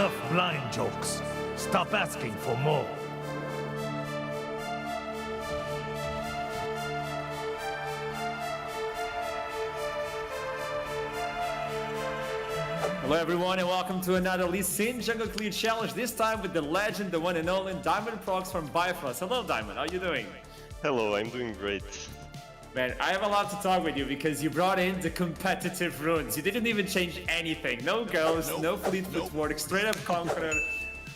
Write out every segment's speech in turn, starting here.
Enough blind jokes. Stop asking for more. Hello everyone and welcome to another Lee Sin Jungle Clear Challenge, this time with the legend, the one and only Diamond Prox from Bifrost. Hello Diamond, how are you doing? Hello, I'm doing great. Man, I have a lot to talk with you because you brought in the competitive runes. You didn't even change anything. No ghost, no fleet footwork, straight up conqueror.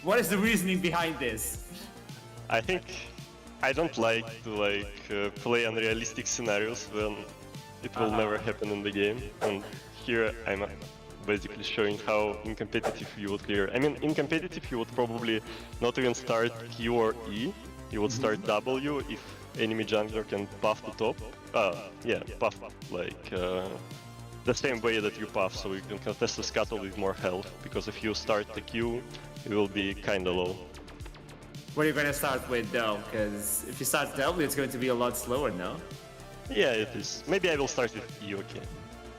What is the reasoning behind this? I think I don't like to play unrealistic scenarios when it will never happen in the game. And here I'm basically showing how in competitive you would clear. I mean, in competitive you would probably not even start Q or E. You would start W if enemy jungler can buff the top. Buff like the same way that you buff, so you can contest the scuttle with more health. Because if you start the Q, it will be kinda low. What are you going to start with though? Because if you start W, it's going to be a lot slower, no? Yeah, it is. Maybe I will start with E, okay.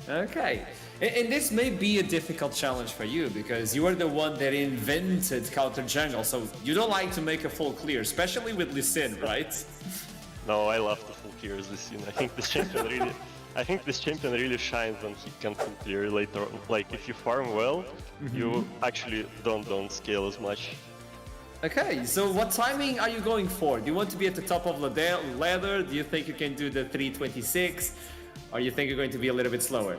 Okay. And this may be a difficult challenge for you because you are the one that invented counter jungle, so you don't like to make a full clear, especially with Lee Sin, right? No, I love the full clears this scene. I think this champion really shines when he can full clear later on. Like if you farm well, you actually don't scale as much. Okay, so what timing are you going for? Do you want to be at the top of the ladder? Do you think you can do the 326? Or you think you're going to be a little bit slower?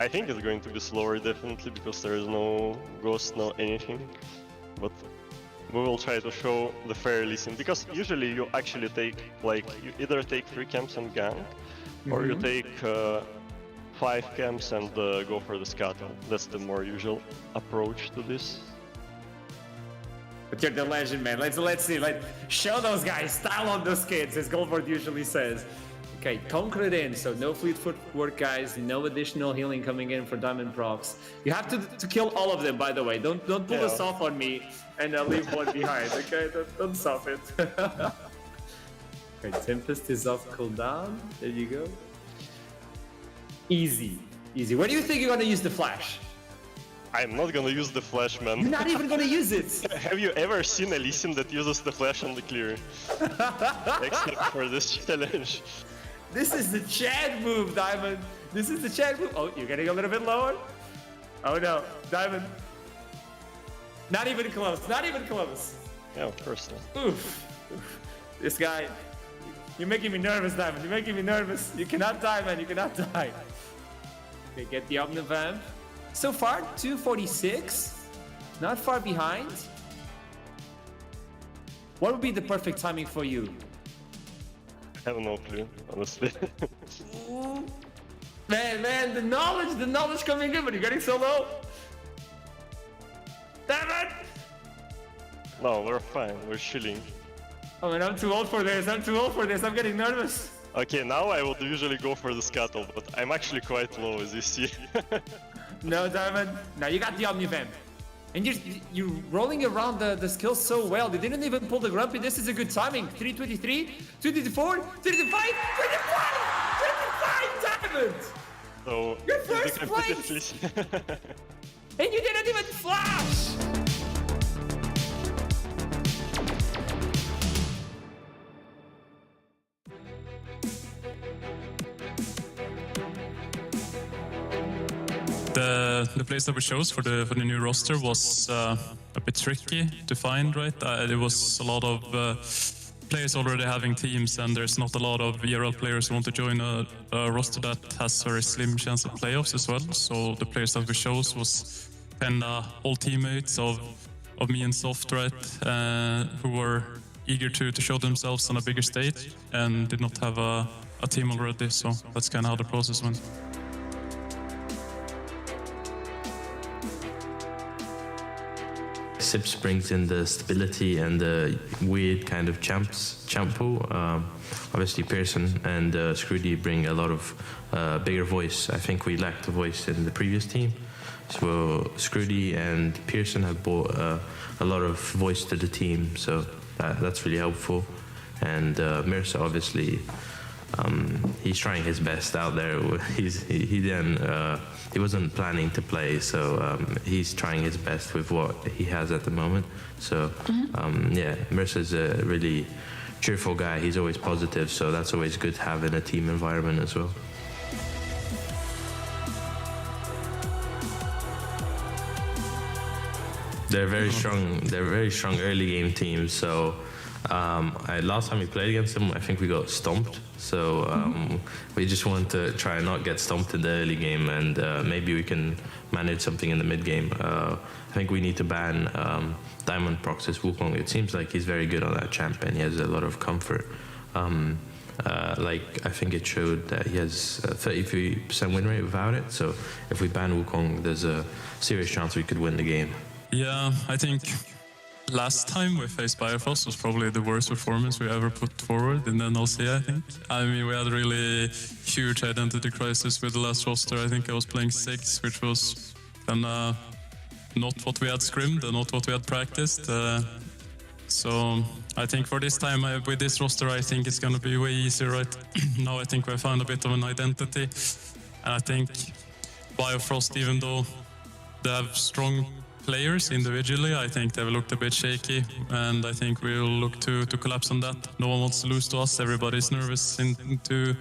I think it's going to be slower definitely because there is no ghost, no anything. But we will try to show the fair Lee Sin, because usually you actually take, like, you either take 3 camps and gank, or you take 5 camps and go for the scuttle. That's the more usual approach to this. But you're the legend, man. Let's see. Show those guys. Style on those kids, as Goldboard usually says. Okay, conquer it in. So no fleet footwork, guys. No additional healing coming in for Diamond Prox. You have to kill all of them, by the way. Don't pull this off on me and leave one behind. Okay, don't stop it. Okay, Tempest is off cooldown. There you go. Easy. Where do you think you're gonna use the flash? I'm not gonna use the flash, man. You're not even gonna use it! Have you ever seen a Lee Sin that uses the flash on the clear? Except for this challenge. This is the Chad move, Diamond! This is the Chad move! Oh, you're getting a little bit lower? Oh no, Diamond. Not even close, not even close. Yeah, of course not. Oof. This guy, you're making me nervous, Diamond. You're making me nervous. You cannot die, man, you cannot die. Okay, get the Omnivamp. So far, 246, not far behind. What would be the perfect timing for you? I have no clue, honestly. Man, the knowledge coming in, but you're getting so low. Damn it! No, we're fine, we're chilling. Oh man, I'm too old for this, I'm getting nervous. Okay, now I would usually go for the scuttle, but I'm actually quite low, as you see. No, Diamond. Now you got the Omnivamp. And you're rolling around the skills so well. They didn't even pull the Grumpy. This is a good timing. 323, 224, 225, 25, Diamond! So, you're first place! And you didn't even flash! The place that we chose for the new roster was a bit tricky to find, right? There was a lot of players already having teams, and there's not a lot of ERL players who want to join a roster that has a very slim chance of playoffs as well. So the players that we chose was kind of all teammates of me and Soft, right? Who were eager to show themselves on a bigger stage and did not have a team already. So that's kind of how the process went. Sips brings in the stability and the weird kind of champ pool. Obviously Pearson and Scrudy bring a lot of bigger voice. I think we lacked the voice in the previous team. So Scrudy and Pearson have brought a lot of voice to the team, so that's really helpful. And Mirza obviously he's trying his best out there. He wasn't planning to play, so he's trying his best with what he has at the moment. So yeah, Mercer's a really cheerful guy. He's always positive, so that's always good to have in a team environment as well. They're very strong. They're a very strong early game team. So last time we played against them, I think we got stomped. So we just want to try and not get stomped in the early game, and maybe we can manage something in the mid game. I think we need to ban Diamond Proxys Wukong. It seems like he's very good on that champ, and he has a lot of comfort. Like I think it showed that he has a 33% win rate without it. So if we ban Wukong, there's a serious chance we could win the game. Yeah, I think last time we faced Bifrost was probably the worst performance we ever put forward in the NLC, I think. I mean, we had a really huge identity crisis with the last roster. I think I was playing 6, which was kind of not what we had scrimmed and not what we had practiced. So I think for this time, with this roster, I think it's going to be way easier, right? Now I think we found a bit of an identity. And I think Bifrost, even though they have strong players individually, I think they've looked a bit shaky, and I think we'll look to collapse on that. No one wants to lose to us. Everybody's nervous into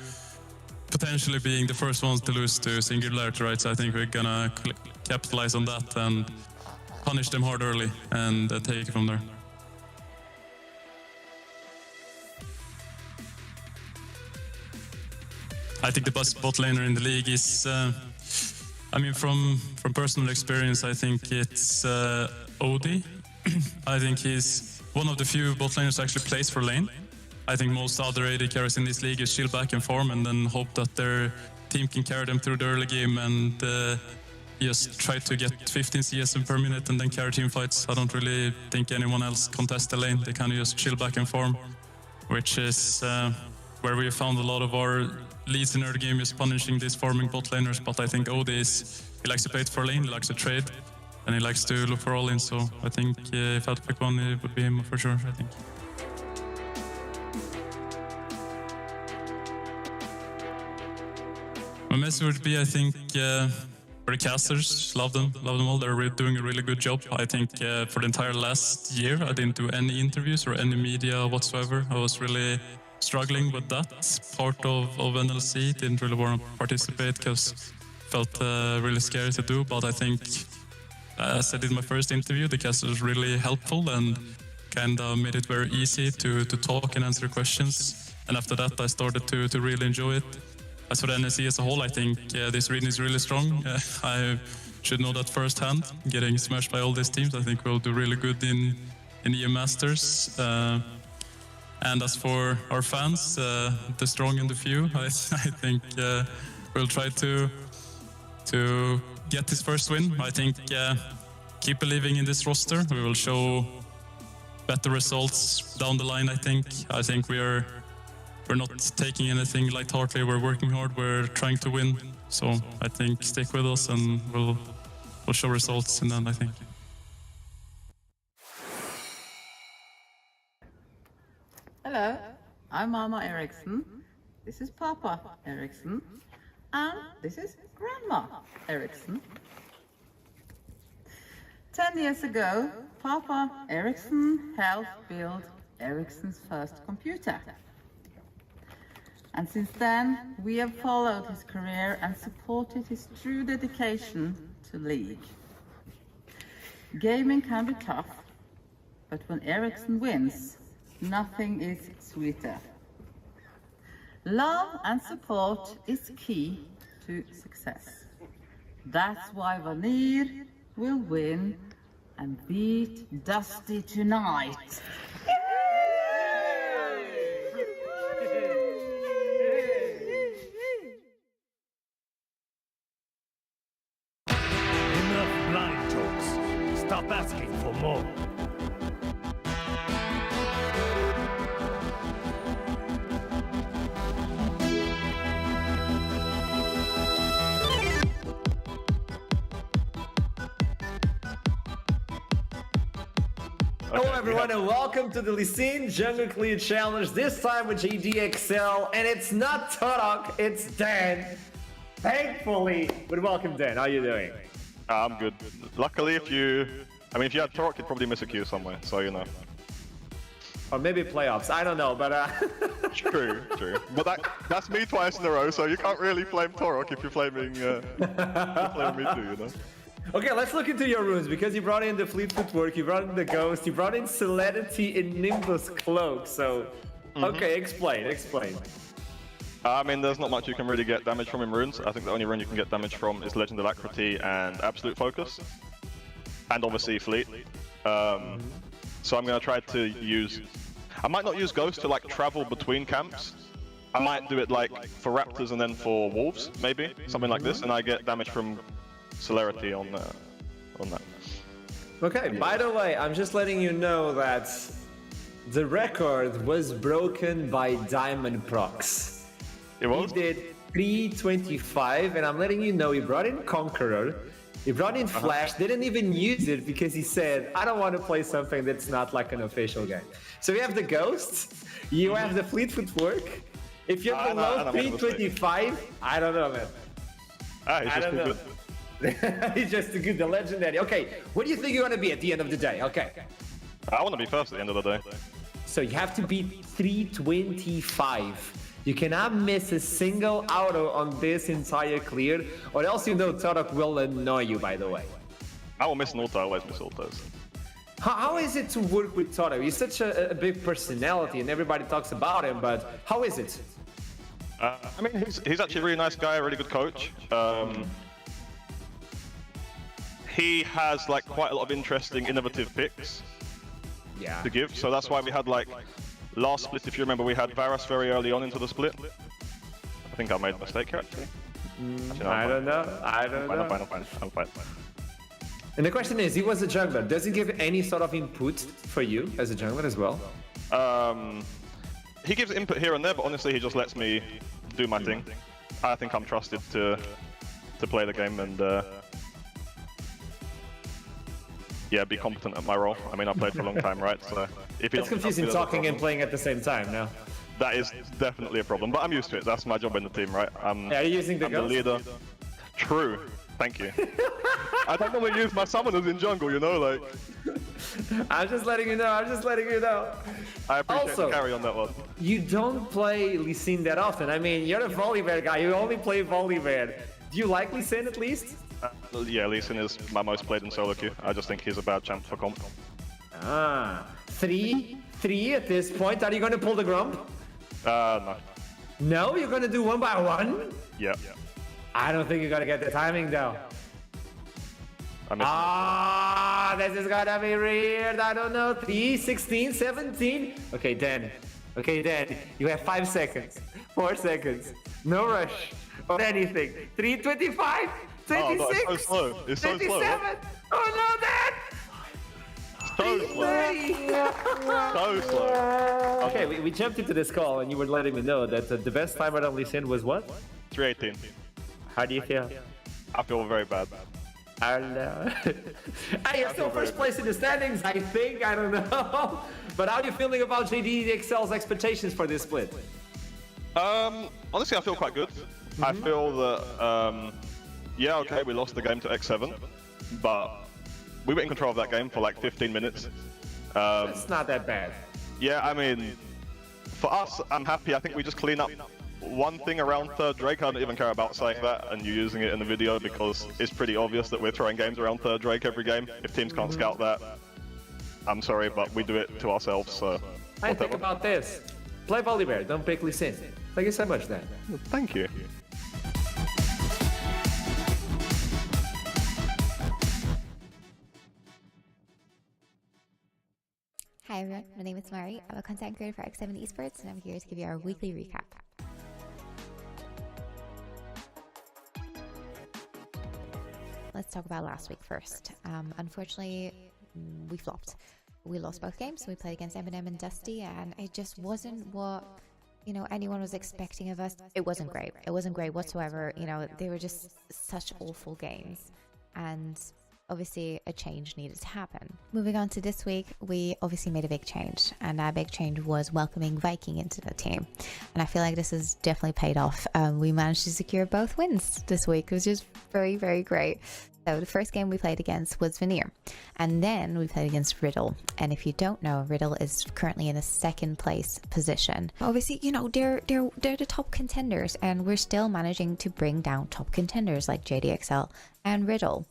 potentially being the first ones to lose to Singularity, right? So I think we're gonna capitalize on that and punish them hard early and take it from there. I think the best bot laner in the league is I mean, from personal experience, I think it's Odie. I think he's one of the few bot laners who actually plays for lane. I think most other AD carries in this league is chill back and farm and then hope that their team can carry them through the early game and just try to get 15 CS per minute and then carry team fights. I don't really think anyone else contests the lane. They kind of just chill back and farm, which is where we found a lot of our leads in early game is punishing these farming bot laners, but I think Odie he likes to play it for lane, he likes to trade, and he likes to look for all in, so I think if I had to pick one, it would be him for sure, I think. My message would be, I think, for the casters, love them all, they're doing a really good job. I think for the entire last year, I didn't do any interviews or any media whatsoever. I was really struggling with that part of NLC. Didn't really want to participate because felt really scary to do, but I think as I did my first interview, the cast was really helpful and kind of made it very easy to talk and answer questions, and after that I started to really enjoy it. As for the NLC as a whole, I think this region is really strong. I should know that firsthand, getting smashed by all these teams. I think we'll do really good in EM Masters. And as for our fans, the strong and the few, I think we'll try to get this first win. I think keep believing in this roster. We will show better results down the line. I think we're not taking anything lightheartedly. We're working hard. We're trying to win. So I think stick with us, and we'll show results in the end, I think. Hello, I'm Mama Eriksson, this is Papa Eriksson, and this is Grandma Eriksson. 10 years ago, Papa Eriksson helped build Eriksson's first computer. And since then, we have followed his career and supported his true dedication to League. Gaming can be tough, but when Eriksson wins, nothing is sweeter. Love and support is key to success. That's why Vanir will win and beat Dusty tonight. Enough blind jokes. Stop asking for more. Hello everyone and welcome to the Lee Sin Jungle Clear Challenge, this time with JDXL, and it's not Torok, it's Dan. Thankfully, but welcome Dan, how are you doing? I'm good. Luckily, if you had Torok, you'd probably miss a queue somewhere, so you know. Or maybe playoffs, I don't know, but True. But that's me twice in a row, so you can't really flame Torok if you're flaming, me too, you know? Okay, let's look into your runes, because you brought in the Fleet Footwork, you brought in the Ghost, you brought in Celerity and Nimbus Cloak, so... Okay, explain. I mean, there's not much you can really get damage from in runes. I think the only rune you can get damage from is Legend Alacrity and Absolute Focus. And obviously Fleet. So I'm going to try to use... I might not use Ghost to like travel between camps. I might do it like for Raptors and then for Wolves, maybe. Something like this, and I get damage from Celerity on that. Okay, by the way, I'm just letting you know that the record was broken by Diamond Prox. It was? He did 325, and I'm letting you know he brought in Conqueror, he brought in Flash, didn't even use it because he said, I don't want to play something that's not like an official game. So you have the Ghost, you have the Fleet Footwork. If you're below 325, I don't know, man. He's just too good. He's just too good, the legendary. Okay, what do you think you're going to be at the end of the day? Okay. I want to be first at the end of the day. So you have to beat 325. You cannot miss a single auto on this entire clear, or else you know Torok will annoy you, by the way. I will miss an auto, I always miss autos. How is it to work with Torok? He's such a big personality and everybody talks about him, but how is it? I mean, he's actually a really nice guy, a really good coach. He has like quite a lot of interesting, innovative picks to give. So that's why we had like last split, if you remember, we had Varus very early on into the split. I think I made a mistake here actually. Actually, no, I don't know. I'm fine. And the question is, he was a jungler. Does he give any sort of input for you as a jungler as well? He gives input here and there, but honestly, he just lets me do my thing. I think I'm trusted to play the game and be competent at my role. I mean, I played for a long time, right? So if it's confusing talking and playing at the same time now. That is definitely a problem, but I'm used to it. That's my job in the team, right? Are you using the Ghost? Leader. True. Thank you. I don't want to use my summoners in jungle, you know, like... I'm just letting you know, I appreciate the carry on that one. You don't play Lee Sin that often. I mean, you're a Volibear guy, you only play Volibear. Do you like Lee Sin at least? Yeah, Lee Sin is my most played in solo queue. I just think he's a bad champ for comp. Three at this point. Are you going to pull the Grump? No. No? You're going to do one by one? Yeah. I don't think you're going to get the timing though. This is going to be weird. I don't know. 3, 16, 17. Okay, Dan. You have 5 seconds. 4 seconds. No rush or anything. 3:25. 26. Oh, it's so slow. It's so 27. slow. Oh no, Dan! So slow. Okay, we jumped into this call and you were letting me know that the best timer on Lee Sin was what? 3:18. How do you feel? I feel very bad. I don't know. Hey, you're still first place in the standings, I think. I don't know. But how are you feeling about JDXL's expectations for this split? Honestly, I feel quite good. I feel that, okay, we lost the game to X7, but we were in control of that game for like 15 minutes. It's not that bad. Yeah, I mean, for us, I'm happy. I think we just clean up one thing around third Drake. I don't even care about saying that and you using it in the video because it's pretty obvious that we're throwing games around third Drake every game. If teams can't scout that, I'm sorry, but we do it to ourselves, so I think about this. Play Volibear, don't pick Lee Sin. Thank you so much, Dan. Thank you. Hi everyone, my name is Mari. I'm a content creator for X7 Esports and I'm here to give you our weekly recap. Let's talk about last week first. Unfortunately, we flopped. We lost both games. We played against Eminem and Dusty and it just wasn't what, anyone was expecting of us. It wasn't great. It wasn't great whatsoever. They were just such awful games. And obviously a change needed to happen. Moving on to this week, we obviously made a big change, and that big change was welcoming Viking into the team. And I feel like this has definitely paid off. We managed to secure both wins this week, which is very, very great. So the first game we played against was Vanir, and then we played against Riddle. And if you don't know, Riddle is currently in a second place position. Obviously, you know, they're the top contenders, and we're still managing to bring down top contenders like JDXL and Riddle.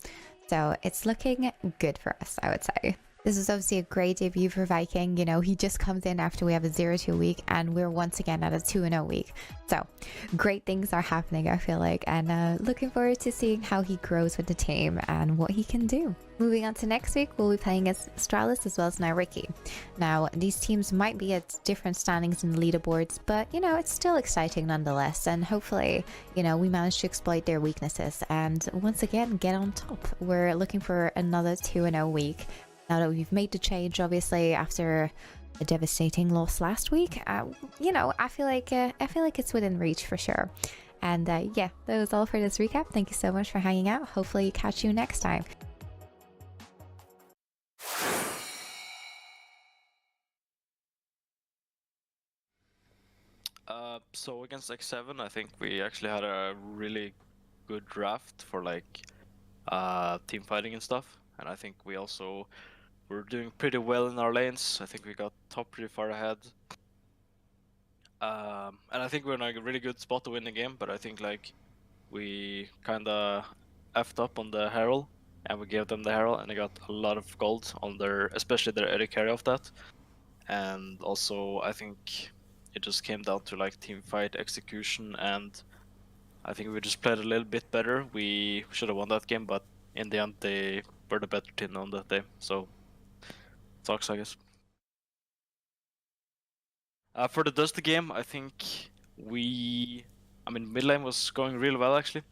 So it's looking good for us, I would say. This is obviously a great debut for Viking. You know, he just comes in after we have a 0-2 week, and we're once again at a 2-0 week. So great things are happening, I feel like, and looking forward to seeing how he grows with the team and what he can do. Moving on to next week, we'll be playing against Stralis as well as Nairiki. Now, these teams might be at different standings in the leaderboards, but, you know, it's still exciting nonetheless, and hopefully, you know, we manage to exploit their weaknesses and once again get on top. We're looking for another 2-0 week. Now that we've made the change, obviously, after a devastating loss last week, you know, I feel like it's within reach for sure. And yeah, that was all for this recap. Thank you so much for hanging out. Hopefully, catch you next time. So against X7, I think we actually had a really good draft for like team fighting and stuff, and I think we also were doing pretty well in our lanes. I think we got top pretty far ahead, and I think we're in like a really good spot to win the game. But I think like we kind of effed up on the Herald, and we gave them the Herald, and they got a lot of gold on their, especially their early carry of that, and also I think it just came down to like team fight execution, and I think we just played a little bit better. We should have won that game, but in the end they were the better team on that day, so sucks, I guess. For the Dusty game, I think mid lane was going really well actually.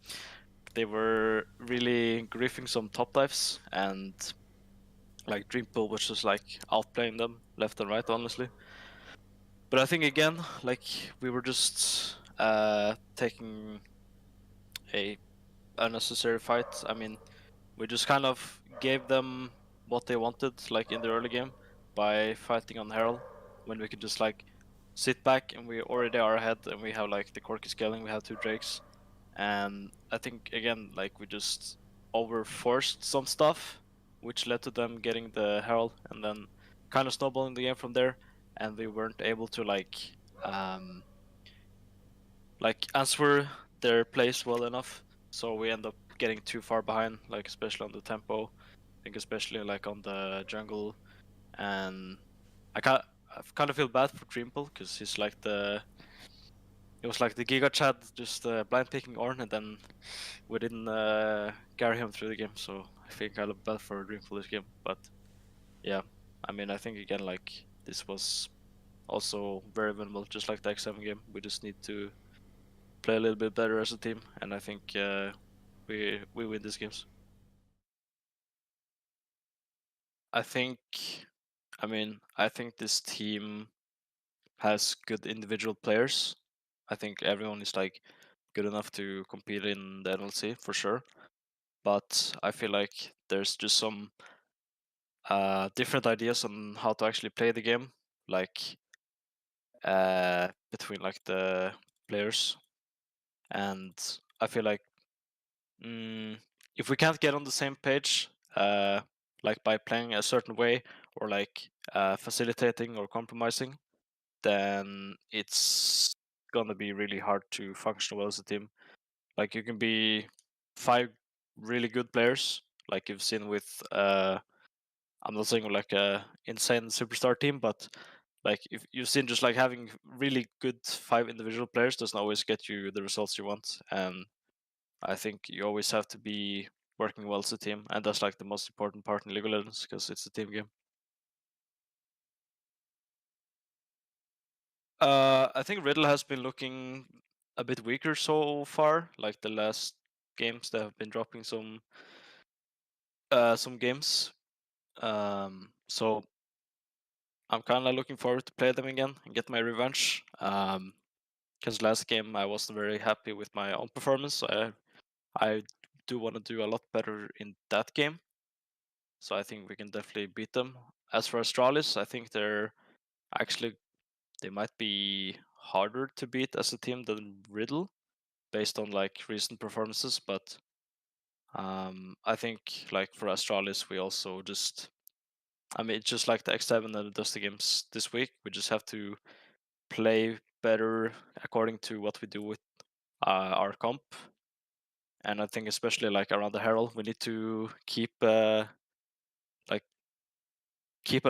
They were really griefing some top dives, and like Dreampool was just like outplaying them left and right, honestly. But I think again, like we were just taking a unnecessary fight. I mean, we just kind of gave them what they wanted, like in the early game, by fighting on Herald, when we could just like sit back and we already are ahead, and we have like the Corki scaling, we have 2 Drakes, and I think again like we just overforced some stuff, which led to them getting the Herald, and then kind of snowballing the game from there, and we weren't able to like answer their plays well enough, so we end up getting too far behind, like especially on the tempo. I think especially like on the jungle, and I kind of feel bad for Dreampool because he's like it was like the Giga Chad just blind picking Ornn, and then we didn't carry him through the game, so I feel kind of bad for Dreampool this game. But yeah, I mean, I think again like this was also very winnable, just like the X7 game. We just need to play a little bit better as a team, and I think we win these games. I think this team has good individual players. I think everyone is like good enough to compete in the NLC for sure, but I feel like there's just some different ideas on how to actually play the game, like between like the players, and I feel like if we can't get on the same page, like by playing a certain way or like facilitating or compromising, then it's gonna be really hard to function well as a team. Like you can be 5 really good players, like you've seen with I'm not saying like a insane superstar team, but like if you've seen just like having really good 5 individual players doesn't always get you the results you want, and I think you always have to be working well as a team, and that's like the most important part in League of Legends because it's a team game. I think Riddle has been looking a bit weaker so far. Like the last games, they have been dropping some games. So I'm kind of looking forward to play them again and get my revenge. Because last game I wasn't very happy with my own performance. So I do want to do a lot better in that game. so I think we can definitely beat them. As for Astralis, I think they might be harder to beat as a team than Riddle, based on like recent performances. But I think like for Astralis, we also just, I mean, it's just like the X7 and the Dusty games this week. We just have to play better according to what we do with our comp. And I think especially like around the Herald, we need to keep an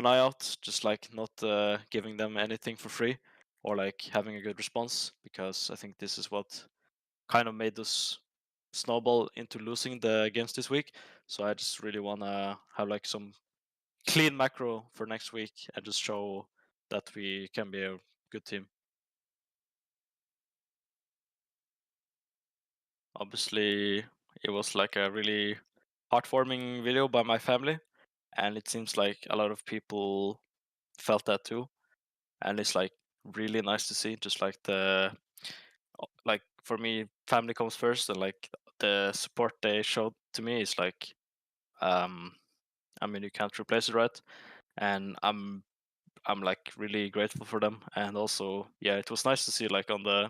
eye out, just like not giving them anything for free, or like having a good response, because I think this is what kind of made us snowball into losing the games this week. So I just really want to have like some clean macro for next week and just show that we can be a good team. Obviously, it was like a really heartwarming video by my family, and it seems like a lot of people felt that too. And it's like really nice to see, just like like for me, family comes first, and like the support they showed to me is like, I mean, you can't replace it, right? And I'm like really grateful for them. And also, yeah, it was nice to see like on the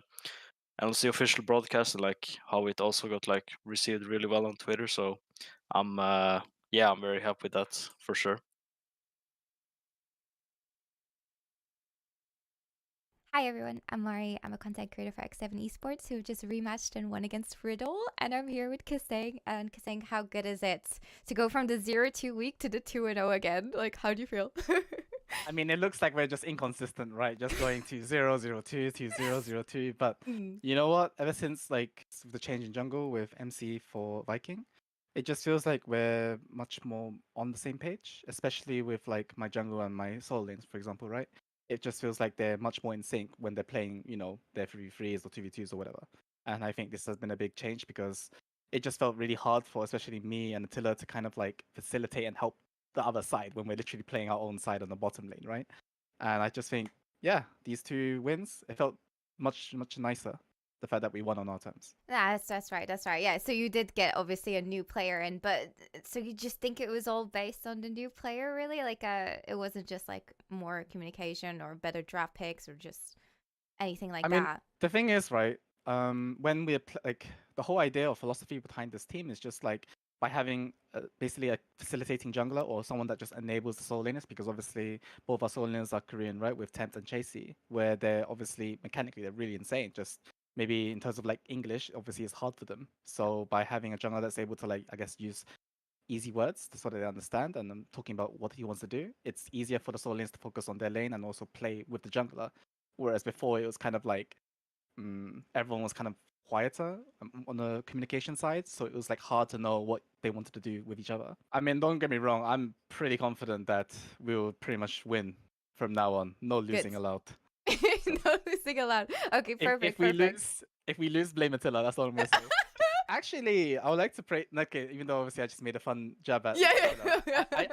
NLC official broadcast, like how it also got like received really well on Twitter. So I'm very happy with that for sure. Hi everyone, I'm Mari. I'm a content creator for X7 Esports who just rematched and won against Riddle, and I'm here with Kaseng. And Kaseng, how good is it to go from the 0-2 week to the 2-0 again? Like, how do you feel? I mean, it looks like we're just inconsistent, right? Just going to 0-0-2 to 0-0-2. But you know what? Ever since like the change in jungle with MC for Viking, it just feels like we're much more on the same page, especially with like my jungle and my solo lanes, for example, right? It just feels like they're much more in sync when they're playing, you know, their 3v3s or 2v2s or whatever. And I think this has been a big change because it just felt really hard for especially me and Attila to kind of like facilitate and help the other side when we're literally playing our own side on the bottom lane, right? And I just think, yeah, these 2 wins, it felt much nicer. The fact that we won on our terms. That's right. Yeah, so you did get obviously a new player in, but so you just think it was all based on the new player, really? Like, it wasn't just like more communication or better draft picks or just anything like that. I mean, the thing is, right? When we're like the whole idea or philosophy behind this team is just like by having basically a facilitating jungler or someone that just enables the solo laners, because obviously both our solo laners are Korean, right? With Tempt and Chasey, where they're obviously mechanically they're really insane. Just maybe in terms of like English, obviously it's hard for them. So by having a jungler that's able to like, I guess, use easy words so that they understand, and I'm talking about what he wants to do, it's easier for the solo lanes to focus on their lane and also play with the jungler. Whereas before it was kind of like everyone was kind of quieter on the communication side, so it was like hard to know what they wanted to do with each other. I mean, don't get me wrong, I'm pretty confident that we'll pretty much win from now on. No losing allowed. No losing allowed. Okay, perfect. If we lose, blame Attila. That's all I'm gonna say. Actually, I would like to pray. Okay, even though obviously I just made a fun jab at.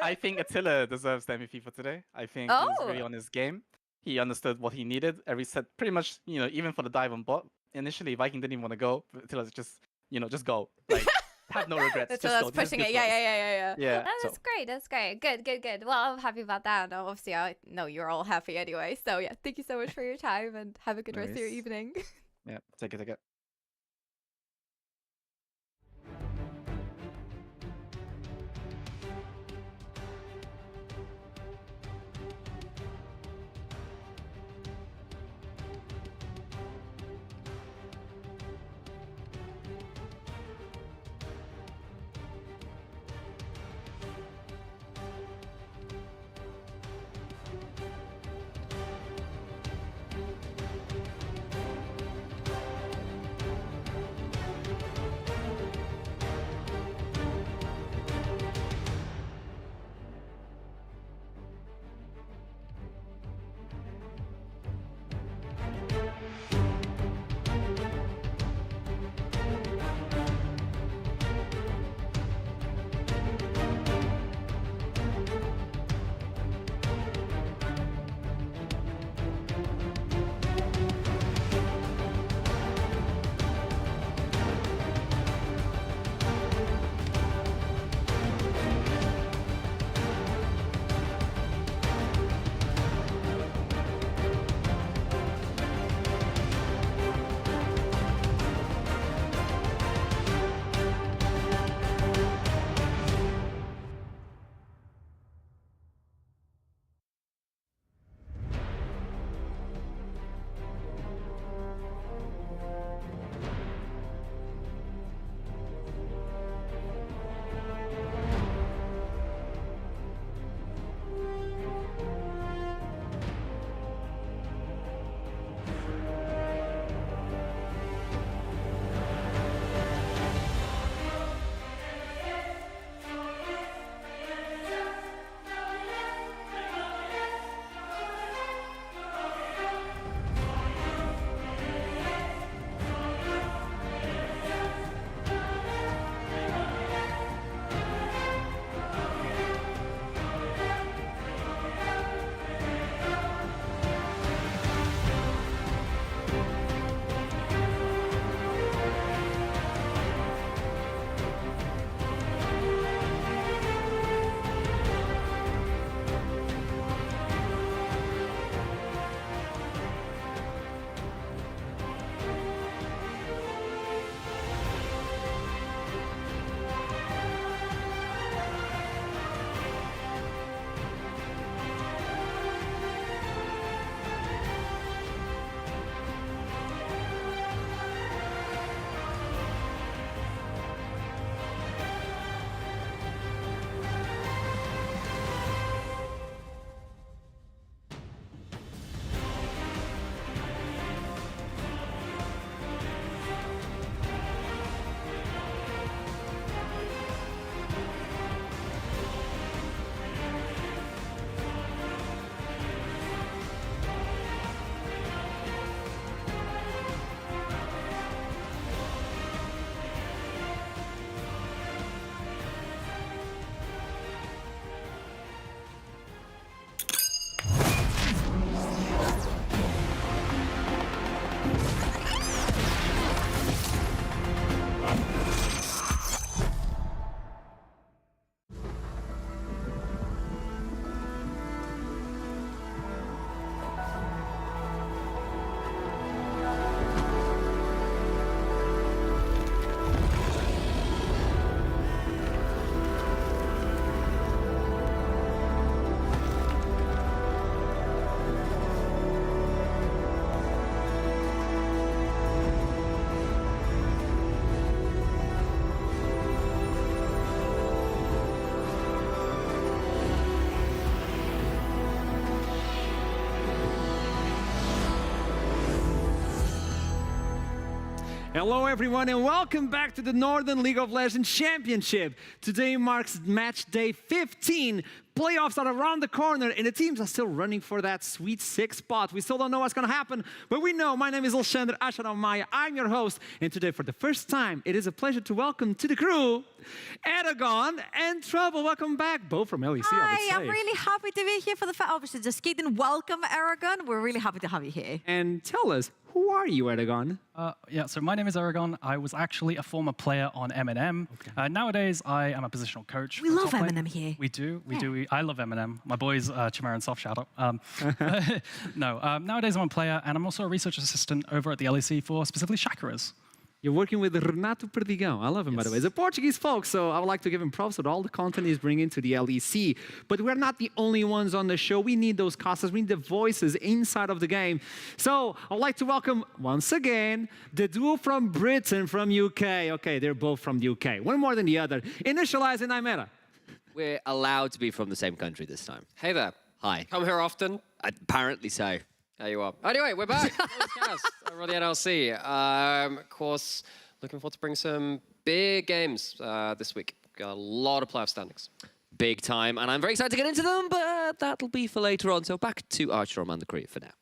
I think Attila deserves the MVP for today. I think he was really on his game. He understood what he needed. Every set, pretty much, you know, even for the dive on bot. Initially, Viking didn't even want to go. But Attila's just, you know, just go. Like, have no regrets. Attila's pushing it. Yeah. Yeah. That's great. That's great. Good. Well, I'm happy about that. And obviously, I know you're all happy anyway. So yeah, thank you so much for your time and have a good rest of your evening. Yeah, take it. Hello everyone and welcome back to the Northern League of Legends Championship. Today marks match day 15. Playoffs are around the corner and the teams are still running for that sweet 6 spot. We still don't know what's going to happen, but we know. My name is Alexander Asharamaya. I'm your host, and today for the first time, it is a pleasure to welcome to the crew, Eragon and Trouble. Welcome back, both from LEC. Hi, I'm really happy to be here for the obviously just kidding. Welcome, Eragon. We're really happy to have you here. And tell us, who are you, Eragon? Yeah, so my name is Eragon. I was actually a former player on M&M. Okay. Nowadays, I am a positional coach. We love M&M here. We do. I love M&M. My boys, Chimera and Soft Shadow. Nowadays I'm a player, and I'm also a research assistant over at the LEC for specifically chakras. You're working with Renato Perdigão. I love him, by the way. He's a Portuguese folk, so I would like to give him props for all the content he's bringing to the LEC. But we're not the only ones on the show. We need those casters. We need the voices inside of the game. So I would like to welcome, once again, the duo from Britain, from UK. Okay, they're both from the UK. One more than the other. Initialize and Imera. We're allowed to be from the same country this time. Hey there. Hi. Come here often? Apparently so. There you are. Anyway, we're back. Over the NLC. Of course, looking forward to bring some big games this week. Got a lot of playoff standings. Big time, and I'm very excited to get into them, but that'll be for later on. So back to Archeron and the crew for now.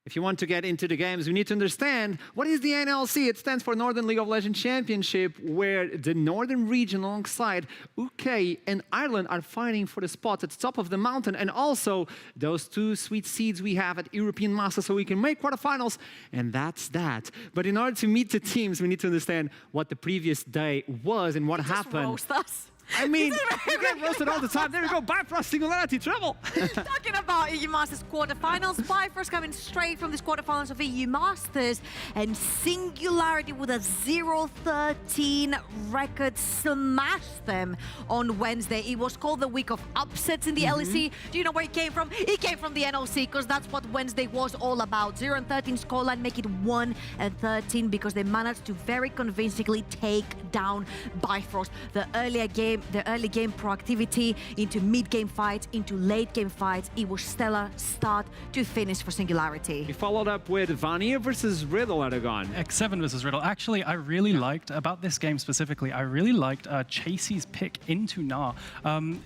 If you want to get into the games, we need to understand what is the NLC. It stands for Northern League of Legends Championship, where the Northern region alongside UK and Ireland are fighting for the spot at the top of the mountain, and also those 2 sweet seeds we have at European Masters so we can make quarterfinals, and that's that. But in order to meet the teams, we need to understand what the previous day was and what happened. Roast us. I mean, you get roasted all the time. There we go, Bifrost, Singularity, Trouble. Talking about EU Masters quarterfinals, Bifrost coming straight from this quarterfinals of EU Masters, and Singularity with a 0-13 record smashed them on Wednesday. It was called the week of upsets in the LEC. Do you know where it came from? It came from the NLC, because that's what Wednesday was all about. 0-13 scoreline, make it 1-13, because they managed to very convincingly take down Bifrost. The early game proactivity into mid-game fights, into late-game fights. It was stellar start to finish for Singularity. We followed up with Vanir versus Riddle, Eragon. X7 versus Riddle. Actually, I really liked, about this game specifically, I really liked Chasey's pick into Gnar.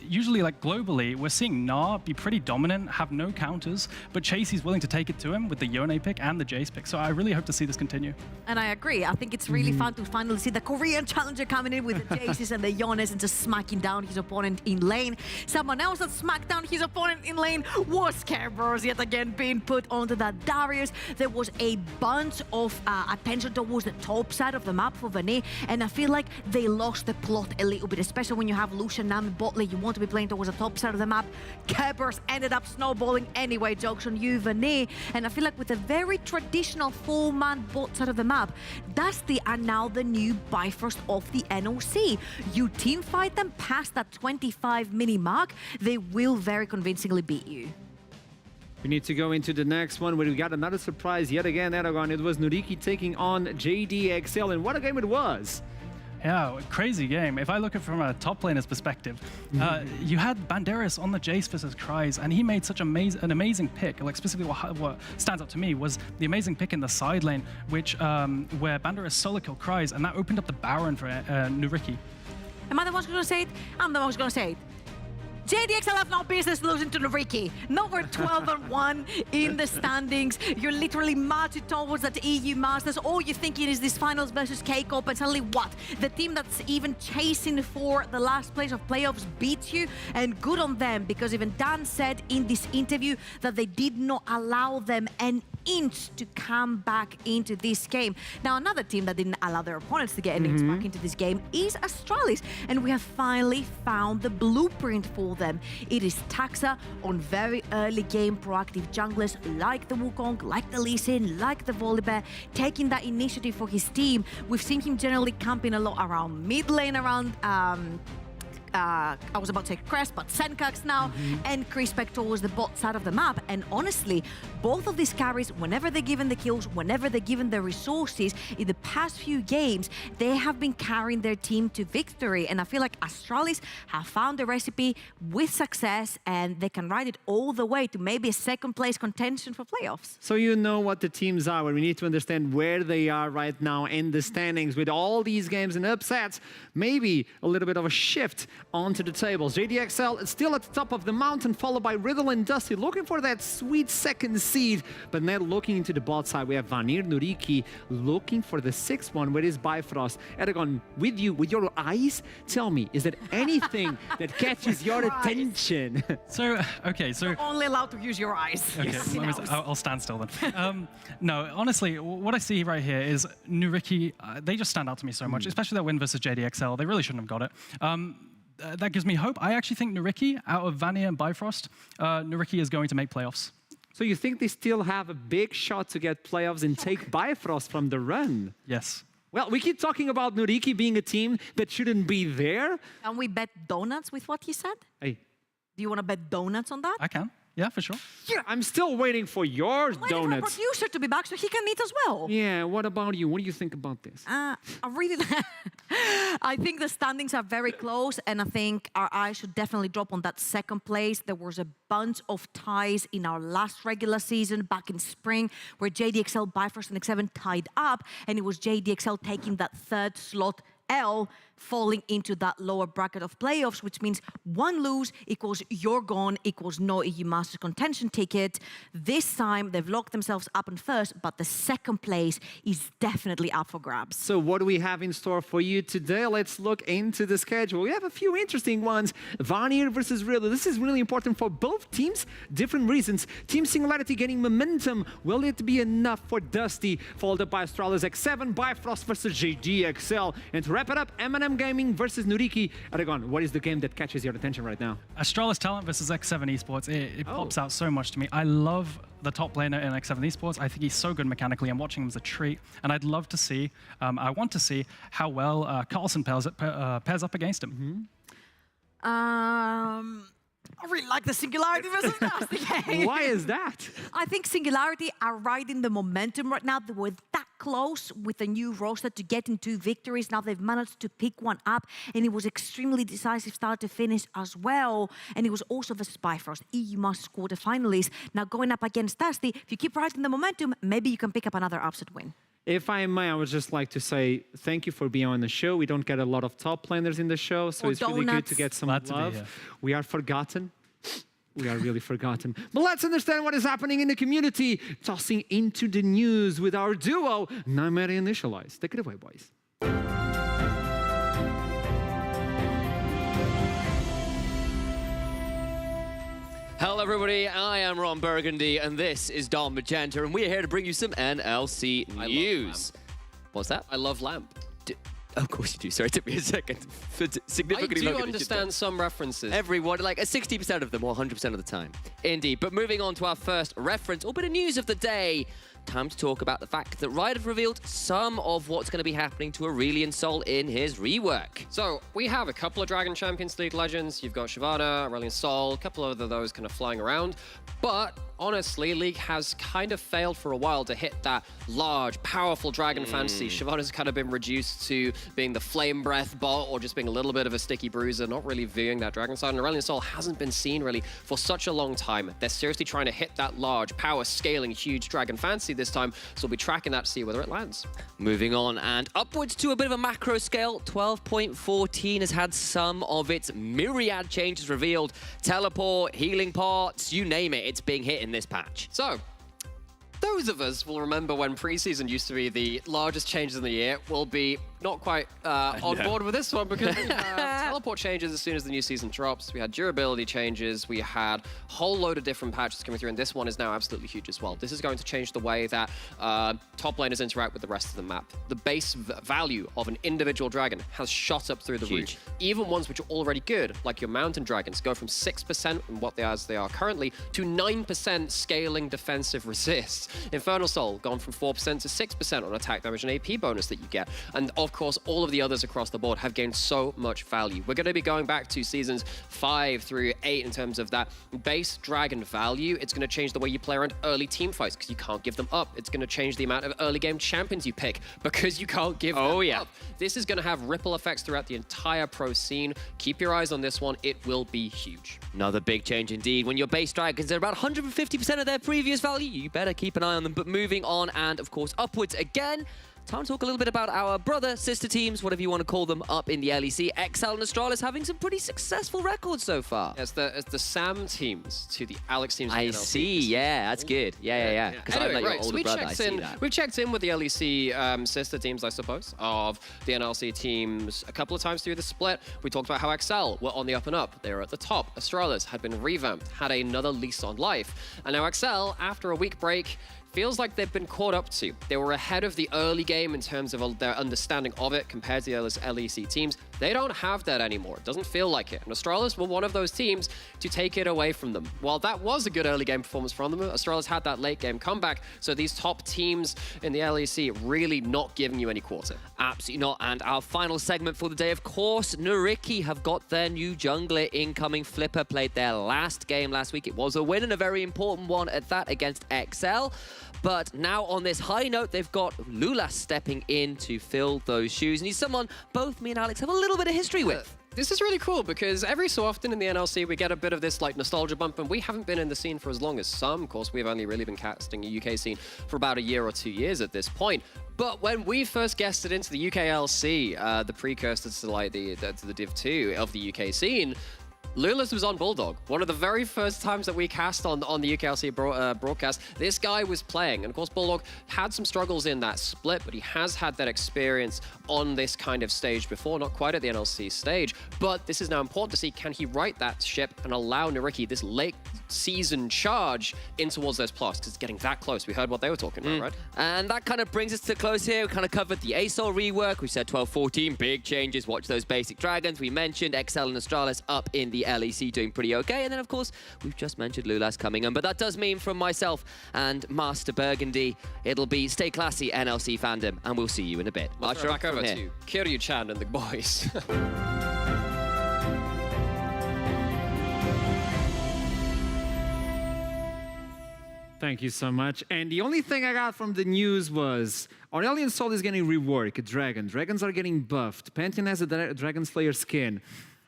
Usually, like globally, we're seeing Gnar be pretty dominant, have no counters, but Chasey's willing to take it to him with the Yone pick and the Jace pick. So I really hope to see this continue. And I agree. I think it's really fun to finally see the Korean challenger coming in with the Jaces and the Yones and just smacking down his opponent in lane. Someone else that smacked down his opponent in lane was Kerberos, yet again being put onto that Darius. There was a bunch of attention towards the top side of the map for Vanir, and I feel like they lost the plot a little bit, especially when you have Lucian, Nami, bot lane. You want to be playing towards the top side of the map. Kerberos ended up snowballing anyway, jokes on you, Vanir, and I feel like with a very traditional 4-man bot side of the map, Dusty are now the new Bifrost of the NLC. You team fight them past that 25 mini mark, they will very convincingly beat you. We need to go into the next one where we got another surprise yet again, Eragon. It was Nuriki taking on JDXL, and what a game it was. Yeah, crazy game. If I look at it from a top laner's perspective, you had Banderas on the Jace versus Kryze, and he made such an amazing pick. Like specifically what stands out to me was the amazing pick in the side lane, which where Banderas solo killed Kryze, and that opened up the Baron for Nuriki. Am I the one who's going to say it? I'm the one who's going to say it. JDXL have no business losing to Nuriki. Now we're 12-1 in the standings. You're literally marching towards that EU Masters. All you're thinking is this finals versus K-Cup, and suddenly what? The team that's even chasing for the last place of playoffs beats you, and good on them, because even Dan said in this interview that they did not allow them an inch to come back into this game. Now, another team that didn't allow their opponents to get an inch back into this game is Astralis, and we have finally found the blueprint for them. It is Taxa on very early game proactive junglers like the Wukong, like the Lee Sin, like the Volibear, taking that initiative for his team. We've seen him generally camping a lot around mid lane, around I was about to say Crest, but Senkax now, and Crispec towards the bot side of the map. And honestly, both of these carries, whenever they're given the kills, whenever they're given the resources, in the past few games, they have been carrying their team to victory. And I feel like Astralis have found the recipe with success, and they can ride it all the way to maybe a second place contention for playoffs. So you know what the teams are, we need to understand where they are right now in the standings with all these games and upsets. Maybe a little bit of a shift onto the tables. JDXL is still at the top of the mountain, followed by Riddle and Dusty, looking for that sweet second seed. But now looking into the bot side, we have Vanir, Nuriki, looking for the 6-1, where is Bifrost. Eragon, with you, with your eyes, tell me, is there anything that catches your attention? So, okay, so... You're only allowed to use your eyes. Okay, Yes. I'll stand still then. No, honestly, what I see right here is Nuriki, they just stand out to me so much, especially that win versus JDXL. They really shouldn't have got it. That gives me hope. I actually think Nuriki, out of Vanir and Bifrost, Nuriki is going to make playoffs. So you think they still have a big shot to get playoffs and take Bifrost from the run? Yes. Well, we keep talking about Nuriki being a team that shouldn't be there. Can we bet donuts with what he said? Hey. Do you want to bet donuts on that? I can. Yeah, for sure. Yeah, I'm still waiting for your Waiting for a donuts. producer to be back so he can eat as well. Yeah, what about you? What do you think about this? I really, I think the standings are very close, and I think our eyes should definitely drop on that second place. There was a bunch of ties in our last regular season back in spring, where JDXL, Bifrost, and X7 tied up, and it was JDXL taking that third slot L, falling into that lower bracket of playoffs, which means one lose equals you're gone, equals no EU Masters contention ticket. This time, they've locked themselves up in first, but the second place is definitely up for grabs. So what do we have in store for you today? Let's look into the schedule. We have a few interesting ones. Vanir versus Riddle. This is really important for both teams, different reasons. Team Singularity getting momentum. Will it be enough for Dusty? Followed up by Astralis X7, Bifrost versus JDXL. And to wrap it up, M&M Gaming versus Nuriki. Aragon, what is the game that catches your attention right now? Astralis Talent versus X7 Esports. It pops out so much to me. I love the top laner in X7 Esports. I think he's so good mechanically, and watching him is a treat. And I'd love to see, I want to see how well Carlson pairs up against him. I really like the Singularity versus Dusty game. Why is that? I think Singularity are riding the momentum right now. They were that close with a new roster to getting 2 victories. Now they've managed to pick one up, and it was extremely decisive start to finish as well. And it was also versus Bifrost, EU Masters quarterfinalists. Now going up against Dusty, if you keep riding the momentum, maybe you can pick up another upset win. If I may, I would just like to say thank you for being on the show. We don't get a lot of top laners in the show, so it's really good to get some love. We are forgotten. We are really forgotten. But let's understand what is happening in the community. Tossing into the news with our duo, Nightmare Initialized. Take it away, boys. Hello everybody, I am Ron Burgundy and this is Dom Magenta and we're here to bring you some NLC news. What's that? I love Lamp. Of course you do. Sorry, it took me a second. Significantly I do understand some references. Everyone, like 60% of them, or 100% of the time. Indeed. But moving on to our first reference, or bit of news of the day. Time to talk about the fact that Riot have revealed some of what's going to be happening to Aurelion Sol in his rework. So, we have a couple of Dragon Champions League legends. You've got Shyvana, Aurelion Sol, a couple of those kind of flying around. But honestly, League has kind of failed for a while to hit that large, powerful Dragon fantasy. Shyvana's kind of been reduced to being the Flame Breath bot or just being a little bit of a sticky bruiser, not really viewing that Dragon side. And Aurelion Sol hasn't been seen really for such a long time. They're seriously trying to hit that large, power-scaling, huge Dragon fantasy this time, so we'll be tracking that to see whether it lands. Moving on, and upwards to a bit of a macro scale, 12.14 has had some of its myriad changes revealed. Teleport, healing parts, you name it, it's being hit in this patch. So, those of us will remember when preseason used to be the largest changes in the year. Will be not quite on board with this one because we had teleport changes as soon as the new season drops. We had durability changes. We had a whole load of different patches coming through, and this one is now absolutely huge as well. This is going to change the way that top laners interact with the rest of the map. The base value of an individual dragon has shot up through the roof. Even ones which are already good, like your mountain dragons, go from 6% in what they are currently to 9% scaling defensive resist. Infernal Soul gone from 4% to 6% on attack damage and AP bonus that you get. And of course, all of the others across the board have gained so much value. We're going to be going back to seasons 5 through 8 in terms of that base Dragon value. It's going to change the way you play around early team fights because you can't give them up. It's going to change the amount of early game champions you pick because you can't give them up. This is going to have ripple effects throughout the entire pro scene. Keep your eyes on this one. It will be huge. Another big change indeed. When your base Dragons are about 150% of their previous value, you better keep an eye on them. But moving on and, of course, upwards again. Time to talk a little bit about our brother, sister teams, whatever you want to call them, up in the LEC. XL and Astralis having some pretty successful records so far. It's the Sam teams to the Alex teams. I see, yeah, that's good. Yeah. Because Anyway, I'm like your older brother, I see that. We've checked in with the LEC sister teams, I suppose, of the NLC teams a couple of times through the split. We talked about how XL were on the up and up. They were at the top. Astralis had been revamped, had another lease on life. And now XL, after a week break, feels like they've been caught up to. They were ahead of the early game in terms of their understanding of it compared to the LEC teams. They don't have that anymore. It doesn't feel like it. And Astralis were one of those teams to take it away from them. While that was a good early game performance from them, Astralis had that late game comeback. So these top teams in the LEC really not giving you any quarter. Absolutely not. And our final segment for the day, of course, Nariki have got their new jungler incoming. Flipper played their last game last week. It was a win and a very important one at that against XL. But now on this high note, they've got Lulas stepping in to fill those shoes. And he's someone both me and Alex have a little bit of history with. This is really cool because every so often in the NLC, we get a bit of this like nostalgia bump, and we haven't been in the scene for as long as some. Of course, we've only really been casting a UK scene for about a year or 2 years at this point. But when we first guested into the UKLC, the precursor to like the Div 2 of the UK scene, Lulas was on Bulldog. One of the very first times that we cast on the UKLC broadcast, this guy was playing. And of course, Bulldog had some struggles in that split, but he has had that experience on this kind of stage before, not quite at the NLC stage. But this is now important to see, can he right that ship and allow Nariki this late season charge in towards those playoffs? Because it's getting that close. We heard what they were talking about, right? And that kind of brings us to close here. We kind of covered the ASOL rework. We said 12-14, big changes. Watch those basic Dragons. We mentioned XL and Astralis up in the LEC doing pretty okay. And then, of course, we've just mentioned Lulas coming in. But that does mean from myself and Master Burgundy, it'll be stay classy NLC fandom, and we'll see you in a bit. We'll throw back over to Kiryu-chan and the boys. Thank you so much. And the only thing I got from the news was Aurelion Sol is getting rework. Dragons are getting buffed. Pantheon has a Dragon Slayer skin.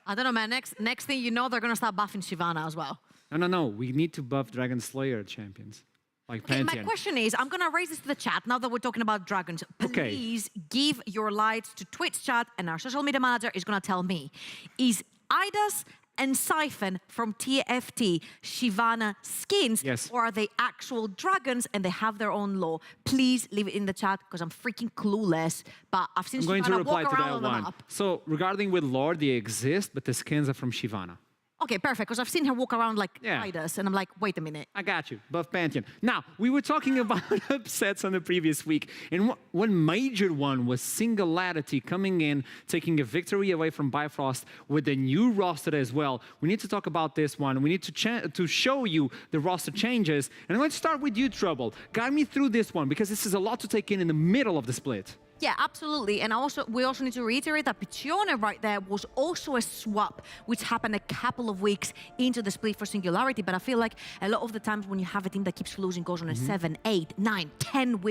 I don't know, man. Next thing you know, they're going to start buffing Shyvana as well. No. We need to buff Dragon Slayer champions. Like Pantheon. My question is, I'm going to raise this to the chat now that we're talking about dragons. Please give your lights to Twitch chat, and our social media manager is going to tell me. Is Idas and Siphon from TFT Shyvana skins, or are they actual dragons and they have their own lore? Please leave it in the chat because I'm freaking clueless. But I've seen Shyvana walk around on the map. So regarding with lore, they exist, but the skins are from Shyvana. Okay, perfect, because I've seen her walk around like Idas, and I'm like, wait a minute. I got you, buff Pantheon. Now, we were talking about upsets on the previous week, and one major one was Singularity coming in, taking a victory away from Bifrost with a new roster as well. We need to talk about this one. We need to show you the roster changes, and I'm going to start with you, Trouble. Guide me through this one, because this is a lot to take in the middle of the split. Yeah, absolutely. And we also need to reiterate that Piccione right there was also a swap, which happened a couple of weeks into the split for Singularity. But I feel like a lot of the times when you have a team that keeps losing, goes on a 7, 8, 9, 10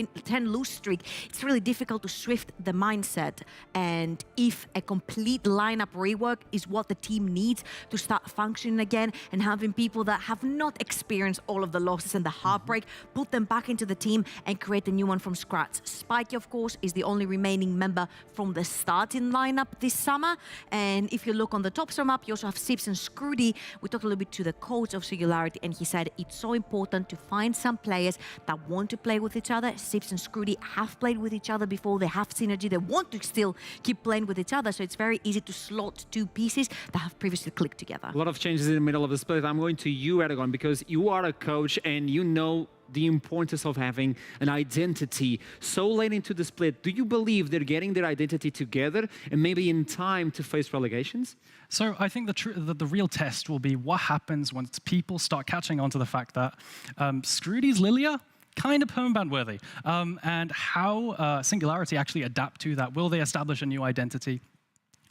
lose streak, it's really difficult to shift the mindset. And if a complete lineup rework is what the team needs to start functioning again and having people that have not experienced all of the losses and the heartbreak, put them back into the team and create a new one from scratch. Spikey, of course, is the only remaining member from the starting lineup this summer. And if you look on the top star map, you also have Sips and Scrudy. We talked a little bit to the coach of Singularity, and he said it's so important to find some players that want to play with each other. Sips and Scrudy have played with each other before. They have synergy. They want to still keep playing with each other. So it's very easy to slot two pieces that have previously clicked together. A lot of changes in the middle of the split. I'm going to you, Eragon, because you are a coach and you know the importance of having an identity so late into the split. Do you believe they're getting their identity together and maybe in time to face relegations? So I think the real test will be what happens once people start catching on to the fact that Scrudy's Lilia kind of permaban worthy, and how Singularity actually adapt to that. Will they establish a new identity?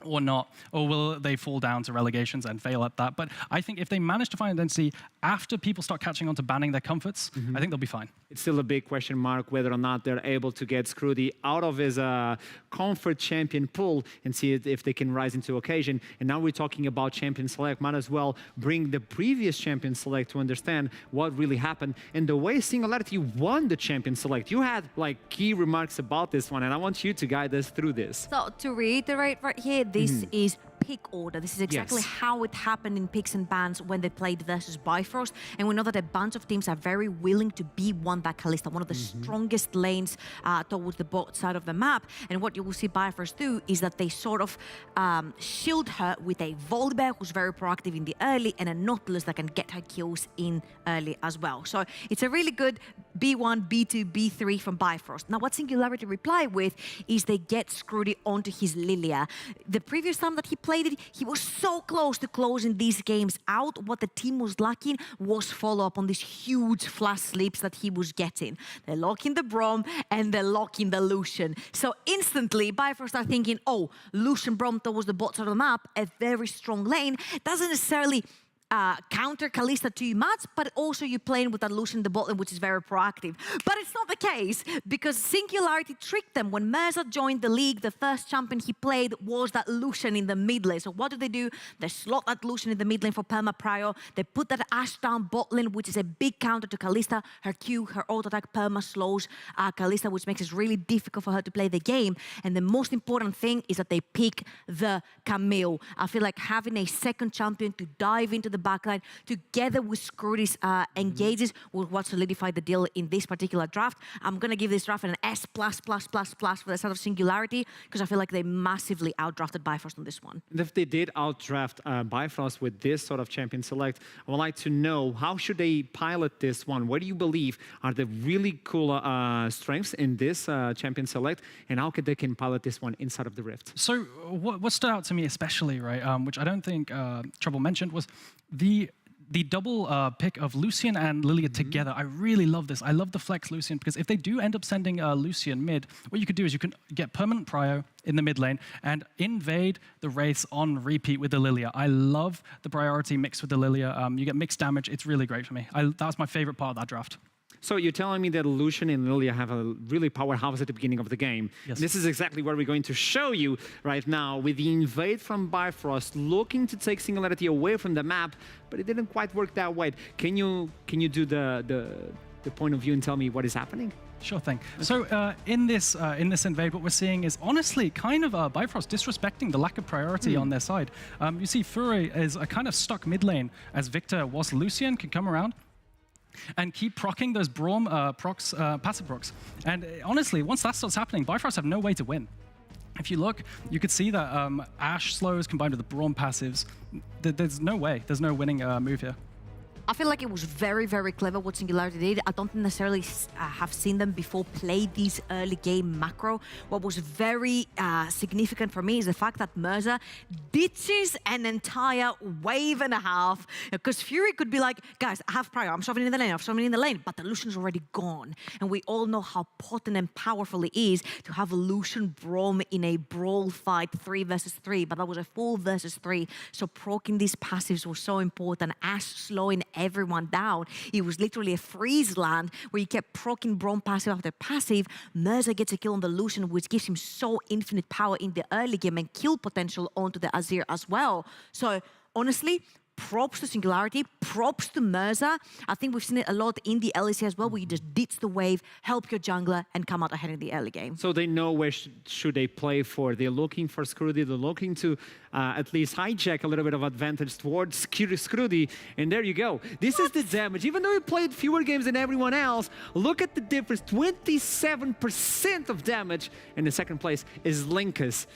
or not, or will they fall down to relegations and fail at that? But I think if they manage to find identity after people start catching on to banning their comforts, I think they'll be fine. It's still a big question mark whether or not they're able to get Scrooty out of his comfort champion pool and see if they can rise into occasion. And now we're talking about champion select. Might as well bring the previous champion select to understand what really happened and the way Singularity won the champion select. You had like key remarks about this one, and I want you to guide us through this. So to reiterate right here, this is pick order. This is exactly how it happened in picks and bans when they played versus Bifrost. And we know that a bunch of teams are very willing to be won by Kalista, one of the strongest lanes towards the bot side of the map. And what you will see Bifrost do is that they sort of shield her with a Volibear who's very proactive in the early and a Nautilus that can get her kills in early as well. So it's a really good B1, B2, B3 from Bifrost. Now what Singularity reply with is they get Scrooty onto his Lilia. The previous time that he played it, he was so close to closing these games out. What the team was lacking was follow-up on these huge flash sleeps that he was getting. They're locking the Braum and they're locking the Lucian. So instantly, Bifrost are thinking, oh, Lucian Braum towards the bot side of the map, a very strong lane, doesn't necessarily counter Kalista too much, but also you're playing with that Lucian in the bot lane, which is very proactive. But it's not the case, because Singularity tricked them. When Merza joined the league, the first champion he played was that Lucian in the mid lane. So what do? They slot that Lucian in the mid lane for perma prio. They put that Ashe down bot lane, which is a big counter to Kalista. Her Q, her auto attack perma slows Kalista, which makes it really difficult for her to play the game. And the most important thing is that they pick the Camille. I feel like having a second champion to dive into the backline together with Scrooty's engages was what solidified the deal in this particular draft. I'm going to give this draft an S+++ for the side of Singularity, because I feel like they massively outdrafted Bifrost on this one. And if they did outdraft Bifrost with this sort of champion select, I would like to know, how should they pilot this one? What do you believe are the really cool strengths in this champion select, and how they can pilot this one inside of the Rift? So what stood out to me especially, right, which I don't think Trouble mentioned, was the double pick of Lucian and Lilia together. I really love this. I love the flex Lucian, because if they do end up sending Lucian mid, what you could do is you can get permanent prio in the mid lane and invade the Wraiths on repeat with the Lilia. I love the priority mixed with the Lilia. You get mixed damage. It's really great for me. That's my favorite part of that draft. So you're telling me that Lucian and Lilia have a really powerhouse at the beginning of the game. Yes. This is exactly what we're going to show you right now with the invade from Bifrost, looking to take Singularity away from the map, but it didn't quite work that way. Can you do the point of view and tell me what is happening? Sure thing. Okay. So in this invade, what we're seeing is honestly kind of Bifrost disrespecting the lack of priority on their side. You see Fury is a kind of stuck mid lane as Victor, whilst Lucian can come around and keep proccing those Braum passive procs. And honestly, once that starts happening, Bifrost have no way to win. If you look, you could see that Ashe slows combined with the Braum passives. There's no way. There's no winning move here. I feel like it was very, very clever what Singularity did. I don't necessarily have seen them before play these early game macro. What was very significant for me is the fact that Merza ditches an entire wave and a half, because Fury could be like, guys, I have prio, I'm shoving in the lane, but the Lucian's already gone. And we all know how potent and powerful it is to have a Lucian Braum in a brawl fight 3 versus 3, but that was a 4 versus 3. So proccing these passives was so important. Ashe slowing everyone down. It was literally a freeze land where you kept proccing Braum passive after passive. Merza gets a kill on the Lucian, which gives him so infinite power in the early game and kill potential onto the Azir as well. So honestly, props to Singularity, props to Merza. I think we've seen it a lot in the LEC as well, where you just ditch the wave, help your jungler, and come out ahead in the early game. So they know where should they play for. They're looking for Scrooty. They're looking to at least hijack a little bit of advantage towards Scrooty. And there you go. This is the damage. Even though he played fewer games than everyone else, look at the difference. 27% of damage. And in second place is Linkus.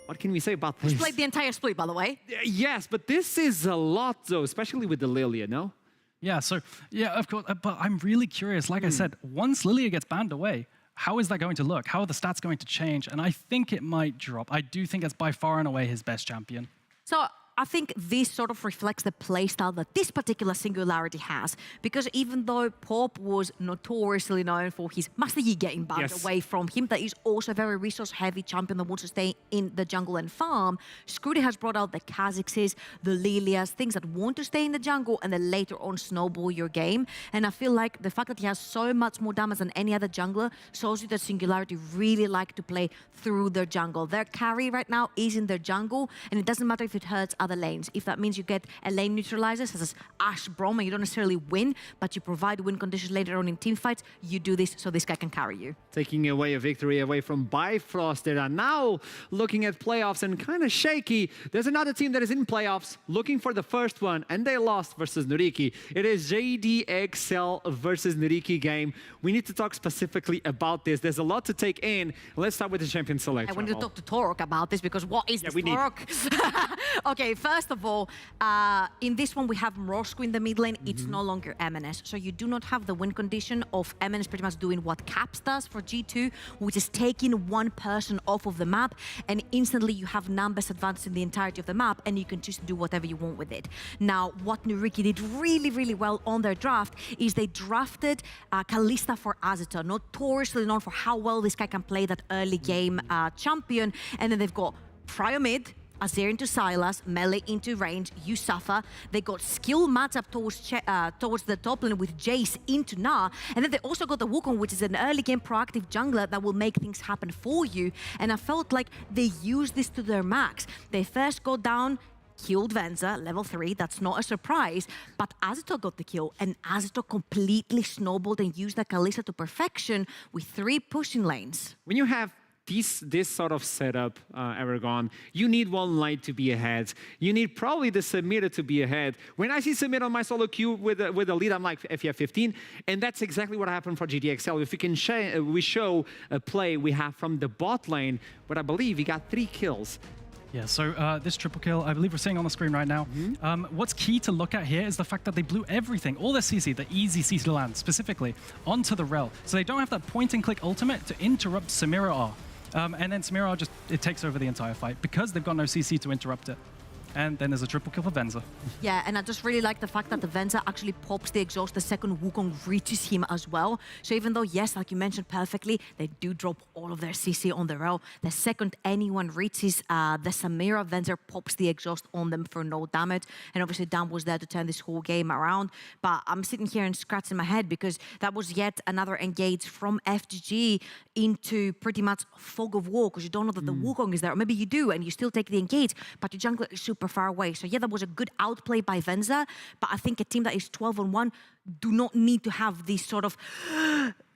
What can we say about this? Which played the entire split, by the way. Yes, but this is a lot, though, especially with the Lilia, no? Yeah, so, yeah, of course, but I'm really curious. Like I said, once Lilia gets banned away, how is that going to look? How are the stats going to change? And I think it might drop. I do think it's by far and away his best champion. So I think this sort of reflects the playstyle that this particular Singularity has. Because even though Pop was notoriously known for his Master Yi getting banned away from him, that is also a very resource-heavy champion that wants to stay in the jungle and farm, Scrudy has brought out the Kha'Zixes, the Lilias, things that want to stay in the jungle and then later on snowball your game. And I feel like the fact that he has so much more damage than any other jungler shows you that Singularity really like to play through their jungle. Their carry right now is in their jungle, and it doesn't matter if it hurts other lanes. If that means you get a lane neutralizer, such as Ashe Brom, and you don't necessarily win, but you provide win conditions later on in team fights, you do this so this guy can carry you. Taking away a victory away from Bifrost. They are now looking at playoffs and kind of shaky. There's another team that is in playoffs, looking for the first one, and they lost versus Nuriki. It is JDXL versus Nuriki game. We need to talk specifically about this. There's a lot to take in. Let's start with the champion selection. I wanted to talk to Torok about this because what is this, Torok? Okay, first of all, in this one we have Roscoe in the mid lane. It's no longer MNS, so you do not have the win condition of MNS pretty much doing what Caps does for G2, which is taking one person off of the map, and instantly you have numbers advanced in the entirety of the map, and you can just do whatever you want with it. Now, what Nuriki did really, really well on their draft is they drafted Kalista for Azita, notoriously known for how well this guy can play that early game champion, and then they've got Pryor mid, Azir into Sylas, melee into range, you suffer. They got skill matchup towards the top lane with Jace into Na, and then they also got the Wukong, which is an early game proactive jungler that will make things happen for you. And I felt like they used this to their max. They first go down, killed Venza, level 3, that's not a surprise, but Azito got the kill, and Azito completely snowballed and used the Kalista to perfection with 3 pushing lanes. When you have this sort of setup, Aragon, you need one light to be ahead. You need probably the Samira to be ahead. When I see Samira on my solo queue with a lead, I'm like FF15, and that's exactly what happened for GDXL. If we can show a play we have from the bot lane, but I believe he got 3 kills. Yeah, so this triple kill, I believe we're seeing on the screen right now. What's key to look at here is the fact that they blew everything, all their CC, the easy CC to land specifically, onto the rel. So they don't have that point and click ultimate to interrupt Samira R. And then Samira R it takes over the entire fight because they've got no CC to interrupt it. And then there's a triple kill for Venza. Yeah, and I just really like the fact that the Venza actually pops the exhaust the second Wukong reaches him as well. So even though, yes, like you mentioned perfectly, they do drop all of their CC on the rel, the second anyone reaches the Samira, Venza pops the exhaust on them for no damage. And obviously Dan was there to turn this whole game around. But I'm sitting here and scratching my head because that was yet another engage from FGG into pretty much fog of war, because you don't know that the Wukong is there. Or maybe you do and you still take the engage, but your jungler is super far away. So yeah, that was a good outplay by Venza, but I think a team that is 12-on-1 do not need to have these sort of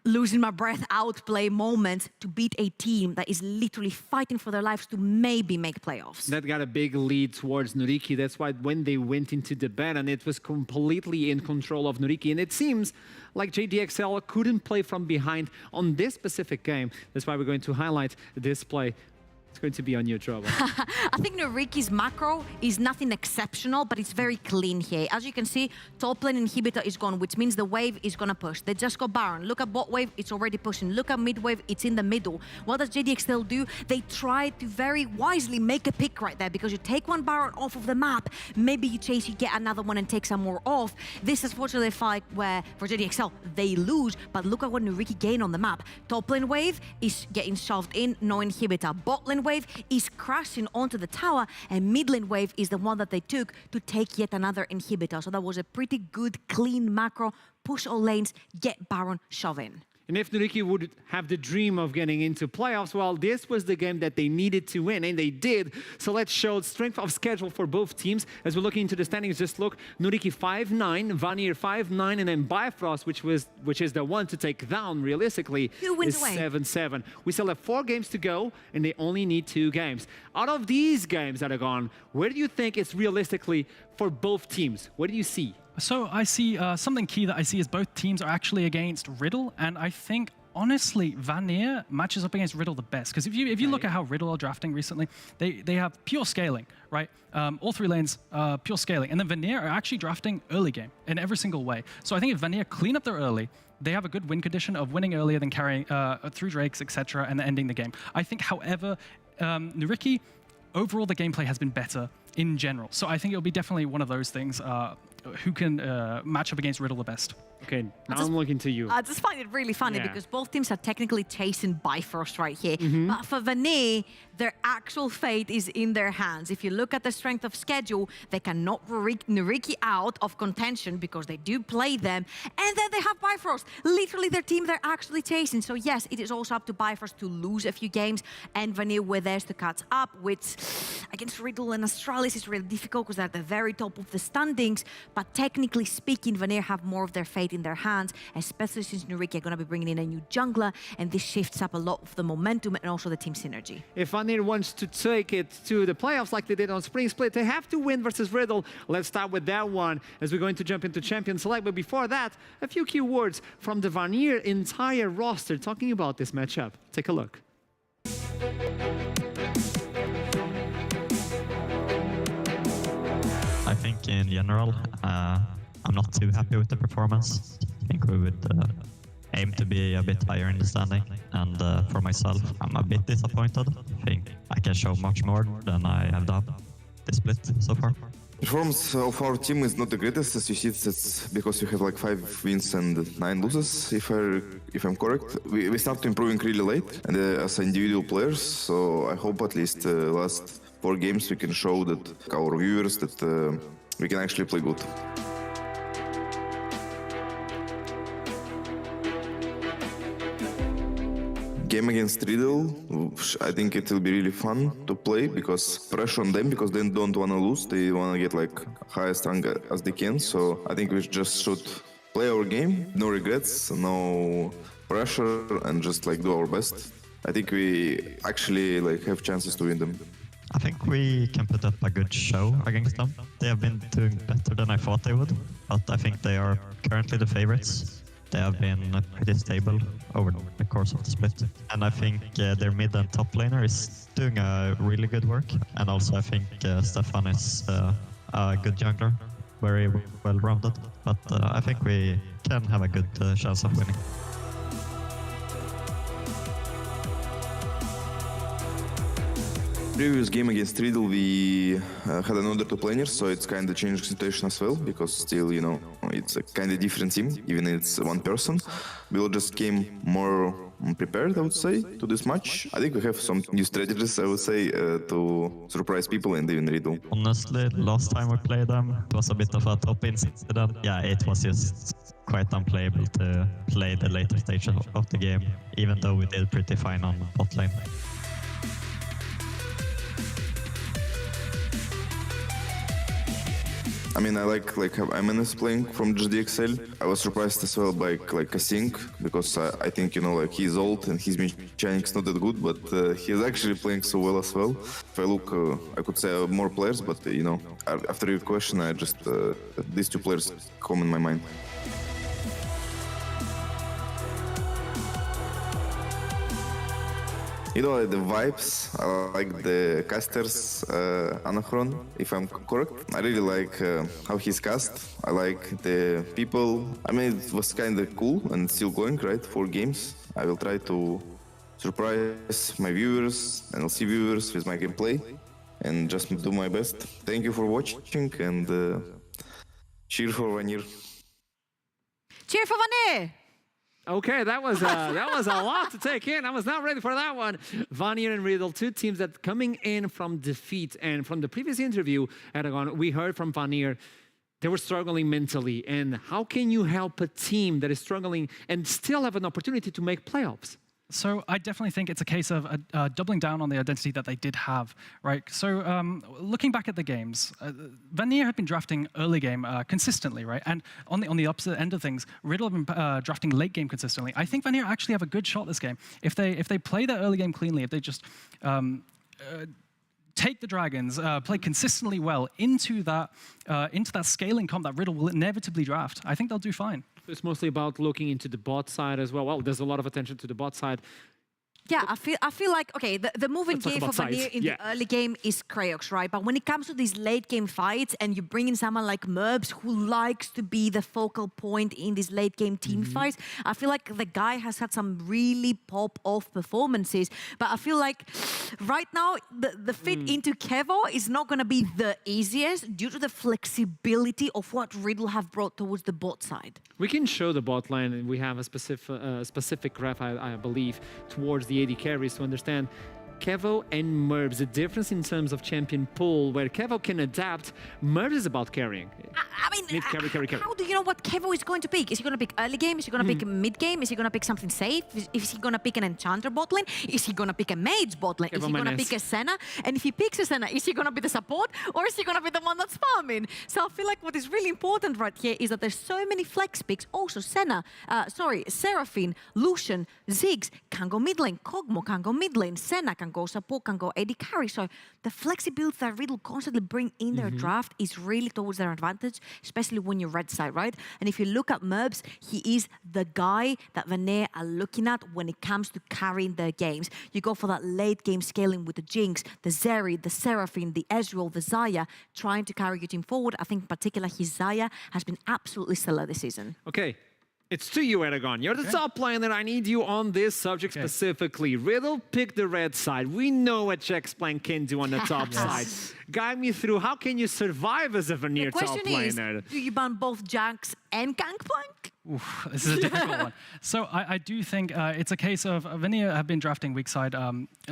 losing my breath outplay moments to beat a team that is literally fighting for their lives to maybe make playoffs. That got a big lead towards Nuriki. That's why when they went into the ban, it was completely in control of Nuriki. And it seems like JDXL couldn't play from behind on this specific game. That's why we're going to highlight this play. It's going to be on your trouble. I think Nuriki's macro is nothing exceptional, but it's very clean here. As you can see, top lane inhibitor is gone, which means the wave is going to push. They just got Baron. Look at bot wave, it's already pushing. Look at mid wave, it's in the middle. What does JDXL do? They try to very wisely make a pick right there, because you take one Baron off of the map, maybe you chase, you get another one and take some more off. This is fortunately a fight where, for JDXL, they lose, but look at what Nuriki gain on the map. Top lane wave is getting shoved in, no inhibitor. Bot lane wave is crashing onto the tower, and mid lane wave is the one that they took to take yet another inhibitor. So that was a pretty good, clean macro. Push all lanes, get Baron, shove in. And if Nuriki would have the dream of getting into playoffs, well, this was the game that they needed to win, and they did. So let's show strength of schedule for both teams. As we're looking into the standings, just look, Nuriki 5-9, Vanir 5-9, and then Bifrost, which is the one to take down realistically, is 7-7. We still have 4 games to go, and they only need 2 games. Out of these games that are gone, where do you think it's realistically for both teams? What do you see? So I see something key that I see is both teams are actually against Riddle, and I think honestly Vanir matches up against Riddle the best, because if you look at how Riddle are drafting recently, they have pure scaling, right? All 3 lanes pure scaling, and then Vanir are actually drafting early game in every single way. So I think if Vanir clean up their early, they have a good win condition of winning earlier than carrying through Drakes, etc., and then ending the game. I think, however, Nuriki, overall, the gameplay has been better. in general. So I think it'll be definitely one of those things. Who can match up against Riddle the best? Okay, now I'm looking to you. I just find it really funny because both teams are technically chasing Bifrost right here. But for Vanir, their actual fate is in their hands. If you look at the strength of schedule, they cannot Nariki out of contention because they do play them. And then they have Bifrost. Literally their team they're actually chasing. So yes, it is also up to Bifrost to lose a few games and Vanir with theirs to catch up, which against Riddle and Astralis is really difficult because they're at the very top of the standings. But technically speaking, Vanir have more of their fate in their hands, especially since Nariki are going to be bringing in a new jungler, and this shifts up a lot of the momentum and also the team synergy. If Vanir wants to take it to the playoffs like they did on Spring Split, they have to win versus Riddle. Let's start with that one as we're going to jump into Champion Select. But before that, a few key words from the Vanir entire roster talking about this matchup. Take a look. I think in general, I'm not too happy with the performance. I think we would aim to be a bit higher in the standing. And for myself, I'm a bit disappointed. I think I can show much more than I have done this split so far. Performance of our team is not the greatest, as you see. It's because we have like 5 wins and 9 losses, if I'm correct. We started improving really late, and as individual players. So I hope at least last 4 games we can show that our viewers that we can actually play good. Game against Riddle, I think it will be really fun to play because pressure on them, because they don't want to lose. They want to get like highest rank as they can. So I think we just should play our game, no regrets, no pressure, and just like do our best. I think we actually like have chances to win them. I think we can put up a good show against them. They have been doing better than I thought they would, but I think they are currently the favorites. They have been pretty stable over the course of the split. And I think their mid and top laner is doing a really good work. And also I think Stefan is a good jungler, very well-rounded. But I think we can have a good chance of winning. Previous game against Riddle, we had another 2 laners, so it's kind of changed situation as well, because still, you know, it's a kind of different team, even if it's one person. We all just came more prepared, I would say, to this match. I think we have some new strategies, I would say, to surprise people and even Riddle. Honestly, last time we played them, it was a bit of a top incident. Yeah, it was just quite unplayable to play the later stage of the game, even though we did pretty fine on bot lane. I mean, I like how MNS playing from GDXL. I was surprised as well by like Kasink, because I think, you know, like he's old and his mechanics not that good, but he's actually playing so well as well. If I look, I could say more players, but you know, after your question, I just these 2 players come in my mind. You know, the vibes, I like the caster's Anachron, if I'm correct. I really like how he's cast. I like the people. I mean, it was kind of cool and still going, right? 4 games. I will try to surprise my viewers, NLC viewers, with my gameplay and just do my best. Thank you for watching and cheer for Vanir. Cheer for Vanir! Okay, that was a lot to take in. I was not ready for that one. Vanir and Riddle, 2 teams that coming in from defeat. And from the previous interview, Eragon, we heard from Vanir, they were struggling mentally. And how can you help a team that is struggling and still have an opportunity to make playoffs? So I definitely think it's a case of doubling down on the identity that they did have, right? So looking back at the games, Vanir have been drafting early game consistently, right? And on the opposite end of things, Riddle have been drafting late game consistently. I think Vanir actually have a good shot this game. If they play their early game cleanly, if they just take the dragons, play consistently well into that scaling comp that Riddle will inevitably draft, I think they'll do fine. It's mostly about looking into the bot side as well. Well, there's a lot of attention to the bot side. Yeah, I feel like, okay, the moving Let's talk game for about Vanir sides. in the early game is Kraox, right? But when it comes to these late game fights and you bring in someone like Merbs who likes to be the focal point in these late game team fights, I feel like the guy has had some really pop-off performances. But I feel like right now the fit into Kevo is not going to be the easiest due to the flexibility of what Riddle have brought towards the bot side. We can show the bot line, and we have a specific graph, I believe, towards the AD carries to understand Kevo and Merbs, the difference in terms of champion pool, where Kevo can adapt, Merbs is about carrying. I mean, Need carry. How do you know what Kevo is going to pick? Is he going to pick early game? Is he going to pick mid game? Is he going to pick something safe? Is he going to pick an Enchanter bot lane? Is he going to pick a Mage bot lane? Is he going to pick a Senna? And if he picks a Senna, is he going to be the support or is he going to be the one that's farming? So I feel like what is really important right here is that there's so many flex picks. Also, Seraphine, Lucian, Ziggs can go mid lane, Kog'Maw can go mid lane, Senna can go support, can go AD carry. So the flexibility that Riddle constantly bring in their draft is really towards their advantage, especially when you're red side, right? And if you look at Merbs, he is the guy that Vanir are looking at when it comes to carrying their games. You go for that late game scaling with the Jinx, the Zeri, the Seraphine, the Ezreal, the Xayah, trying to carry your team forward. I think in particular his Xayah has been absolutely stellar this season. Okay. It's to you, Eragon. You're the top laner. I need you on this subject specifically. Riddle picked the red side. We know what Jaxplank can do on the top side. Guide me through, how can you survive as a Vanir top laner? Do you ban both Jax and Gangplank? Oof, this is a difficult one. So I do think it's a case of Vanir have been drafting weak side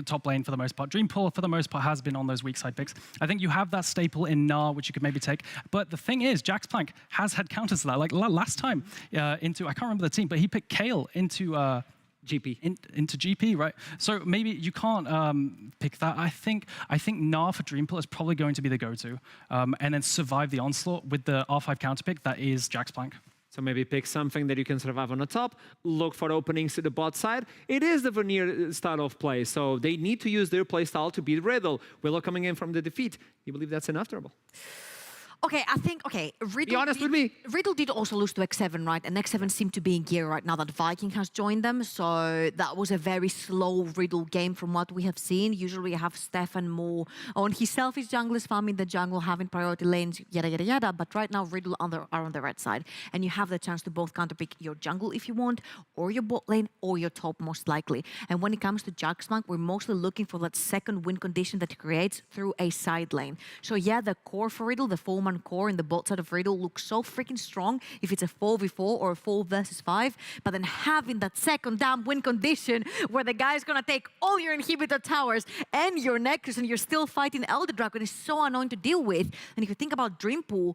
top lane for the most part. Dreampool for the most part has been on those weak side picks. I think you have that staple in Gnar, which you could maybe take. But the thing is, Jaxplank has had counters to that. Like last time into, I can't remember the team, but he picked Kale into GP. Into GP, right? So maybe you can't pick that. I think Gnar for Dreampool is probably going to be the go-to, and then survive the onslaught with the R5 counter pick that is Jaxplank. So maybe pick something that you can survive on the top, look for openings to the bot side. It is the Vanir style of play, so they need to use their play style to beat Riddle. Willow coming in from the defeat. You believe that's enough, Turbo? Okay, I think, Riddle. Be honest with me. Riddle did also lose to X7, right? And X7 seemed to be in gear right now that Viking has joined them. So that was a very slow Riddle game from what we have seen. Usually you have Stefan more on his selfish junglers farming the jungle, having priority lanes, yada, yada, yada. But right now, Riddle are on the red side. And you have the chance to both counterpick your jungle if you want, or your bot lane, or your top most likely. And when it comes to Jaxplank, we're mostly looking for that second win condition that he creates through a side lane. So yeah, the core for Riddle, the 4-man core in the bot side of Riddle looks so freaking strong if it's a 4v4 or a 4 versus 5, but then having that second damn win condition where the guy's gonna take all your inhibitor towers and your Nexus and you're still fighting Elder Dragon is so annoying to deal with. And if you think about Dreampool,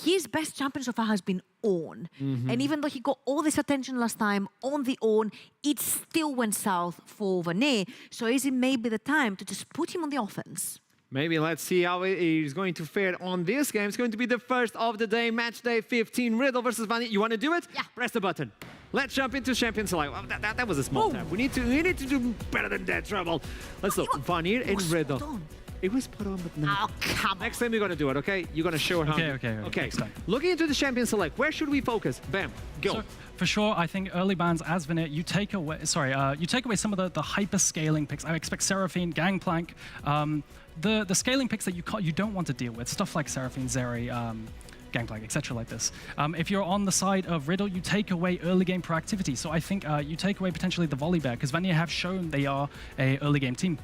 his best champion so far has been Ornn. And even though he got all this attention last time on the Ornn, it still went south for Vanir. So is it maybe the time to just put him on the offense? Maybe let's see how he's going to fare on this game. It's going to be the first of the day, match day 15, Riddle versus Vanir. You want to do it? Yeah. Press the button. Let's jump into Champion Select. Well, that was a small tap. We need to do better than that, Trouble. Let's look. Vanir and Riddle. It was put on, but now. Oh, come on. Next time you're going to do it, okay? You're going to show how. Okay. Next time. Looking into the Champion Select, where should we focus? Bam, go. So, for sure, I think early bans as Vanir, you take away some of the hyper scaling picks. I expect Seraphine, Gangplank, the scaling picks that you don't want to deal with, stuff like Seraphine, Zeri, Gangplank, etc. like this. If you're on the side of Riddle, you take away early game proactivity. So I think you take away potentially the Volley Bear, because Vanir have shown they are a early game team.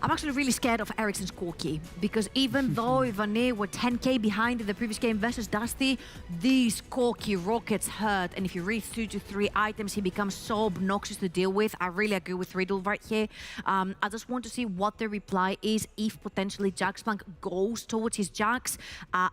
I'm actually really scared of Ericsson's Corki, because even though Vanir were 10k behind in the previous game versus Dusty, these Corki rockets hurt, and if you reach 2 to 3 items, he becomes so obnoxious to deal with. I really agree with Riddle right here. I just want to see what the reply is if potentially Jaxplank goes towards his Jax.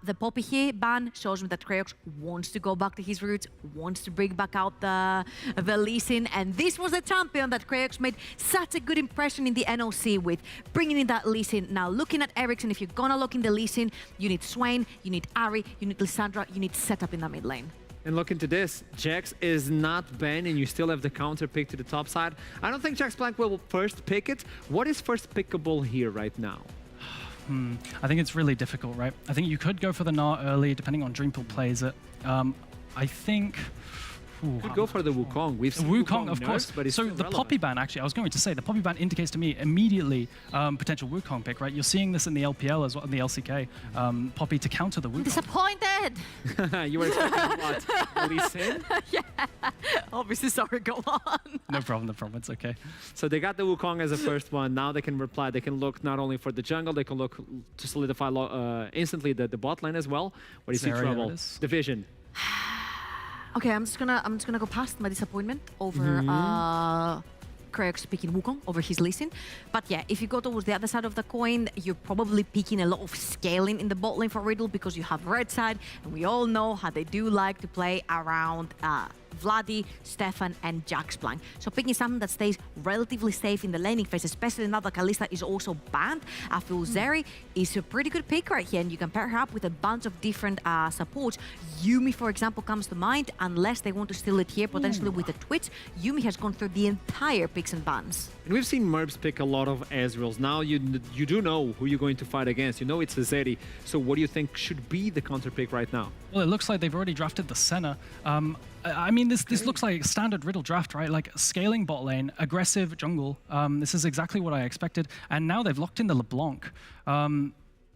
The Poppy here ban shows me that Kraox wants to go back to his roots, wants to bring back out the Lee Sin, and this was a champion that Kraox made such a good impression in the NLC with. Bringing in that Lee Sin. Now, looking at Ericsson, if you're gonna lock in the Lee Sin, you need Swain, you need Ari, you need Lissandra, you need setup in the mid lane. And look into this. Jax is not banned, and you still have the counter pick to the top side. I don't think Jaxplank will first pick it. What is first pickable here right now? I think it's really difficult, right? I think you could go for the Gnar early, depending on Dreampool plays it. I think... Could go for the Wukong. We've seen Wukong, of course. nerfs, but it's so still the relevant. Poppy ban, actually, I was going to say, the Poppy ban indicates to me immediately potential Wukong pick, right? You're seeing this in the LPL as well, in the LCK. Poppy to counter the Wukong. Disappointed! You were expecting what? Lee Sin? Yeah. Obviously, sorry, go on. No problem, it's okay. So they got the Wukong as the first one. Now they can reply. They can look not only for the jungle, they can look to solidify instantly the bot lane as well. What do you see, There it Trouble? is. Division. Okay, I'm just gonna go past my disappointment over Craig picking Wukong over his Lee Sin. But yeah, if you go towards the other side of the coin, you're probably picking a lot of scaling in the bot lane for Riddle because you have red side, and we all know how they do like to play around Vladdy, Stefan, and Jaxplank. So picking something that stays relatively safe in the laning phase, especially now that Kalista is also banned, I feel Zeri is a pretty good pick right here, and you can pair her up with a bunch of different supports. Yuumi, for example, comes to mind, unless they want to steal it here, potentially with the Twitch. Yuumi has gone through the entire picks and bans. And we've seen Merbs pick a lot of Ezreals. Now you do know who you're going to fight against. You know it's a Zeri. So what do you think should be the counter pick right now? Well, it looks like they've already drafted the Senna. I mean, this looks like a standard Riddle draft, right? Like scaling bot lane, aggressive jungle. This is exactly what I expected. And now they've locked in the LeBlanc.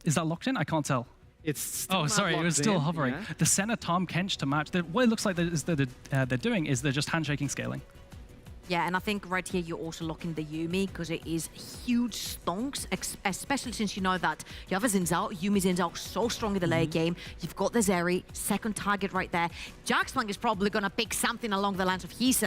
Is that locked in? I can't tell. It's still oh, sorry, it was still hovering. Yeah. The Senna Tom Kench to match. What it looks like they're doing is they're just handshaking scaling. Yeah, and I think right here you're also locking the Yuumi because it is huge stonks, especially since you know that you have a Xin Zhao. Yuumi Xin Zhao so strong in the late game. You've got the Zeri, second target right there. Jaxplank is probably going to pick something along the lines of his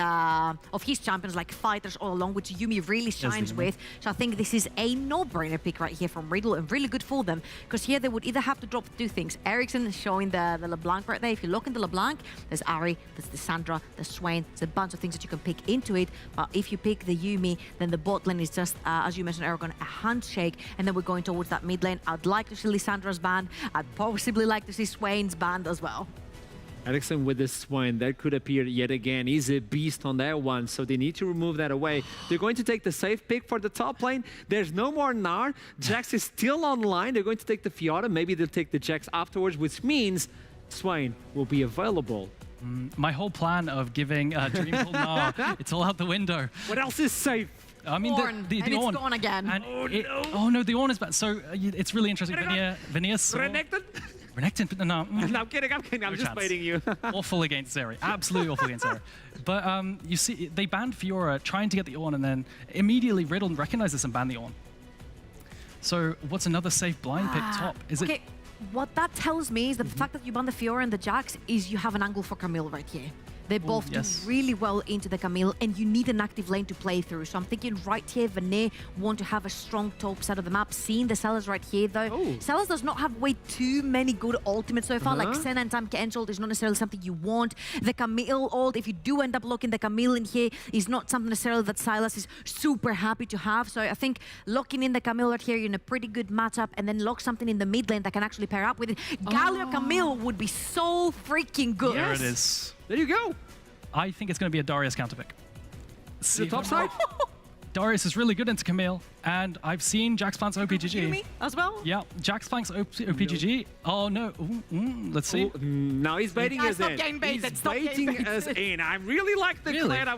champions like fighters all along, which Yuumi really shines with. So I think this is a no-brainer pick right here from Riddle and really good for them because here they would either have to drop two things. Ericsson showing the LeBlanc right there. If you look in the LeBlanc, there's Ahri, there's the Sandra, there's Swain. There's a bunch of things that you can pick into it. But if you pick the Yuumi, then the bot lane is just, as you mentioned, Aragon, a handshake, and then we're going towards that mid lane. I'd like to see Lissandra's band. I'd possibly like to see Swain's band as well. Ericsson with this Swain, that could appear yet again. He's a beast on that one, so they need to remove that away. They're going to take the safe pick for the top lane. There's no more Gnar. Jax is still online. They're going to take the Fiora. Maybe they'll take the Jax afterwards, which means Swain will be available. My whole plan of giving Dreampool Gnar, it's all out the window. What else is safe? I mean, Ornn, the and Ornn. it's gone again. And no. Oh no, the Ornn is bad. So it's really interesting. Vanir saw... Renekton? No, I'm kidding, I'm just fighting you. Awful against Zeri. Absolutely awful against Zeri. But you see, they banned Fiora trying to get the Ornn, and then immediately Riddle recognized this and banned the Ornn. So what's another safe blind pick top? Is it... What that tells me is the fact that you ban the Fiora and the Jax is you have an angle for Camille right here. They both do really well into the Camille, and you need an active lane to play through. So I'm thinking right here, Vanir want to have a strong top side of the map. Seeing the Sellers right here, though. Sellers does not have way too many good ultimates so far. Like Senna and Tam Kench ult is not necessarily something you want. The Camille ult, if you do end up locking the Camille in here, is not something necessarily that Silas is super happy to have. So I think locking in the Camille right here, you're in a pretty good matchup, and then lock something in the mid lane that can actually pair up with it. Galio Camille would be so freaking good. There it is. There you go. I think it's going to be a Darius counterpick. The top side? Darius is really good into Camille, and I've seen Jaxplank's OPGG. Yuumi as well? Yeah, Jaxplank's OPGG. Oh no, let's see. Now he's baiting us in. He's baiting us in. I really like the clan. I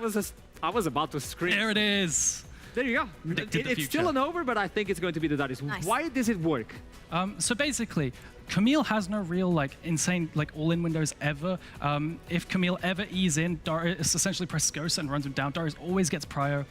was about to scream. There it is. There you go. It's still an over, but I think it's going to be the Darius. Nice. Why does it work? So basically, Camille has no real insane all-in windows ever. If Camille ever ease in, Darius essentially presses Ghost and runs him down. Darius always gets prio.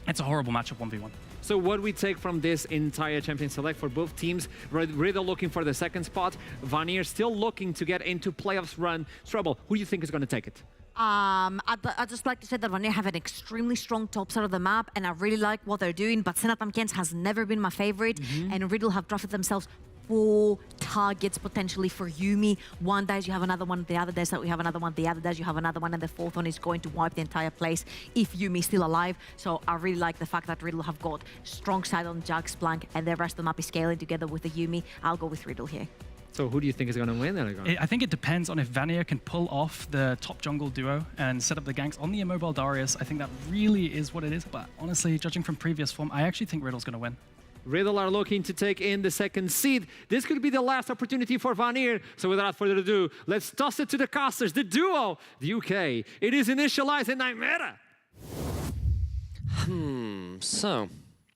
It's a horrible matchup 1v1. So what we take from this entire Champion Select for both teams, Riddle looking for the second spot, Vanir still looking to get into playoffs run. Trouble, who do you think is going to take it? I'd just like to say that Vanir have an extremely strong top side of the map, and I really like what they're doing, but Senatam Kens has never been my favorite, and Riddle have drafted themselves 4 targets potentially for Yuumi. One days you have another one, the other days that we have another one, the other days you have another one, and the fourth one is going to wipe the entire place if Yuumi is still alive. So I really like the fact that Riddle have got strong side on Jaxplank, and the rest of the map is scaling together with the Yuumi. I'll go with Riddle here. So who do you think is going to win? I think it depends on if Vanir can pull off the top jungle duo and set up the ganks on the immobile Darius. I think that really is what it is. But honestly, judging from previous form, I actually think Riddle's going to win. Riddle are looking to take in the second seed. This could be the last opportunity for Vanir. So without further ado, let's toss it to the casters, the duo, the UK. It is initialized in Nightmare. So,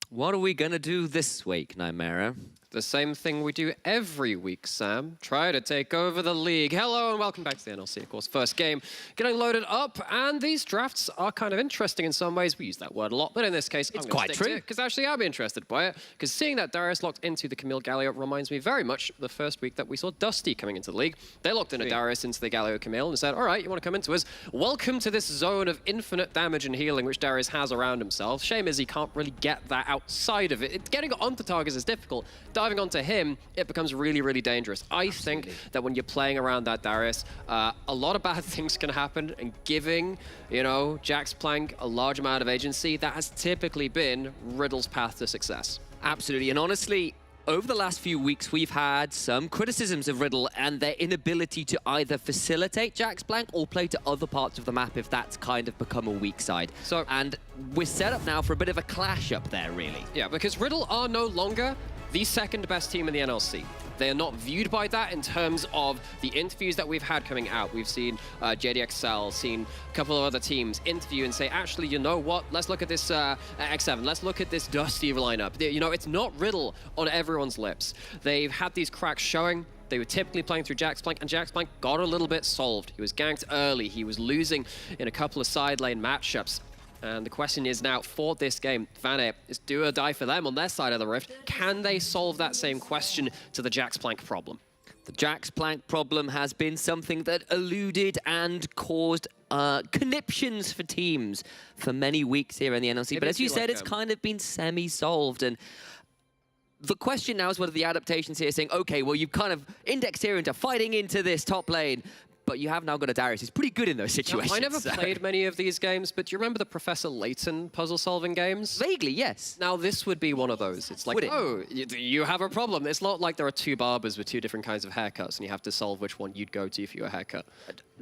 what are we gonna do this week, Nightmare? The same thing we do every week, Sam. Try to take over the league. Hello and welcome back to the NLC, of course. First game getting loaded up, and these drafts are kind of interesting in some ways. We use that word a lot, but in this case, it's quite true. Because actually, I'm interested by it. Because seeing that Darius locked into the Camille Galio reminds me very much of the first week that we saw Dusty coming into the league. They locked in a Darius into the Galio Camille and said, all right, you want to come into us? Welcome to this zone of infinite damage and healing which Darius has around himself. Shame is he can't really get that outside of it. Getting onto targets is difficult. Diving onto him, it becomes really, really dangerous. I think that when you're playing around that Darius, a lot of bad things can happen, and giving, you know, Jax Plank a large amount of agency, that has typically been Riddle's path to success. Absolutely, and honestly, over the last few weeks, we've had some criticisms of Riddle and their inability to either facilitate Jax Blank or play to other parts of the map if that's kind of become a weak side. And we're set up now for a bit of a clash up there, really. Yeah, because Riddle are no longer the second best team in the NLC. They are not viewed by that in terms of the interviews that we've had coming out. We've seen JDXL, seen a couple of other teams interview and say, actually, you know what? Let's look at this X7. Let's look at this Dusty lineup. You know, it's not Riddle on everyone's lips. They've had these cracks showing. They were typically playing through Jax Plank, and Jax Plank got a little bit solved. He was ganked early. He was losing in a couple of side lane matchups. And the question is now, for this game, Vanir, is do or die for them on their side of the rift. Can they solve that same question to the Jax Plank problem? The Jax Plank problem has been something that eluded and caused conniptions for teams for many weeks here in the NLC. But as you said, it's kind of been semi-solved. And the question now is whether the adaptations here are saying, okay, well, you've kind of indexed here into fighting into this top lane, but you have now got a Darius who's pretty good in those situations. Now, I never played many of these games, but do you remember the Professor Layton puzzle-solving games? Vaguely, yes. Now, this would be one of those. It's like, oh, you have a problem. It's not like there are two barbers with two different kinds of haircuts, and you have to solve which one you'd go to for your haircut.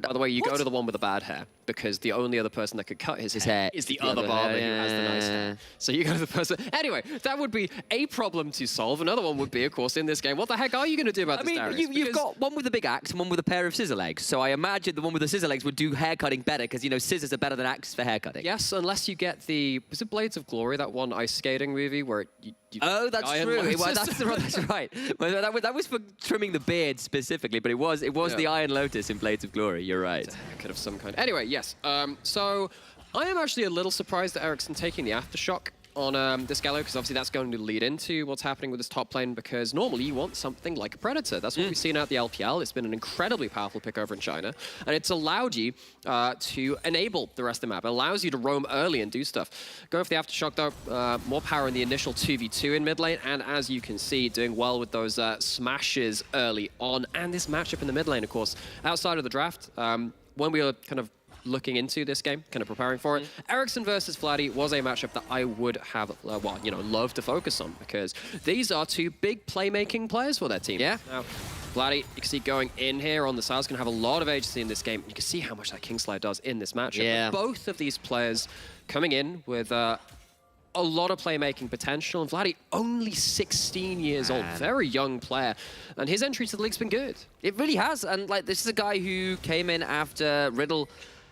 By the way, you go to the one with the bad hair, because the only other person that could cut his hair is the other barber who has the nice hair. So you go to the person... Anyway, that would be a problem to solve. Another one would be, of course, in this game, what the heck are you going to do about this, Darius? You've got one with a big axe and one with a pair of scissor legs. So I imagine the one with the scissor legs would do haircutting better, because, you know, scissors are better than axes for haircutting. Yes, unless you get the... Was it Blades of Glory, that one ice skating movie where you oh, that's true. That's right. Well, that was for trimming the beard specifically, but it was the Iron Lotus in Blades of Glory. You're right. It's a haircut of some kind. Anyway, yes. So I am actually a little surprised at Ericsson taking the Aftershock on this Gallo, because obviously that's going to lead into what's happening with this top lane, because normally you want something like a Predator. That's what we've seen out the LPL. It's been an incredibly powerful pick over in China, and it's allowed you to enable the rest of the map. It allows you to roam early and do stuff. Going for the Aftershock, though, more power in the initial 2v2 in mid lane, and as you can see, doing well with those smashes early on, and this matchup in the mid lane, of course. Outside of the draft, when we were kind of looking into this game, kind of preparing for it, Ericsson versus Vladdy was a matchup that I would have, loved to focus on, because these are two big playmaking players for their team. Yeah. Now, Vladdy, you can see going in here on the side, is going to have a lot of agency in this game. You can see how much that Kingslayer does in this matchup. Yeah. But both of these players coming in with a lot of playmaking potential, and Vladdy only 16 years old, very young player, and his entry to the league's been good. It really has, and like this is a guy who came in after Riddle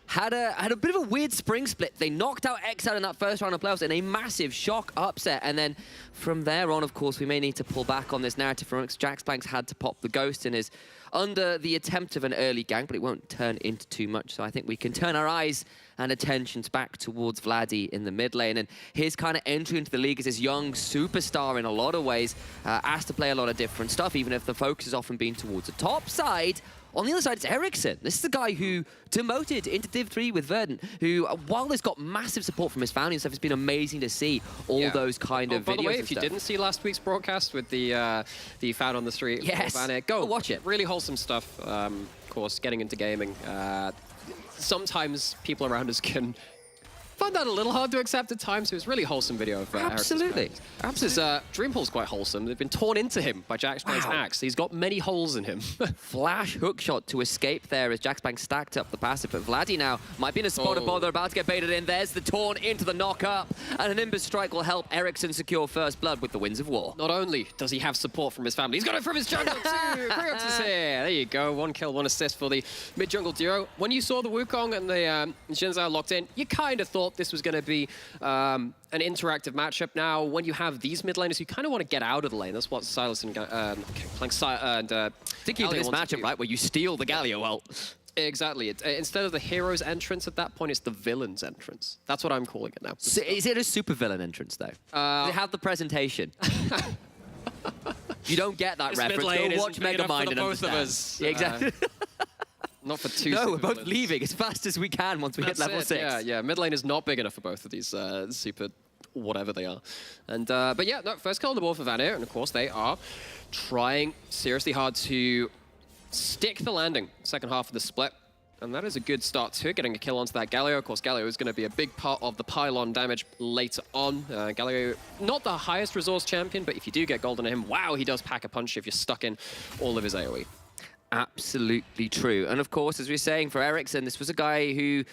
had a bit of a weird spring split. They knocked out X out in that first round of playoffs in a massive shock upset, and then from there on, of course, we may need to pull back on this narrative from Jax Blank's had to pop the Ghost and is under the attempt of an early gank, but it won't turn into too much, so I think we can turn our eyes and attentions back towards Vladdy in the mid lane, and his kind of entry into the league as this young superstar in a lot of ways, asked to play a lot of different stuff, even if the focus has often been towards the top side. On the other side, it's Ericsson. This is the guy who demoted into Div 3 with Verdant, who, while he's got massive support from his family and stuff, it's been amazing to see all those kind of videos. By the way, if you didn't see last week's broadcast with the fan on the street, Vanir, go watch it. Really wholesome stuff. Of course, getting into gaming. Sometimes people around us can found that a little hard to accept at times. It was really wholesome video of Absolutely. Ericsson's dream pool's quite wholesome. They've been torn into him by Jaxplank's axe. He's got many holes in him. Flash hookshot to escape there as Jaxplank stacked up the passive, but Vladdy now might be in a spot of bother, about to get baited in. There's the taunt into the knock-up, and an Nimbus strike will help Ericsson secure first blood with the Winds of War. Not only does he have support from his family, he's got it from his jungle too! Kriox is here! There you go, 1 kill, 1 assist for the mid-jungle duo. When you saw the Wukong and the Xin Zhao locked in, you kind of thought this was going to be an interactive matchup. Now, when you have these mid laners, you kind of want to get out of the lane. That's what Silas and particularly this matchup, right, where you steal the Galio ult. Exactly. Instead of the hero's entrance at that point, it's the villain's entrance. That's what I'm calling it now. So is it a super villain entrance, though? Does it have the presentation? You don't get that This reference. mid lane Go watch isn't big Megamind enough for and the both of understand. us. Yeah, exactly. Not for two. No, we're both villains. leaving as fast as we can once we hit level 6. Yeah, mid lane is not big enough for both of these super whatever they are. And but yeah, no, first kill on the board for Vanir, and of course they are trying seriously hard to stick the landing second half of the split. And that is a good start to it, getting a kill onto that Galio. Of course, Galio is going to be a big part of the pylon damage later on. Galio, not the highest resource champion, but if you do get gold on him, wow, he does pack a punch if you're stuck in all of his AoE. Absolutely true. And of course, as we were saying, for Ericsson, this was a guy who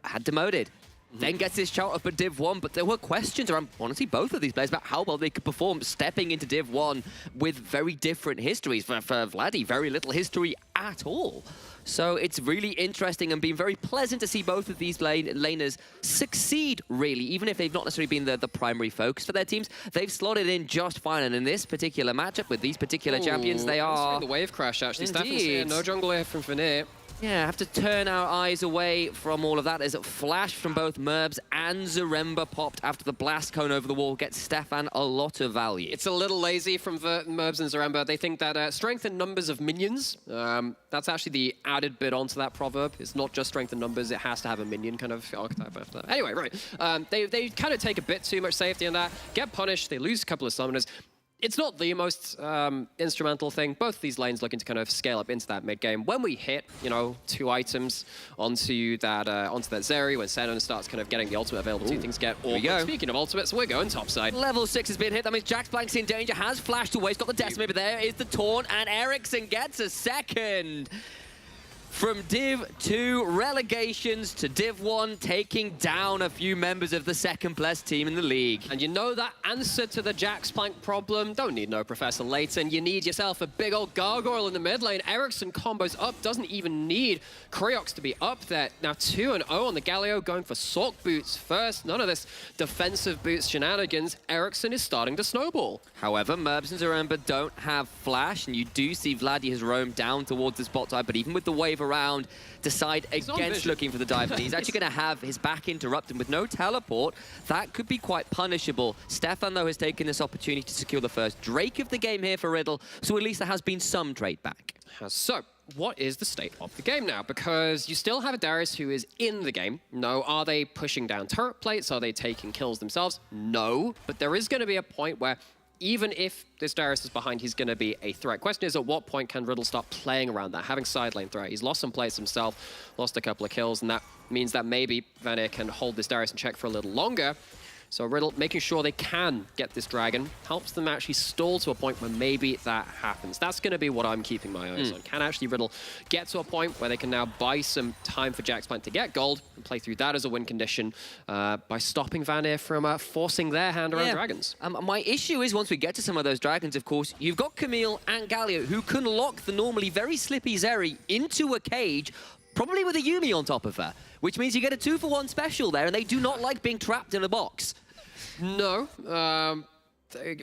had demoted. Then gets his shout up at Div 1, but there were questions around, honestly, both of these players about how well they could perform stepping into Div 1 with very different histories. For Vladdy, very little history at all. So it's really interesting and been very pleasant to see both of these laners succeed, really, even if they've not necessarily been the primary focus for their teams. They've slotted in just fine, and in this particular matchup with these particular champions, they are... The wave crash, actually. Indeed. Stephan's here, no jungle here from Vanir. Yeah, have to turn our eyes away from all of that. There's a flash from both Merbs and Zaremba popped after the blast cone over the wall. Gets Stefan a lot of value. It's a little lazy from Merbs and Zaremba. They think that strength in numbers of minions, that's actually the added bit onto that proverb. It's not just strength in numbers, it has to have a minion kind of archetype after that. Anyway, right. They kind of take a bit too much safety in that, get punished, they lose a couple of summoners. It's not the most instrumental thing. Both of these lanes looking to kind of scale up into that mid game. When we hit, 2 items onto that Zeri, when Senon starts kind of getting the ultimate available, things get awkward. Speaking of ultimates, we're going topside. Level 6 has been hit. That means Jaxplank's in danger. Has flashed away. He's got the Decimate, but there is the taunt, and Ericsson gets a second. From Div 2 relegations to Div 1, taking down a few members of the second-best team in the league. And you know that answer to the Jaxplank problem? Don't need no Professor Layton. You need yourself a big old gargoyle in the mid lane. Ericsson combos up, doesn't even need Kriox to be up there. Now 2-0 on the Galio, going for Sork boots first. None of this defensive boots shenanigans. Ericsson is starting to snowball. However, Merbs and Zaremba don't have flash, and you do see Vladdy has roamed down towards the spot side, but even with the wave around, decide against looking for the dive, and he's actually going to have his back interrupted with no teleport. That could be quite punishable. Stefan, though, has taken this opportunity to secure the first Drake of the game here for Riddle, so at least there has been some trade back. So, what is the state of the game now? Because you still have a Darius who is in the game. No. Are they pushing down turret plates? Are they taking kills themselves? No. But there is going to be a point where even if this Darius is behind, he's going to be a threat. Question is, at what point can Riddle start playing around that, having side lane threat? He's lost some plays himself, lost a couple of kills, and that means that maybe Vanir can hold this Darius in check for a little longer. So Riddle making sure they can get this dragon helps them actually stall to a point where maybe that happens. That's going to be what I'm keeping my eyes on. Can actually Riddle get to a point where they can now buy some time for Jaxplank to get gold and play through that as a win condition by stopping Vanir from forcing their hand around dragons? My issue is once we get to some of those dragons, of course, you've got Camille and Galio who can lock the normally very slippy Zeri into a cage, probably with a Yuumi on top of her, which means you get a 2-for-1 special there, and they do not like being trapped in a box. No.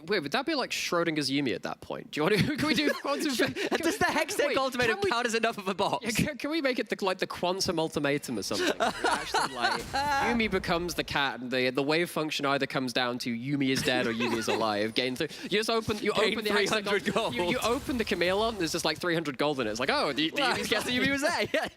Wait, would that be like Schrodinger's Yuumi at that point? Do you want to? Can we do quantum? Does the Hextech ultimatum count as enough of a box? Yeah, can we make it like the quantum ultimatum or something? Actually, like Yuumi becomes the cat, and the wave function either comes down to Yuumi is dead or Yuumi is alive. Gain you just open the 300 gold. You open the Camille on. There's just like 300 gold in it. It's like, oh, the Yuumi guess the Yuumi was there. Yeah.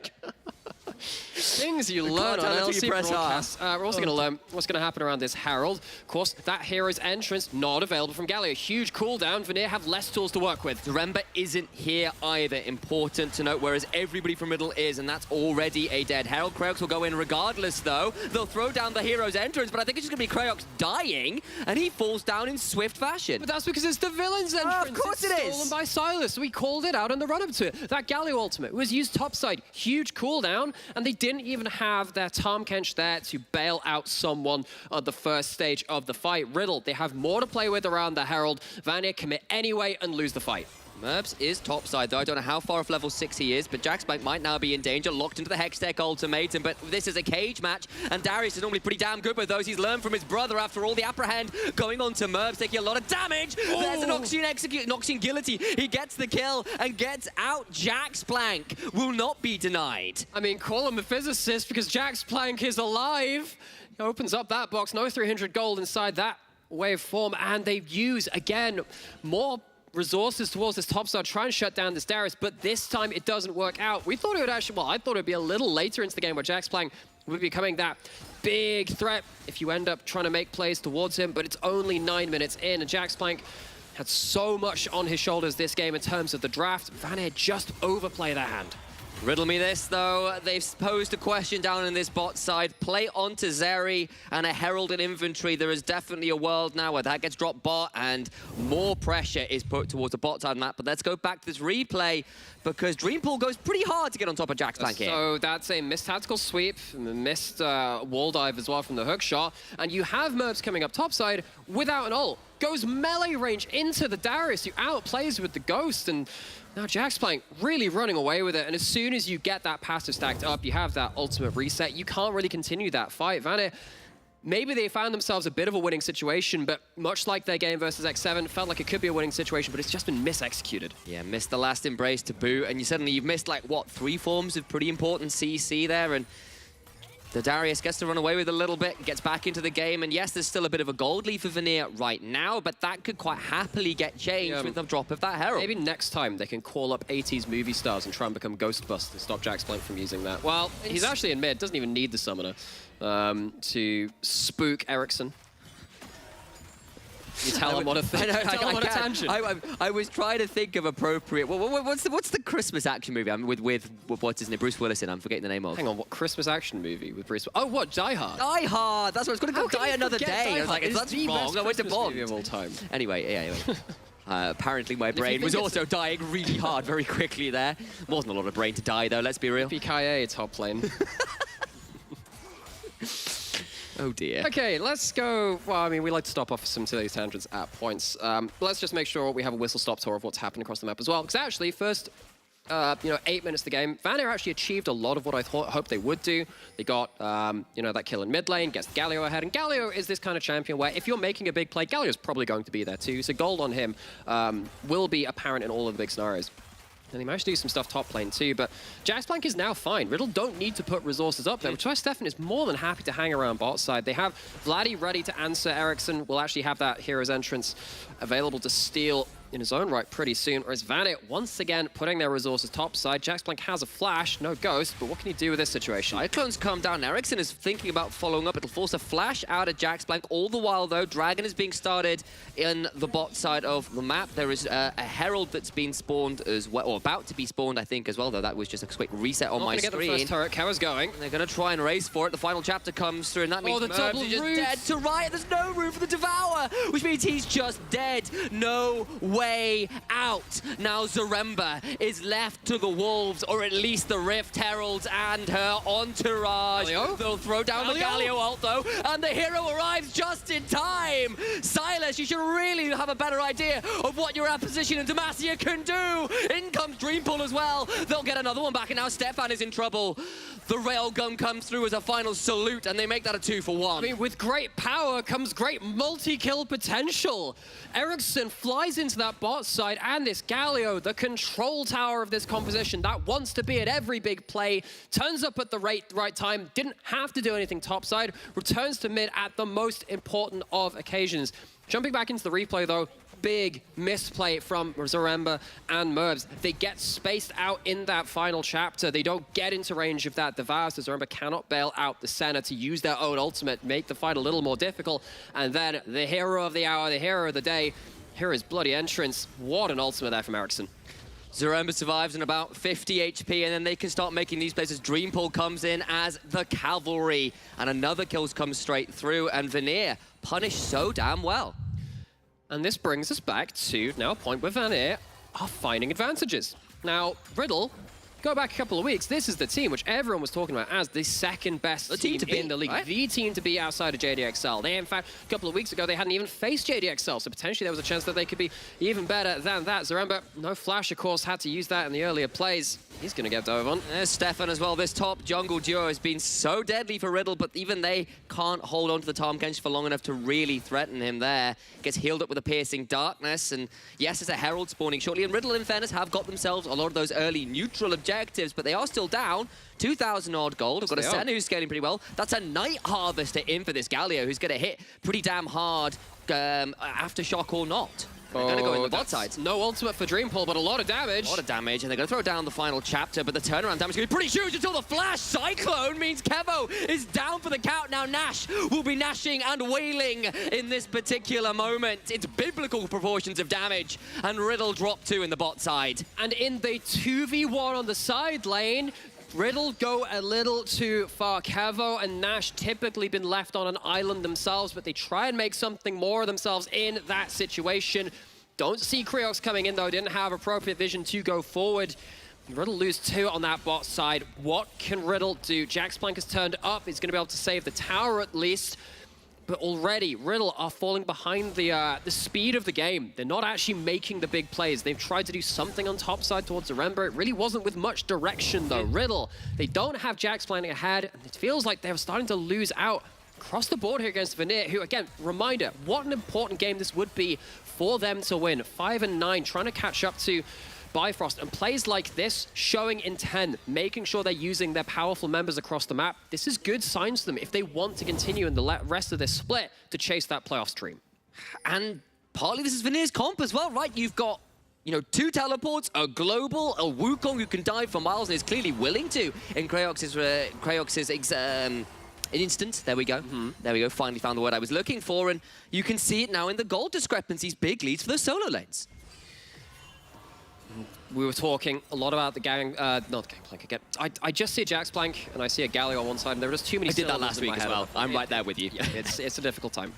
Things you learn on NLC broadcast. We're also going to learn what's going to happen around this Herald. Of course, that hero's entrance not available from Galio. Huge cooldown. Vanir have less tools to work with. Zaremba isn't here either. Important to note, whereas everybody from middle is, and that's already a dead Herald. Kraox will go in regardless, though. They'll throw down the hero's entrance, but I think it's just going to be Kraox dying, and he falls down in swift fashion. But that's because it's the villain's entrance. Of course it is. Stolen by Silas. We called it out in the run-up to it. That Galio ultimate was used topside. Huge cooldown, and they didn't even have their Tahm Kench there to bail out someone on the first stage of the fight. Riddle, they have more to play with around the Herald. Vanir commit anyway and lose the fight. Merbs is topside, though. I don't know how far off level 6 he is, but Jaxplank might now be in danger, locked into the Hextech ultimatum, but this is a cage match, and Darius is normally pretty damn good with those. He's learned from his brother after all. The apprehend going on to Merbs, taking a lot of damage. Oh. There's an Noxian Gility. He gets the kill and gets out. Jaxplank will not be denied. I mean, call him a physicist because Jaxplank is alive. He opens up that box, no 300 gold inside that waveform, and they use, again, more resources towards this topside, try and shut down this Darius, but this time it doesn't work out. We thought it would actually, well, I thought it would be a little later into the game where Jaxplank would be becoming that big threat if you end up trying to make plays towards him, but it's only 9 minutes in, and Jaxplank had so much on his shoulders this game in terms of the draft. Vanir just overplay their hand. Riddle me this, though. They've posed a question down in this bot side. Play onto Zeri and a Herald in inventory. There is definitely a world now where that gets dropped bot and more pressure is put towards the bot side on that. But let's go back to this replay because Dreampool goes pretty hard to get on top of Jaxplank here. So that's a missed tactical sweep, missed wall dive as well from the hook shot. And you have Merbs coming up topside without an ult. Goes melee range into the Darius, who outplays with the Ghost, and now Jaxplank really running away with it. And as soon as you get that passive stacked up, you have that ultimate reset, you can't really continue that fight. Vanir, maybe they found themselves a bit of a winning situation, but much like their game versus X7, felt like it could be a winning situation, but it's just been misexecuted. Yeah, missed the last embrace to boot, and you've missed, like, what, 3 forms of pretty important CC there, and the Darius gets to run away with a little bit, gets back into the game, and yes, there's still a bit of a gold lead for Vanir right now, but that could quite happily get changed with the drop of that Herald. Maybe next time they can call up 80s movie stars and try and become Ghostbusters to stop Jaxplank from using that. Well, he's actually in mid, doesn't even need the summoner to spook Ericsson. You tell him what a thing. Tell him on a tangent. I was trying to think of appropriate. What's the Christmas action movie? I mean, with what's his name? Bruce Willis in. I'm forgetting the name of. Hang on, what Christmas action movie with Bruce? Oh, what? Die Hard. Die Hard. That's what it's going to go. Die Another Day. I was like, that's wrong. I went to Bond. Movie of all time. Anyway, yeah. Anyway. Apparently my brain was also dying really hard very quickly there. Wasn't a lot of brain to die though. Let's be real. PKA top lane. Oh dear. Okay, let's go. Well, I mean, we like to stop off some silly tangents at points. Let's just make sure we have a whistle-stop tour of what's happened across the map as well. Because actually, first, 8 minutes of the game, Vanir actually achieved a lot of what I hoped they would do. They got, that kill in mid lane, gets Galio ahead. And Galio is this kind of champion where if you're making a big play, Galio's probably going to be there too. So gold on him will be apparent in all of the big scenarios. And they managed to do some stuff top lane too, but Jaxplank is now fine. Riddle don't need to put resources up there, which is why Stefan is more than happy to hang around bot side. They have Vladdy ready to answer Ericsson. Will actually have that hero's entrance available to steal in his own right pretty soon, whereas Vanir once again putting their resources topside. Jaxplank has a flash, no ghost, but what can he do with this situation? Cyclones come down. Ericsson is thinking about following up. It'll force a flash out of Jaxplank. All the while, though, Dragon is being started in the bot side of the map. There is a Herald that's been spawned as well, or about to be spawned, I think, as well, though that was just a quick reset on my screen. Get the first turret. Cower's going. And they're going to try and race for it. The final chapter comes through, and that means the double is just dead to Riot. There's no room for the Devour, which means he's just dead. No way out. Now Zaremba is left to the Wolves, or at least the Rift Heralds and her entourage. Galio? They'll throw down the Galio ult, though, and the hero arrives just in time. Silas, you should really have a better idea of what your opposition in Demacia can do. In comes Dreampool as well. They'll get another one back, and now Stefan is in trouble. The railgun comes through as a final salute, and they make that a 2-for-1. I mean, with great power comes great multi-kill potential. Ericsson flies into that bot side, and this Galio, the control tower of this composition that wants to be at every big play, turns up at the right time, didn't have to do anything topside, returns to mid at the most important of occasions. Jumping back into the replay, though, big misplay from Zaremba and Merbs. They get spaced out in that final chapter. They don't get into range of that Devour, so Zaremba cannot bail out the center to use their own ultimate, make the fight a little more difficult. And then the hero of the hour, the hero of the day, here is Bloody Entrance. What an ultimate there from Ericsson. Zaremba survives in about 50 HP, and then they can start making these plays as Dreampool comes in as the cavalry. And another kills come straight through, and Vanir punished so damn well. And this brings us back to now a point where Vanir are finding advantages. Now, Riddle, go back a couple of weeks, this is the team which everyone was talking about as the second best team in the league. Right? The team to be outside of JDXL. They, in fact, a couple of weeks ago, they hadn't even faced JDXL, so potentially there was a chance that they could be even better than that. Zaremba, no flash, of course, had to use that in the earlier plays. He's going to get dove on. There's Stefan as well. This top jungle duo has been so deadly for Riddle, but even they can't hold on to the Tahm Kench for long enough to really threaten him there. Gets healed up with a piercing darkness, and yes, it's a Herald spawning shortly. And Riddle, in fairness, have got themselves a lot of those early neutral objectives, but they are still down. 2,000 odd gold. I've got a Senna who's scaling pretty well. That's a Night Harvester in for this Galio, who's going to hit pretty damn hard, aftershock or not. They're going to go in the bot side. No ultimate for Dreampool, but a lot of damage. A lot of damage, and they're going to throw down the final chapter, but the turnaround damage is going to be pretty huge until the flash. Cyclone means Kevo is down for the count. Now Nash will be gnashing and wailing in this particular moment. It's biblical proportions of damage, and Riddle dropped 2 in the bot side. And in the 2v1 on the side lane, Riddle go a little too far. Kevo and Nash typically been left on an island themselves, but they try and make something more of themselves in that situation. Don't see Creox coming in though, didn't have appropriate vision to go forward. Riddle lose 2 on that bot side. What can Riddle do? Jax Plank has turned up. He's going to be able to save the tower at least. But already, Riddle are falling behind the speed of the game. They're not actually making the big plays. They've tried to do something on top side towards Zaremba. It really wasn't with much direction, though. Riddle, they don't have Jax planning ahead, and it feels like they're starting to lose out across the board here against Vanir, who, again, reminder, what an important game this would be for them to win. 5 and 9, trying to catch up to Bifrost, and plays like this, showing intent, making sure they're using their powerful members across the map. This is good signs to them if they want to continue in the rest of this split to chase that playoff stream. And partly this is Vanir's comp as well, right? You've got, you know, 2 teleports, a global, a Wukong who can dive for miles and is clearly willing to in Creox's instant. There we go. There we go. Finally found the word I was looking for, and you can see it now in the gold discrepancies. Big leads for the solo lanes. We were talking a lot about the not Gangplank again. I just see a Jax Plank and I see a Galio on one side, and there are just too many. I did that last week as well. I'm right there with you. Yeah, it's a difficult time.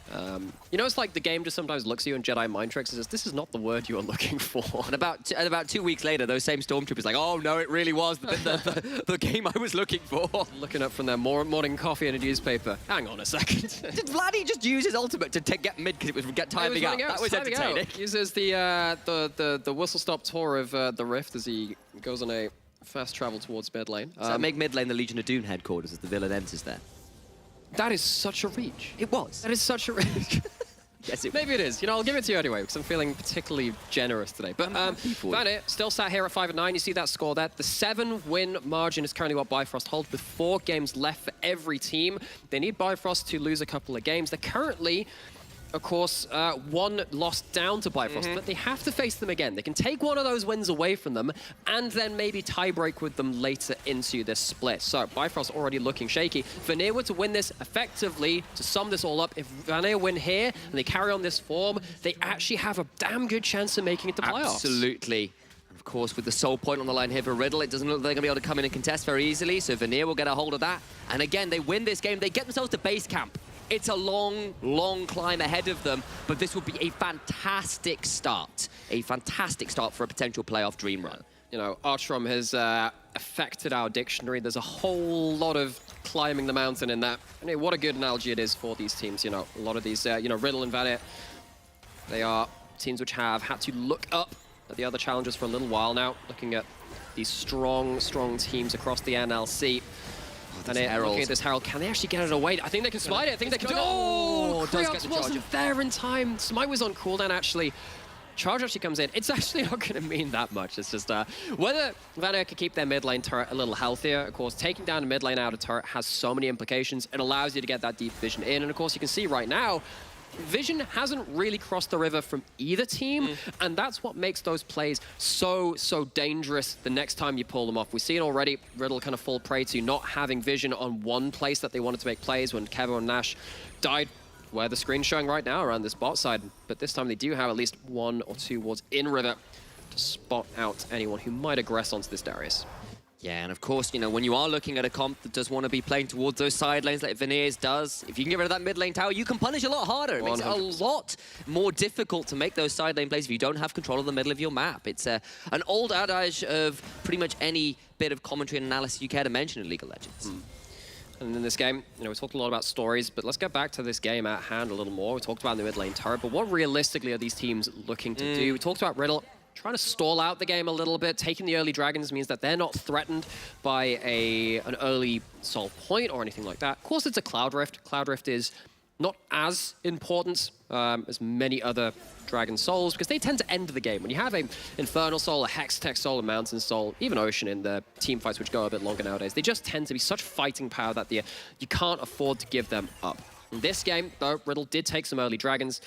You know, it's like the game just sometimes looks at you in Jedi mind tricks and says, "This is not the word you are looking for." And about 2 weeks later, those same stormtroopers like, "Oh no, it really was the game I was looking for." Looking up from their morning coffee and a newspaper. Hang on a second. Did Vladdy just use his ultimate to get mid because it was timing out? That was entertaining. Uses the whistle stop tour of the Rift as he goes on a fast travel towards mid lane. Does that make mid lane the Legion of Doom headquarters as the villain enters there? That is such a reach. It was. That is such a reach. Yes, maybe it is. You know, I'll give it to you anyway because I'm feeling particularly generous today. But Vanir still sat here at 5 and 9. You see that score there. The 7-win margin is currently what Bifrost hold with 4 games left for every team. They need Bifrost to lose a couple of games. They're currently, of course, 1 loss down to Bifrost, but they have to face them again. They can take one of those wins away from them and then maybe tie-break with them later into this split. So Bifrost already looking shaky. Vanir were to win this effectively, to sum this all up, if Vanir win here and they carry on this form, they actually have a damn good chance of making it to playoffs. Absolutely. Of course, with the soul point on the line here for Riddle, it doesn't look like they're going to be able to come in and contest very easily, so Vanir will get a hold of that. And again, they win this game. They get themselves to base camp. It's a long, long climb ahead of them, but this will be a fantastic start. A fantastic start for a potential playoff dream run. You know, Artrom has affected our dictionary. There's a whole lot of climbing the mountain in that. And what a good analogy it is for these teams. You know, a lot of these, you know, Riddle and Vanir, they are teams which have had to look up at the other challengers for a little while now, looking at these strong, strong teams across the NLC. And looking at this Herald, can they actually get it away? I think they can smite it. I think they can. Oh, Creox wasn't there in time. Smite was on cooldown, actually. Charge actually comes in. It's actually not going to mean that much. It's just whether Vanir can keep their mid lane turret a little healthier. Of course, taking down a mid lane out of turret has so many implications. It allows you to get that deep vision in. And of course, you can see right now, Vision hasn't really crossed the river from either team, and that's what makes those plays so dangerous the next time you pull them off. We see it already, Riddle kind of fall prey to not having vision on one place that they wanted to make plays when Kevo and Nash died, where the screen's showing right now around this bot side. But this time they do have at least 1 or 2 wards in river to spot out anyone who might aggress onto this Darius. Yeah, and of course, you know, when you are looking at a comp that does want to be playing towards those side lanes like Vanir's does, if you can get rid of that mid lane tower, you can punish a lot harder. It makes it a lot more difficult to make those side lane plays if you don't have control of the middle of your map. It's an old adage of pretty much any bit of commentary and analysis you care to mention in League of Legends. And in this game, you know, we talked a lot about stories, but let's get back to this game at hand a little more. We talked about the mid lane turret, but what realistically are these teams looking to do? We talked about Riddle trying to stall out the game a little bit. Taking the early dragons means that they're not threatened by an early Soul Point or anything like that. Of course, it's a Cloud Rift. Cloud Rift is not as important as many other Dragon Souls, because they tend to end the game. When you have an Infernal Soul, a Hextech Soul, a Mountain Soul, even Ocean in the team fights, which go a bit longer nowadays, they just tend to be such fighting power that you can't afford to give them up. In this game, though, Riddle did take some early dragons,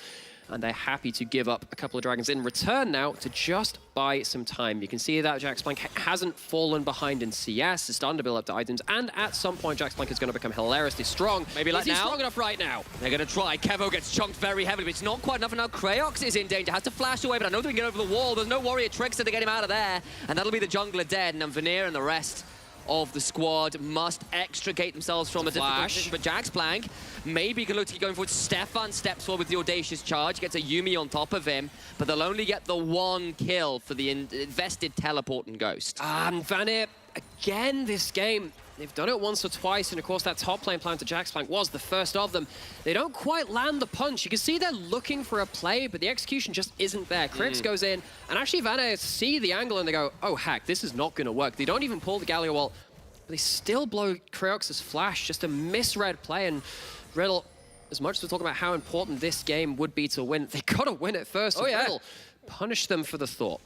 and they're happy to give up a couple of dragons in return now to just buy some time. You can see that Jaxplank hasn't fallen behind in CS, is starting to build up the items, and at some point Jaxplank is going to become hilariously strong. Maybe like is he now? strong enough right now? They're going to try. Kevo gets chunked very heavily, but it's not quite enough, and now Kraox is in danger. Has to flash away, but I know they can get over the wall. There's no warrior trickster to get him out of there, and that'll be the jungler dead, and then Vanir and the rest of the squad must extricate themselves from a difficult position. But Jaxplank maybe can look to keep going forward. Stefan steps forward with the audacious charge, gets a Yuumi on top of him, but they'll only get the 1 kill for the invested teleport and ghost. Vanir, again this game, they've done it once or twice, and of course that top lane plan to Jaxplank was the first of them. They don't quite land the punch. You can see they're looking for a play, but the execution just isn't there. Krix goes in, and actually Vanir see the angle and they go, oh heck, this is not going to work. They don't even pull the Galio wall, but they still blow Kraox's flash. Just a misread play, and Riddle, as much as we're talking about how important this game would be to win, they got to win it first. Oh, yeah. Riddle punish them for the thought.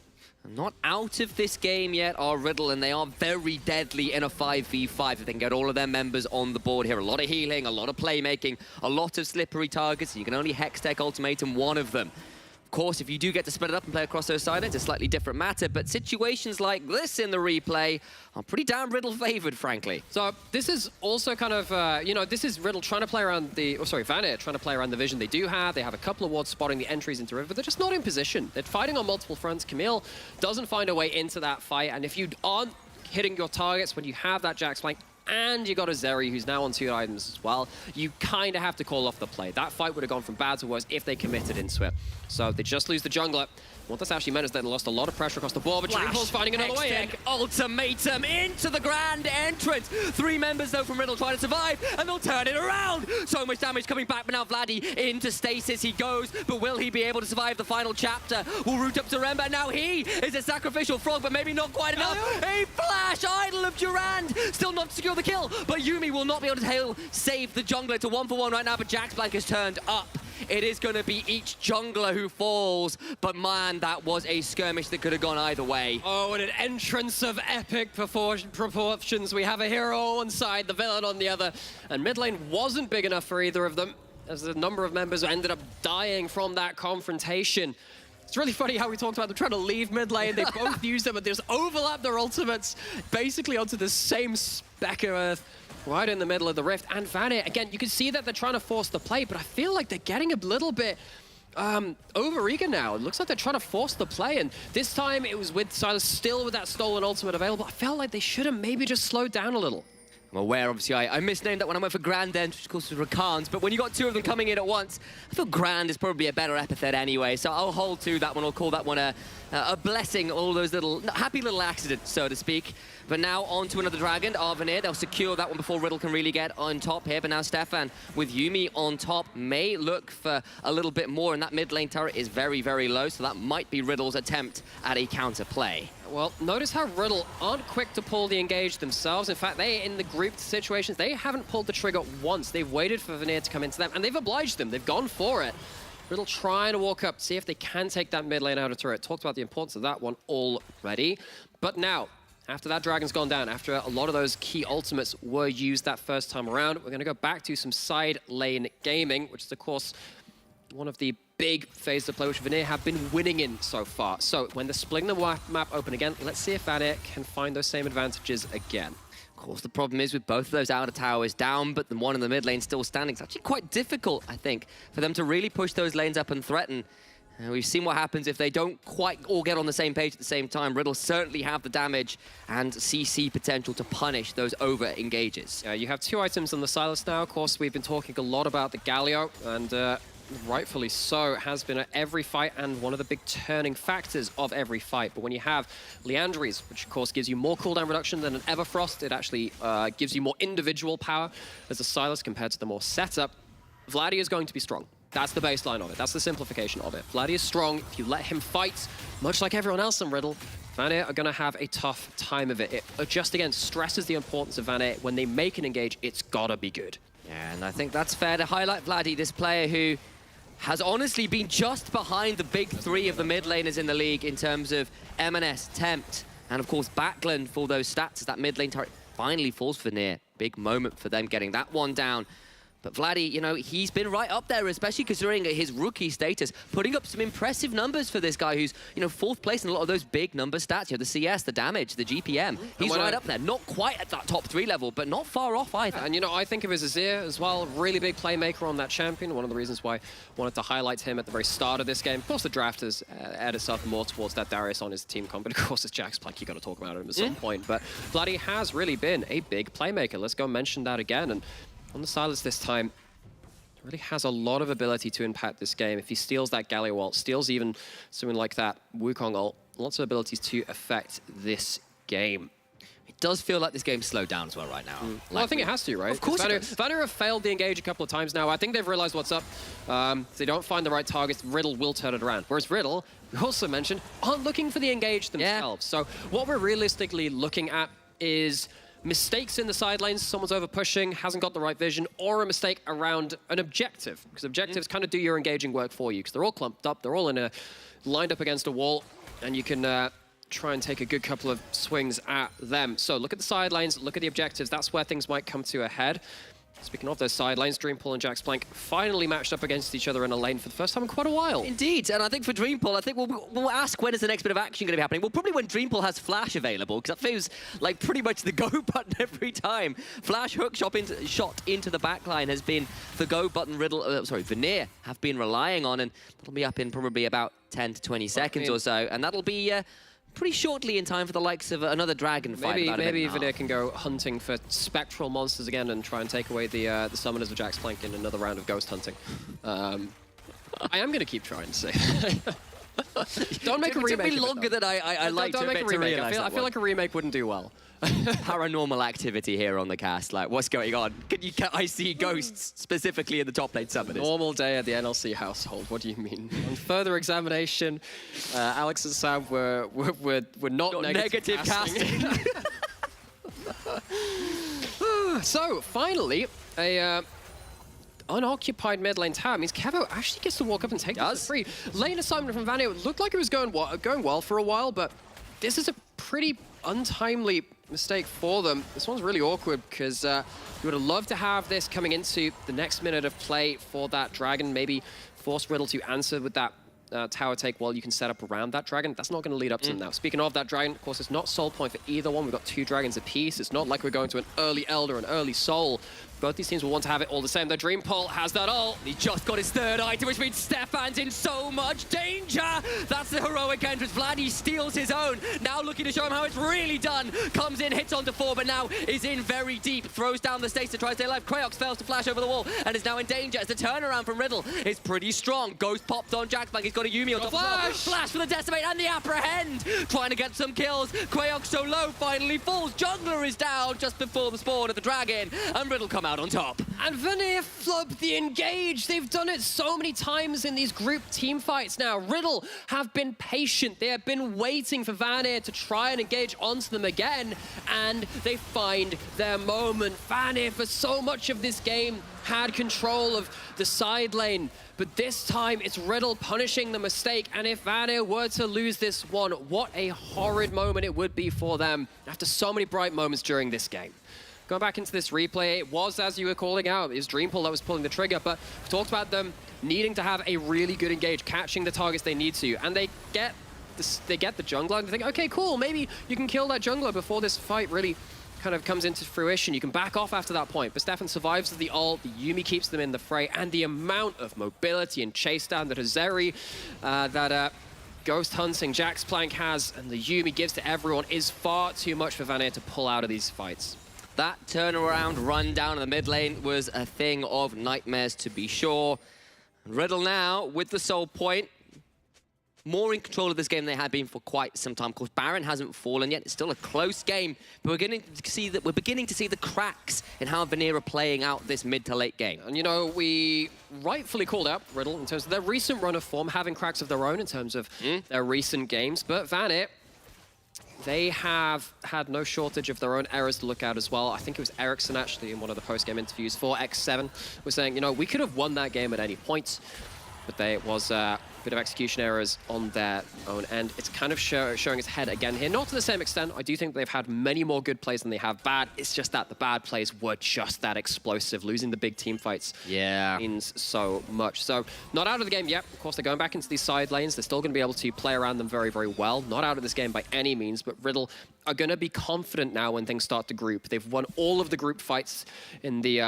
Not out of this game yet are Riddle, and they are very deadly in a 5v5 if they can get all of their members on the board here. A lot of healing, a lot of playmaking, a lot of slippery targets. You can only Hextech Ultimatum one of them. Of course, if you do get to split it up and play across those side lanes, it's a slightly different matter, but situations like this in the replay are pretty damn Riddle favored, frankly. So this is also kind of, you know, this is Riddle trying to play around Vanir trying to play around the vision they do have. They have a couple of wards spotting the entries into River, but they're just not in position. They're fighting on multiple fronts. Camille doesn't find a way into that fight, and if you aren't hitting your targets when you have that Jaxplank, and you got a Zeri who's now on 2 items as well, you kind of have to call off the play. That fight would have gone from bad to worse if they committed into it. So they just lose the jungler. What this actually meant is they lost a lot of pressure across the board, but Dreamfall's finding another way in. Ultimatum into the grand entrance. 3 members, though, from Riddle trying to survive, and they'll turn it around. So much damage coming back, but now Vladdy into stasis he goes, but will he be able to survive the final chapter? Will root up to Remba. Now he is a sacrificial frog, but maybe not quite enough. A flash, Idol of Durand, still not to secure the kill, but Yuumi will not be able to save the jungler to 1-for-1 right now, but Jaxplank has turned up. It is going to be each jungler who falls, but man, that was a skirmish that could have gone either way. Oh, and an entrance of epic proportions. We have a hero on one side, the villain on the other, and mid lane wasn't big enough for either of them, as a number of members ended up dying from that confrontation. It's really funny how we talked about them trying to leave mid lane. They both used them, but they just overlap their ultimates basically onto the same speck of earth right in the middle of the rift. And Vanir, again, you can see that they're trying to force the play, but I feel like they're getting a little bit over-eager now. It looks like they're trying to force the play, and this time it was with Silas still with that stolen ultimate available. I felt like they should have maybe just slowed down a little. I'm aware, obviously, I misnamed that when I went for Grand End, which of course was Rakans, but when you got 2 of them coming in at once, I feel Grand is probably a better epithet anyway, so I'll hold to that one. I'll call that one a blessing, all those little, happy little accidents, so to speak. But now on to another dragon, Vanir. They'll secure that one before Riddle can really get on top here. But now Stefan with Yuumi on top may look for a little bit more, and that mid lane turret is very, very low, so that might be Riddle's attempt at a counter play. Well, notice how Riddle aren't quick to pull the engage themselves. In fact, they, in the grouped situations, they haven't pulled the trigger once. They've waited for Vanir to come into them, and they've obliged them. They've gone for it. Riddle trying to walk up, see if they can take that mid lane out of turret. Talked about the importance of that one already. But now, after that dragon's gone down, after a lot of those key ultimates were used that first time around, we're going to go back to some side lane gaming, which is, of course, one of the big phases of play which Vanir have been winning in so far. So when they're splitting the map open again, let's see if Vanir can find those same advantages again. Of course, the problem is with both of those outer towers down, but the one in the mid lane still standing. It's actually quite difficult, I think, for them to really push those lanes up and threaten. We've seen what happens if they don't quite all get on the same page at the same time. Riddle certainly have the damage and CC potential to punish those over-engages. You have two items on the Silas now. Of course, we've been talking a lot about the Galio, and rightfully so, it has been at every fight and one of the big turning factors of every fight. But when you have Leandries, which of course gives you more cooldown reduction than an Everfrost, it actually gives you more individual power as a Silas compared to the more setup. Vladdy is going to be strong. That's the baseline of it. That's the simplification of it. Vladdy is strong. If you let him fight, much like everyone else in Riddle, Vanir are going to have a tough time of it. It just, again, stresses the importance of Vanir. When they make an engage, it's got to be good. Yeah, and I think that's fair to highlight Vladdy, this player who has honestly been just behind the big three of the mid laners in the league in terms of M&S, Tempt, and of course Backland for those stats as that mid lane turret finally falls for Vanir. Big moment for them getting that one down. But Vladdy, you know, he's been right up there, especially considering his rookie status, putting up some impressive numbers for this guy who's, you know, 4th place in a lot of those big number stats. You know, the CS, the damage, the GPM. He's right up there. Not quite at that top 3 level, but not far off either. And, you know, I think of his Azir as well. Really big playmaker on that champion. One of the reasons why I wanted to highlight him at the very start of this game. Of course, the draft has aired itself more towards that Darius on his team comp, but of course, it's Jax Plank. You got to talk about him at some point. But Vladdy has really been a big playmaker. Let's go mention that again. And on the Silas this time, really has a lot of ability to impact this game. If he steals that Galio ult, steals even something like that Wukong ult, lots of abilities to affect this game. It does feel like this game's slowed down as well right now. Well, I think it has to, right? Of course it does. Vanir have failed the engage a couple of times now. I think they've realized what's up. If they don't find the right targets, Riddle will turn it around. Whereas Riddle, we also mentioned, aren't looking for the engage themselves. So what we're realistically looking at is mistakes in the side lanes, someone's over pushing, hasn't got the right vision, or a mistake around an objective. Because objectives kind of do your engaging work for you, because they're all clumped up, they're all lined up against a wall, and you can try and take a good couple of swings at them. So look at the side lanes, look at the objectives, that's where things might come to a head. Speaking of those side lanes, Dreampool and Jax Blank finally matched up against each other in a lane for the first time in quite a while. Indeed, and I think for Dreampool, I think we'll ask when is the next bit of action going to be happening. Well, probably when Dreampool has Flash available, because that feels like pretty much the go button every time. Flash hook shot into the backline has been the go button Vanir have been relying on, and that'll be up in probably about 10 to 20 seconds or so, and that'll be pretty shortly in time for the likes of another dragon fight. Maybe Vanir can go hunting for spectral monsters again and try and take away the summoners of Jax Plank in another round of ghost hunting. I am going to keep trying to say. Don't make a remake. It took me longer than I like to admit to realize. I feel like a remake wouldn't do well. Paranormal activity here on the cast. Like, what's going on? I see ghosts specifically in the top lane summoners. Normal day at the NLC household. What do you mean? On further examination, Alex and Sam were not negative casting. So finally, a unoccupied mid lane tower means Kevo actually gets to walk up and take this free. Lane assignment from Vanir looked like it was going well for a while, but this is a pretty untimely mistake for them. This one's really awkward because you would have loved to have this coming into the next minute of play for that dragon. Maybe force Riddle to answer with that tower take while you can set up around that dragon. That's not going to lead up to them now. Speaking of that dragon, of course, it's not soul point for either one. We've got 2 dragons apiece. It's not like we're going to an early Elder, an early soul. Both these teams will want to have it all the same. The Dreampool has that ult. He just got his 3rd item, which means Stefan's in so much danger. That's the heroic entrance. Vladdy steals his own. Now looking to show him how it's really done. Comes in, hits onto 4, but now is in very deep. Throws down the stakes to try to stay alive. Kraox fails to flash over the wall and is now in danger as the turnaround from Riddle is pretty strong. Ghost popped on Jax Blank. He's got a Yumi on top of Flash for the Decimate and the Apprehend. Trying to get some kills. Kraox so low, finally falls. Jungler is down just before the spawn of the dragon, and Riddle come out on top. And Vanir flub the engage. They've done it so many times in these group team fights now. Riddle have been patient. They have been waiting for Vanir to try and engage onto them again, and they find their moment. Vanir, for so much of this game, had control of the side lane, but this time it's Riddle punishing the mistake, and if Vanir were to lose this one, what a horrid moment it would be for them after so many bright moments during this game. going back into this replay, it was, as you were calling out, it was Dreampool that was pulling the trigger, but we talked about them needing to have a really good engage, catching the targets they need to, and they get the jungler, and they think, okay, cool, maybe you can kill that jungler before this fight really kind of comes into fruition. You can back off after that point, but Stefan survives the ult, the Yuumi keeps them in the fray, and the amount of mobility and chase down that Azeri, that Ghost Hunting Jax Plank has, and the Yuumi gives to everyone is far too much for Vanir to pull out of these fights. That turnaround run down in the mid lane was a thing of nightmares, to be sure. Riddle now with the soul point, more in control of this game than they had been for quite some time. Of course, Baron hasn't fallen yet. It's still a close game, but we're beginning to see the cracks in how Vanir are playing out this mid to late game. And you know, we rightfully called out Riddle in terms of their recent run of form, having cracks of their own in terms of their recent games, but Vanir, they have had no shortage of their own errors to look at as well. I think it was Ericsson actually in one of the post-game interviews for X7 was saying, you know, we could have won that game at any point, but it was a bit of execution errors on their own end. It's kind of showing its head again here. Not to the same extent. I do think they've had many more good plays than they have bad. It's just that the bad plays were just that explosive. Losing the big team fights means so much. So not out of the game yet. Of course, they're going back into these side lanes. They're still going to be able to play around them very, very well. Not out of this game by any means, but Riddle are going to be confident now when things start to group. They've won all of the group fights in the...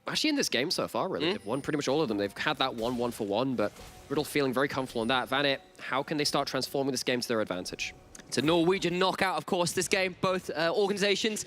actually, in this game so far, really. They've won pretty much all of them. They've had that 1-1-for-1, but Riddle feeling very comfortable on that. Vanir, how can they start transforming this game to their advantage? It's a Norwegian knockout, of course, this game. Both organizations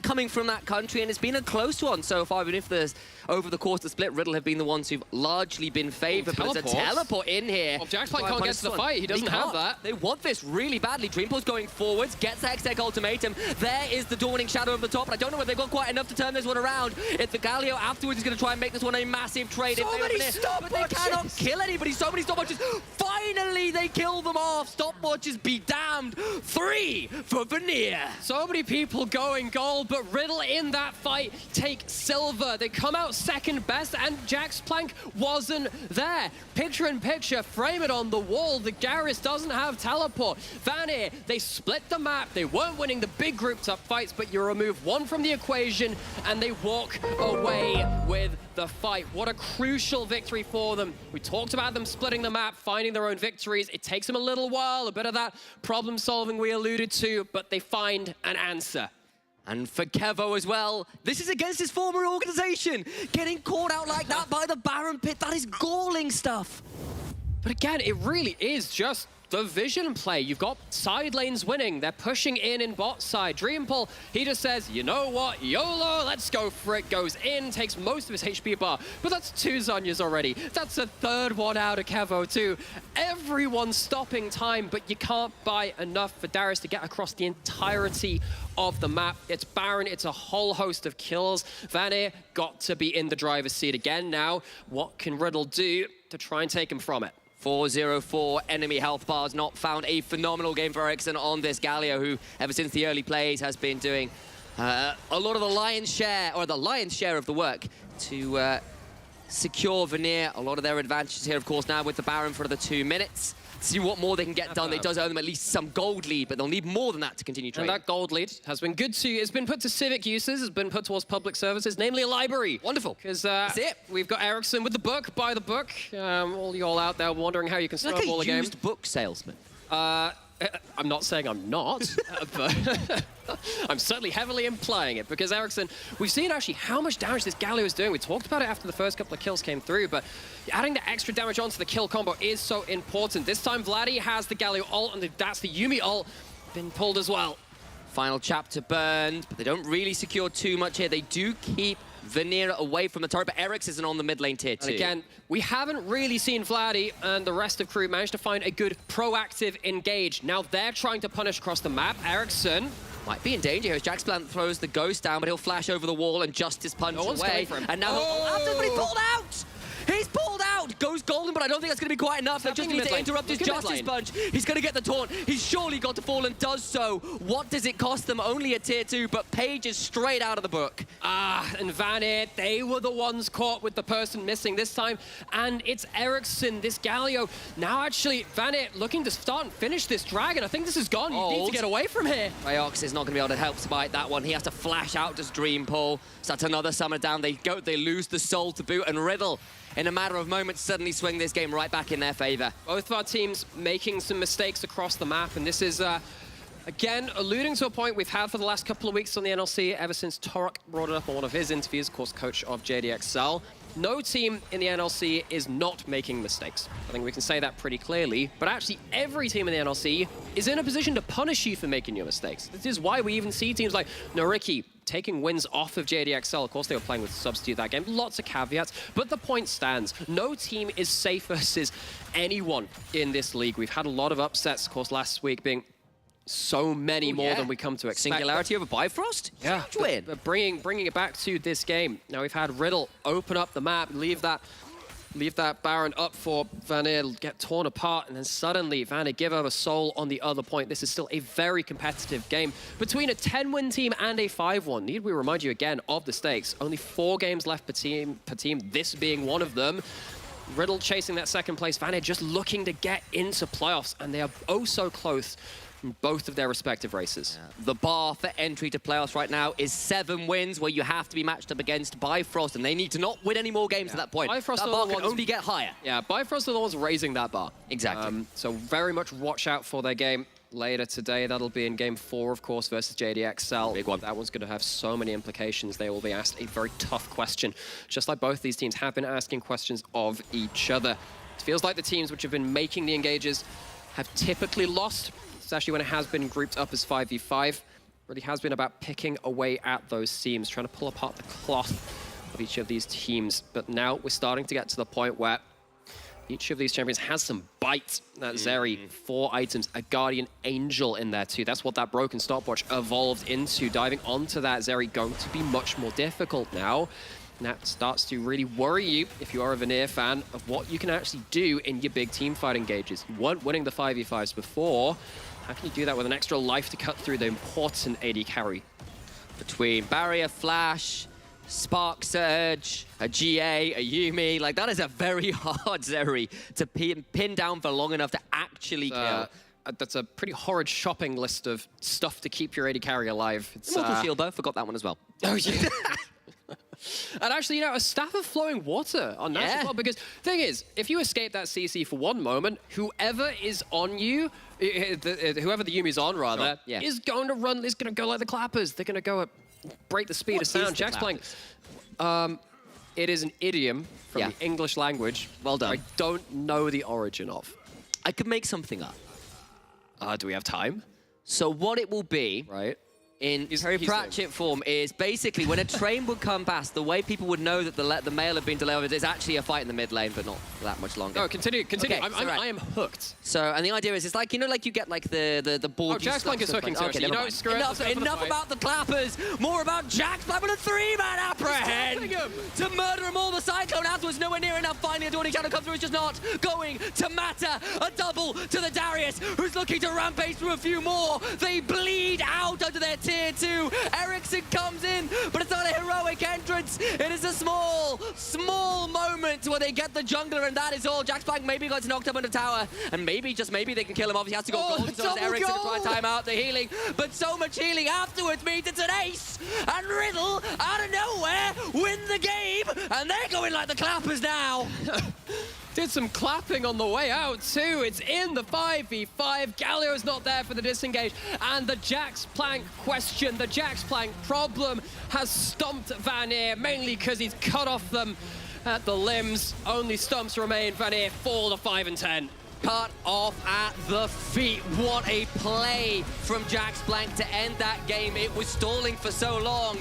coming from that country, and it's been a close one so far, even if there's, over the course of the split, Riddle have been the ones who've largely been favored. But there's a teleport in here. Well, Jax can't get to the fight. He doesn't have that. They want this really badly. Dreampool's going forwards, gets the Hextech ultimatum. There is the Dawning Shadow over the top, and I don't know whether they've got quite enough to turn this one around. If the Galio afterwards is going to try and make this one a massive trade. So many stopwatches! But they cannot kill anybody. So many stopwatches. Finally, they kill them off. Stopwatches be damned. 3 for Vanir. So many people going gold, but Riddle in that fight take silver. They come out second best, and Jax Plank wasn't there. Picture in picture, frame it on the wall. The Garrus doesn't have teleport. Vanir, they split the map. They weren't winning the big grouped up fights, but you remove one from the equation, and they walk away with the fight. What a crucial victory for them. We talked about them splitting the map, finding their own victories. It takes them a little while, a bit of that problem solving we alluded to, but they find an answer. And for Kevo as well, this is against his former organization. Getting caught out like that by the Baron pit, that is galling stuff. But again, it really is just the vision play. You've got side lanes winning. They're pushing in bot side. Dreampool, he just says, you know what, YOLO, let's go for it. Goes in, takes most of his HP bar. But that's 2 Zhonya's already. That's a 3rd one out of Kevo too. Everyone's stopping time, but you can't buy enough for Darius to get across the entirety of the map. It's Baron, it's a whole host of kills. Vanir got to be in the driver's seat again now. What can Riddle do to try and take him from it? 404 enemy health bars, not found. A phenomenal game for Ericsson on this Galio, who ever since the early plays has been doing a lot of the lion's share of the work to secure Vanir. A lot of their advantages here, of course, now with the Baron for the 2 minutes. See what more they can get done. It does earn them at least some gold lead, but they'll need more than that to continue trading. And that gold lead has been good to, it's been put to civic uses, it's been put towards public services, namely a library. Wonderful. Because that's it. We've got Ericsson with the book, buy the book. All y'all out there wondering how you can snowball a game. Used book salesman. I'm not saying I'm not, but I'm certainly heavily implying it, because Ericsson, we've seen actually how much damage this Galio is doing. We talked about it after the first couple of kills came through, but adding the extra damage onto the kill combo is so important. This time Vladdy has the Galio ult, and that's the Yuumi ult been pulled as well. Final chapter burned, but they don't really secure too much here. They do keep Vanir away from the turret, but Eric's isn't on the mid lane tier too. And again, we haven't really seen Vladdy and the rest of crew manage to find a good proactive engage. Now they're trying to punish across the map. Ericsson might be in danger here as Jax Plant throws the ghost down, but he'll flash over the wall and Justice punch away. For him. And now he's pulled out! He's pulled out! Goes golden, but I don't think that's going to be quite enough. They just need to interrupt his Justice Punch. He's going to get the taunt. He's surely got to fall and does so. What does it cost them? Only a tier 2, but Page is straight out of the book. And Vanir, they were the ones caught with the person missing this time. And it's Ericsson, this Galio. Now actually, Vanir looking to start and finish this dragon. I think this is gone. You need to get away from here. Ryox is not going to be able to help Smite that one. He has to flash out to Dream Pull. So that's another summoner down. They lose the soul to boot, and Riddle, in a matter of moments, suddenly swing this game right back in their favor. Both of our teams making some mistakes across the map, and this is, again, alluding to a point we've had for the last couple of weeks on the NLC, ever since Torok brought it up on one of his interviews, of course, coach of JDXL. No team in the NLC is not making mistakes. I think we can say that pretty clearly, but actually every team in the NLC is in a position to punish you for making your mistakes. This is why we even see teams like Noriki taking wins off of JDXL. Of course, they were playing with Substitute that game. Lots of caveats, but the point stands. No team is safe versus anyone in this league. We've had a lot of upsets, of course, last week being so many more than we come to expect. Singularity over Bifrost? Yeah, win. But bringing it back to this game. Now we've had Riddle open up the map, leave that Baron up for Vanir, get torn apart, and then suddenly Vanir give over soul on the other point. This is still a very competitive game between a 10-win team and a 5-1. Need we remind you again of the stakes? Only 4 games left per team, this being one of them. Riddle chasing that second place, Vanir just looking to get into playoffs, and they are oh so close in both of their respective races. The bar for entry to playoffs right now is 7 wins, where you have to be matched up against Bifrost, and they need to not win any more games at that point. Bifrost that bar can only get higher. Yeah, Bifrost are the ones raising that bar. Exactly. So very much watch out for their game later today. That'll be in game 4, of course, versus JDXL. Big one. That one's going to have so many implications. They will be asked a very tough question, just like both these teams have been asking questions of each other. It feels like the teams which have been making the engages have typically lost, especially when it has been grouped up as 5v5. Really has been about picking away at those teams, trying to pull apart the cloth of each of these teams. But now we're starting to get to the point where each of these champions has some bite. That Zeri, 4 items, a Guardian Angel in there too. That's what that broken stopwatch evolved into. Diving onto that Zeri going to be much more difficult now. And that starts to really worry you, if you are a Vanir fan, of what you can actually do in your big team fight engages. You weren't winning the 5v5s before. How can you do that with an extra life to cut through the important AD carry? Between Barrier Flash, Spark Surge, a GA, a Yuumi, like that is a very hard Zeri to pin down for long enough to actually kill. That's a pretty horrid shopping list of stuff to keep your AD carry alive. It's Mortal Shield though, forgot that one as well. Oh yeah. And actually, you know, a Staff of Flowing Water on that as well, because thing is, if you escape that CC for one moment, whoever is on you, whoever the Yuumi's on rather, is going to run, is going to go like the clappers. They're going to go break the speed of sound. Jack's playing. It is an idiom from the English language. Well done. I don't know the origin of. I could make something up. Do we have time? So what it will be, right, in Terry Pratchett form is basically when a train would come past, the way people would know that the mail had been delivered is actually a fight in the mid lane, but not for that much longer. No, continue. Okay, I am hooked. So, and the idea is, it's like, you know, like you get like the board. Oh, Jack's Plank is hooking, okay, you know, screw enough about the clappers, more about Jack's Plank with a 3-man apprehend to murder them all. The Cyclone afterwards nowhere near enough. Finally, a Dawning Shadow comes through. It's just not going to matter. A double to the Darius, who's looking to rampage through a few more. They bleed out under their tier 2. Ericsson comes in, but it's not a heroic entrance. It is a small moment where they get the jungler, and that is all. Jack's Plank maybe got knocked up in the tower, and maybe, just maybe, they can kill him off. He has to go golden, so Ericsson to try and time out the healing, but so much healing afterwards means it's an ace, and Riddle, out of nowhere, win the game, and they're going like the clappers now. Did some clapping on the way out too. It's in the 5v5. Galio's not there for the disengage. And the Jack's Plank question, the Jack's Plank problem has stumped Vanir, mainly because he's cut off them at the limbs. Only stumps remain. Vanir fall to 5 and 10. Cut off at the feet. What a play from Jack's Plank to end that game. It was stalling for so long.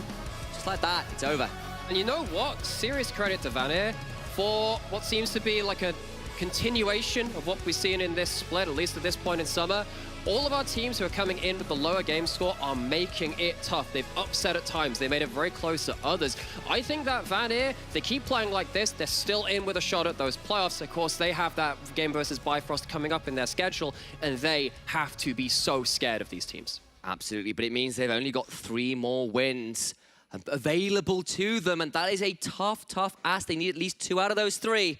Just like that, it's over. And you know what? Serious credit to Vanir for what seems to be like a continuation of what we've seen in this split, at least at this point in summer, all of our teams who are coming in with the lower game score are making it tough. They've upset at times. They made it very close to others. I think that Vanir, they keep playing like this, they're still in with a shot at those playoffs. Of course, they have that game versus Bifrost coming up in their schedule, and they have to be so scared of these teams. Absolutely, but it means they've only got 3 more wins available to them, and that is a tough, tough ask. They need at least 2 out of those 3.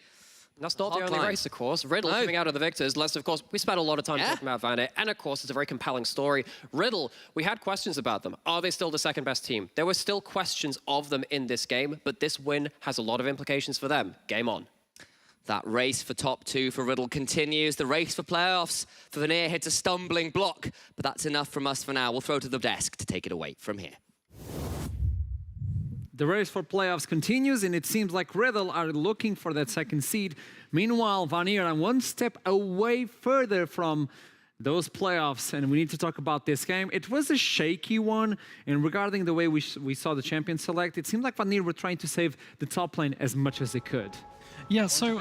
That's not the only race, of course. Riddle coming out of the victors. Less, of course, we spent a lot of time talking about Vanir, and of course, it's a very compelling story. Riddle, we had questions about them. Are they still the second best team? There were still questions of them in this game, but this win has a lot of implications for them. Game on. That race for top 2 for Riddle continues. The race for playoffs for Vanir hits a stumbling block, but that's enough from us for now. We'll throw to the desk to take it away from here. The race for playoffs continues, and it seems like Riddle are looking for that second seed. Meanwhile, Vanir are one step away further from those playoffs, and we need to talk about this game. It was a shaky one, and regarding the way we saw the champion select, it seemed like Vanir were trying to save the top lane as much as they could. Yeah, so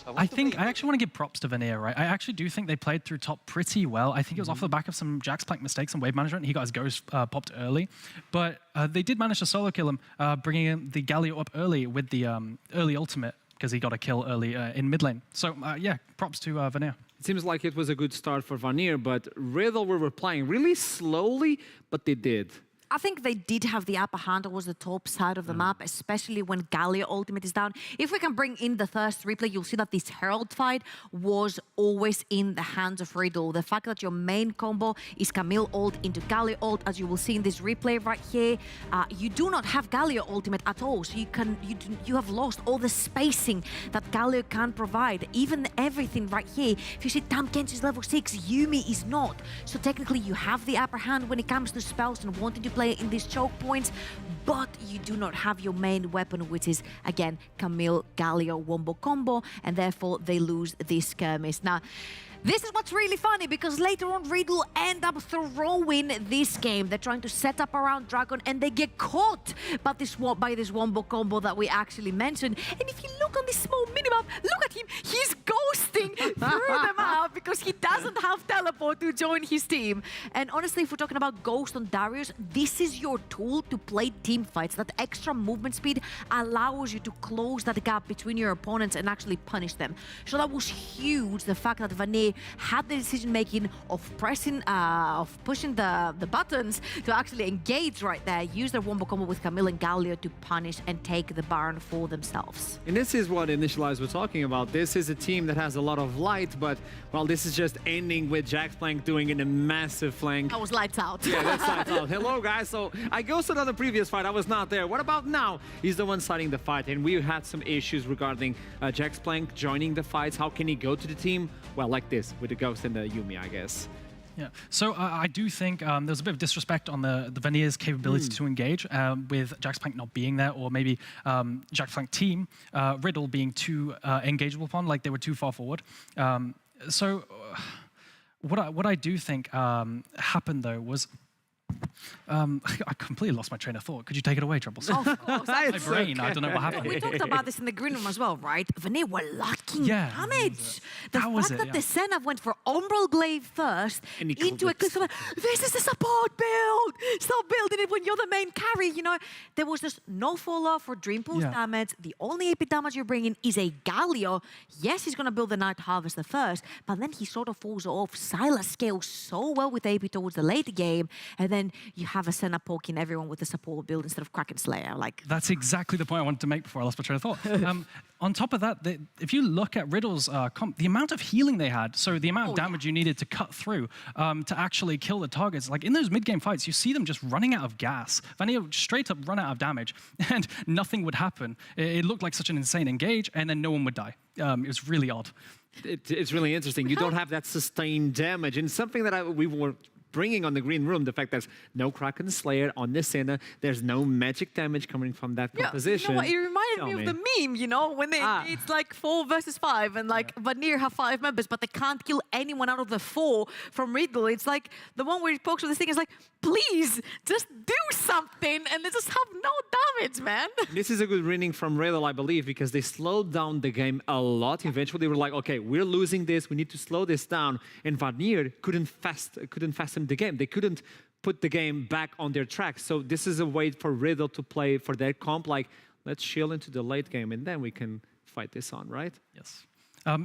I actually want to give props to Vanir, right? I actually do think they played through top pretty well. I think it was off the back of some Jax Plank mistakes and wave management. He got his ghost popped early, but they did manage to solo kill him, bringing in the Galio up early with the early ultimate, because he got a kill early in mid lane. So yeah, props to Vanir. It seems like it was a good start for Vanir, but Riddle were playing really slowly, but they did. I think they did have the upper hand towards the top side of the map, especially when Galio ultimate is down. If we can bring in the first replay, you'll see that this Herald fight was always in the hands of Riddle. The fact that your main combo is Camille ult into Galio ult, as you will see in this replay right here, you do not have Galio ultimate at all, so you have lost all the spacing that Galio can provide. Even everything right here. If you see Tam Kench is level 6, Yuumi is not. So technically you have the upper hand when it comes to spells and wanting to play in these choke points, but you do not have your main weapon, which is, again, Camille Galio wombo combo, and therefore they lose this skirmish. Now, this is what's really funny, because later on Riddle end up throwing this game. They're trying to set up around Dragon, and they get caught by this wombo combo that we actually mentioned. And if you look on this small minimap, look at him. He's ghosting through the map because he doesn't have teleport to join his team. And honestly, if we're talking about Ghost on Darius, this is your tool to play team fights. That extra movement speed allows you to close that gap between your opponents and actually punish them. So that was huge, the fact that Vanir had the decision making of pushing the buttons to actually engage right there, use their wombo combo with Camille and Galio to punish and take the Baron for themselves. And this is what Initialize were talking about. This is a team that has a lot of light, but well, this is just ending with Jax Plank doing a massive flank. That was lights out. Yeah, that's lights out. Hello guys, so I ghosted on the previous fight, I was not there. What about now? He's the one starting the fight, and we had some issues regarding Jax Plank joining the fights. How can he go to the team? Well, like this, with the Ghost and the Yuumi, I guess. Yeah, so I do think there's a bit of disrespect on the Vanir's capability to engage with Jax Plank not being there, or maybe Jax Plank team, Riddle being too engageable upon, like they were too far forward. So what I do think happened though was I completely lost my train of thought. Could you take it away, Troubles? Of course. My brain, I don't know what happened. We talked about this in the green room as well, right? Vanir were lacking damage. The fact that the Senna went for Umbral Glaive first into Eclipse. This is a support build! Stop building it when you're the main carry, you know? There was just no follow-up for Dream Pulse damage. The only AP damage you're bringing is a Galio. Yes, he's going to build the Night Harvester first, but then he sort of falls off. Silas scales so well with AP towards the late game, and then you have a Senna poking everyone with the support build instead of Kraken Slayer. Like, that's exactly the point I wanted to make before I lost my train of thought. On top of that, if you look at Riddle's comp, the amount of healing they had, so the amount of damage you needed to cut through to actually kill the targets, like in those mid-game fights, you see them just running out of gas. Vanir straight up run out of damage, and nothing would happen. It looked like such an insane engage, and then no one would die. It was really odd. It's really interesting. You don't have that sustained damage, and something that we were bringing on the green room, the fact there's no Kraken Slayer on this Senna, there's no magic damage coming from that proposition. You know what? It reminded reminded me of the meme, you know, when it's like 4 versus 5, and like Vanir have 5 members, but they can't kill anyone out of the 4 from Riddle. It's like the one where he pokes with this thing is like, please, just do something, and they just have no damage, man. This is a good reading from Riddle, I believe, because they slowed down the game a lot. Eventually, they were like, okay, we're losing this. We need to slow this down. And Vanir couldn't fasten the game. They couldn't put the game back on their track. So this is a way for Riddle to play for their comp, like, let's chill into the late game, and then we can fight this on, right? Yes.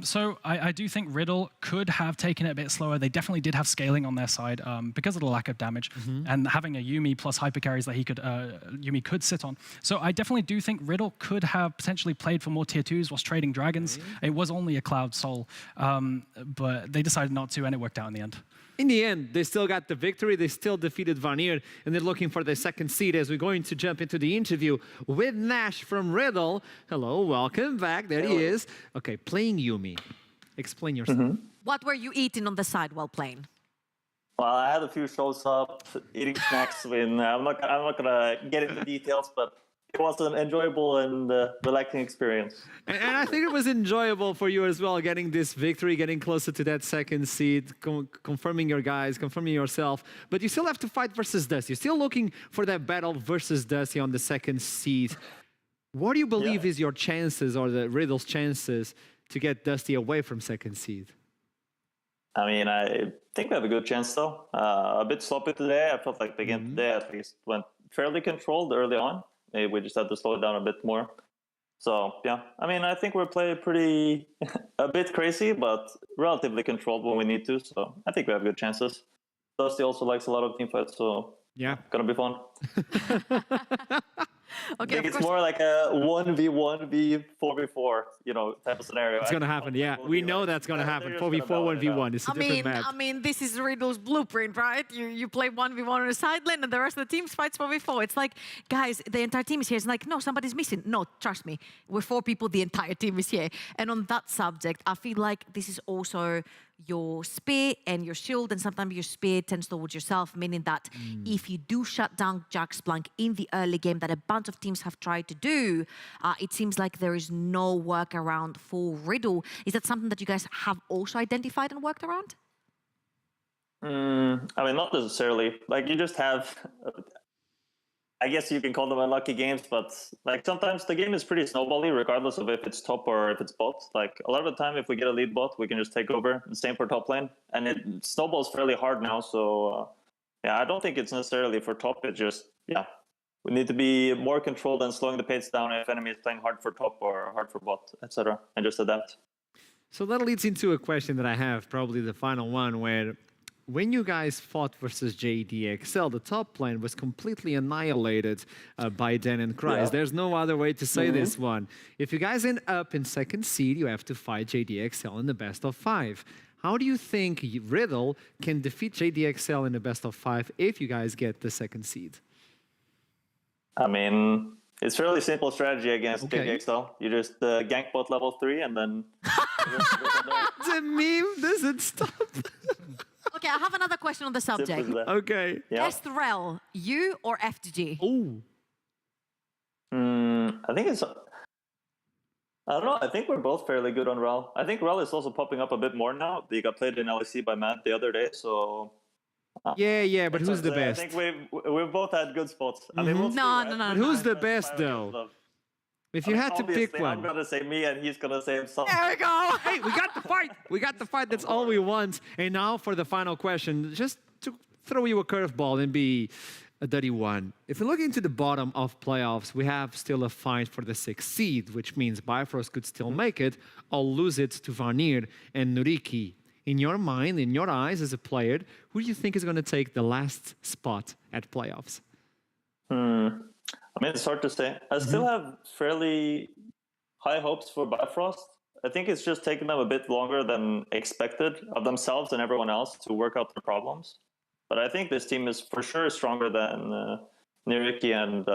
So I do think Riddle could have taken it a bit slower. They definitely did have scaling on their side because of the lack of damage and having a Yuumi plus hyper carries that Yuumi could sit on. So I definitely do think Riddle could have potentially played for more tier 2s whilst trading dragons. It was only a Cloud Soul, but they decided not to, and it worked out in the end. In the end, they still got the victory. They still defeated Vanir, and they're looking for the 2nd seed as we're going to jump into the interview with Nash from Riddle. Hello, welcome back. There he is. Okay, playing Yuumi. Explain yourself. What were you eating on the side while playing? Well, I had a few shows up, eating snacks. I'm not gonna get into details, but it was an enjoyable and relaxing experience. And I think it was enjoyable for you as well, getting this victory, getting closer to that 2nd seed, confirming your guys, confirming yourself. But you still have to fight versus Dusty. You're still looking for that battle versus Dusty on the 2nd seed. What do you believe is your chances, or the Riddle's chances, to get Dusty away from 2nd seed? I mean, I think we have a good chance, though. A bit sloppy today. I felt like the game today, at least, went fairly controlled early on. Maybe we just had to slow it down a bit more. So, yeah. I mean, I think we're playing pretty... a bit crazy, but relatively controlled when we need to. So, I think we have good chances. Dusty also likes a lot of team fights, so... Yeah. Gonna be fun. Okay, I think it's more like a 1v1v 4v4, you know, type of scenario. It's gonna happen, yeah. We know that's gonna happen. 4v4, 1v1. It's a different map. I mean, this is Riddle's blueprint, right? You play 1v1 on the side lane, and the rest of the team fights 4v4. It's like, guys, the entire team is here. It's like, no, somebody's missing. No, trust me. We're 4 people, the entire team is here. And on that subject, I feel like this is also your spear and your shield, and sometimes your spear tends towards yourself, meaning that if you do shut down Jack Splunk in the early game that a bunch of teams have tried to do, it seems like there is no workaround for Riddle. Is that something that you guys have also identified and worked around? I mean, not necessarily. Like, you just have... I guess you can call them unlucky games, but like sometimes the game is pretty snowbally, regardless of if it's top or if it's bot. Like a lot of the time, if we get a lead bot, we can just take over. And same for top lane, and it snowballs fairly hard now. So yeah, I don't think it's necessarily for top. It's just we need to be more controlled and slowing the pace down if enemy is playing hard for top or hard for bot, etc., and just adapt. So that leads into a question that I have, probably the final one, where when you guys fought versus JDXL, the top lane was completely annihilated by Den and Kryze. There's no other way to say this one. If you guys end up in 2nd seed, you have to fight JDXL in the best of 5. How do you think Riddle can defeat JDXL in the best of 5 if you guys get the 2nd seed? I mean, it's fairly simple strategy against JDXL. You just gank bot level 3 and then... The meme doesn't stop. Okay, I have another question on the subject. Okay. Best rel, you or FTG? Oh. I think it's... I don't know. I think we're both fairly good on rel. I think rel is also popping up a bit more now. They got played in NLC by Matt the other day, so... Yeah, but who's the best? I think we've both had good spots. I mean, we'll see, no. But who's the best, though? If you had to pick one. I'm going to say me, and he's going to say himself. There we go. Hey, we got the fight. We got the fight. That's all we want. And now for the final question, just to throw you a curveball and be a dirty one. If we look into the bottom of playoffs, we have still a fight for the 6th seed, which means Bifrost could still make it or lose it to Vanir and Nuriki. In your mind, in your eyes as a player, who do you think is going to take the last spot at playoffs? I mean, it's hard to say. I still have fairly high hopes for Bifrost. I think it's just taken them a bit longer than expected of themselves and everyone else to work out their problems. But I think this team is for sure stronger than Nuriki and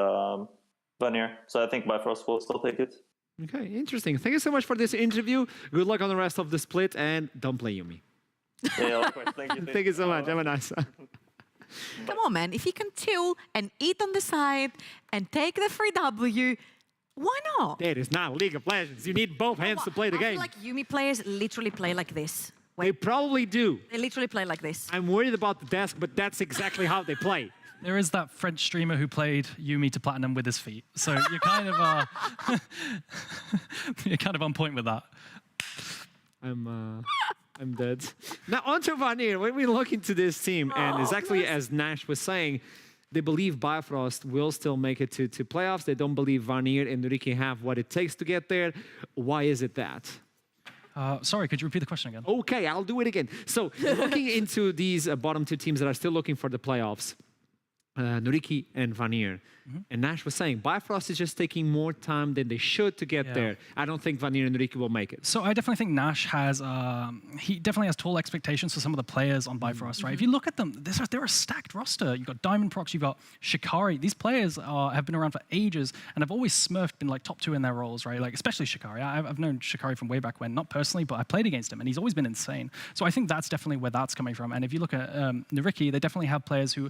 Vanir. So I think Bifrost will still take it. Okay, interesting. Thank you so much for this interview. Good luck on the rest of the split, and don't play Yuumi. Yeah, of course. Thank you. Thank you so much. Have a nice one. Come on, man. If you can chill and eat on the side and take the free W, Why not? It is not League of Legends. You need both hands to play the I game. feel like Yumi players literally play like this. They probably do. They literally play like this. I'm worried about the desk, but that's exactly how they play. There is that French streamer who played Yumi to platinum with his feet. So you're kind of you're kind of on point with that. I'm dead. Now on to Vanir. When we look into this team, and exactly as Nash was saying, they believe Bifrost will still make it to playoffs. They don't believe Vanir and Ricky have what it takes to get there. Why is it that? Sorry, could you repeat the question again? Okay, I'll do it again. So looking into these bottom two teams that are still looking for the playoffs, Noriki and Vanir. And Nash was saying, Bifrost is just taking more time than they should to get there. I don't think Vanir and Noriki will make it. So I definitely think Nash has, he definitely has tall expectations for some of the players on Bifrost, right? If you look at them, they're a stacked roster. You've got Diamond Prox, you've got Shikari. These players have been around for ages and have always smurfed, been like top 2 in their roles, right? Like especially Shikari. I've known Shikari from way back when, not personally, but I played against him and he's always been insane. So I think that's definitely where that's coming from. And if you look at Noriki, they definitely have players who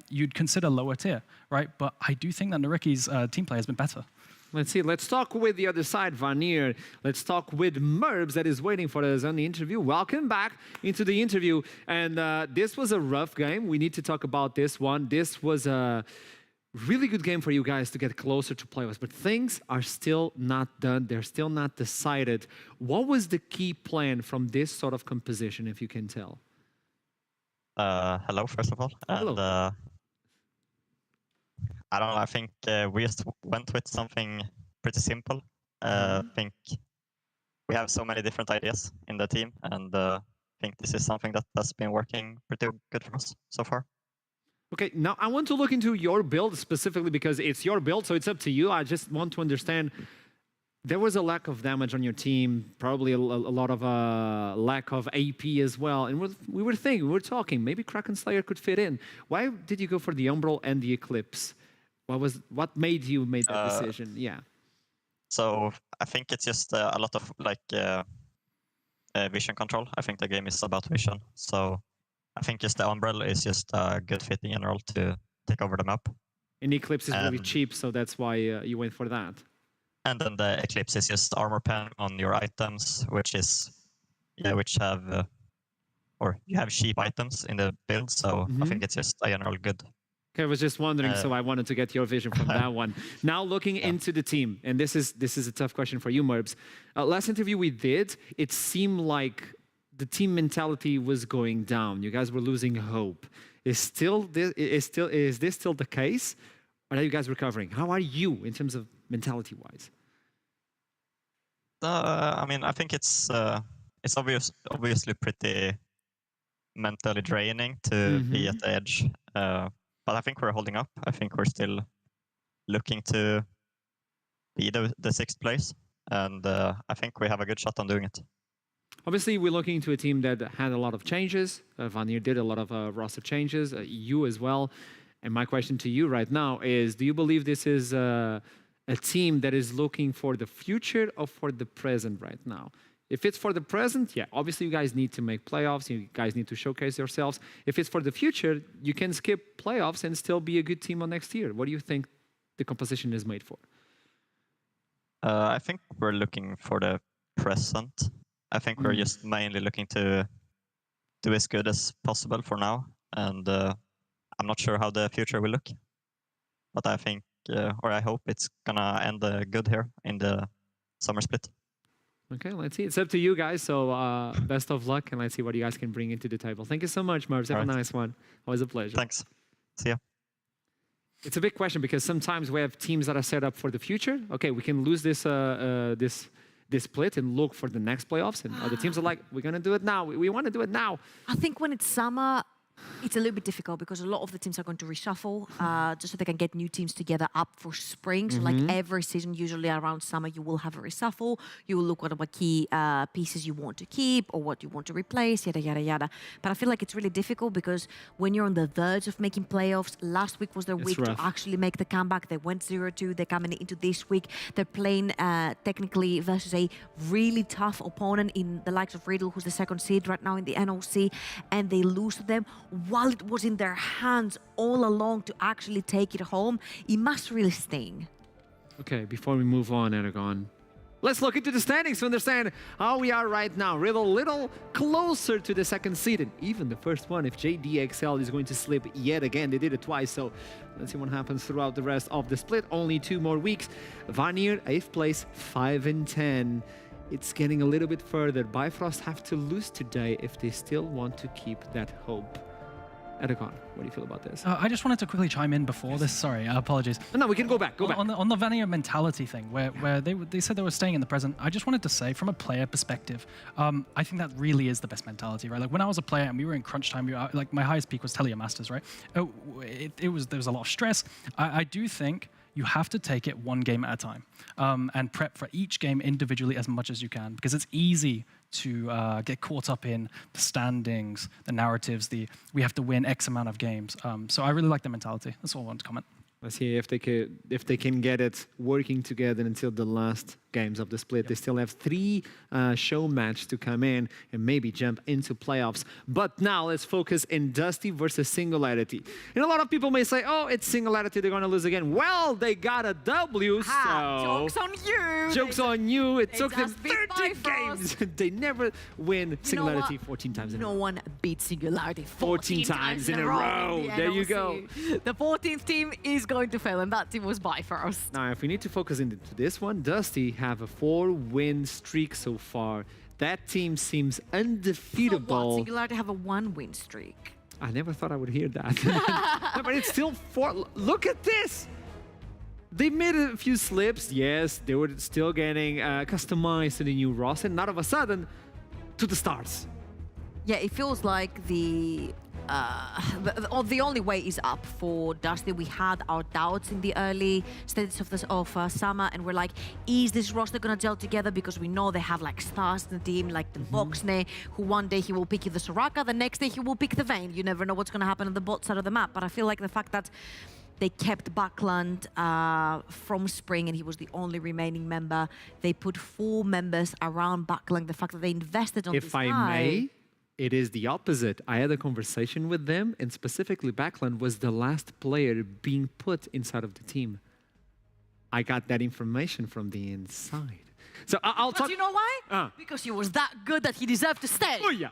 you'd consider lower tier, right? But I do think that Noriki's team play has been better. Let's see. Let's talk with the other side, Vanir. Let's talk with Merbs that is waiting for us on the interview. Welcome back into the interview. And this was a rough game. We need to talk about this one. This was a really good game for you guys to get closer to playoffs, but things are still not done. They're still not decided. What was the key plan from this sort of composition, if you can tell? Hello, first of all. Hello. And, I don't know, I think we just went with something pretty simple. I think we have so many different ideas in the team, and I think this is something that has been working pretty good for us so far. Okay, now I want to look into your build specifically because it's your build, so it's up to you. I just want to understand, there was a lack of damage on your team, probably a lot of lack of AP as well. And we were talking, maybe Kraken Slayer could fit in. Why did you go for the Umbral and the Eclipse? What made you make that decision? Yeah. So I think it's just a lot of like vision control. I think the game is about vision. So I think just the Umbral is just a good fit in general to take over the map. And the Eclipse is really cheap, so that's why you went for that. And then the Eclipse is just armor pen on your items, which is, which have, or you have cheap items in the build, so I think it's just a general good. Okay, I was just wondering, so I wanted to get your vision from that one. Now looking into the team, and this is a tough question for you, Merbs. Last interview we did, it seemed like the team mentality was going down. You guys were losing hope. Is this still the case? Or are you guys recovering? How are you in terms of mentality-wise? I mean, I think it's obviously pretty mentally draining to be at the edge. But I think we're holding up. I think we're still looking to be the 6th place. And I think we have a good shot on doing it. Obviously, we're looking into a team that had a lot of changes. Vanir did a lot of roster changes, you as well. And my question to you right now is, do you believe this is a team that is looking for the future or for the present right now? If it's for the present, yeah, obviously you guys need to make playoffs. You guys need to showcase yourselves. If it's for the future, you can skip playoffs and still be a good team on next year. What do you think the composition is made for? I think we're looking for the present. I think we're just mainly looking to do as good as possible for now. And I'm not sure how the future will look. But I think, or I hope it's gonna end good here in the summer split. Okay, let's see. It's up to you guys. So best of luck, and let's see what you guys can bring into the table. Thank you so much, Merbs. Have a nice one. Always a pleasure. Thanks. See ya. It's a big question because sometimes we have teams that are set up for the future. Okay, we can lose this this split and look for the next playoffs, and other teams are like, we're gonna do it now. We want to do it now. I think when it's summer, it's a little bit difficult because a lot of the teams are going to reshuffle just so they can get new teams together up for spring. So like every season, usually around summer, you will have a reshuffle. You will look at what key pieces you want to keep or what you want to replace, yada, yada, yada. But I feel like it's really difficult because when you're on the verge of making playoffs, last week was their week to actually make the comeback. They went 0-2. They're coming into this week. They're playing technically versus a really tough opponent in the likes of Riddle, who's the 2nd seed right now in the NLC, and they lose to them. While it was in their hands all along to actually take it home, it must really sting. Okay, before we move on, Aragon, let's look into the standings to understand how we are right now. We're a little closer to the second seed, and even the first one, if JDXL is going to slip yet again. They did it twice, so let's see what happens throughout the rest of the split. Only 2 more weeks. Vanir, 8th place, 5-10. It's getting a little bit further. Bifrost have to lose today if they still want to keep that hope. Edacon, what do you feel about this? I just wanted to quickly chime in before this. Sorry, apologies. No, we can go back. On the Vanir mentality thing, where they said they were staying in the present. I just wanted to say, from a player perspective, I think that really is the best mentality, right? Like when I was a player and we were in crunch time, like my highest peak was Telia Masters, right? There was a lot of stress. I do think you have to take it one game at a time and prep for each game individually as much as you can, because it's easy to get caught up in the standings, the narratives, we have to win X amount of games. So I really like the mentality. That's all I wanted to comment. Let's see if they can get it working together until the last games of the split. They still have 3 show matches to come in and maybe jump into playoffs. But now let's focus in Dusty versus Singularity. And a lot of people may say, oh, it's Singularity, they're going to lose again. Well, they got a W, so... Joke's on you! Joke's on you. It took them 13 games. They never win Singularity 14 times in a row. No one beats Singularity 14 times in a row. There you go. The 14th team is going to fail, and that team was Bifrost. Now, if we need to focus into this one, Dusty have a 4-win streak so far. That team seems undefeatable. So what? Singularity have a 1-win streak. I never thought I would hear that. No, but it's still 4. Look at this. They made a few slips. Yes, they were still getting customized to the new roster, and all of a sudden, to the stars. Yeah, it feels like the only way is up for Dusty. We had our doubts in the early stages of summer, and we're like, is this roster gonna gel together? Because we know they have like stars in the team, like the Voxne, who one day he will pick the Soraka, the next day he will pick the Vayne. You never know what's gonna happen on the bot side of the map. But I feel like the fact that they kept Backland from Spring, and he was the only remaining member. They put 4 members around Backland. The fact that they invested on this guy. If I may, it is the opposite. I had a conversation with them, and specifically Backland was the last player being put inside of the team. I got that information from the inside. So I'll talk. But you know why? Because he was that good that he deserved to stay. Oh yeah.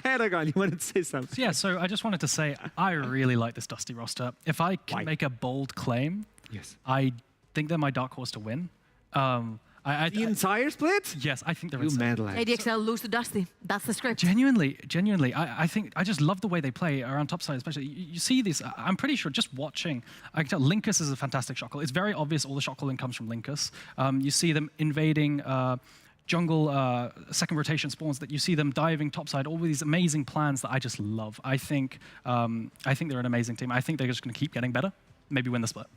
Aragon, you wanted to say something? Yeah, so I just wanted to say, I really like this Dusty roster. If I can make a bold claim, yes, I think they're my dark horse to win. The entire split? Yes, I think they're You mad lad. ADXL lose to Dusty. That's the script. Genuinely, I think I just love the way they play around topside, especially. You see these. I'm pretty sure just watching. I can tell Linkus is a fantastic shot call. It's very obvious all the shot calling comes from Linkus. You see them invading jungle second rotation spawns. That you see them diving topside. All these amazing plans that I just love. I think they're an amazing team. I think they're just going to keep getting better. Maybe win the split.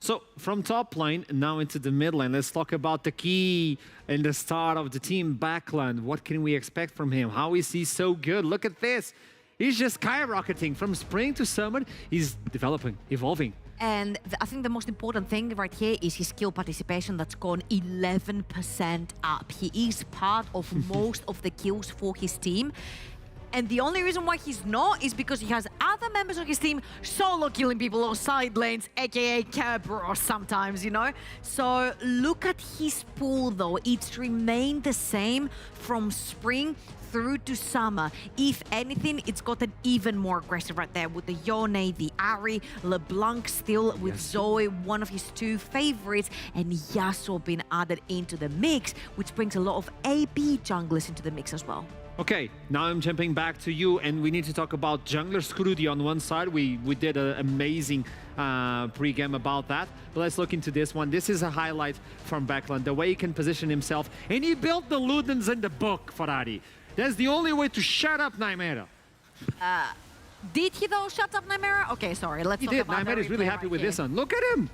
So from top lane now into the mid lane, let's talk about the key and the start of the team, Backland. What can we expect from him? How is he so good? Look at this. He's just skyrocketing from spring to summer. He's developing, evolving. And I think the most important thing right here is his skill participation that's gone 11% up. He is part of most of the kills for his team. And the only reason why he's not is because he has other members of his team solo killing people on side lanes, aka Kerberos sometimes, you know? So look at his pool though. It's remained the same from spring through to summer. If anything, it's gotten even more aggressive right there with the Yone, the Ari, LeBlanc still with Zoe, one of his 2 favorites, and Yasuo being added into the mix, which brings a lot of AP junglers into the mix as well. Okay, now I'm jumping back to you, and we need to talk about jungler Scrudy on one side. We did an amazing pre-game about that, but let's look into this one. This is a highlight from Backland, the way he can position himself, and he built the Ludens in the book, Ferrari. That's the only way to shut up Nightmare. Did he though shut up Nightmare? Okay, sorry, let's talk about Nightmare is really happy with this one. Look at him!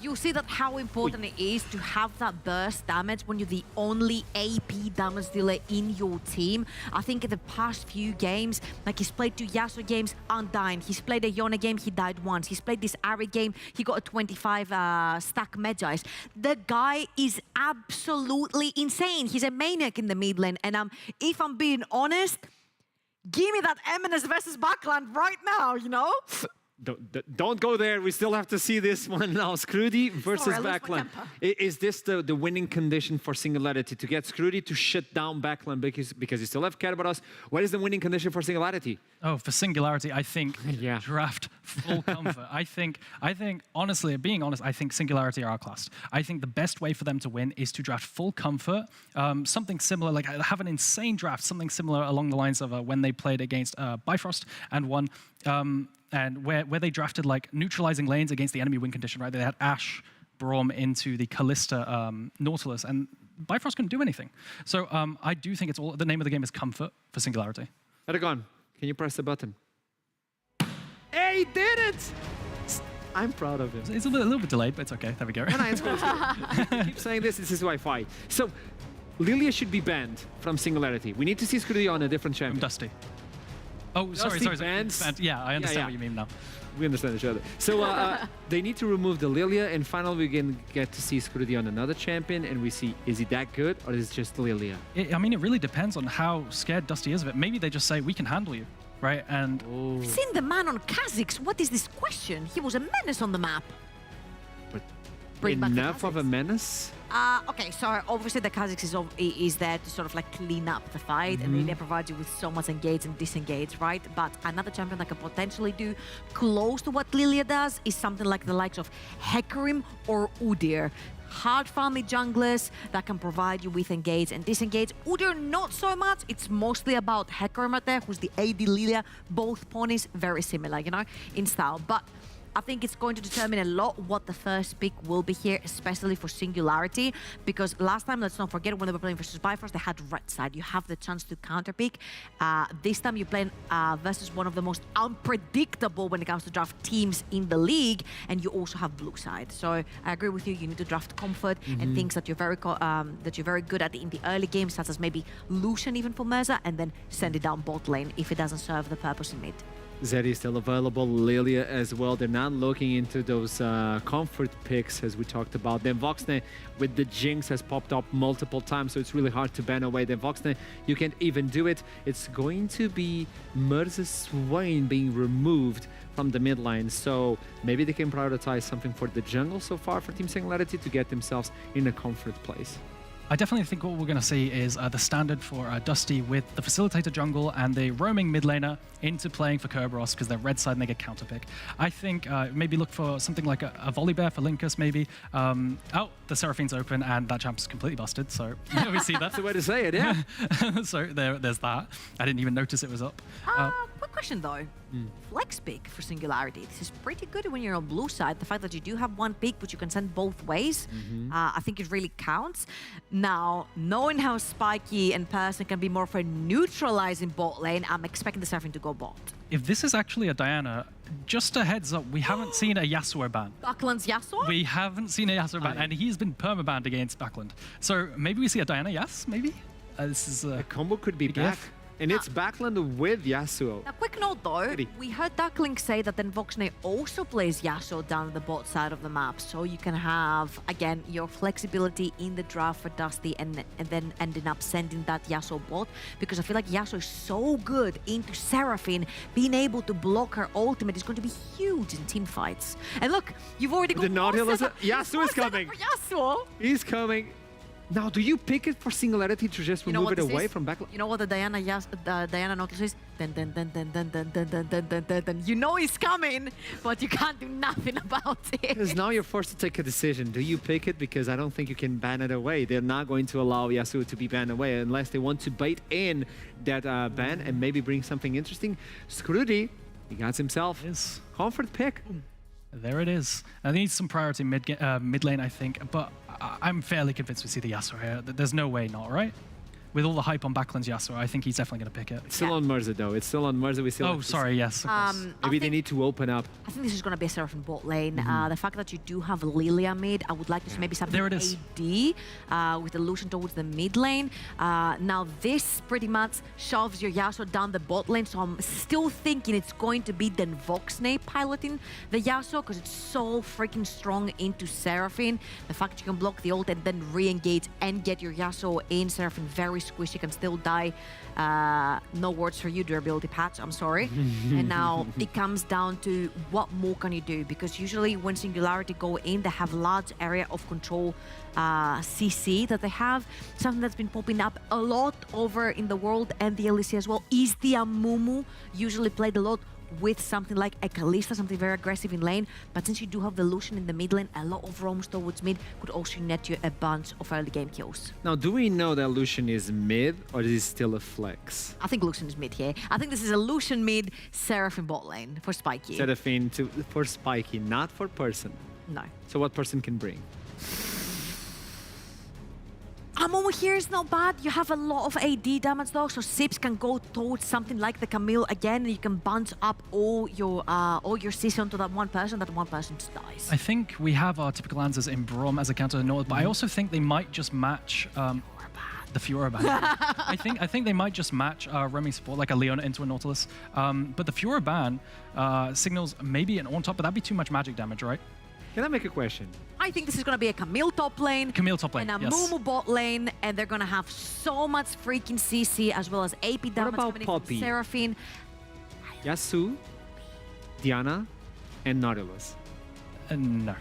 You see that how important it is to have that burst damage when you're the only AP damage dealer in your team. I think in the past few games, like he's played 2 Yasuo games, undying. He's played a Yone game, he died once. He's played this Ari game, he got a 25 stack Medjais. The guy is absolutely insane. He's a maniac in the mid lane, and if I'm being honest, give me that Eminence versus Backland right now, you know? Don't go there. We still have to see this one now. Scrooty versus Backland. Is this the winning condition for Singularity? To get Scrooty to shut down Backland because you still have Kerberos. What is the winning condition for Singularity? Oh, for Singularity, I think draft full comfort. I think, honestly, being honest, I think Singularity are outclassed. I think the best way for them to win is to draft full comfort. Something similar, like have an insane draft, something similar along the lines of when they played against Bifrost and won. And where they drafted like neutralizing lanes against the enemy win condition, right? They had Ashe, Braum into the Callista Nautilus, and Bifrost couldn't do anything. So I do think the name of the game is comfort for Singularity. Eragon, can you press the button? Hey, he did it! I'm proud of him. It's a little bit delayed, but it's okay. There we go. No, it's close. I keep saying this is Wi-Fi. So Lilia should be banned from Singularity. We need to see Scrooty on a different champion. Dusty. Oh, sorry. Yeah, I understand what you mean now. We understand each other. So they need to remove the Lilia, and finally we can get to see Scrooty on another champion, and we see, is he that good, or is it just Lilia? I mean, it really depends on how scared Dusty is of it. Maybe they just say, we can handle you, right? And I've seen the man on Kha'Zix. What is this question? He was a menace on the map. But enough of a menace? Okay, so obviously the Kha'Zix is there to sort of like clean up the fight and really provide you with so much engage and disengage, right? But another champion that can potentially do close to what Lilia does is something like the likes of Hecarim or Udyr. Hard farming junglers that can provide you with engage and disengage. Udyr, not so much. It's mostly about Hecarim right there, who's the AD Lilia. Both ponies very similar, you know, in style. But I think it's going to determine a lot what the first pick will be here, especially for Singularity, because last time, let's not forget, when they were playing versus Bifrost, they had red side. You have the chance to counter pick. This time you're playing versus one of the most unpredictable when it comes to draft teams in the league, and you also have blue side. So I agree with you. You need to draft comfort and things that you're very good at in the early game, such as maybe Lucian even for Merza, and then send it down bot lane if it doesn't serve the purpose in mid. Zeri is still available, Lilia as well. They're not looking into those comfort picks as we talked about. Then Voxne with the Jinx has popped up multiple times, so it's really hard to ban away. Then Voxne, you can't even do it. It's going to be Mirza Swain being removed from the mid lane, so maybe they can prioritize something for the jungle so far for Team Singularity to get themselves in a comfort place. I definitely think what we're going to see is the standard for Dusty with the Facilitator jungle and the roaming mid laner into playing for Kerberos because they're red side and they get counter pick. I think maybe look for something like a Volibear for Linkus maybe. The Seraphine's open and that champ is completely busted, so we see that. That's the way to say it, yeah. So there's that. I didn't even notice it was up. Quick question though. Flex pick for Singularity. This is pretty good when you're on blue side. The fact that you do have one pick, but you can send both ways, I think it really counts. Now, knowing how Spiky and Person can be more for neutralizing bot lane, I'm expecting the Seraphine to go bot. If this is actually a Diana, just a heads up, we haven't seen a Yasuo ban. Backland's Yasuo? We haven't seen a Yasuo ban, and he's been permabanned against Backland. So maybe we see a Diana Yas, maybe? This is a combo could be back. And it's Backland with Yasuo. Now, quick note though, we heard Duckling say that then Voxne also plays Yasuo down the bot side of the map, so you can have, again, your flexibility in the draft for Dusty and then ending up sending that Yasuo bot, because I feel like Yasuo is so good into Seraphine, being able to block her ultimate is going to be huge in team fights. And look, you've already got Yasuo is coming. Yasuo. He's coming. Now, do you pick it for Singularity to just remove it away from Backland? You know what the Diana Nautilus is? Dun. You know he's coming, but you can't do nothing about it. Because now you're forced to take a decision. Do you pick it? Because I don't think you can ban it away. They're not going to allow Yasuo to be banned away unless they want to bait in that ban and maybe bring something interesting. Scrooty, he got himself his comfort pick. There it is. Now, they need some priority mid lane, I think, but I'm fairly convinced we see the Yasuo here. There's no way not, right? With all the hype on Backland's Yasuo, I think he's definitely going to pick it. It's still on Mirza, though. It's still on Mirza. We still. Oh, sorry. Yes. Maybe they need to open up. I think this is going to be a Seraphine bot lane. The fact that you do have Lilia mid, I would like to see maybe something AD with the Lucian towards the mid lane. Now this pretty much shoves your Yasuo down the bot lane, so I'm still thinking it's going to be then Voxne piloting the Yasuo because it's so freaking strong into Seraphine. The fact that you can block the ult and then re-engage and get your Yasuo in Seraphine very very squishy, can still die. No words for you, durability patch, I'm sorry. And now it comes down to what more can you do? Because usually when Singularity go in, they have large area of control CC that they have. Something that's been popping up a lot over in the world and the LEC as well is the Amumu, usually played a lot with something like a Kalista, something very aggressive in lane. But since you do have the Lucian in the mid lane, a lot of roams towards mid could also net you a bunch of early game kills. Now, do we know that Lucian is mid, or is he still a flex? I think Lucian is mid here. I think this is a Lucian mid, Seraphine bot lane for Spiky. Seraphine for Spiky, not for person. No. So what person can bring? Amumu here is not bad. You have a lot of AD damage though, so Sips can go towards something like the Camille again, and you can bunch up all your CC onto that one person. That one person just dies. I think we have our typical answers in Brom as a counter to Nord, but I also think they might just match the Fiora ban. I think they might just match roaming support like a Leona into a Nautilus. But the Fiora ban signals maybe an on top, but that'd be too much magic damage, right? Can I make a question? I think this is going to be a Camille top lane. Camille top lane, and a yes. Mumu bot lane, and they're going to have so much freaking CC as well as AP damage about coming in Poppy? from Seraphine. Yasuo, Diana, and Nautilus. No.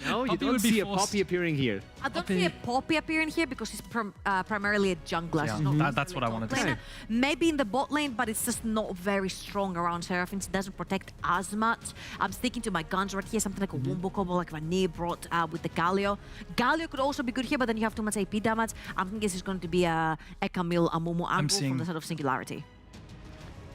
No, you don't see a Poppy appearing here. I don't see a Poppy appearing here because he's primarily a jungler. Yeah, He's not that's what I wanted to say. Maybe in the bot lane, but it's just not very strong around Seraphine. It doesn't protect as much. I'm sticking to my guns right here. Something like a Wombo combo, like Vanir brought with the Galio. Galio could also be good here, but then you have too much AP damage. I think this is going to be a Camille, a Mumu angle from the side of Singularity.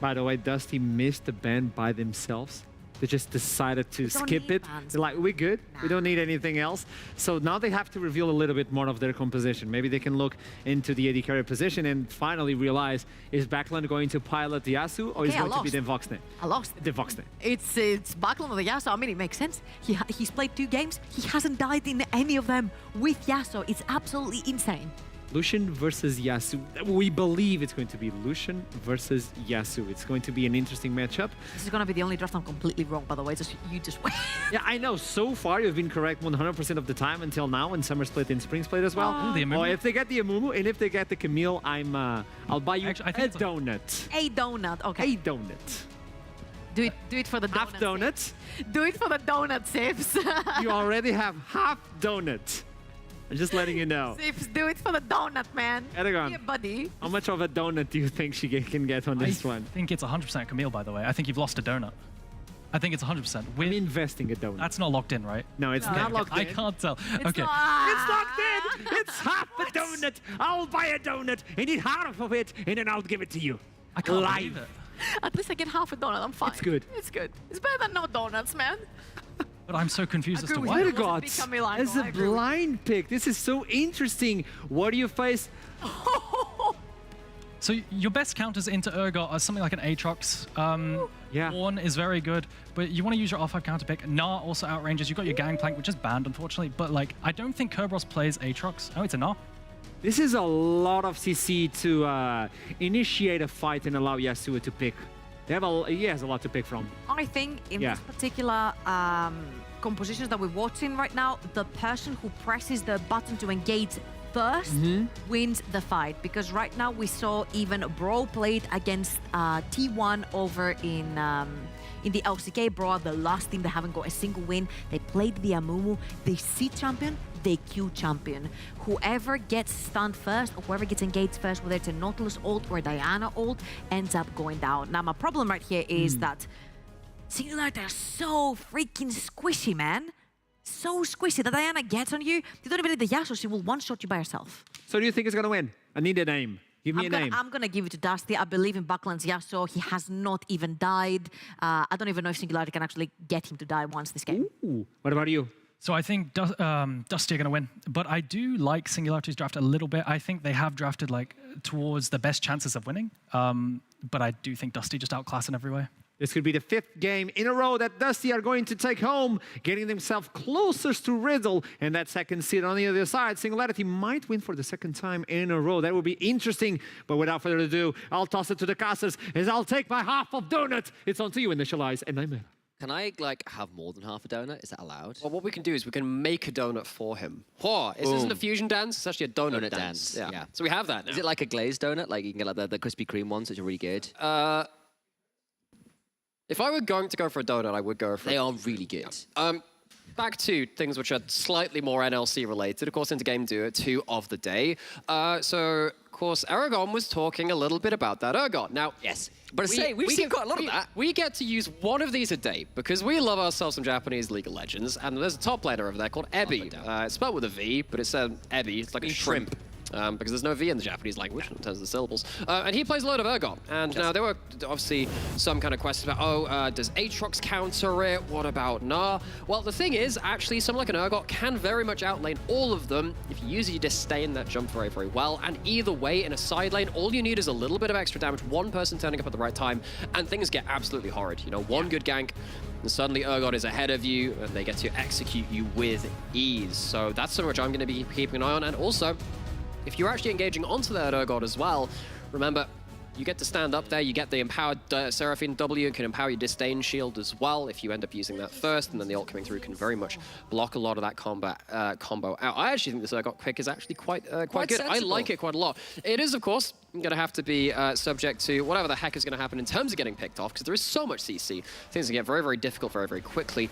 By the way, Dusty missed the ban by themselves. They just decided to skip it. They're like, we're good. We don't need anything else. So now they have to reveal a little bit more of their composition. Maybe they can look into the AD carry position and finally realize, is Backland going to pilot the Yasuo, or is it going to be the Voxnet? I lost. The Voxnet. It's Backland or the Yasuo. I mean, it makes sense. He's played 2 games. He hasn't died in any of them with Yasuo. It's absolutely insane. Lucian versus Yasuo. We believe it's going to be Lucian versus Yasuo. It's going to be an interesting matchup. This is going to be the only draft I'm completely wrong, by the way. You just wait. Yeah, I know. So far, you've been correct 100% of the time until now, in Summer Split and Spring Split as well. Oh, if they get the Amumu and if they get the Camille, I'll buy you a donut. A donut, okay. A donut. Do it for the donut. Half donut. Do it for the donut, Sips. You already have half donut. I'm just letting you know. Sips, do it for the donut, man. Eragon, yeah, buddy. How much of a donut do you think she can get on this one? I think it's 100% Camille, by the way. I think you've lost a donut. I think it's 100%. I'm investing a donut. That's not locked in, right? No, it's not locked in. I can't tell. Okay. It's locked in. It's half a donut. I'll buy a donut and eat half of it, and then I'll give it to you. I can't believe it. At least I get half a donut. I'm fine. It's good. It's good. It's better than no donuts, man. But I'm so confused as to why. why. God, as a blind pick, this is so interesting. What do you face? So your best counters into Urgot are something like an Aatrox. Ornn is very good, but you want to use your R5 counter pick. Gnar also outranges. You've got your Gangplank, which is banned, unfortunately. But like, I don't think Kerberos plays Aatrox. Oh, it's a Gnar. This is a lot of CC to initiate a fight and allow Yasuo to pick. He has a lot to pick from. I think in this particular compositions that we're watching right now, the person who presses the button to engage first wins the fight. Because right now we saw even Bro played against T1 over in the LCK. Bro, the last team that haven't got a single win. They played the Amumu. They see champion, they Q champion. Whoever gets stunned first, or whoever gets engaged first, whether it's a Nautilus ult or a Diana ult, ends up going down. Now, my problem right here is that Singularity are so freaking squishy, man. So squishy that Diana gets on you. You don't even need the Yasuo, she will one-shot you by herself. So do you think it's going to win? I need a name. Give me a name. I'm going to give it to Dusty. I believe in Backland's Yasuo. He has not even died. I don't even know if Singularity can actually get him to die once this game. Ooh. What about you? So I think Dusty are going to win. But I do like Singularity's draft a little bit. I think they have drafted like towards the best chances of winning. But I do think Dusty just outclass in every way. This could be the 5th game in a row that Dusty are going to take home, getting themselves closer to Riddle and that second seed on the other side. Singularity might win for the 2nd time in a row. That would be interesting. But without further ado, I'll toss it to the casters as I'll take my half of donut. It's on to you, Initialize, and I'm in. Can I, like, have more than half a donut? Is that allowed? Well, what we can do is we can make a donut for him. Whoa, this isn't a fusion dance, it's actually a donut dance. Yeah. So we have that now. Is it like a glazed donut? Like, you can get like the Krispy Kreme ones, which are really good? If I were going to go for a donut, I would go for They are really good. Back to things which are slightly more NLC related, of course, into Game 2 of the day. So, of course, Aragon was talking a little bit about that Ergon. Now, yes, but we've seen quite a lot of that. We get to use one of these a day because we love ourselves some Japanese League of Legends, and there's a top laner over there called Ebi. It's spelled with a V, but it's Ebi. It's like a shrimp. Because there's no V in the Japanese language in terms of the syllables. And he plays a load of Ergon. And now there were obviously some kind of questions about, does Aatrox counter it? What about Gnar? Well, the thing is, actually, someone like an Ergon can very much outlane all of them if you use your disdain that jump very, very well. And either way, in a side lane, all you need is a little bit of extra damage, one person turning up at the right time, and things get absolutely horrid. You know, one good gank, and suddenly Ergon is ahead of you, and they get to execute you with ease. So that's so much I'm going to be keeping an eye on. And also, if you're actually engaging onto that Ergon as well, remember, you get to stand up there, you get the empowered Seraphine W, can empower your Disdain shield as well if you end up using that first, and then the ult coming through can very much block a lot of that combo out. I actually think this Ergon quick is actually quite good. Sensible. I like it quite a lot. It is, of course, going to have to be subject to whatever the heck is going to happen in terms of getting picked off, because there is so much CC. Things can get very, very difficult very, very quickly.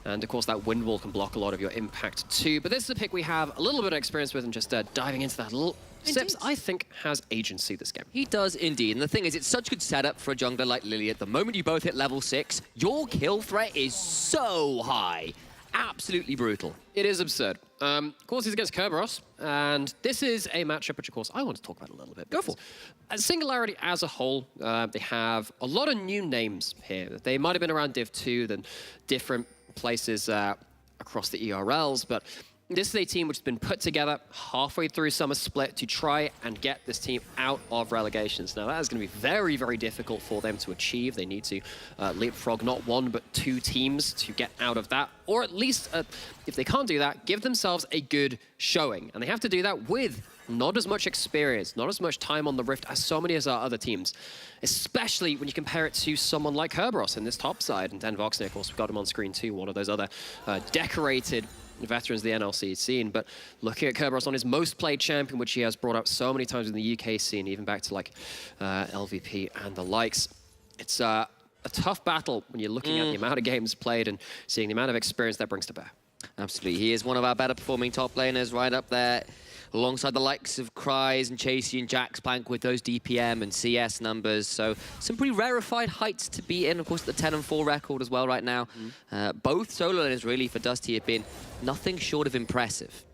And of course, that wind wall can block a lot of your impact too. But this is a pick we have a little bit of experience with, and just diving into that little. Sips, I think, has agency this game. He does indeed. And the thing is, it's such good setup for a jungler like Lily. At the moment you both hit level 6, your kill threat is so high. Absolutely brutal. It is absurd. Of course, he's against Kerberos, and this is a matchup which, of course, I want to talk about a little bit. Go for it. Singularity as a whole, they have a lot of new names here. They might have been around Div 2 than different places across the ERLs, but this is a team which has been put together halfway through Summer Split to try and get this team out of relegations. Now, that is going to be very, very difficult for them to achieve. They need to leapfrog not one, but 2 teams to get out of that. Or at least, if they can't do that, give themselves a good showing. And they have to do that with not as much experience, not as much time on the Rift as so many of our other teams. Especially when you compare it to someone like Kerberos in this top side. And Dan Voxney, of course, we've got him on screen too, one of those other decorated veterans of the NLC scene. But looking at Kerberos on his most played champion, which he has brought up so many times in the UK scene, even back to like LVP and the likes, it's a tough battle when you're looking at the amount of games played and seeing the amount of experience that brings to bear. Absolutely. He is one of our better performing top laners, right up there alongside the likes of Cries and Chasey and Jaxplank with those DPM and CS numbers. So some pretty rarefied heights to be in. Of course, the 10-4 record as well right now. Both solo laners really for Dusty have been nothing short of impressive.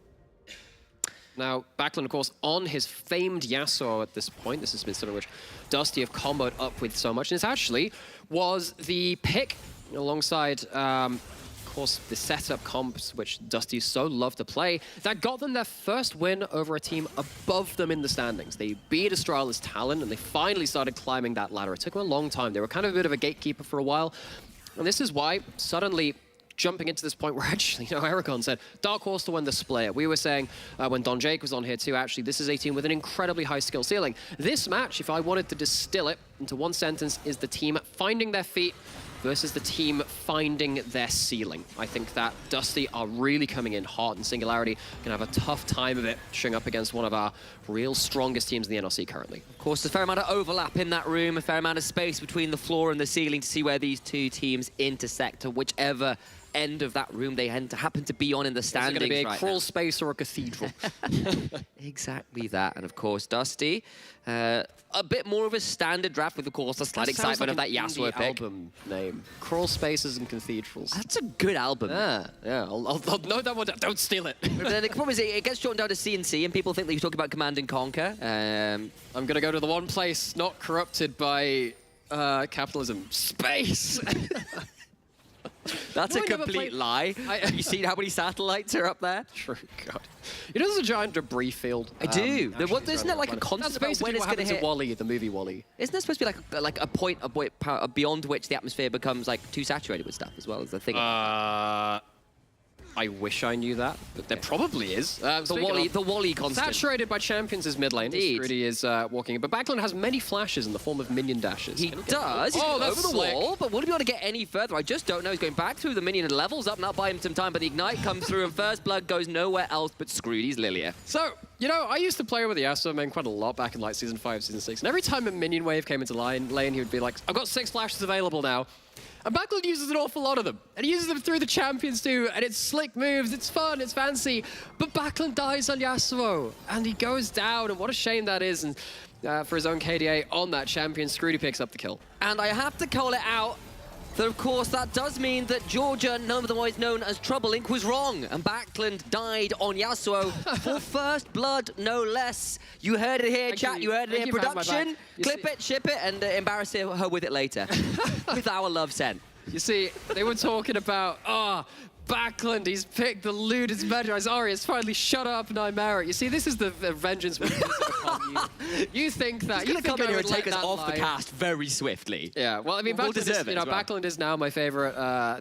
Now, Backlund, of course, on his famed Yasuo at this point. This has been something which Dusty have comboed up with so much. And this actually was the pick alongside of course, the setup comps, which Dusty so loved to play, that got them their first win over a team above them in the standings. They beat Astralis Talon, and they finally started climbing that ladder. It took them a long time. They were kind of a bit of a gatekeeper for a while. And this is why, suddenly, jumping into this point where actually, you know, Aragon said, Dark Horse to win the split. We were saying, when Don Jake was on here too, actually, this is a team with an incredibly high skill ceiling. This match, if I wanted to distill it into one sentence, is the team finding their feet versus the team finding their ceiling. I think that Dusty are really coming in hot, and Singularity can have a tough time of it showing up against one of our real strongest teams in the NLC currently. Of course, there's a fair amount of overlap in that room, a fair amount of space between the floor and the ceiling to see where these two teams intersect, to whichever end of that room they happen to be on in the standings. It's going to be a right crawl now. space or a cathedral. Exactly that. And of course, Dusty, a bit more of a standard draft with, of course, the slight excitement of that Yasuo pick. Album name. Crawl spaces and cathedrals. That's a good album. Yeah. I'll note that one down. Don't steal it. But then the problem is it gets shortened down to C&C, and people think that you talk about Command and Conquer. I'm going to go to the one place not corrupted by capitalism. Space. That's a complete lie. Have you seen how many satellites are up there? True, God. You know there's a giant debris field? I do. Isn't that like a constant That's basically when it's what going to happens hit? in WALL-E, the movie WALL-E. Isn't there supposed to be like a point beyond which the atmosphere becomes like too saturated with stuff as well as the thing? I wish I knew that, but there probably is. The Wally constant. Saturated by champions is mid lane. Indeed. Scrudy is walking, but Backland has many flashes in the form of minion dashes. He does. He's Oh, that's over the slick. wall, but will he be able to get any further? I just don't know. He's going back through the minion and levels up, and that'll buy him some time, but the Ignite comes through, and First Blood goes nowhere else but Scrudy's Lilia. So, you know, I used to play with the Yasuo main quite a lot back in like Season 5, Season 6, and every time a minion wave came into lane, he would be like, I've got 6 flashes available now. And Backland uses an awful lot of them. And he uses them through the champions too, and it's slick moves, it's fun, it's fancy. But Backland dies on Yasuo, and he goes down, and what a shame that is. And for his own KDA on that champion, Scrudy picks up the kill. And I have to call it out that, of course, that does mean that Georgia, otherwise known as Trouble Inc., was wrong, and Backland died on Yasuo for First Blood, no less. You heard it here, chat, you heard it here, production. Clip it, ship it, and embarrass her with it later. With our love sent. You see, they were talking about, Backland, he's picked the lewdest Magi's Arius, finally shut up, Nightmare. You see, this is the vengeance we're using upon you. You think that. He's going to come in here and take us off the cast very swiftly. Yeah, well, I mean, we'll Backland is now my favorite,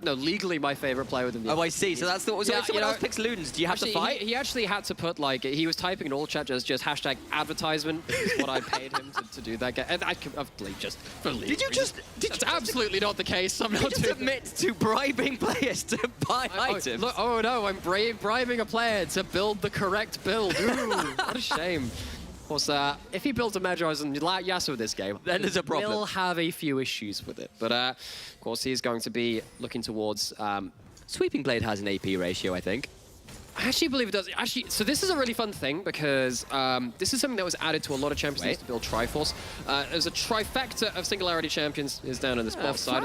legally my favorite player within the Oh, I see. So that's the... So if someone else picks Ludens, do you have to fight? He actually had to put, like, he was typing in all chat just hashtag advertisement is what I paid him to do that. And I believe just for legal Did you just... That's absolutely not the case. I'm not just admit to bribing players to buy items. Look, oh no, I'm bribing a player to build the correct build. Ooh, what a shame. Of course, if he builds a Magi's and Yasuo this game, then there's a problem. We'll have a few issues with it. But of course, he's going to be looking towards... Sweeping Blade has an AP ratio, I think. I actually believe it does. Actually, so this is a really fun thing because this is something that was added to a lot of champions to build Triforce. There's a trifecta of Singularity champions is down on this bottom side.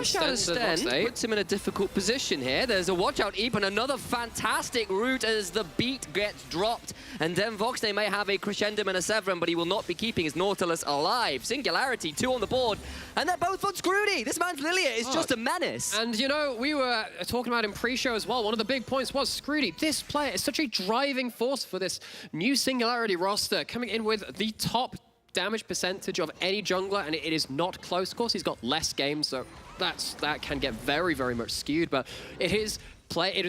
Puts him in a difficult position here. There's a watch out Eep and another fantastic route as the beat gets dropped. And then Voxnay may have a Crescendum and a Severin, but he will not be keeping his Nautilus alive. Singularity, 2 on the board. And they're both on Scrudy. This man's Lilia is just a menace. And, you know, we were talking about in pre-show as well. One of the big points was Scrudy. This player is such a driving force for this new Singularity roster, coming in with the top damage percentage of any jungler, and it is not close. Of course, he's got less games, so that can get very, very much skewed, but it is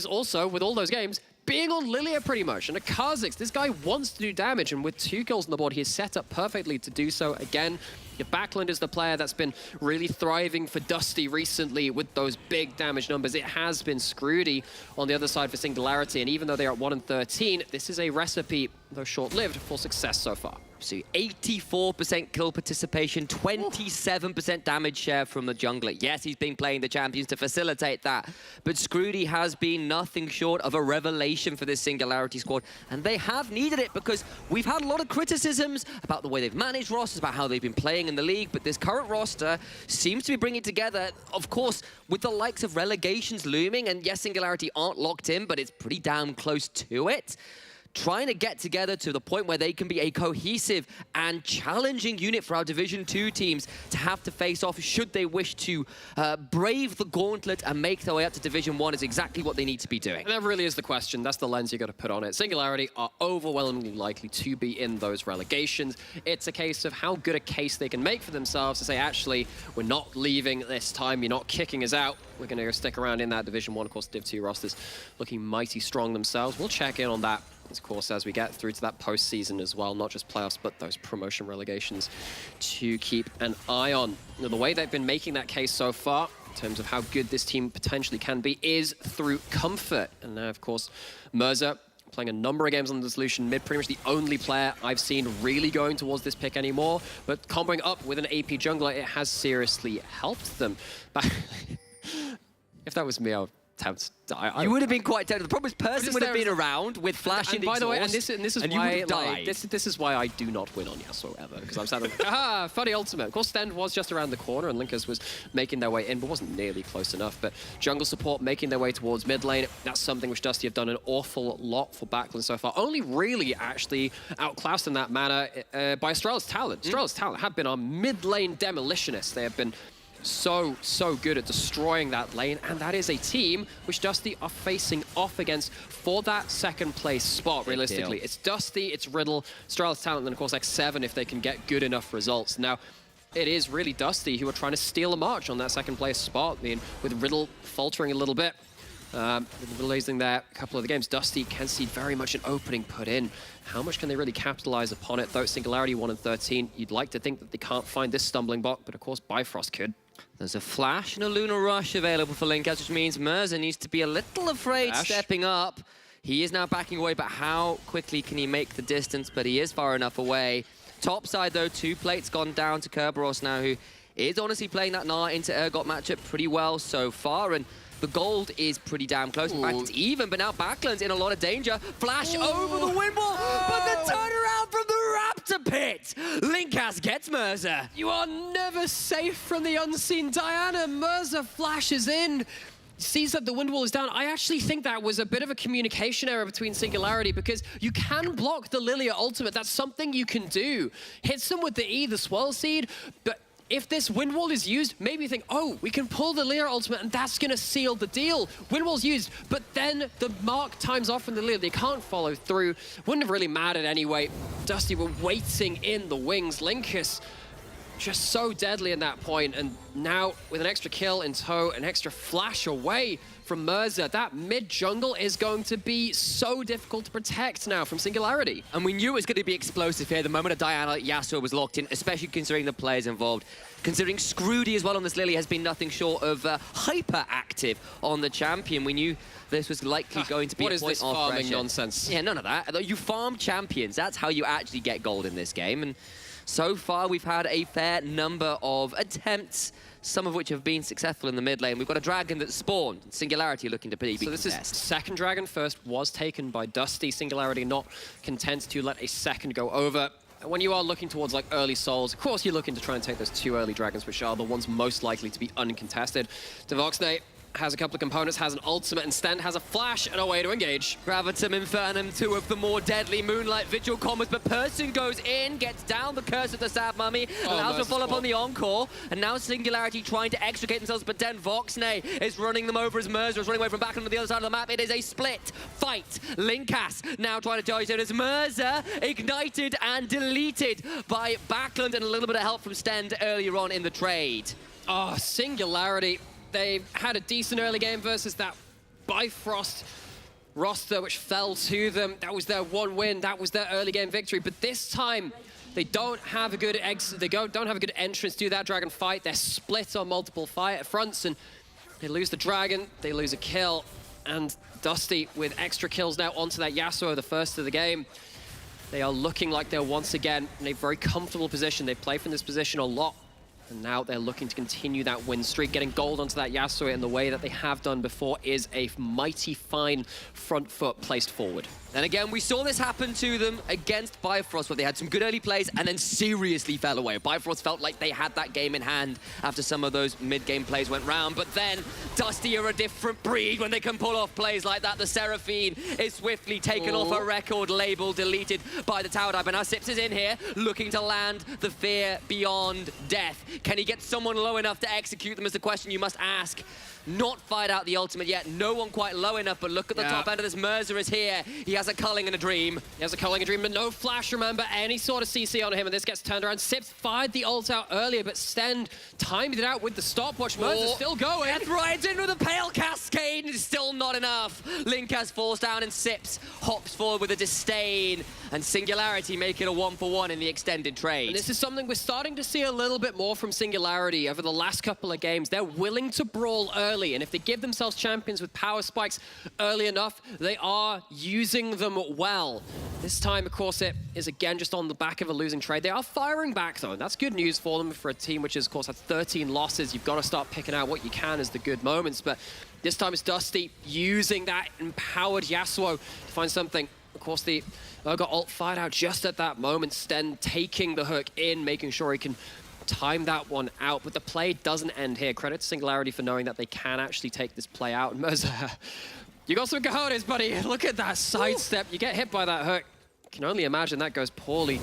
also, with all those games, being on Lilia pretty much. And a Kha'Zix, this guy wants to do damage, and with 2 kills on the board, he is set up perfectly to do so again. Your Backland is the player that's been really thriving for Dusty recently with those big damage numbers. It has been Scrudy on the other side for Singularity, and even though they are at 1-13, this is a recipe, though short-lived, for success so far. So 84% kill participation, 27% damage share from the jungler. Yes, he's been playing the champions to facilitate that, but Scrudy has been nothing short of a revelation for this Singularity squad, and they have needed it because we've had a lot of criticisms about the way they've managed rosters, about how they've been playing in the league, but this current roster seems to be bringing together, of course, with the likes of relegations looming, and yes, Singularity aren't locked in, but it's pretty damn close to it. Trying to get together to the point where they can be a cohesive and challenging unit for our Division 2 teams to have to face off should they wish to brave the gauntlet and make their way up to Division 1 is exactly what they need to be doing. And that really is the question. That's the lens you got to put on it. Singularity are overwhelmingly likely to be in those relegations. It's a case of how good a case they can make for themselves to say, actually, we're not leaving this time. You're not kicking us out. We're going to go stick around in that Division 1. Of course, Div 2 rosters looking mighty strong themselves. We'll check in on that, of course, as we get through to that postseason as well, not just playoffs, but those promotion relegations to keep an eye on. Now, the way they've been making that case so far, in terms of how good this team potentially can be, is through comfort. And now, of course, Mirza playing a number of games on the Dissolution mid, pretty much the only player I've seen really going towards this pick anymore. But comboing up with an AP jungler, it has seriously helped them. But if that was me, I would tempt. You would have been quite tempted. The problem is person would have been around with flash and by the way, and this is why, like, this is why I do not win on Yasuo ever, because I'm sat there, funny ultimate. Of course, Sten was just around the corner, and Linkers was making their way in, but wasn't nearly close enough. But jungle support making their way towards mid lane, that's something which Dusty have done an awful lot for Backland so far. Only really actually outclassed in that manner by Astrala's Talent. Astrala's Talent have been our mid lane demolitionists. They have been so good at destroying that lane, and that is a team which Dusty are facing off against for that second place spot, realistically. It's Dusty, it's Riddle, Astrala's Talent, and then of course X7 if they can get good enough results. Now, it is really Dusty who are trying to steal a march on that second place spot, with Riddle faltering a little bit. Releasing there a couple of the games. Dusty can see very much an opening put in. How much can they really capitalize upon it? Though Singularity 1 and 13, you'd like to think that they can't find this stumbling block, but of course Bifrost could. There's a flash and a lunar rush available for Linkas, which means Mirza needs to be a little afraid stepping up. He is now backing away, but how quickly can he make the distance? But he is far enough away. Top side, though, 2 plates gone down to Kerberos now, who is honestly playing that Gnar into Urgot matchup pretty well so far. And the gold is pretty damn close. In fact, it's even, but now Backland's in a lot of danger. Flash over the wind wall, but the turnaround from the Raptor pit! Linkas gets Mirza. You are never safe from the unseen Diana. Mirza flashes in, sees that the wind wall is down. I actually think that was a bit of a communication error between Singularity, because you can block the Lilia ultimate. That's something you can do. Hits them with the E, the Swirl Seed, but if this wind wall is used, maybe you think, oh, we can pull the Lilia ultimate and that's gonna seal the deal. Wind wall's used, but then the mark times off from the Lilia. They can't follow through. Wouldn't have really mattered anyway. Dusty were waiting in the wings. Linkus just so deadly in that point, and now with an extra kill in tow, an extra flash away from Mirza, that mid-jungle is going to be so difficult to protect now from Singularity. And we knew it was going to be explosive here the moment a Diana Yasuo was locked in, especially considering the players involved. Considering Scroody as well on this Lily has been nothing short of hyper-active on the champion. We knew this was likely going to be a point of pressure. What is this farming nonsense? Yeah, none of that. You farm champions. That's how you actually get gold in this game. And so far, we've had a fair number of attempts, some of which have been successful in the mid lane. We've got a dragon that spawned. Singularity looking to be So this is second dragon. First was taken by Dusty. Singularity not content to let a second go over. When you are looking towards like early souls, of course you're looking to try and take those 2 early dragons, which are the ones most likely to be uncontested. Devoxne has a couple of components, has an ultimate, and Sten has a flash and a way to engage. Gravitum Infernum, 2 of the more deadly Moonlight Vigil combos, but Person goes in, gets down the curse of the Sad Mummy, allows to follow up on the Encore, and now Singularity trying to extricate themselves, but then Voxne is running them over as Mirza is running away from back onto the other side of the map. It is a split fight. Linkas now trying to dodge it as Mirza ignited and deleted by Backland, and a little bit of help from Stend earlier on in the trade. Oh, Singularity. They had a decent early game versus that Bifrost roster, which fell to them. That was their 1 win. That was their early game victory. But this time, they don't have a good don't have a good entrance to that dragon fight. They're split on multiple fronts, and they lose the dragon. They lose a kill, and Dusty with extra kills now onto that Yasuo, the first of the game. They are looking like they're once again in a very comfortable position. They play from this position a lot. And now they're looking to continue that win streak. Getting gold onto that Yasuo in the way that they have done before is a mighty fine front foot placed forward. Then again, we saw this happen to them against Bifrost, where they had some good early plays and then seriously fell away. Bifrost felt like they had that game in hand after some of those mid-game plays went round, but then Dusty are a different breed when they can pull off plays like that. The Seraphine is swiftly taken off a record label, deleted by the tower dive. But now Sips is in here, looking to land the Fear Beyond Death. Can he get someone low enough to execute them is the question you must ask. Not fired out the ultimate yet. No one quite low enough, but look at the top end of this. Mirza is here. He has a culling and a dream. He has a culling and a dream, but no flash, remember. Any sort of CC on him, and this gets turned around. Sips fired the ult out earlier, but Stend timed it out with the stopwatch. Mirza's still going. Death rides in with a pale cascade. It's still not enough. Linkas falls down and Sips hops forward with a disdain. And Singularity make it a 1-for-1 in the extended trade. And this is something we're starting to see a little bit more from Singularity over the last couple of games. They're willing to brawl early, and if they give themselves champions with power spikes early enough, they are using them well. This time, of course, it is again just on the back of a losing trade. They are firing back, though, and that's good news for them. For a team which, is, of course, had 13 losses, you've got to start picking out what you can as the good moments. But this time it's Dusty using that empowered Yasuo to find something. Of course, the got ult fired out just at that moment. Sten taking the hook in, making sure he can time that one out. But the play doesn't end here. Credit to Singularity for knowing that they can actually take this play out. Mirza, you got some cojones, buddy. Look at that sidestep. You get hit by that hook. Can only imagine that goes poorly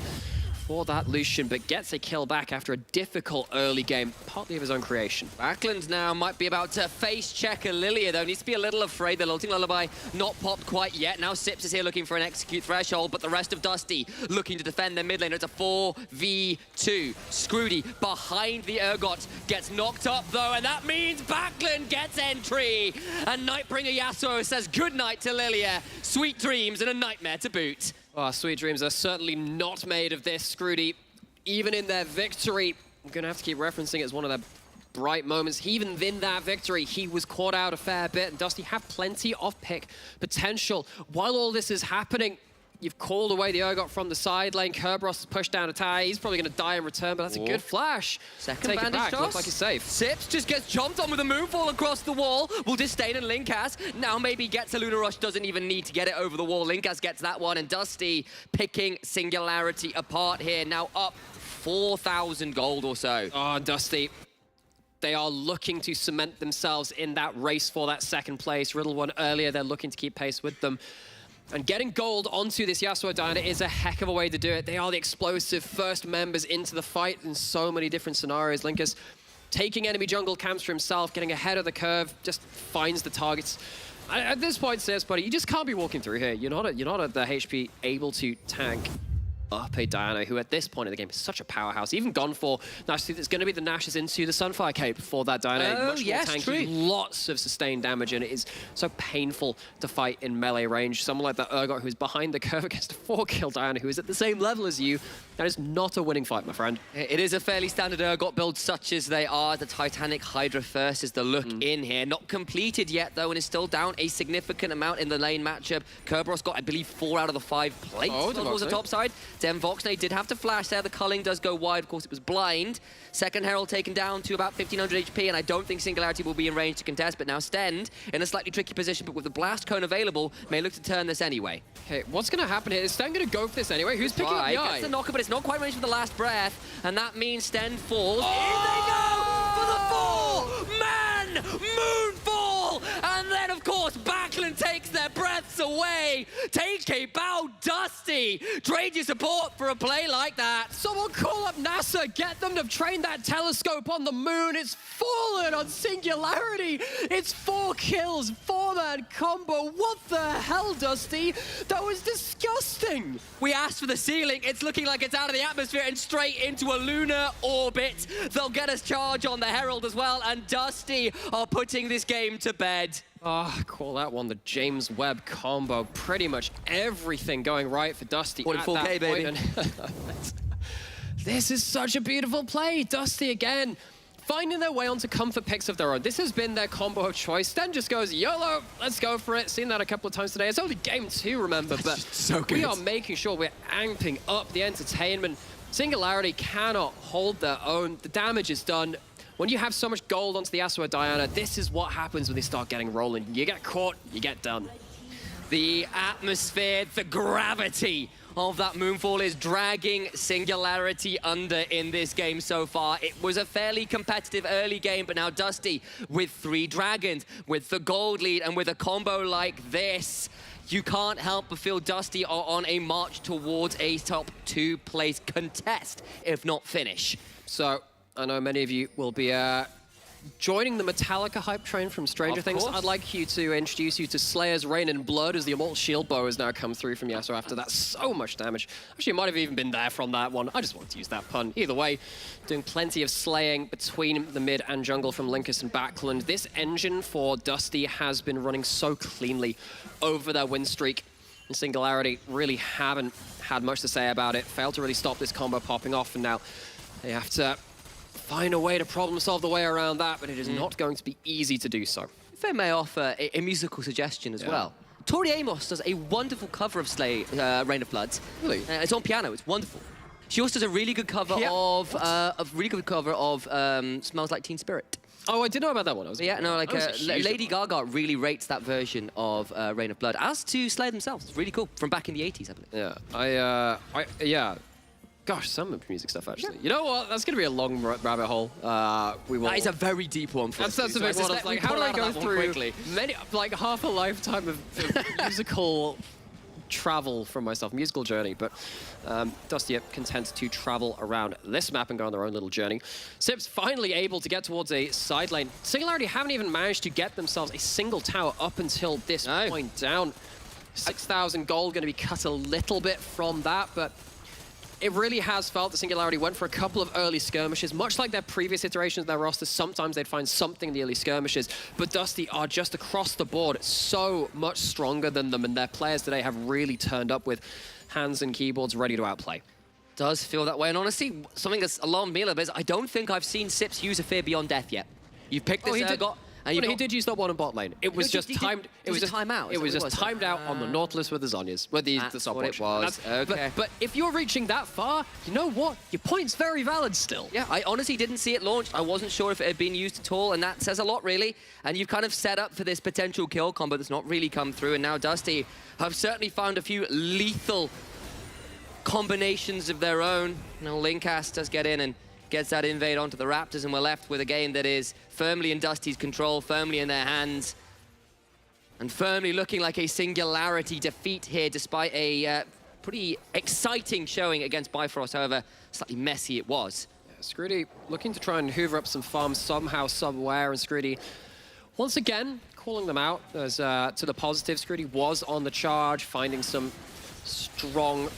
for that Lucian, but gets a kill back after a difficult early game, partly of his own creation. Backlund now might be about to face check a Lilia, though. Needs to be a little afraid. The Lulting Lullaby not popped quite yet. Now Sips is here looking for an execute threshold, but the rest of Dusty looking to defend their mid lane. It's a 4v2. Scrooty behind the Urgot gets knocked up, though, and that means Backlund gets entry. And Nightbringer Yasuo says goodnight to Lilia. Sweet dreams and a nightmare to boot. Oh, sweet dreams are certainly not made of this, Scrooty. Even in their victory, I'm going to have to keep referencing it as one of their bright moments. Even in that victory, he was caught out a fair bit, and Dusty have plenty of pick potential. While all this is happening, you've called away the Urgot from the side lane. Kerberos pushed down a tie. He's probably going to die in return, but that's a good flash. Second Take it bandage back. toss. Looks like he's safe. Sips just gets chomped on with a moonfall across the wall. Will Disdain and Linkas now maybe gets a Lunar Rush. Doesn't even need to get it over the wall. Linkas gets that one, and Dusty picking Singularity apart here. Now up 4,000 gold or so. Oh, Dusty. They are looking to cement themselves in that race for that second place. Riddle won earlier. They're looking to keep pace with them. And getting gold onto this Yasuo Diana is a heck of a way to do it. They are the explosive first members into the fight in so many different scenarios. Linkus taking enemy jungle camps for himself, getting ahead of the curve, just finds the targets. At this point, Sips, buddy, you just can't be walking through here. You're not at the HP able to tank up a Diana, who at this point in the game is such a powerhouse. Even gone for, now it's going to be the Nashes into the Sunfire Cape for that Diana. Oh, Much yes, more tanky, true. lots of sustained damage, and it is so painful to fight in melee range. Someone like that Urgot, who's behind the curve against a 4-kill Diana, who is at the same level as you, that is not a winning fight, my friend. It is a fairly standard Urgot build, such as they are. The Titanic Hydra first is the look in here. Not completed yet, though, and is still down a significant amount in the lane matchup. Kerberos got, I believe, 4 out of the 5 plates towards the top side. Den Voxnay did have to flash there. The culling does go wide. Of course, it was blind. Second Herald taken down to about 1,500 HP, and I don't think Singularity will be in range to contest, but now Stend in a slightly tricky position, but with the Blast Cone available, may look to turn this anyway. Okay, what's going to happen here? Is Stend going to go for this anyway? Who's picking up the eye? Gets the knocker, but it's not quite ready for the last breath, and that means Stend falls. Oh! In they go for the 4-man moonfall! And then, of course, Backlund takes their breaths away. Take a bow, Dusty. Trade your support for a play like that. Someone call up NASA, get them to train that telescope on the moon. It's fallen on Singularity. It's 4 kills, 4-man combo. What the hell, Dusty? That was disgusting. We asked for the ceiling. It's looking like it's out of the atmosphere and straight into a lunar orbit. They'll get us charge on the Herald as well, and Dusty are putting this game to bed. Oh, call that one the James Webb combo. Pretty much everything going right for Dusty. 44K, baby. This is such a beautiful play. Dusty again, finding their way onto comfort picks of their own. This has been their combo of choice. Then just goes, YOLO, let's go for it. Seen that a couple of times today. It's only game 2, remember, but so good. We are making sure we're amping up the entertainment. Singularity cannot hold their own. The damage is done. When you have so much gold onto the Yasuo Diana, this is what happens when they start getting rolling. You get caught, you get done. The atmosphere, the gravity of that moonfall is dragging Singularity under in this game so far. It was a fairly competitive early game, but now Dusty with 3 dragons, with the gold lead, and with a combo like this, you can't help but feel Dusty are on a march towards a top 2 place contest, if not finish. So, I know many of you will be joining the Metallica hype train from Stranger Things. I'd like you to introduce you to Slayer's Rain in Blood, as the Immortal Shield Bow has now come through from Yasuo after that. So much damage. Actually, it might have even been there from that one. I just wanted to use that pun. Either way, doing plenty of slaying between the mid and jungle from Linkus and Backlund. This engine for Dusty has been running so cleanly over their win streak. And Singularity really haven't had much to say about it. Failed to really stop this combo popping off, and now they have to find a way to problem solve the way around that, but it is not going to be easy to do so. If I may offer a musical suggestion as well. Tori Amos does a wonderful cover of Rain of Bloods. Really? It's on piano, it's wonderful. She also does a really good cover of Smells Like Teen Spirit. Oh, I did know about that one. Lady Gaga really rates that version of Rain of Blood, as to Slayer themselves. It's really cool, from back in the 80s, I believe. Yeah, gosh, some music stuff, actually. Yeah. You know what? That's going to be a long rabbit hole. That is a very deep one for us. That's a big one. Like, how do I go through quickly? like half a lifetime of musical travel from myself, musical journey, but Dusty are content to travel around this map and go on their own little journey. Sips finally able to get towards a side lane. Singularity haven't even managed to get themselves a single tower up until this point down. 6,000 gold going to be cut a little bit from that, but it really has felt that Singularity went for a couple of early skirmishes, much like their previous iterations of their roster. Sometimes they'd find something in the early skirmishes, but Dusty are just across the board so much stronger than them, and their players today have really turned up with hands and keyboards ready to outplay. Does feel that way, and honestly, something that's alarmed me a little bit is I don't think I've seen Sips use a Fear Beyond Death yet. You've picked this Urgot, and he did use that one in bot lane. It was just timed. It was just timeout. It was just timed out on the Nautilus with the Zhonya's, with the stopwatch. It was. Okay. But if you're reaching that far, you know what? Your point's very valid still. Yeah, I honestly didn't see it launched. I wasn't sure if it had been used at all, and that says a lot, really. And you've kind of set up for this potential kill combo that's not really come through, and now Dusty have certainly found a few lethal combinations of their own. Now Linkast does get in and gets that invade onto the Raptors, and we're left with a game that is firmly in Dusty's control, firmly in their hands, and firmly looking like a Singularity defeat here, despite a pretty exciting showing against Bifrost. However, slightly messy it was. Yeah, Scrooty looking to try and hoover up some farms somehow, somewhere, and Scrooty once again calling them out as to the positive. Scrooty was on the charge, finding some strong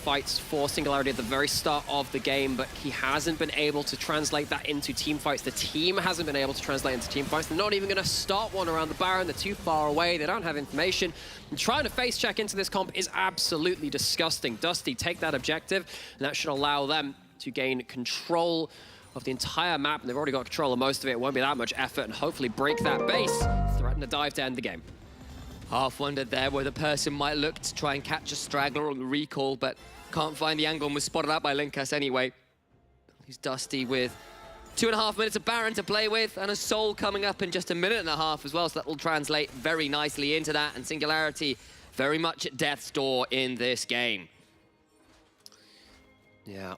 fights for Singularity at the very start of the game, but he hasn't been able to translate that into team fights. The team hasn't been able to translate into team fights. They're not even going to start one around the Baron. They're too far away. They don't have information. And trying to face check into this comp is absolutely disgusting. Dusty take that objective, and that should allow them to gain control of the entire map. And they've already got control of most of it. It won't be that much effort, and hopefully break that base. Threaten to dive to end the game. Half wondered there where the person might look to try and catch a straggler on the recall, but can't find the angle and was spotted out by Linkas anyway. He's Dusty with 2.5 minutes of Baron to play with, and a Soul coming up in just 1.5 minutes as well, so that will translate very nicely into that, and Singularity very much at death's door in this game. Yeah,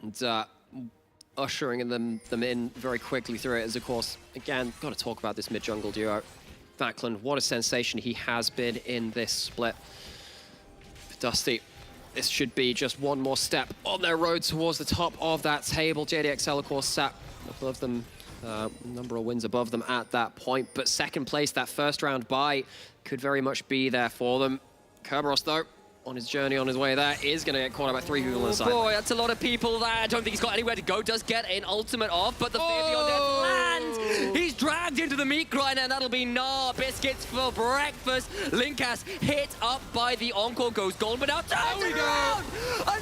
and ushering them in very quickly through it is, of course, again, got to talk about this mid-jungle duo. Vaclan, what a sensation he has been in this split. Dusty, this should be just one more step on their road towards the top of that table. JDXL, of course, sat above them, number of wins above them at that point. But second place, that first round bye, could very much be there for them. Kerberos, though, on his journey, on his way there, is going to get caught out by 3 people on the side. Boy, that's a lot of people there. I don't think he's got anywhere to go. Does get an ultimate off, but the Fear Beyond Death lands. He's dragged into the meat grinder, and that'll be Gnar. Biscuits for breakfast. Linkas hit up by the Encore, goes gold, but now turns it around.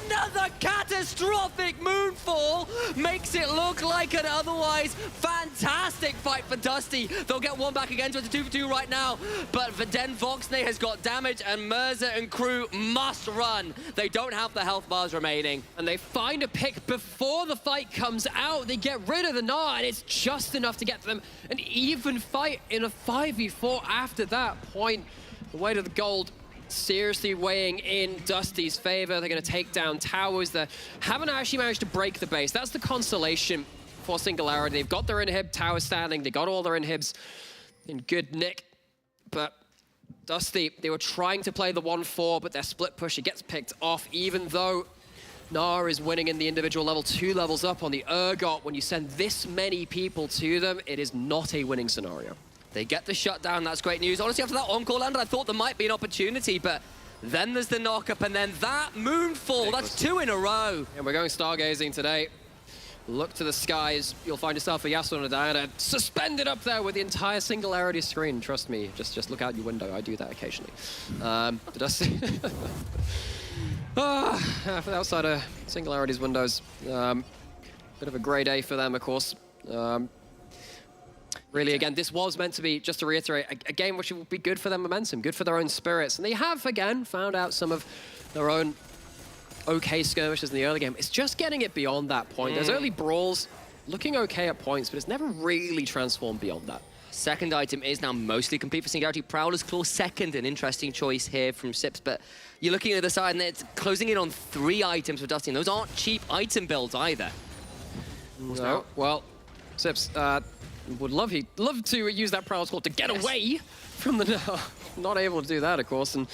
Another catastrophic moonfall makes it look like an otherwise fantastic fight for Dusty. They'll get one back again, so it's a 2-for-2 right now. But Vden Voxney has got damage, and Mirza and crew must run. They don't have the health bars remaining. And they find a pick before the fight comes out. They get rid of the Gnar, and it's just enough to get them an even fight in a 5v4 after that point. The weight of the gold seriously weighing in Dusty's favor. They're going to take down towers that haven't actually managed to break the base. That's the consolation for Singularity. They've got their inhib tower standing. They got all their inhibs in good nick. But Dusty, they were trying to play the 1-4, but their split push, it gets picked off, even though Gnar is winning in the individual level, 2 levels up on the Urgot. When you send this many people to them, it is not a winning scenario. They get the shutdown, that's great news. Honestly, after that Encore landed, I thought there might be an opportunity, but then there's the knock-up, and then that moonfall, that's 2 in a row. And we're going stargazing today. Look to the skies, you'll find yourself a Yasuo and a Diana suspended up there with the entire Singularity screen. Trust me, just look out your window, I do that occasionally. Dusty. For the outside of Singularity's windows, bit of a grey day for them, of course. Really, again, this was meant to be, just to reiterate, a game which will be good for their momentum, good for their own spirits. And they have, again, found out some of their own okay skirmishes in the early game. It's just getting it beyond that point. There's early brawls, looking okay at points, but it's never really transformed beyond that. Second item is now mostly complete for Singularity. Prowler's Claw second, an interesting choice here from Sips, but you're looking at the side and it's closing in on 3 items for Dusty, and those aren't cheap item builds either. No, well, Sips would love to use that Prowler's Claw to get away from the... Not able to do that, of course, and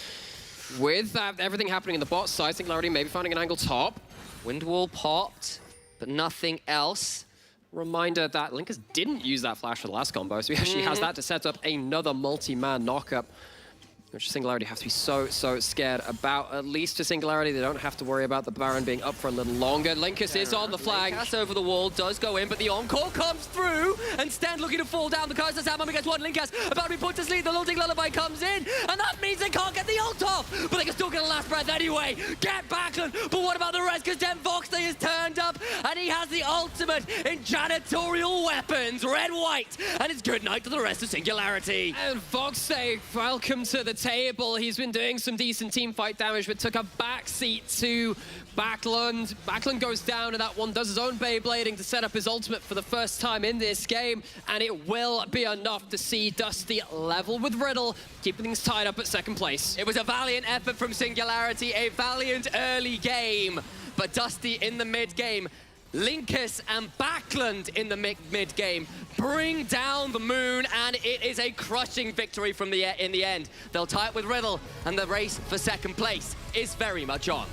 With everything happening in the bot side, Singularity maybe finding an angle top. Wind wall popped, but nothing else. Reminder that Linkus didn't use that flash for the last combo, so he actually has that to set up another multi-man knockup, which Singularity have to be so scared about. At least for Singularity, they don't have to worry about the Baron being up for a little longer. Linkus is on the flank. Linkus over the wall, does go in, but the encore comes through, and Sten looking to fall down. The Kaiser's hammer against one. Linkus about to be put to sleep. The lulting lullaby comes in, and that means they can't get the ult off, but they can still get a last breath anyway. Get Backlund, but what about the rest? Because then Voxley is turned up, and he has the ultimate in janitorial weapons, red-white, and it's good night to the rest of Singularity. And Voxley, welcome to the table. He's been doing some decent team fight damage, but took a backseat to Backlund. Backlund goes down, and that one does his own Beyblading to set up his ultimate for the first time in this game, and it will be enough to see Dusty level with Riddle, keeping things tied up at second place. It was a valiant effort from Singularity, a valiant early game, but Dusty in the mid-game, Linkus and Backlund in the mid-game bring down the moon, and it is a crushing victory from in the end. They'll tie it with Riddle, and the race for second place is very much on.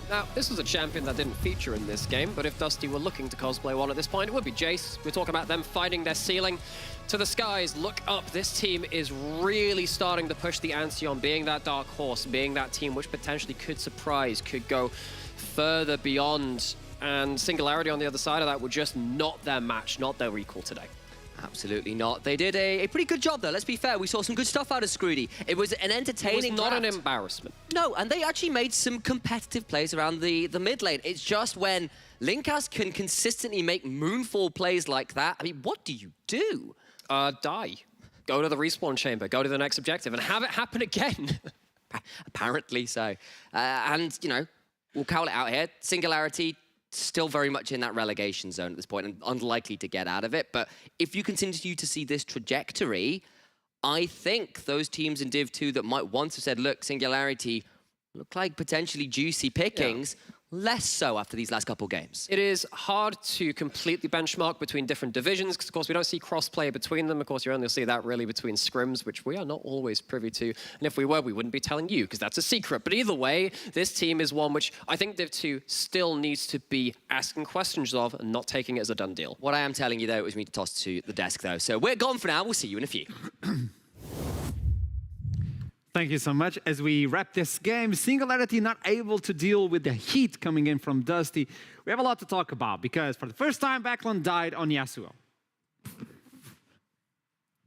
Now, this was a champion that didn't feature in this game, but if Dusty were looking to cosplay one at this point, it would be Jace. We're talking about them finding their ceiling to the skies. Look up, this team is really starting to push the ante on being that dark horse, being that team which potentially could surprise, could go further beyond. And Singularity on the other side of that were just not their match, not their equal today. Absolutely not. They did a pretty good job, though. Let's be fair. We saw some good stuff out of Scroody. It was an entertaining It was not draft. an embarrassment. No, and they actually made some competitive plays around the mid lane. It's just when Linkus can consistently make moonfall plays like that, I mean, what do you do? Die. Go to the respawn chamber, go to the next objective, and have it happen again. Apparently so. And, you know, we'll call it out here. Singularity still very much in that relegation zone at this point and unlikely to get out of it. But if you continue to see this trajectory, I think those teams in Div 2 that might once have said, look, Singularity look like potentially juicy pickings, less so after these last couple games. It is hard to completely benchmark between different divisions because, of course, we don't see cross-play between them. Of course, you only see that really between scrims, which we are not always privy to. And if we were, we wouldn't be telling you because that's a secret. But either way, this team is one which I think Div 2 still needs to be asking questions of and not taking it as a done deal. What I am telling you, though, is we need to toss to the desk, though. So we're gone for now. We'll see you in a few. Thank you so much. As we wrap this game, Singularity not able to deal with the heat coming in from Dusty. We have a lot to talk about because for the first time, Backlund died on Yasuo.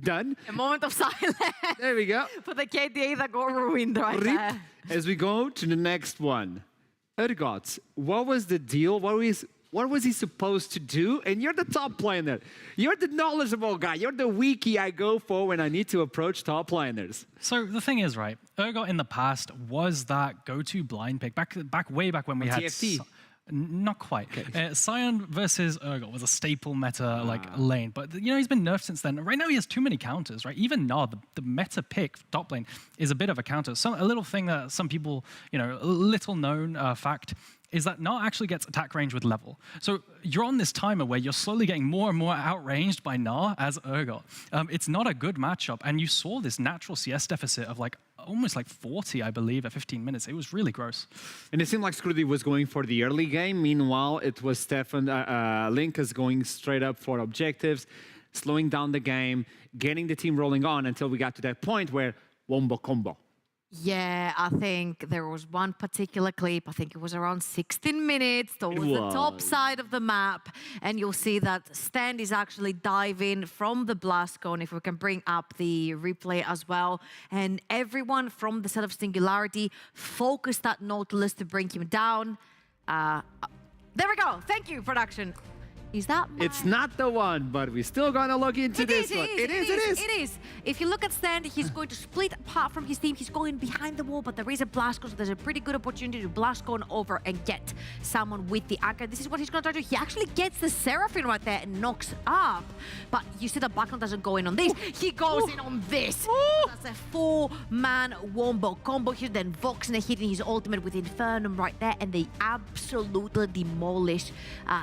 Done. A moment of silence. There we go. For the KDA that got ruined right there. As we go to the next one. Urgot, what was the deal? What was he supposed to do? And you're the top laner. You're the knowledgeable guy. You're the wiki I go for when I need to approach top laners. So the thing is, right, Urgot in the past was that go-to blind pick. Way back when we had... TFT. Not quite. Okay. Sion versus Urgot was a staple meta lane, but you know he's been nerfed since then. Right now he has too many counters. Right, even now the meta pick top lane is a bit of a counter. A little thing that some people, you know, little known fact is that Gnar actually gets attack range with level. So you're on this timer where you're slowly getting more and more outranged by Gnar as Urgot. It's not a good matchup, and you saw this natural CS deficit of almost 40, I believe, at 15 minutes. It was really gross. And it seemed like Scroody was going for the early game. Meanwhile, it was Linkus going straight up for objectives, slowing down the game, getting the team rolling on until we got to that point where wombo combo. Yeah, I think there was one particular clip, I think it was around 16 minutes towards the top side of the map, and you'll see that Stand is actually diving from the blast cone, if we can bring up the replay as well, and everyone from the side of Singularity focused that Nautilus to bring him down. There we go, thank you, production. Is that mine? It's not the one, but we're still gonna look into this one. It is. If you look at Stand, he's going to split apart from his team. He's going behind the wall, but there is a blast cone, so there's a pretty good opportunity to blast cone over and get someone with the anchor. This is what he's gonna try to do. He actually gets the Seraphine right there and knocks up. But you see that Backlund doesn't go in on this. He goes in on this. That's a 4-man wombo combo here. Then Voxner hitting his ultimate with Infernum right there, and they absolutely demolish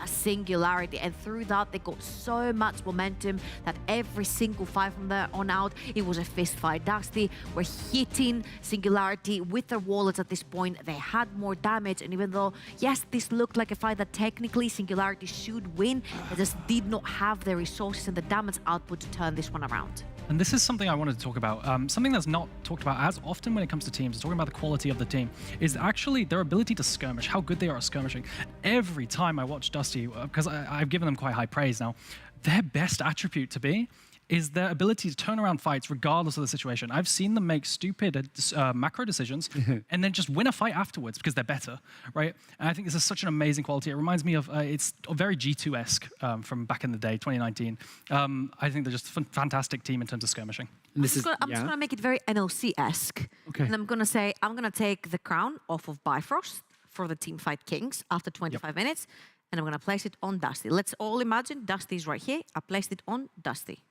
Singularity. Singularity, and through that they got so much momentum that every single fight from there on out, it was a fist fight. Dusty were hitting Singularity with their wallets at this point. They had more damage, and even though, yes, this looked like a fight that technically Singularity should win, they just did not have the resources and the damage output to turn this one around. And this is something I wanted to talk about. Something that's not talked about as often when it comes to teams, talking about the quality of the team, is actually their ability to skirmish, how good they are at skirmishing. Every time I watch Dusty, because I've given them quite high praise now, their best attribute to be is their ability to turn around fights regardless of the situation. I've seen them make stupid macro decisions and then just win a fight afterwards because they're better, right? And I think this is such an amazing quality. It reminds me of, it's very G2-esque from back in the day, 2019. I think they're just a fantastic team in terms of skirmishing. I'm just going to make it very NLC-esque. Okay. And I'm going to say, I'm going to take the crown off of Bifrost for the Teamfight Kings after 25 minutes, and I'm going to place it on Dusty. Let's all imagine Dusty's right here. I placed it on Dusty.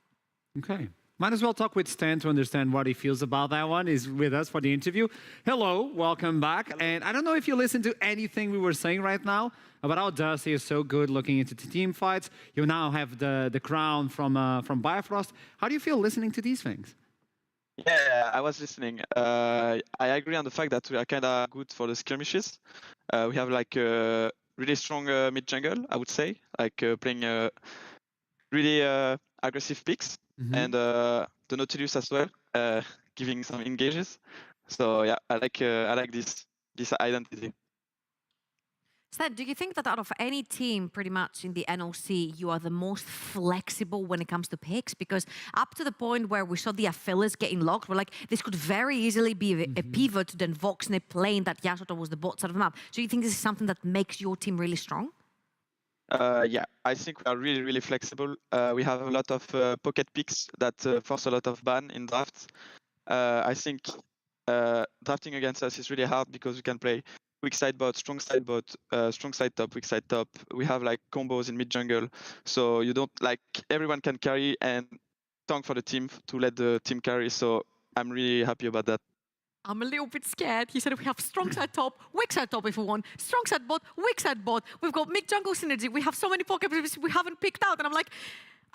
Okay. Might as well talk with Stan to understand what he feels about that one. He's with us for the interview. Hello, welcome back. Hello. And I don't know if you listened to anything we were saying right now about how Dusty is so good looking into the team fights. You now have the crown from Bifrost. How do you feel listening to these things? Yeah, I was listening. I agree on the fact that we are kind of good for the skirmishes. We have like a really strong mid jungle, I would say, like playing really aggressive picks. And the Nautilus as well, giving some engages. So yeah, I like this identity. Stan, do you think that out of any team pretty much in the NLC, you are the most flexible when it comes to picks? Because up to the point where we saw the Achilles getting locked, we're like, this could very easily be a pivot to then Voxnip playing that Yasuo was the bot side of the map. So you think this is something that makes your team really strong? Yeah, I think we are really, really flexible. We have a lot of pocket picks that force a lot of ban in drafts. I think drafting against us is really hard because we can play weak side bot, strong side bot, strong side top, weak side top. We have like combos in mid jungle, so you don't like everyone can carry and tank for the team to let the team carry. So I'm really happy about that. I'm a little bit scared. He said we have strong side top, weak side top if we want, strong side bot, weak side bot. We've got mid jungle synergy. We have so many pocket picks we haven't picked out, and I'm like,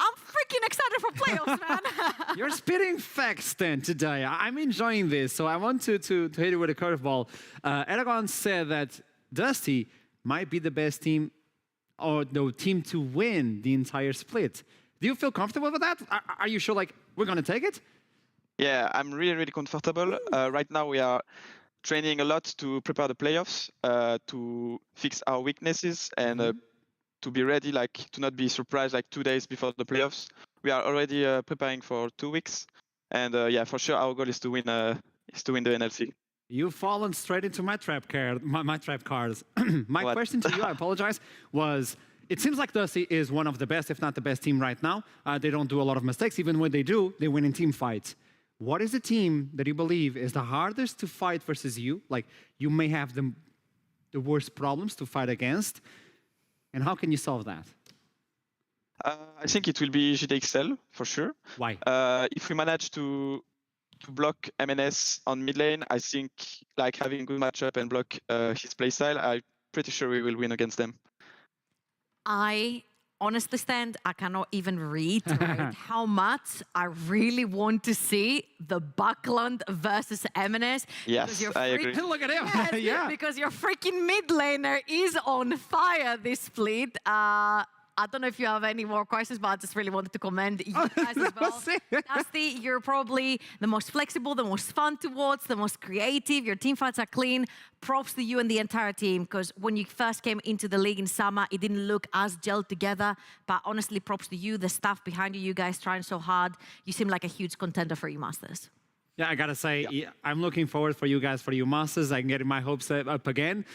I'm freaking excited for playoffs, man. You're spitting facts, Stan, today. I'm enjoying this, so I want to hit it with a curveball. Eragon said that Dusty might be the best team, or the team to win the entire split. Do you feel comfortable with that? Are you sure, like, we're going to take it? Yeah, I'm really, really comfortable. Right now, we are training a lot to prepare the playoffs, to fix our weaknesses, and to be ready, like to not be surprised like 2 days before the playoffs. We are already preparing for 2 weeks, and yeah, for sure, our goal is to win the NLC. You've fallen straight into my trap card. My trap cards. My question to you, I apologize, was. It seems like Dusty is one of the best, if not the best team right now. They don't do a lot of mistakes. Even when they do, they win in team fights. What is the team that you believe is the hardest to fight versus you? Like, you may have the worst problems to fight against. And how can you solve that? I think it will be GDXL, for sure. Why? If we manage to block MNS on mid lane, I think like having good matchup and block his playstyle, I'm pretty sure we will win against them. I honestly, Stan, I cannot even reiterate how much I really want to see the Buckland versus MNS. Yes, I agree. Look at him. Yes, yeah. Because your freaking mid laner is on fire this split. I don't know if you have any more questions, but I just really wanted to commend you guys as well. Dusty, you're probably the most flexible, the most fun to watch, the most creative. Your team fights are clean. Props to you and the entire team, because when you first came into the league in summer, it didn't look as gelled together. But honestly, props to you, the staff behind you, you guys trying so hard. You seem like a huge contender for you Masters. Yeah, I gotta say, I'm looking forward for you guys for you Masters. I'm getting my hopes up again.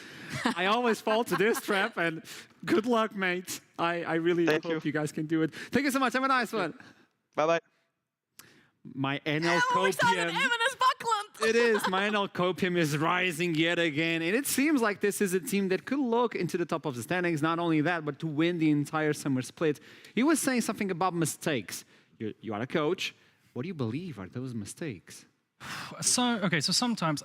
I always fall to this trap, and good luck, mate. I really hope you guys can do it. Thank you so much. Have a nice one. Bye-bye. My NL Copium. It is. My NL Copium is rising yet again. And it seems like this is a team that could look into the top of the standings. Not only that, but to win the entire summer split. He was saying something about mistakes. You are a coach. What do you believe are those mistakes? So sometimes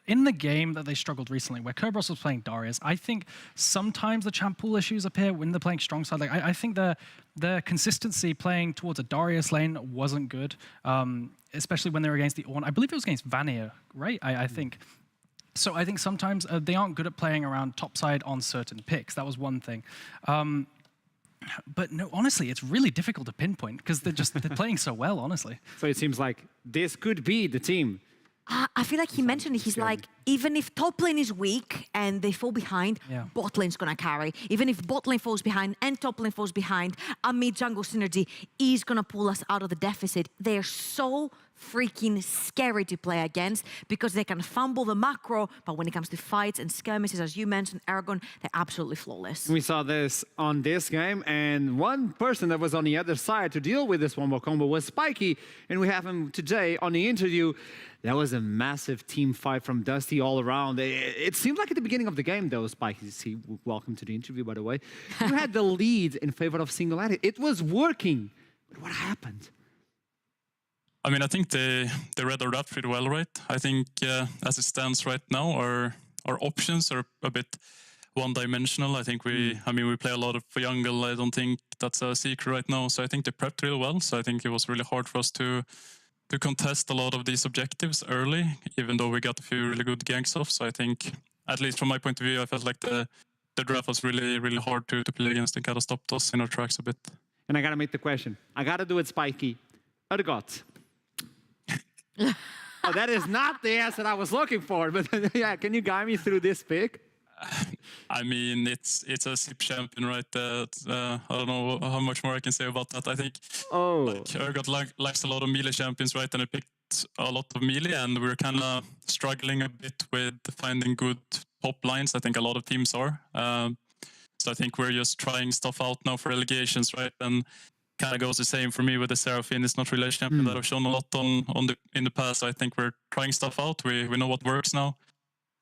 in the game that they struggled recently, where Kerberos was playing Darius, I think sometimes the champ pool issues appear when they're playing strong side. Like I think the consistency playing towards a Darius lane wasn't good, especially when they were against the Ornn. I believe it was against Vanir, right? I think. So I think sometimes they aren't good at playing around topside on certain picks. That was one thing. But no, honestly, it's really difficult to pinpoint because they're playing so well, honestly. So it seems like this could be the team. I feel like he mentioned he's like, even if top lane is weak and they fall behind, bot lane's gonna carry. Even if bot lane falls behind and top lane falls behind, a mid-jungle synergy is gonna pull us out of the deficit. They're so freaking scary to play against because they can fumble the macro, but when it comes to fights and skirmishes, as you mentioned, Aragon, they're absolutely flawless. We saw this on this game, and one person that was on the other side to deal with this one-more combo was Spiky, and we have him today on the interview. That was a massive team fight from Dusty all around. It seemed like at the beginning of the game, though, Spiky, welcome to the interview, by the way, you had the lead in favor of Singularity. It was working, but what happened? I mean, I think they read our draft pretty well, right? I think as it stands right now, our options are a bit one-dimensional. I think we play a lot of jungle. I don't think that's a secret right now. So I think they prepped really well. So I think it was really hard for us to contest a lot of these objectives early, even though we got a few really good ganks off. So I think, at least from my point of view, I felt like the draft was really, really hard to play against and kind of stopped us in our tracks a bit. And I gotta make the question. I gotta do it, Spiky. Urgot. Oh, that is not the answer I was looking for, but yeah, can you guide me through this pick? I mean, it's a SIP champion, right? I don't know how much more I can say about that. I think Urgot likes a lot of melee champions, right? And I picked a lot of melee, and we're kind of struggling a bit with finding good top lines. I think a lot of teams are. So I think we're just trying stuff out now for relegations, right? And kind of goes the same for me with the Seraphine. It's not really a champion that I've shown a lot in the past. So I think we're trying stuff out. We know what works now.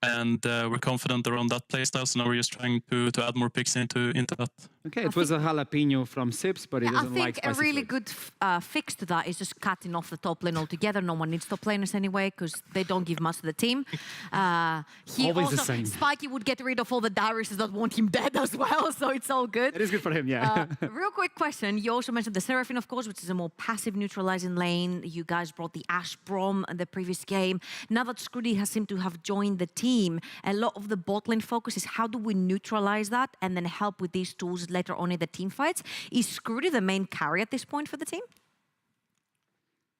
And we're confident around that playstyle, so now we're just trying to add more picks into that. Okay, it was a jalapeno from Sips, but he doesn't like spicy I think a really food. good fix to that is just cutting off the top lane altogether. No one needs top laners anyway, because they don't give much to the team. Always the same. Spiky would get rid of all the Dariuses that want him dead as well, so it's all good. It is good for him, yeah. Real quick question. You also mentioned the Seraphine, of course, which is a more passive neutralizing lane. You guys brought the Ash Brom in the previous game. Now that Scrudy has seemed to have joined the team, a lot of the bot lane focus is how do we neutralize that and then help with these tools later on in the team fights. Is Scrudy the main carry at this point for the team?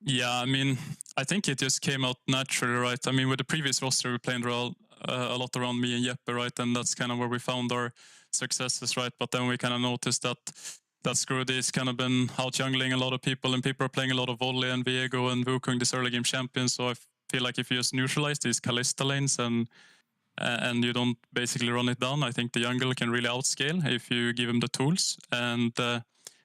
Yeah, I mean, I think it just came out naturally, right? I mean, with the previous roster, we played a lot around me and Jeppe, right? And that's kind of where we found our successes, right? But then we kind of noticed that Scrudy's kind of been out jungling a lot of people, and people are playing a lot of Volley and Viego and Wukong, this early game champions. So I feel like if you just neutralize these Kalista lanes and you don't basically run it down, I think the jungle can really outscale if you give him the tools. And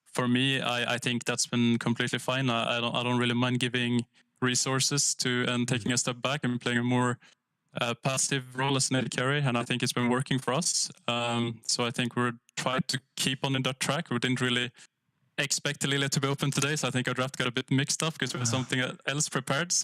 for me, I think that's been completely fine. I don't really mind giving resources and taking a step back and playing a more passive role as an AD carry, and I think it's been working for us. So I think we're trying to keep on in that track. We didn't really expect the Lily to be open today, so I think our draft got a bit mixed up because we had something else prepared.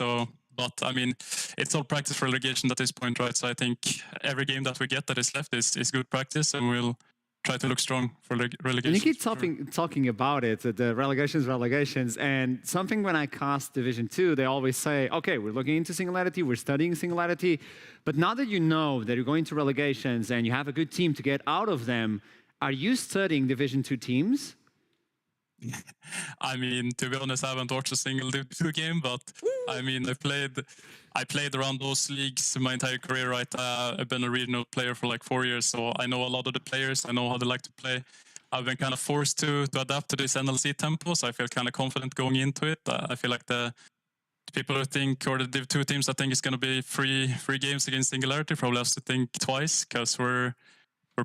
But I mean, it's all practice for relegation at this point, right? So I think every game that we get that is left is good practice, and we'll try to look strong for relegation. And you keep talking about it, the relegations, and something when I cast Division 2, they always say, okay, we're looking into Singularity, we're studying Singularity, but now that you know that you're going to relegations and you have a good team to get out of them, are you studying Division 2 teams? I mean, to be honest, I haven't watched a single Div 2 game, but I mean, I played around those leagues my entire career, right? I've been a regional player for like 4 years, so I know a lot of the players. I know how they like to play. I've been kind of forced to adapt to this NLC tempo, so I feel kind of confident going into it. I feel like the people who think, or the Div 2 teams, I think it's going to be free games against Singularity probably has to think twice, because we're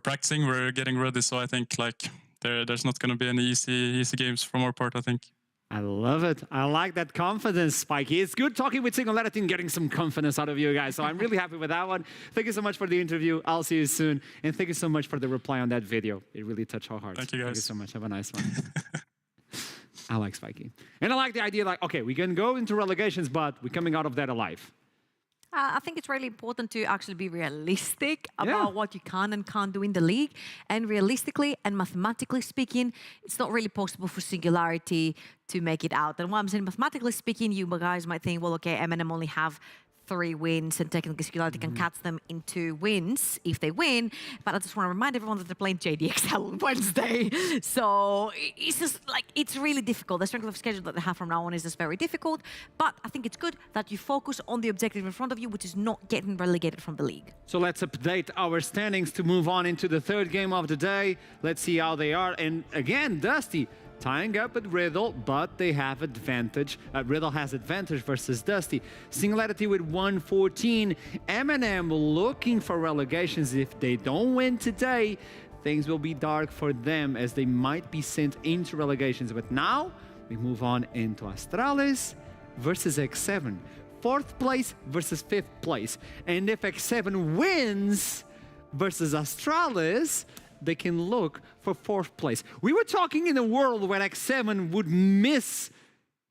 practicing, we're getting ready, so I think like there's not going to be any easy games from our part, I think. I love it. I like that confidence, Spiky. It's good talking with Singularity and getting some confidence out of you guys. So I'm really happy with that one. Thank you so much for the interview. I'll see you soon. And thank you so much for the reply on that video. It really touched our hearts. Thank you, guys. Thank you so much. Have a nice one. I like Spiky. And I like the idea like, okay, we can go into relegations, but we're coming out of that alive. I think it's really important to actually be realistic about what you can and can't do in the league. And realistically and mathematically speaking, it's not really possible for Singularity to make it out. And what I'm saying, mathematically speaking, you guys might think, well, okay, M&M only have 3 wins, and technically Singularity can catch them in 2 wins if they win. But I just want to remind everyone that they're playing JDXL on Wednesday. So it's just like, it's really difficult. The strength of schedule that they have from now on is just very difficult. But I think it's good that you focus on the objective in front of you, which is not getting relegated from the league. So let's update our standings to move on into the 3rd game of the day. Let's see how they are. And again, Dusty tying up with Riddle, but they have advantage. Riddle has advantage versus Dusty. Singularity with 114. M&M looking for relegations. If they don't win today, things will be dark for them as they might be sent into relegations. But now we move on into Astralis versus X7. 4th place versus 5th place. And if X7 wins versus Astralis, they can look for 4th place. We were talking in a world where X7 would miss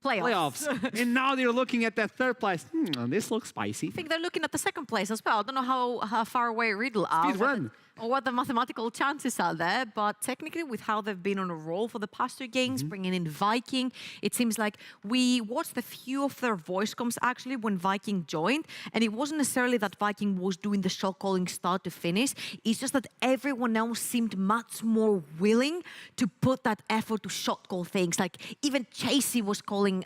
playoffs. And now they're looking at that 3rd place. This looks spicy. I think they're looking at the 2nd place as well. I don't know how far away Riddle are. Or what the mathematical chances are there, but technically with how they've been on a roll for the past 2 games, bringing in Viking, it seems like we watched a few of their voice comms actually when Viking joined, and it wasn't necessarily that Viking was doing the shot calling start to finish, it's just that everyone else seemed much more willing to put that effort to shot call things. Like even Chasey was calling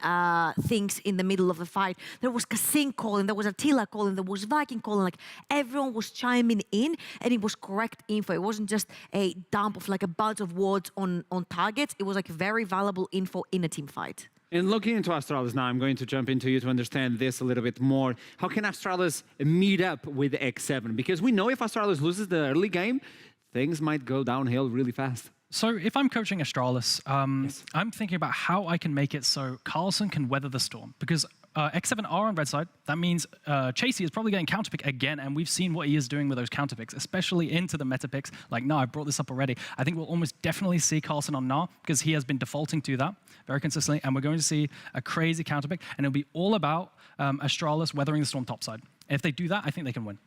things in the middle of the fight. There was Kasing calling, there was Attila calling, there was Viking calling, like everyone was chiming in, and it was correct info. It wasn't just a dump of like a bunch of words on targets. It was like very valuable info in a team fight. And looking into Astralis now, I'm going to jump into you to understand this a little bit more. How can Astralis meet up with X7? Because we know if Astralis loses the early game, things might go downhill really fast. So if I'm coaching Astralis, I'm thinking about how I can make it so Carlson can weather the storm. Because X7 are on red side. That means Chasey is probably getting counterpick again, and we've seen what he is doing with those counterpicks, especially into the meta picks. Like, I brought this up already. I think we'll almost definitely see Carlson on Na, because he has been defaulting to that very consistently, and we're going to see a crazy counterpick, and it'll be all about Astralis weathering the storm topside. If they do that, I think they can win.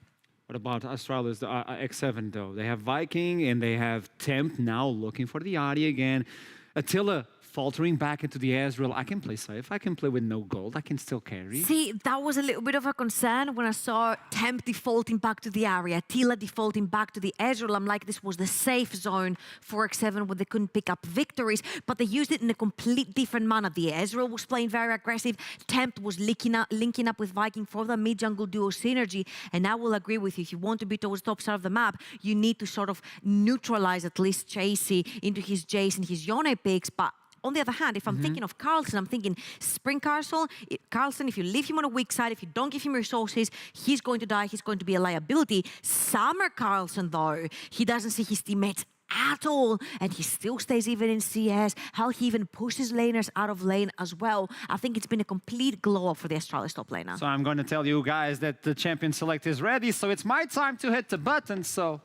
What about Astralis, X7 though? They have Viking and they have Temp now looking for the Adi again. Attila faltering back into the Ezreal. I can play safe. I can play with no gold. I can still carry. See, that was a little bit of a concern when I saw Temp defaulting back to the area, Attila defaulting back to the Ezreal. I'm like, this was the safe zone for X7 where they couldn't pick up victories, but they used it in a complete different manner. The Ezreal was playing very aggressive. Temp was linking up with Viking for the mid-jungle duo synergy, and I will agree with you. If you want to be towards the top side of the map, you need to sort of neutralize at least Chasey into his Jace and his Yone picks, but on the other hand, if I'm thinking of Carlson, I'm thinking Spring Carlson, if you leave him on a weak side, if you don't give him resources, he's going to die, he's going to be a liability. Summer Carlson, though, he doesn't see his teammates at all, and he still stays even in CS. How he even pushes laners out of lane as well. I think it's been a complete glow up for the Astralis top laner. So I'm going to tell you guys that the champion select is ready, so it's my time to hit the button, so...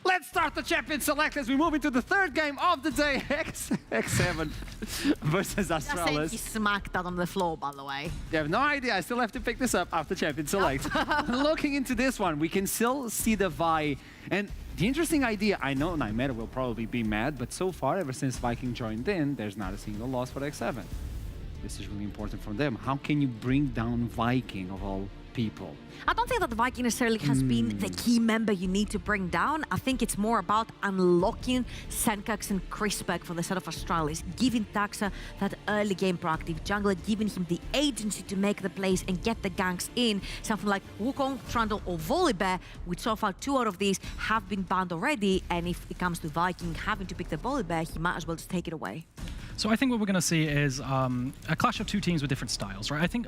Let's start the champion select as we move into the 3rd game of the day. X7 versus Astralis. He smacked that on the floor, by the way. You have no idea. I still have to pick this up after champion select. Looking into this one, we can still see the Vi. And the interesting idea, I know Nightmare will probably be mad, but so far, ever since Viking joined in, there's not a single loss for X7. This is really important for them. How can you bring down Viking of all people? I don't think that the Viking necessarily has been the key member you need to bring down. I think it's more about unlocking Senkax and Crispec for the side of Astralis, giving Taxa that early game proactive jungler, giving him the agency to make the plays and get the ganks in. Something like Wukong, Trundle or Volibear, which so far 2 out of these have been banned already, and if it comes to Viking having to pick the Volibear, he might as well just take it away. So I think what we're going to see is a clash of 2 teams with different styles, right? I think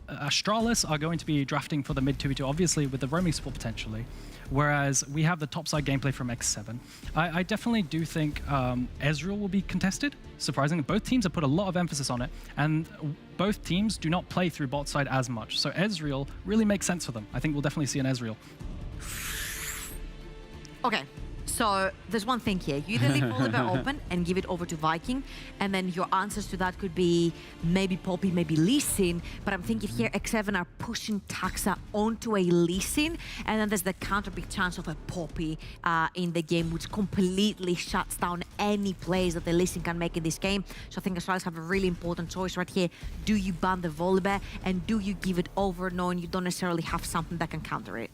Astralis are going to be drafting for the mid 2v2, obviously with the roaming support potentially, whereas we have the topside gameplay from X7. I definitely do think Ezreal will be contested, surprisingly. Both teams have put a lot of emphasis on it, and both teams do not play through bot side as much. So Ezreal really makes sense for them. I think we'll definitely see an Ezreal. Okay. So there's one thing here. You either leave Volibear open and give it over to Viking, and then your answers to that could be maybe Poppy, maybe Lee Sin. But I'm thinking here X7 are pushing Taxa onto a Lee Sin, and then there's the counter big chance of a Poppy in the game, which completely shuts down any plays that the Lee Sin can make in this game. So I think Astralis have a really important choice right here. Do you ban the Volibear, and do you give it over knowing you don't necessarily have something that can counter it?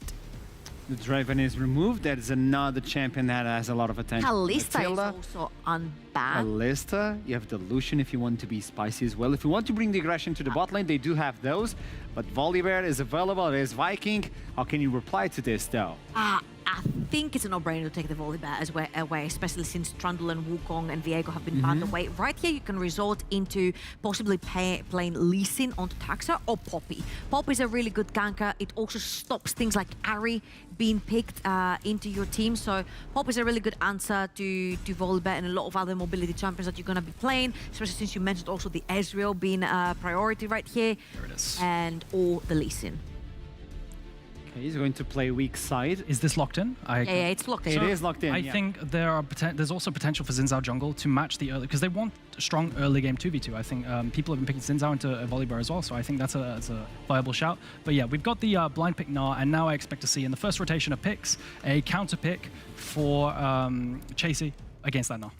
The Draven is removed. That is another champion that has a lot of attention. Kalista is also unbanned. Kalista, you have the Lucian if you want to be spicy as well. If you want to bring the aggression to the bot lane, they do have those. But Volibear is available. There's Viking. How can you reply to this, though? I think it's a no-brainer to take the Volibear away, especially since Trundle and Wukong and Viego have been banned away. Right here, you can resort into possibly playing Lee Sin onto Taxa or Poppy. Poppy is a really good ganker. It also stops things like Ahri being picked into your team. So Poppy is a really good answer to Volibear and a lot of other mobility champions that you're going to be playing, especially since you mentioned also the Ezreal being a priority right here. There it is. And or the Lee Sin. He's going to play weak side. Is this locked in? Yeah, it's locked in. It is locked in. I think there's also potential for Xin Zhao jungle to match the early, because they want a strong early game 2v2. I think people have been picking Xin Zhao into a Volibear as well, so I think that's a viable shout. But yeah, we've got the blind pick Gnar, and now I expect to see in the first rotation of picks a counter pick for Chasey against that Gnar.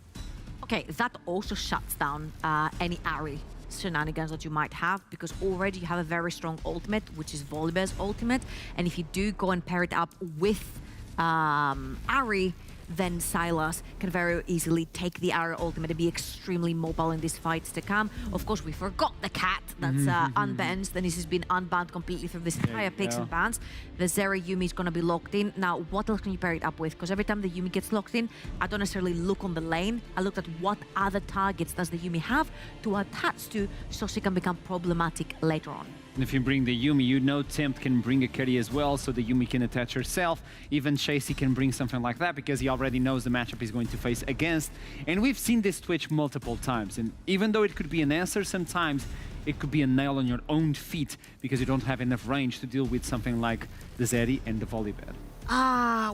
Okay, that also shuts down any Ahri shenanigans that you might have, because already you have a very strong ultimate, which is Volibear's ultimate, and if you do go and pair it up with Ahri, then Sylas can very easily take the Ahri ultimate and be extremely mobile in these fights to come. Of course, we forgot the cat that's unbanned. Then this has been unbanned completely through this entire picks and bans. The Zeri Yuumi is going to be locked in. Now, what else can you pair it up with? Because every time the Yuumi gets locked in, I don't necessarily look on the lane. I looked at what other targets does the Yuumi have to attach to, so she can become problematic later on. And if you bring the Yuumi, you know Tempt can bring a carry as well, so the Yuumi can attach herself. Even Chasey can bring something like that, because he already knows the matchup he's going to face against. And we've seen this Twitch multiple times. And even though it could be an answer, sometimes it could be a nail on your own feet, because you don't have enough range to deal with something like the Zeri and the Volibear.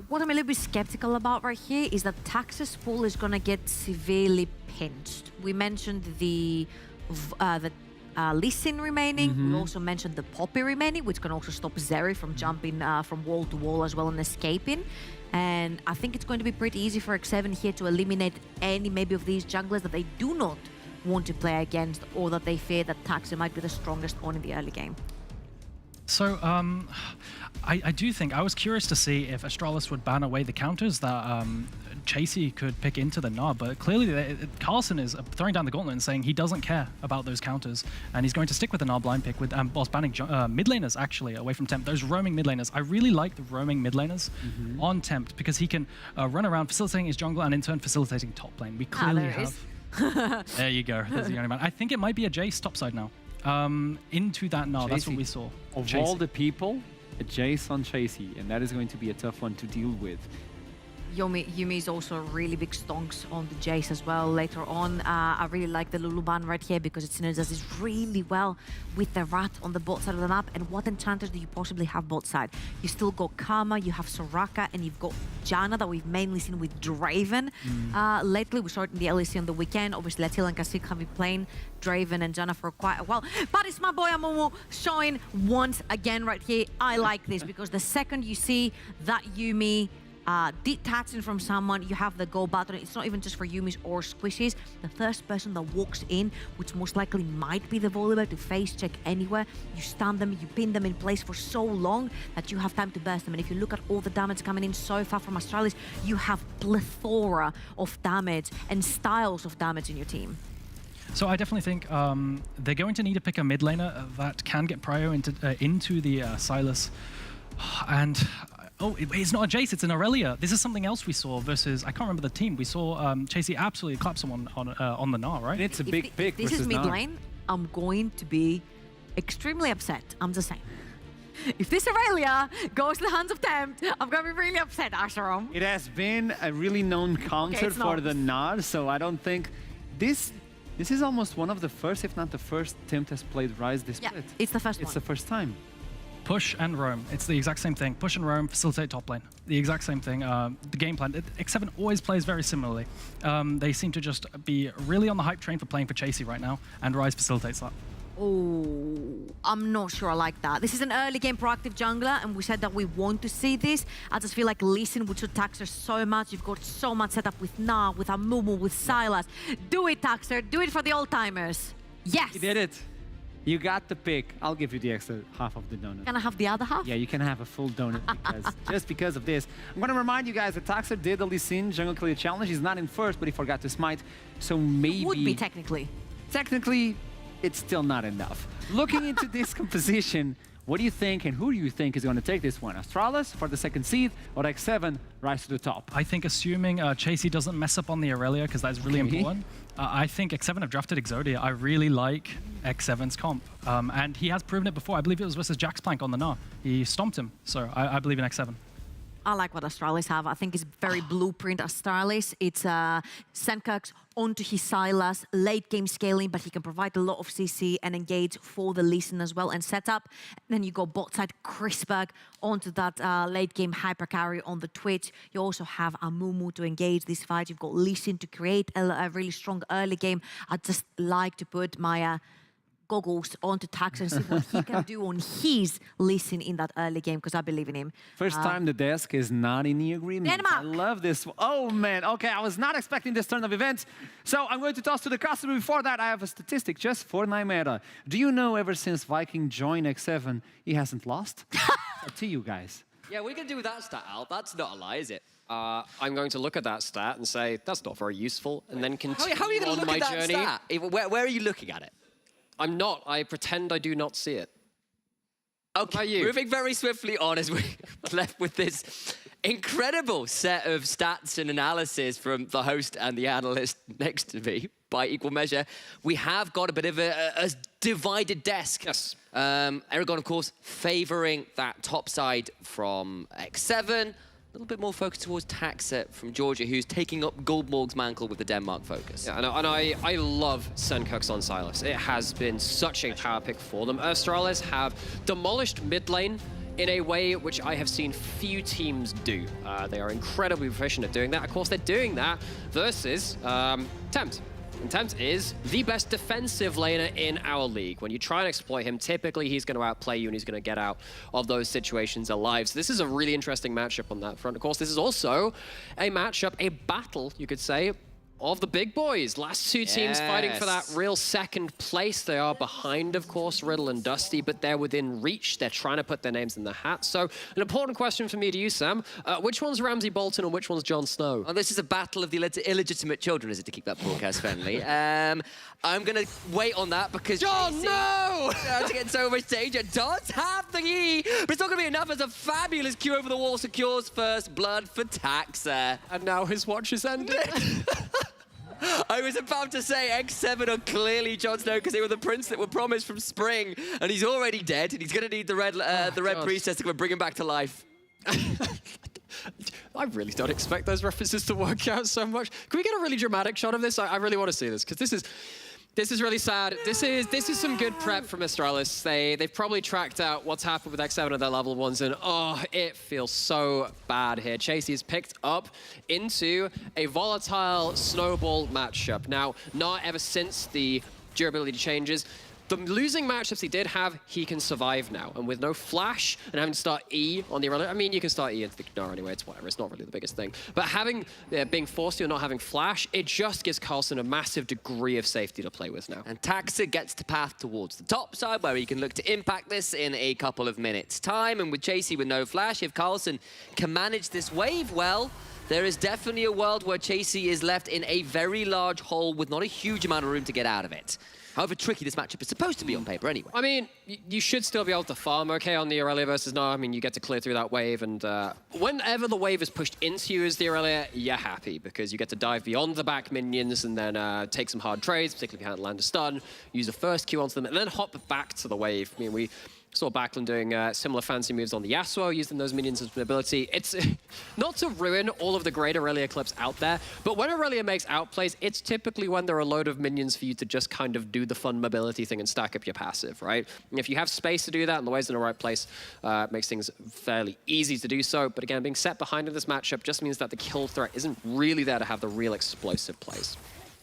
What I'm a little bit skeptical about right here is that Taxa's pool is going to get severely pinched. We mentioned the Lee Sin remaining. We also mentioned the Poppy remaining, which can also stop Zeri from jumping from wall to wall as well and escaping. And I think it's going to be pretty easy for X7 here to eliminate any maybe of these junglers that they do not want to play against, or that they fear that Taxa might be the strongest on in the early game. So I do think, I was curious to see if Astralis would ban away the counters that Chasey could pick into the Gnar, but clearly Carlson is throwing down the gauntlet and saying he doesn't care about those counters, and he's going to stick with the Gnar blind pick with whilst banning mid laners actually away from Tempt. Those roaming mid laners, I really like the roaming mid laners on Tempt, because he can run around facilitating his jungle and in turn facilitating top lane. We clearly have... There you go, there's the only man. I think it might be a Jace topside now. Into that Gnar, that's what we saw. Of all the people, a Jace on Chasey, and that is going to be a tough one to deal with. Yuumi is also really big stonks on the Jace as well later on. I really like the Lulu ban right here, because it synergizes this really well with the Rat on the bot side of the map. And what enchanters do you possibly have bot side? You still got Karma, you have Soraka, and you've got Janna that we've mainly seen with Draven. Lately, we saw it in the LEC on the weekend. Obviously, Latil and Kasik have been playing Draven and Janna for quite a while. But it's my boy Amumu showing once again right here. I like this, because the second you see that Yuumi detaching from someone, you have the go button. It's not even just for Yuumis or squishes. The first person that walks in, which most likely might be the Volibear, to face check anywhere, you stun them, you pin them in place for so long that you have time to burst them. And if you look at all the damage coming in so far from Astralis, you have plethora of damage and styles of damage in your team. So I definitely think they're going to need to pick a mid laner that can get prio into the Sylas. And oh, it's not a Jace, it's an Aurelia. This is something else we saw versus, I can't remember the team. We saw Chasey absolutely clap someone on the Gnar, right? It's a big pick. This is mid lane. I'm going to be extremely upset. I'm just saying. If this Aurelia goes to the hands of Tempt, I'm going to be really upset, Asherom. It has been a really known counter for the Gnar, so I don't think this is almost one of the first, if not the first, Tempt has played Rise this split. It's the first one. It's the first time. Push and roam. It's the exact same thing. Push and roam, facilitate top lane. The exact same thing. The game plan. X7 always plays very similarly. They seem to just be really on the hype train for playing for Chasey right now, and Ryze facilitates that. Oh, I'm not sure I like that. This is an early game proactive jungler, and we said that we want to see this. I just feel like Lee Sin would suit Taxer so much. You've got so much set up with Na, with Amumu, with Sylas. Do it, Taxer. Do it for the old timers. Yes. You did it. You got the pick. I'll give you the extra half of the donut. Can I have the other half? Yeah, you can have a full donut just because of this. I'm going to remind you guys that Taxer did the Lee Sin jungle clear challenge. He's not in first, but he forgot to smite. So maybe... Would be technically. Technically, it's still not enough. Looking into this composition, what do you think and who do you think is going to take this one? Astralis for the second seed or X7 rise to the top? I think assuming Chasey doesn't mess up on the Aurelia, because that's really important, I think X7 have drafted Exodia. I really like X7's comp. And he has proven it before. I believe it was versus Jax Plank on the Gnar. He stomped him. So I believe in X7. I like what Astralis have. I think it's very blueprint Astralis. It's Senkirk's onto his Sylas, late game scaling, but he can provide a lot of CC and engage for the Lee Sin as well and setup. And then you go bot side Chrisberg onto that late game hyper carry on the Twitch. You also have Amumu to engage this fight. You've got Lee Sin to create a really strong early game. I just like to put my goggles onto Taxer and see what he can do on his Lee Sin in that early game, because I believe in him. First time the desk is not in the agreement. Denmark. I love this. Oh man, okay, I was not expecting this turn of events. So I'm going to toss to the customer. Before that, I have a statistic just for Nymeta. Do you know ever since Viking joined X7, he hasn't lost? Up to you guys. Yeah, what are you going to do with that stat, Al? That's not a lie, is it? I'm going to look at that stat and say, that's not very useful, and then continue How are you going to on look my at that journey. stat? Where are you looking at it? I'm not. I pretend I do not see it. Okay, moving very swiftly on as we're left with this incredible set of stats and analysis from the host and the analyst next to me by equal measure. We have got a bit of a divided desk. Yes. Aragon, of course, favouring that top side from X7. A little bit more focus towards Taxer from Georgia, who's taking up Goldmorg's mantle with the Denmark focus. Yeah, and I love Senkirk's on Sylas. It has been such a power pick for them. Astralis have demolished mid lane in a way which I have seen few teams do. They are incredibly proficient at doing that. Of course, they're doing that versus Tempt. And Tempt is the best defensive laner in our league. When you try and exploit him, typically he's going to outplay you and he's going to get out of those situations alive. So this is a really interesting matchup on that front. Of course, this is also a matchup, a battle, you could say, of the big boys. Last two teams fighting for that real second place. They are behind, of course, Riddle and Dusty, but they're within reach. They're trying to put their names in the hat. So an important question for me to you, Sam. Which one's Ramsay Bolton and which one's Jon Snow? Well, this is a battle of the illegitimate children, is it, to keep that broadcast friendly? I'm going to wait on that because... Jon, no! To get so much danger. Does have the E, but it's not going to be enough as a fabulous Q over the wall secures first blood for Taxer. And now his watch is ended. I was about to say X7 are clearly Jon Snow because they were the prince that were promised from Spring, and he's already dead, and he's going to need the red priestess to come and bring him back to life. I really don't expect those references to work out so much. Can we get a really dramatic shot of this? I really want to see this because this is really sad. This is some good prep from Astralis. They've probably tracked out what's happened with X7 at their level ones, and oh, it feels so bad here. Chasey is picked up into a volatile snowball matchup. Now, not ever since the durability changes, the losing matchups he did have, he can survive now. And with no flash and having to start E on the irrelevant, I mean, you can start E into the Gnar anyway, it's whatever, it's not really the biggest thing. But being forced to not having flash, it just gives Carlson a massive degree of safety to play with now. And Taxer gets the path towards the top side where he can look to impact this in a couple of minutes' time. And with Chasey with no flash, if Carlson can manage this wave well, there is definitely a world where Chasey is left in a very large hole with not a huge amount of room to get out of it. However tricky this matchup is supposed to be on paper anyway. I mean, you should still be able to farm okay on the Aurelia versus Gnar. I mean, you get to clear through that wave, and whenever the wave is pushed into you as the Aurelia, you're happy, because you get to dive beyond the back minions and then take some hard trades, particularly if you can't land a stun, use a first Q onto them, and then hop back to the wave. I mean, Saw Backlund doing similar fancy moves on the Yasuo, using those minions as mobility. It's not to ruin all of the great Aurelia clips out there, but when Aurelia makes outplays, it's typically when there are a load of minions for you to just kind of do the fun mobility thing and stack up your passive, right? And if you have space to do that and the way's in the right place, it makes things fairly easy to do so. But again, being set behind in this matchup just means that the kill threat isn't really there to have the real explosive plays.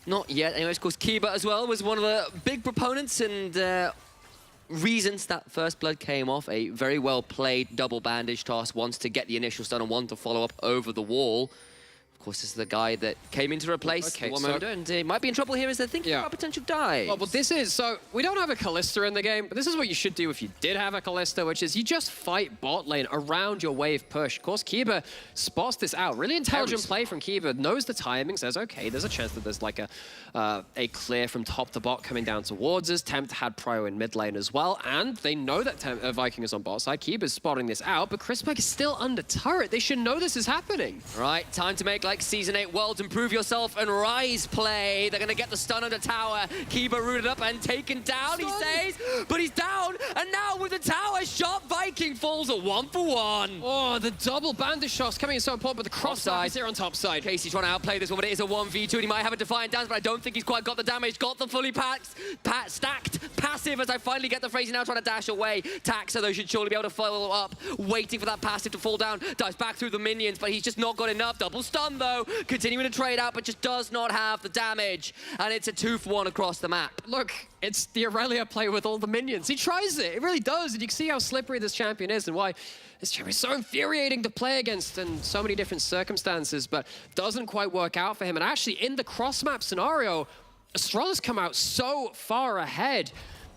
Not yet. Anyways, of course, Kiba as well was one of the big proponents and reasons that First Blood came off. A very well played double bandage toss, once to get the initial stun and one to follow up over the wall. Of course, this is the guy that came in to replace Warmonger, and he might be in trouble here as they're thinking about potential dives. Well, this is, so we don't have a Kalista in the game, but this is what you should do if you did have a Kalista, which is you just fight bot lane around your wave push. Of course, Kiba spots this out. Really intelligent play from Kiba, knows the timing, says, okay, there's a chance that there's like a clear from top to bot coming down towards us. Tempt had prio in mid lane as well, and they know that Viking is on bot side. Kiba's spotting this out, but Chrisberg is still under turret. They should know this is happening. Right, time to make like Season 8 Worlds Improve Yourself and Rise play. They're going to get the stun under tower. Kiba rooted up and taken down, he says, but he's down, and now with the tower shot, Viking falls a 1-for-1. Oh, the double bandage shots coming in so important, but the cross side here on top side. Casey's trying to outplay this one, but it is a 1v2, and he might have a Defiant Dance, but I don't think he's quite got the damage. Got the fully stacked passive as I finally get the phrase. He's now trying to dash away. Taxa, though, should surely be able to follow up, waiting for that passive to fall down. Dives back through the minions, but he's just not got enough. Double stun, though. Continuing to trade out, but just does not have the damage. And it's a 2-for-1 across the map. Look, it's the Aurelia play with all the minions. He tries it. It really does. And you can see how slippery this champion is and why this champion is so infuriating to play against in so many different circumstances, but doesn't quite work out for him. And actually, in the cross-map scenario, Astralis come out so far ahead.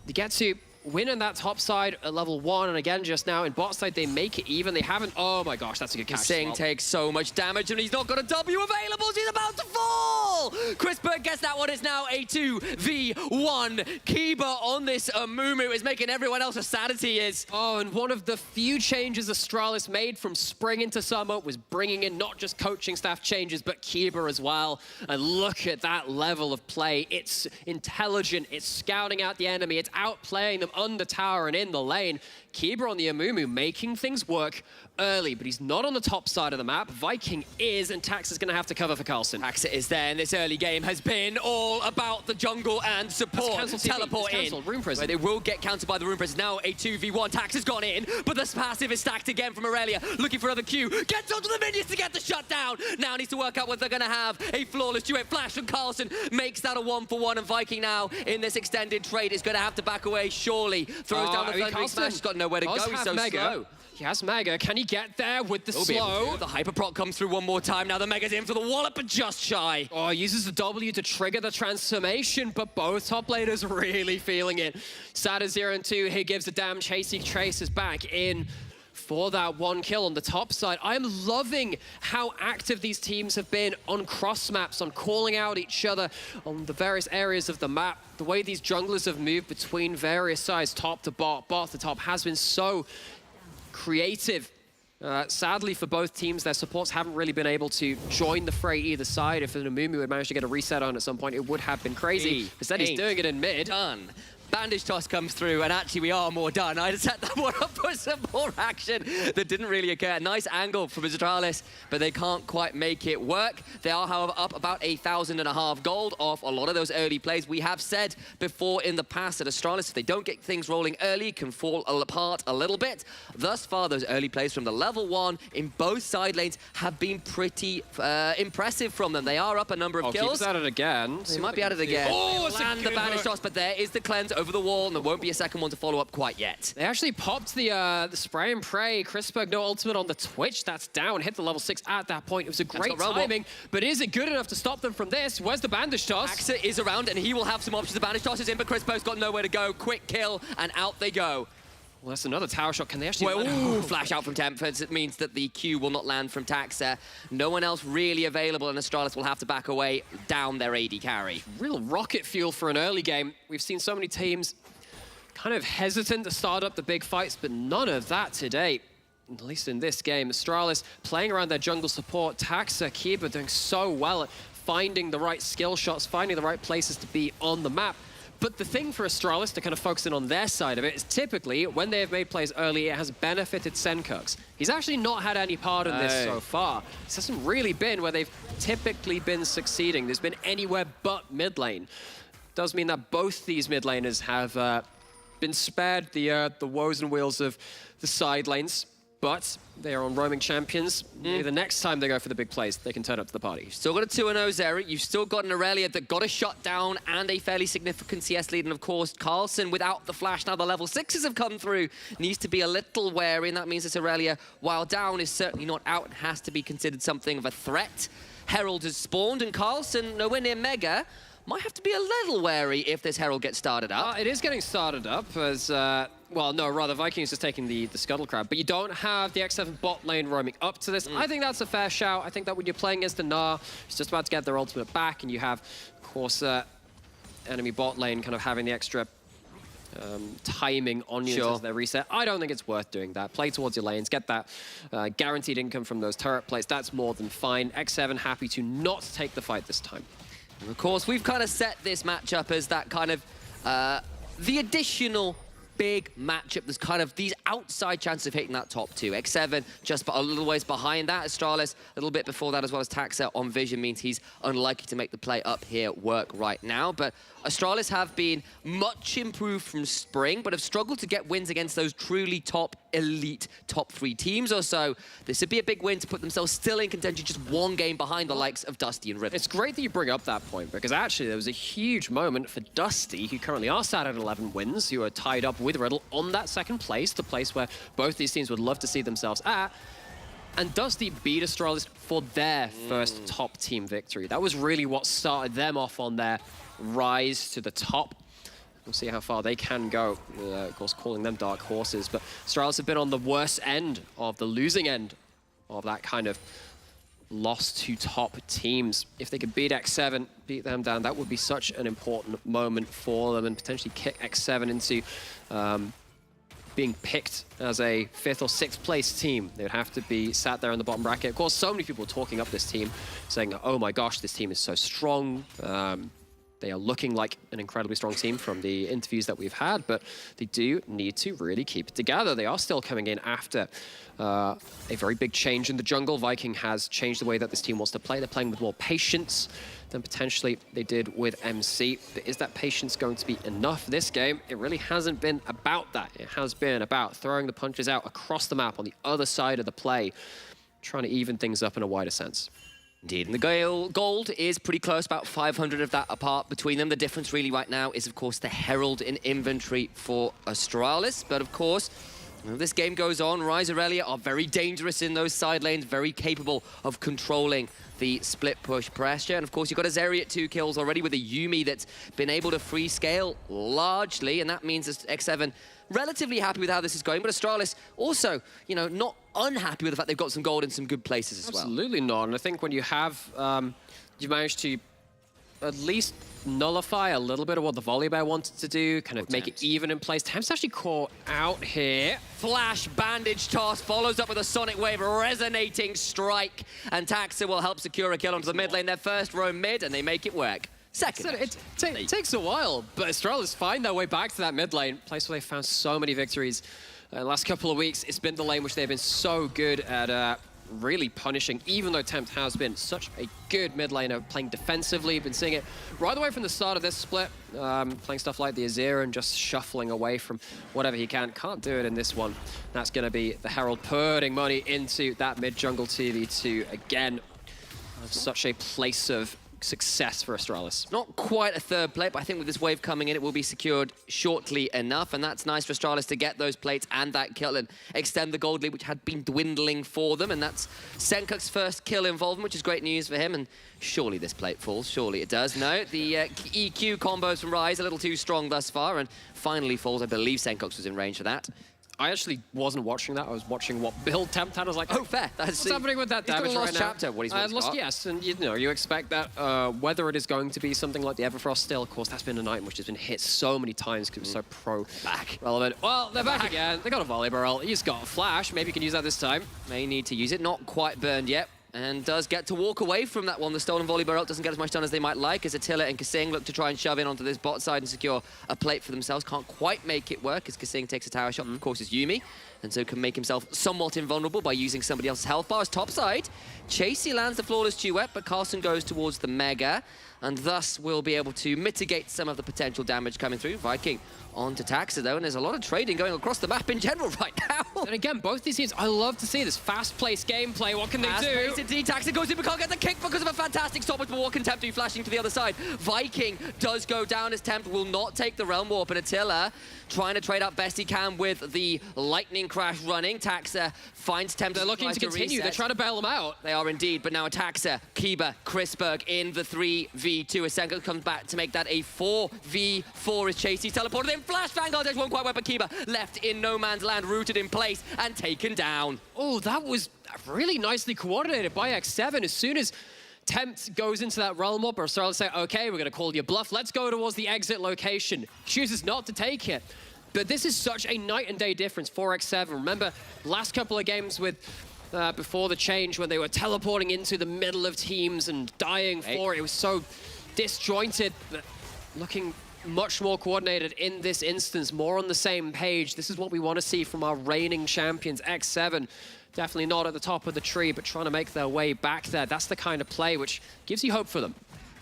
They get to win in that top side at level 1, and again, just now in bot side, they make it even. They haven't... Oh my gosh, that's a good catch. Singh takes so much damage, and he's not got a W available. He's about to fall! Chrisberg gets that one. It's now a 2v1. Kiba on this Amumu is making everyone else a sanity is. Oh, and one of the few changes Astralis made from spring into summer was bringing in not just coaching staff changes, but Kiba as well. And look at that level of play. It's intelligent. It's scouting out the enemy. It's outplaying them under tower and in the lane. Kiba on the Amumu making things work early, but he's not on the top side of the map. Viking is, and Tax is going to have to cover for Carlson. Taxa is there, and this early game has been all about the jungle and support. Teleport in. Rune Prison. They will get countered by the Rune Prison. Now a 2v1. Tax has gone in, but the passive is stacked again from Aurelia. Looking for another Q. Gets onto the minions to get the shutdown. Now needs to work out whether they're going to have a flawless duet. Flash from Carlson makes that a 1-for-1, and Viking now in this extended trade is going to have to back away, surely. Throws down the Thundering Smash. He's got nowhere to go. He's so slow. He has Mega. Can he get there with the slow? The Hyper Proc comes through one more time. Now the Mega's in for the wallop, but just shy. Oh, he uses the W to trigger the transformation, but both top laners really feeling it. Sada 0 and 2, he gives a damn chase. He traces back in for that one kill on the top side. I'm loving how active these teams have been on cross maps, on calling out each other on the various areas of the map. The way these junglers have moved between various sides, top to bot, bot to top, has been so creative. Sadly for both teams, their supports haven't really been able to join the fray either side. If an Amumu had managed to get a reset on at some point, it would have been crazy. Instead, he's doing it in mid. Done. Bandage toss comes through, and actually we are more done. I set that one up for some more action that didn't really occur. Nice angle from Astralis, but they can't quite make it work. They are, however, up about 1,500 gold off a lot of those early plays. We have said before in the past that Astralis, if they don't get things rolling early, can fall apart a little bit. Thus far, those early plays from the level 1 in both side lanes have been pretty impressive from them. They are up a number of kills. Keeps at it again. They might be at it again. Oh, they land the bandage toss, but there is the cleanse over the wall, and there won't be a second one to follow up quite yet. They actually popped the spray and pray. Chrisberg, no ultimate on the Twitch. That's down. Hit the level 6 at that point. It was a great timing, but is it good enough to stop them from this? Where's the bandage toss? Axa is around, and he will have some options. The bandage toss is in, but Chrisberg's got nowhere to go. Quick kill, and out they go. Well, that's another tower shot. Can they actually... Well, flash out from Tempest. It means that the Q will not land from Taxa. No one else really available, and Astralis will have to back away down their AD carry. Real rocket fuel for an early game. We've seen so many teams kind of hesitant to start up the big fights, but none of that today. At least in this game, Astralis playing around their jungle support. Taxa, Kiba doing so well at finding the right skill shots, finding the right places to be on the map. But the thing for Astralis to kind of focus in on their side of it is typically when they have made plays early, it has benefited Senkux. He's actually not had any part in this so far. This hasn't really been where they've typically been succeeding. There's been anywhere but mid lane. Does mean that both these mid laners have been spared the woes and wheels of the side lanes, but they are on roaming champions. Maybe the next time they go for the big plays, they can turn up to the party. Still got a 2-0 Zeri. You've still got an Aurelia that got a shot down and a fairly significant CS lead. And of course, Carlson without the flash. Now the level 6s have come through. Needs to be a little wary, and that means this Aurelia, while down, is certainly not out and has to be considered something of a threat. Herald has spawned, and Carlson, nowhere near Mega, might have to be a little wary if this Herald gets started up. It is getting started up as, well, no, rather Vikings is taking the Scuttle Crab, but you don't have the X7 bot lane roaming up to this. I think that's a fair shout. I think that when you're playing against the Gnar, it's just about to get their ultimate back, and you have, of course, enemy bot lane kind of having the extra timing on you as their reset. I don't think it's worth doing that. Play towards your lanes, get that guaranteed income from those turret plays. That's more than fine. X7 happy to not take the fight this time. And of course, we've kind of set this matchup as that kind of the additional big matchup. There's kind of these outside chances of hitting that top 2. X7 just a little ways behind that. Astralis a little bit before that, as well as Taxa on vision, means he's unlikely to make the play up here work right now. But Astralis have been much improved from Spring, but have struggled to get wins against those truly top elite top 3 teams or so. This would be a big win to put themselves still in contention, just one game behind the likes of Dusty and Riven. It's great that you bring up that point, because actually there was a huge moment for Dusty, who currently are sat at 11 wins, who are tied up with Riddle on that second place, the place where both these teams would love to see themselves at. And Dusty beat Astralis for their first top team victory. That was really what started them off on their rise to the top. We'll see how far they can go. Of course, calling them dark horses, but Astralis have been on the worst end of the losing end of that kind of loss to top teams. If they could beat X7, beat them down, that would be such an important moment for them and potentially kick X7 into being picked as a 5th or 6th place team. They would have to be sat there in the bottom bracket. Of course, so many people talking up this team, saying, oh my gosh, this team is so strong. They are looking like an incredibly strong team from the interviews that we've had, but they do need to really keep it together. They are still coming in after a very big change in the jungle. Viking has changed the way that this team wants to play. They're playing with more patience than potentially they did with MC. But is that patience going to be enough this game? It really hasn't been about that. It has been about throwing the punches out across the map on the other side of the play, trying to even things up in a wider sense. Indeed, and the gold is pretty close, about 500 of that apart between them. The difference really right now is, of course, the Herald in inventory for Astralis. But, of course, as this game goes on, Rise Aurelia are very dangerous in those side lanes, very capable of controlling the split push pressure. And, of course, you've got a Zeri at 2 kills already with a Yuumi that's been able to free scale largely, and that means that X7 relatively happy with how this is going, but Astralis also, you know, not unhappy with the fact they've got some gold in some good places as well. Absolutely not, and I think when you have, you've managed to at least nullify a little bit of what the Volibear wanted to do, kind of make it even in place. Temp's actually caught out here. Flash, bandage toss, follows up with a Sonic Wave, resonating strike, and Taxa will help secure a kill onto the mid lane. Their first roam mid, and they make it work. Second. It takes a while, but Astralis find their way back to that mid lane, place where they found so many victories in the last couple of weeks. It's been the lane which they've been so good at really punishing, even though Tempt has been such a good mid laner playing defensively. Been seeing it right away from the start of this split, playing stuff like the Azir and just shuffling away from whatever he can. Can't do it in this one. That's going to be the Herald putting money into that mid jungle 2v2 again. Such a place of success for Astralis. Not quite a third plate, but I think with this wave coming in, it will be secured shortly enough, and that's nice for Astralis to get those plates and that kill and extend the gold lead, which had been dwindling for them, and that's Senkuk's first kill involvement, which is great news for him, and surely this plate falls. Surely it does. No, the EQ combos from Rise a little too strong thus far, and finally falls. I believe Senkuk's was in range for that. I actually wasn't watching that. I was watching what build Tempt had. I was like, oh, fair. What's happening with that damage right now? Chapter, what he's got. Yes, and you know, you expect that whether it is going to be something like the Everfrost still, of course, that's been an item which has been hit so many times because it was so relevant. Well, they're back again. They got a volley barrel. He's got a flash. Maybe you can use that this time. May need to use it. Not quite burned yet. and does get to walk away from that one. The stolen volley barrel doesn't get as much done as they might like, as Attila and Kasing look to try and shove in onto this bot side and secure a plate for themselves. Can't quite make it work as Kasing takes a tower shot, of course, is Yuumi, and so can make himself somewhat invulnerable by using somebody else's health bars. Top side, Chasey lands the flawless duet, but Carlson goes towards the Mega, and thus will be able to mitigate some of the potential damage coming through. Viking onto Taxa though, and there's a lot of trading going across the map in general right now. And again, both these teams, I love to see this fast-paced gameplay. What can they do? Fast-paced indeed. Taxa goes in but can't get the kick because of a fantastic stoppage, but what can Tempt do, flashing to the other side? Viking does go down as Tempt will not take the Realm Warp, and Attila trying to trade out best he can with the Lightning Crash running. Taxa finds Tempt. They're looking to continue. They're trying to bail him out. They are indeed, but now Taxa, Kiba, Chrisberg in the 3v2. Asenko comes back to make that a 4v4 as Chasey's teleported in. Flash Vanguard edge, won't quite work, but Kiba left in no man's land, rooted in place and taken down. Oh, that was really nicely coordinated by X7. As soon as Tempt goes into that realm up, or Astralis say, okay, we're going to call you bluff. Let's go towards the exit location. Chooses not to take it. But this is such a night and day difference for X7. Remember, last couple of games with before the change when they were teleporting into the middle of teams and dying for it. It was so disjointed, but looking much more coordinated in this instance, more on the same page. This is what we want to see from our reigning champions. X7 definitely not at the top of the tree, but trying to make their way back there. That's the kind of play which gives you hope for them.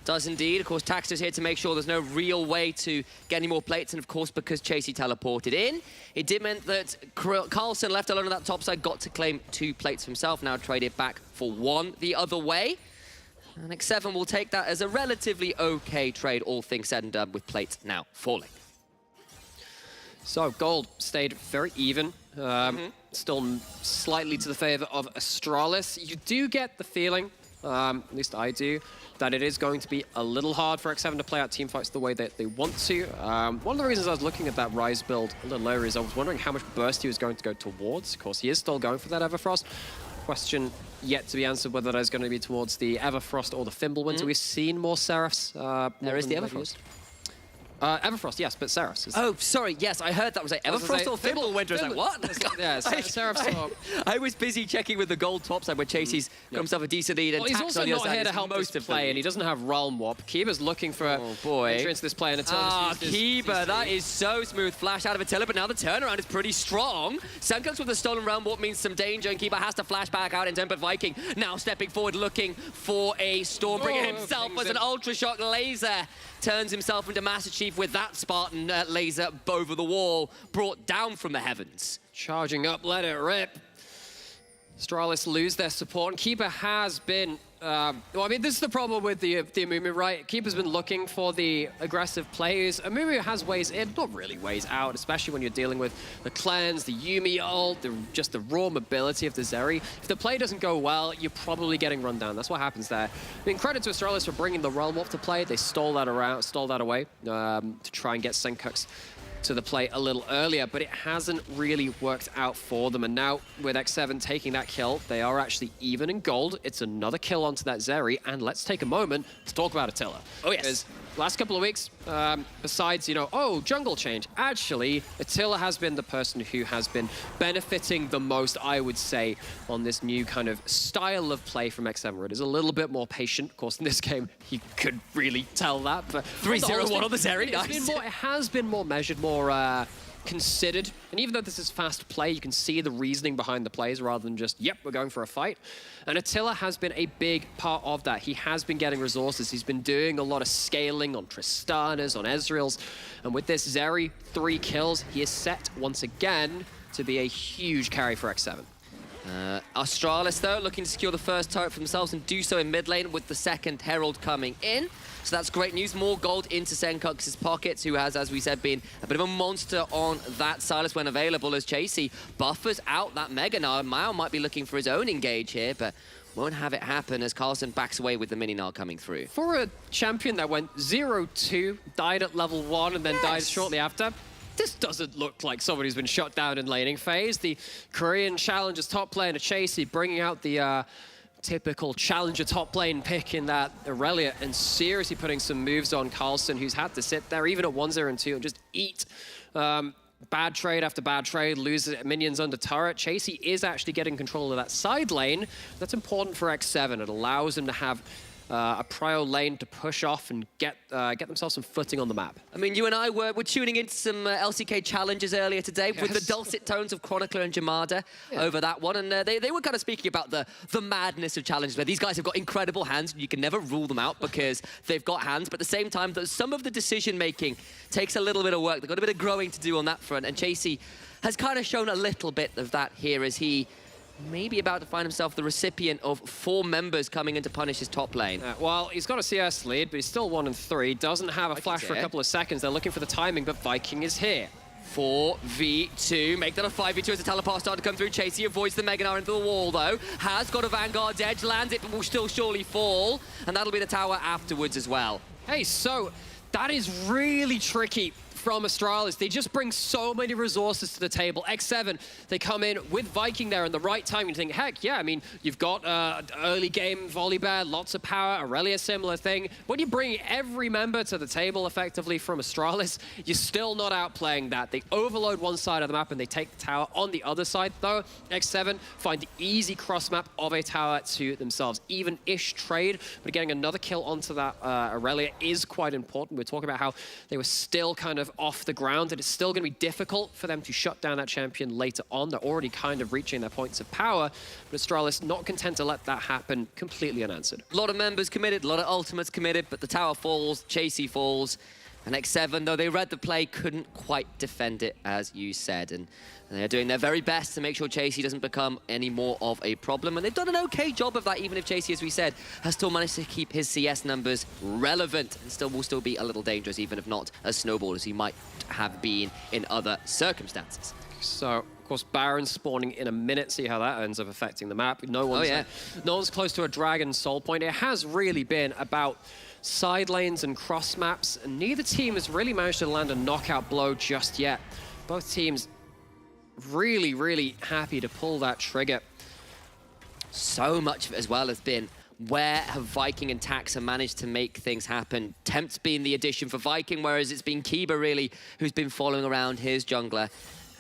Does indeed. Of course, Taxter's here to make sure there's no real way to get any more plates, and of course, because Chasey teleported in, it did mean that Carlson, left alone on that top side, got to claim 2 plates himself, now traded back for 1 the other way. And X7 will take that as a relatively okay trade, all things said and done, with plates now falling. So, gold stayed very even. Still slightly to the favor of Astralis. You do get the feeling, at least I do, that it is going to be a little hard for X7 to play out teamfights the way that they want to. One of the reasons I was looking at that Rise build a little earlier is I was wondering how much burst he was going to go towards. Of course, he is still going for that Everfrost. Question yet to be answered whether that is going to be towards the Everfrost or the Fimbulwinter. We've seen more Seraphs. There is the Everfrost. Everfrost, yes, but Seraphs. Oh, sorry, yes, I heard that was like Everfrost or Fimbulwinter. I was like, what? Yeah, Seraphs. I was busy checking with the gold top side where Chasey's got himself a decent lead. And well, he's also not here to help most of play, and he doesn't have Realm Warp. Kiba's looking for entry into this play, and Attila Kiba, that is so smooth. Flash out of Attila, but now the turnaround is pretty strong. Senkox with the stolen Realm Warp means some danger, and Kiba has to flash back out in time, but Viking now stepping forward, looking for a Stormbringer himself as an Ultra Shock laser. Turns himself into Master Chief with that Spartan laser over the wall, brought down from the heavens. Charging up, let it rip. Astralis lose their support, and Keeper has been... well, I mean, this is the problem with the Amumu, right? Keeper's been looking for the aggressive plays. Amumu has ways in, not really ways out, especially when you're dealing with the cleanse, the Yuumi ult, just the raw mobility of the Zeri. If the play doesn't go well, you're probably getting run down. That's what happens there. I mean, credit to Astralis for bringing the Realm Warp to play. They stole that away to try and get Senkox to the play a little earlier, but it hasn't really worked out for them. And now with X7 taking that kill, they are actually even in gold. It's another kill onto that Zeri, and let's take a moment to talk about Attila. Oh yes. Because last couple of weeks, besides, you know, oh, jungle change, actually, Attila has been the person who has been benefiting the most, I would say, on this new kind of style of play from X7, where it is a little bit more patient. Of course, in this game, you could really tell that, but 3-0-1 on the Zeri, nice. It has been more measured, more considered. And even though this is fast play, you can see the reasoning behind the plays rather than just, yep, we're going for a fight. And Attila has been a big part of that. He has been getting resources. He's been doing a lot of scaling on Tristanas, on Ezreals. And with this Zeri, 3 kills, he is set once again to be a huge carry for X7. Astralis, though, looking to secure the first turret for themselves and do so in mid lane with the second Herald coming in. So that's great news. More gold into Senkox's pockets, who has, as we said, been a bit of a monster on that Silas when available, as Chasey buffers out that Mega. Now, Mao might be looking for his own engage here, but won't have it happen as Carlson backs away with the mini Nile coming through. For a champion that went 0-2, died at level 1, and then died shortly after, this doesn't look like somebody who's been shut down in laning phase. The Korean Challengers top player Chasey bringing out the typical Challenger top lane pick in that Aurelia and seriously putting some moves on Carlson, who's had to sit there even at 1-0 and 2 and just eat. bad trade after bad trade, loses minions under turret. Chasey is actually getting control of that side lane. That's important for X7. It allows them to have a prio lane to push off and get themselves some footing on the map. I mean, you and I were tuning into some LCK challenges earlier today with the dulcet tones of Chronicler and Jamada over that one, and they were kind of speaking about the madness of challenges, where these guys have got incredible hands, and you can never rule them out because they've got hands, but at the same time, some of the decision-making takes a little bit of work. They've got a bit of growing to do on that front, and Chasey has kind of shown a little bit of that here as he maybe about to find himself the recipient of 4 members coming in to punish his top lane. Well, he's got a CS lead, but he's still 1-3. Doesn't have a flash for a couple of seconds. They're looking for the timing, but Viking is here. 4v2, make that a 5v2 as the teleport started to come through. Chasey avoids the Mega Gnar into the wall, though. Has got a Vanguard's edge, lands it, but will still surely fall. And that'll be the tower afterwards as well. Hey, so that is really tricky from Astralis. They just bring so many resources to the table. X7, they come in with Viking there in the right time. You think, heck, yeah, I mean, you've got early game Volibear, lots of power, Aurelia, similar thing. When you bring every member to the table effectively from Astralis, you're still not outplaying that. They overload one side of the map and they take the tower on the other side, though. X7 find the easy cross map of a tower to themselves. Even-ish trade, but getting another kill onto that Aurelia is quite important. We're talking about how they were still kind of off the ground, and it's still going to be difficult for them to shut down that champion later on. They're already kind of reaching their points of power, but Astralis not content to let that happen completely unanswered. A lot of members committed, a lot of ultimates committed, but the tower falls, Chasey falls, and X7, though they read the play, couldn't quite defend it, as you said. And they're doing their very best to make sure Chasey doesn't become any more of a problem. And they've done an okay job of that, even if Chasey, as we said, has still managed to keep his CS numbers relevant and will still be a little dangerous, even if not as snowballed as he might have been in other circumstances. So, of course, Baron spawning in a minute. See how that ends up affecting the map. No one's close to a Dragon Soul Point. It has really been about side lanes and cross maps, and neither team has really managed to land a knockout blow just yet. Both teams really, really happy to pull that trigger. So much of it as well has been where have Viking and Taxa managed to make things happen. Tempt's been the addition for Viking, whereas it's been Kiba really who's been following around his jungler.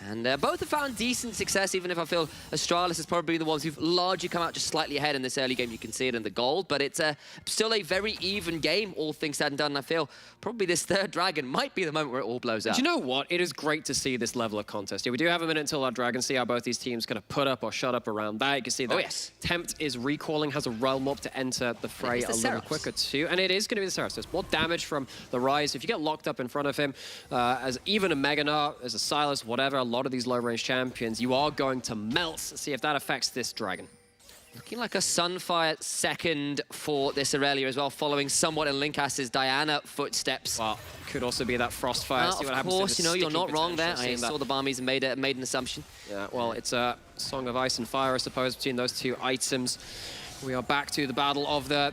And both have found decent success, even if I feel Astralis is probably the ones who've largely come out just slightly ahead in this early game. You can see it in the gold, but it's still a very even game, all things said and done. And I feel probably this third dragon might be the moment where it all blows up. Do you know what? It is great to see this level of contest. Yeah, we do have a minute until our dragon, see how both these teams kind of put up or shut up around that. You can see that Tempt is recalling, has a realm up to enter the fray a little quicker too. And it is going to be the Seraph. So it's more damage from the Rise. If you get locked up in front of him, as even a Mega Gnar, as a Sylas, whatever, a lot of these low-range champions, you are going to melt. See if that affects this dragon. Looking like a Sunfire second for this Aurelia as well, following somewhat in Linkas's Diana footsteps. Well, could also be that Frostfire. Of course, you know, you're not wrong there. I saw the Barmies and made an assumption. Yeah, well, it's a Song of Ice and Fire, I suppose, between those two items. We are back to the battle of the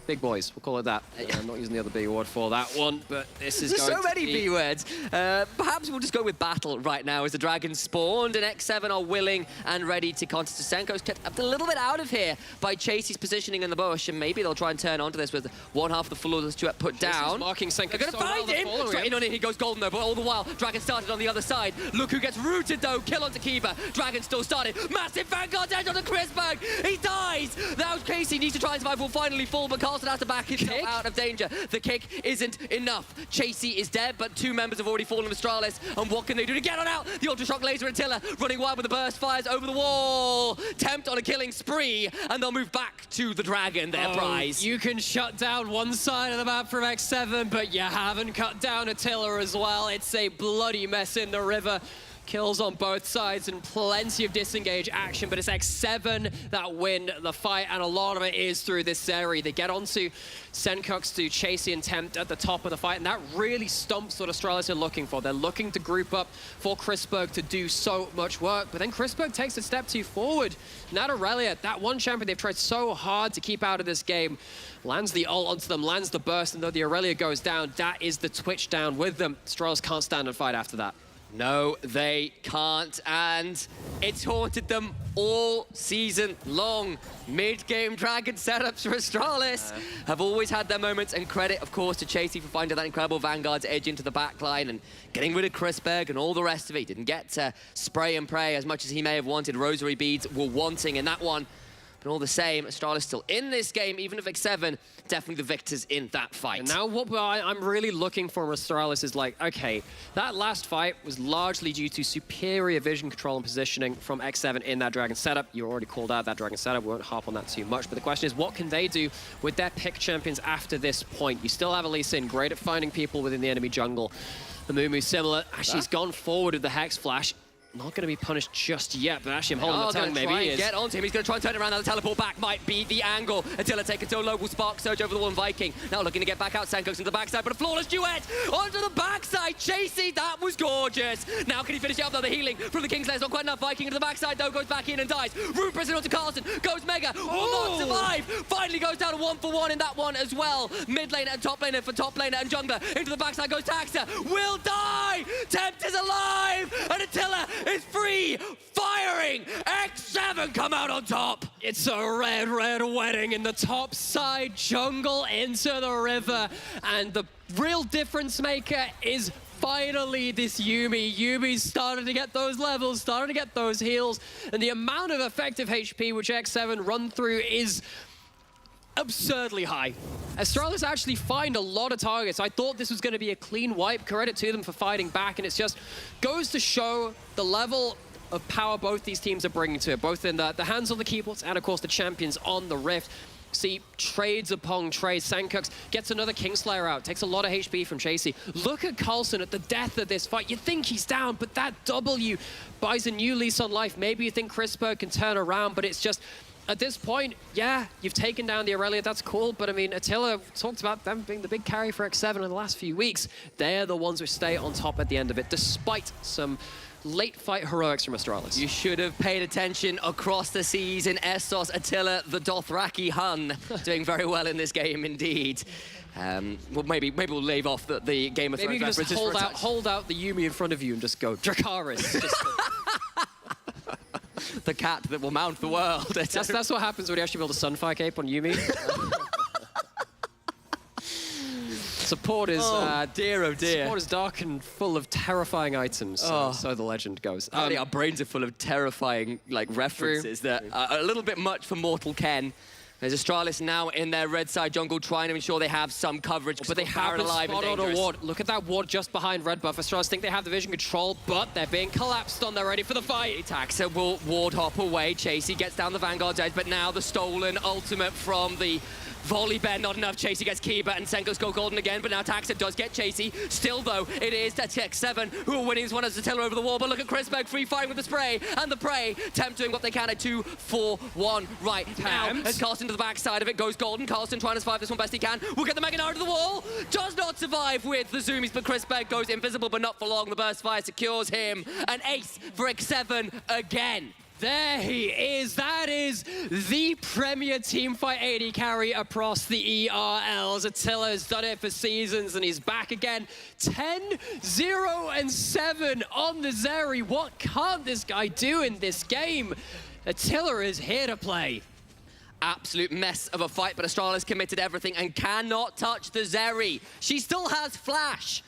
big boys. We'll call it that. I'm not using the other B word for that one, but this is There's going so many B words. Perhaps we'll just go with battle right now as the dragons spawned and X7 are willing and ready to contest. Senko's kept up a little bit out of here by Chasey's positioning in the bush, and maybe they'll try and turn onto this with one half the floor that's put down. Marking Senko. They're going to find him. Straight in on it. He goes golden though, but all the while, Dragon started on the other side. Look who gets rooted though. Kill onto Kiba. Dragon still started. Massive Vanguard edge onto Chrisberg. He dies. Now Chasey needs to try and survive. Will finally fall, but Carlson has to back himself out of danger. The kick isn't enough. Chasey is dead, but 2 members have already fallen with Astralis. And what can they do to get on out? The Ultra Shock Laser Attila running wide with the burst fires over the wall. Tempt on a killing spree, and they'll move back to the dragon, their prize. You can shut down one side of the map from X7, but you haven't cut down Attila as well. It's a bloody mess in the river. Kills on both sides and plenty of disengage action, but it's X7 that win the fight, and a lot of it is through this Zeri. They get onto Senkux to Chasey and Tempt at the top of the fight, and that really stumps what Astralis are looking for. They're looking to group up for Chrisberg to do so much work, but then Chrisberg takes a step too forward. Not Aurelia, that one champion they've tried so hard to keep out of this game, lands the ult onto them, lands the burst, and though the Aurelia goes down, that is the Twitch down with them. Astralis can't stand and fight after that. No, they can't, and it's haunted them all season long. Mid-game Dragon setups for Astralis have always had their moments, and credit, of course, to Chasey for finding that incredible Vanguard's edge into the backline and getting rid of Chrisberg and all the rest of it. He didn't get to spray and pray as much as he may have wanted. Rosary beads were wanting in that one. But all the same, Astralis still in this game, even if X7, definitely the victors in that fight. And now what I'm really looking for Astralis is like, okay, that last fight was largely due to superior vision control and positioning from X7 in that Dragon setup. You already called out that Dragon setup, we won't harp on that too much, but the question is, what can they do with their pick champions after this point? You still have Elise in, great at finding people within the enemy jungle. The Mumu similar, she's gone forward with the Hex Flash. Not going to be punished just yet, but actually I'm holding the tongue, maybe he is. Get onto him. He's going to try and turn it around. Now the teleport back might be the angle. Attila taking so low will spark surge over the wall. Viking now looking to get back out. Sanko's into the backside, but a flawless duet onto the backside. Chasey, that was gorgeous. Now can he finish it up though? The healing from the Kingslayer is not quite enough. Viking into the backside though, goes back in and dies. Root pressing onto Carlson, goes Mega, will not survive. Finally goes down to 1-for-1 in that one as well. Mid laner and top laner for top laner and jungler. Into the backside goes Taxa, will die. Tempt is alive, and Attila is free. Firing! X7 come out on top! It's a red wedding in the top side jungle into the river, and the real difference maker is finally this Yuumi. Yuumi's started to get those levels, started to get those heals, and the amount of effective HP which X7 run through is absurdly high. Astralis actually find a lot of targets. I thought this was going to be a clean wipe. Credit to them for fighting back, and it's just goes to show the level of power both these teams are bringing to it, both in the hands on the keyboards and, of course, the champions on the Rift. See, trades upon trades. Sankux gets another Kingslayer out, takes a lot of HP from Chasey. Look at Carlson at the death of this fight. You think he's down, but that W buys a new lease on life. Maybe you think Chrisberg can turn around, but it's just, at this point, yeah, you've taken down the Aurelia, that's cool, but I mean, Attila talked about them being the big carry for X7 in the last few weeks. They're the ones who stay on top at the end of it, despite some late fight heroics from Astralis. You should have paid attention across the seas in Essos. Attila, the Dothraki Hun, doing very well in this game indeed. Well, maybe we'll leave off the Game of Thrones. Maybe you can just hold out the Yuumi in front of you and just go, Dracarys. The cat that will mount the world. That's what happens when you actually build a Sunfire Cape on Yuumi. Support is dear, oh dear. Support is dark and full of terrifying items. So the legend goes. Our brains are full of terrifying references that are a little bit much for mortal Ken. There's Astralis now in their red side jungle trying to ensure they have some coverage, but they haven't spotted a ward. Look at that ward just behind red buff. Astralis think they have the vision control, but they're being collapsed on. They're ready for the fight. Taxa will ward hop away. Chasey gets down the Vanguard's edge, but now the stolen ultimate from the volley bear, not enough. Chasey gets Kiba and Senko's go golden again, but now Taxa does get Chasey. Still though, it is X7 who are winning this one as Attila over the wall, but look at Chrisberg free firing with the spray and the prey. Tempt doing what they can at 2-4-1 right now. As Carlson to the back side of it goes golden. Carlson trying to survive this one best he can. Will get the Mega Nara to the wall. Does not survive with the zoomies, but Chrisberg goes invisible, but not for long. The burst fire secures him. An ace for X7 again. There he is. That is the premier teamfight AD carry across the ERLs. Attila has done it for seasons, and he's back again. 10-0-7 on the Zeri. What can't this guy do in this game? Attila is here to play. Absolute mess of a fight, but Astralis committed everything and cannot touch the Zeri. She still has flash.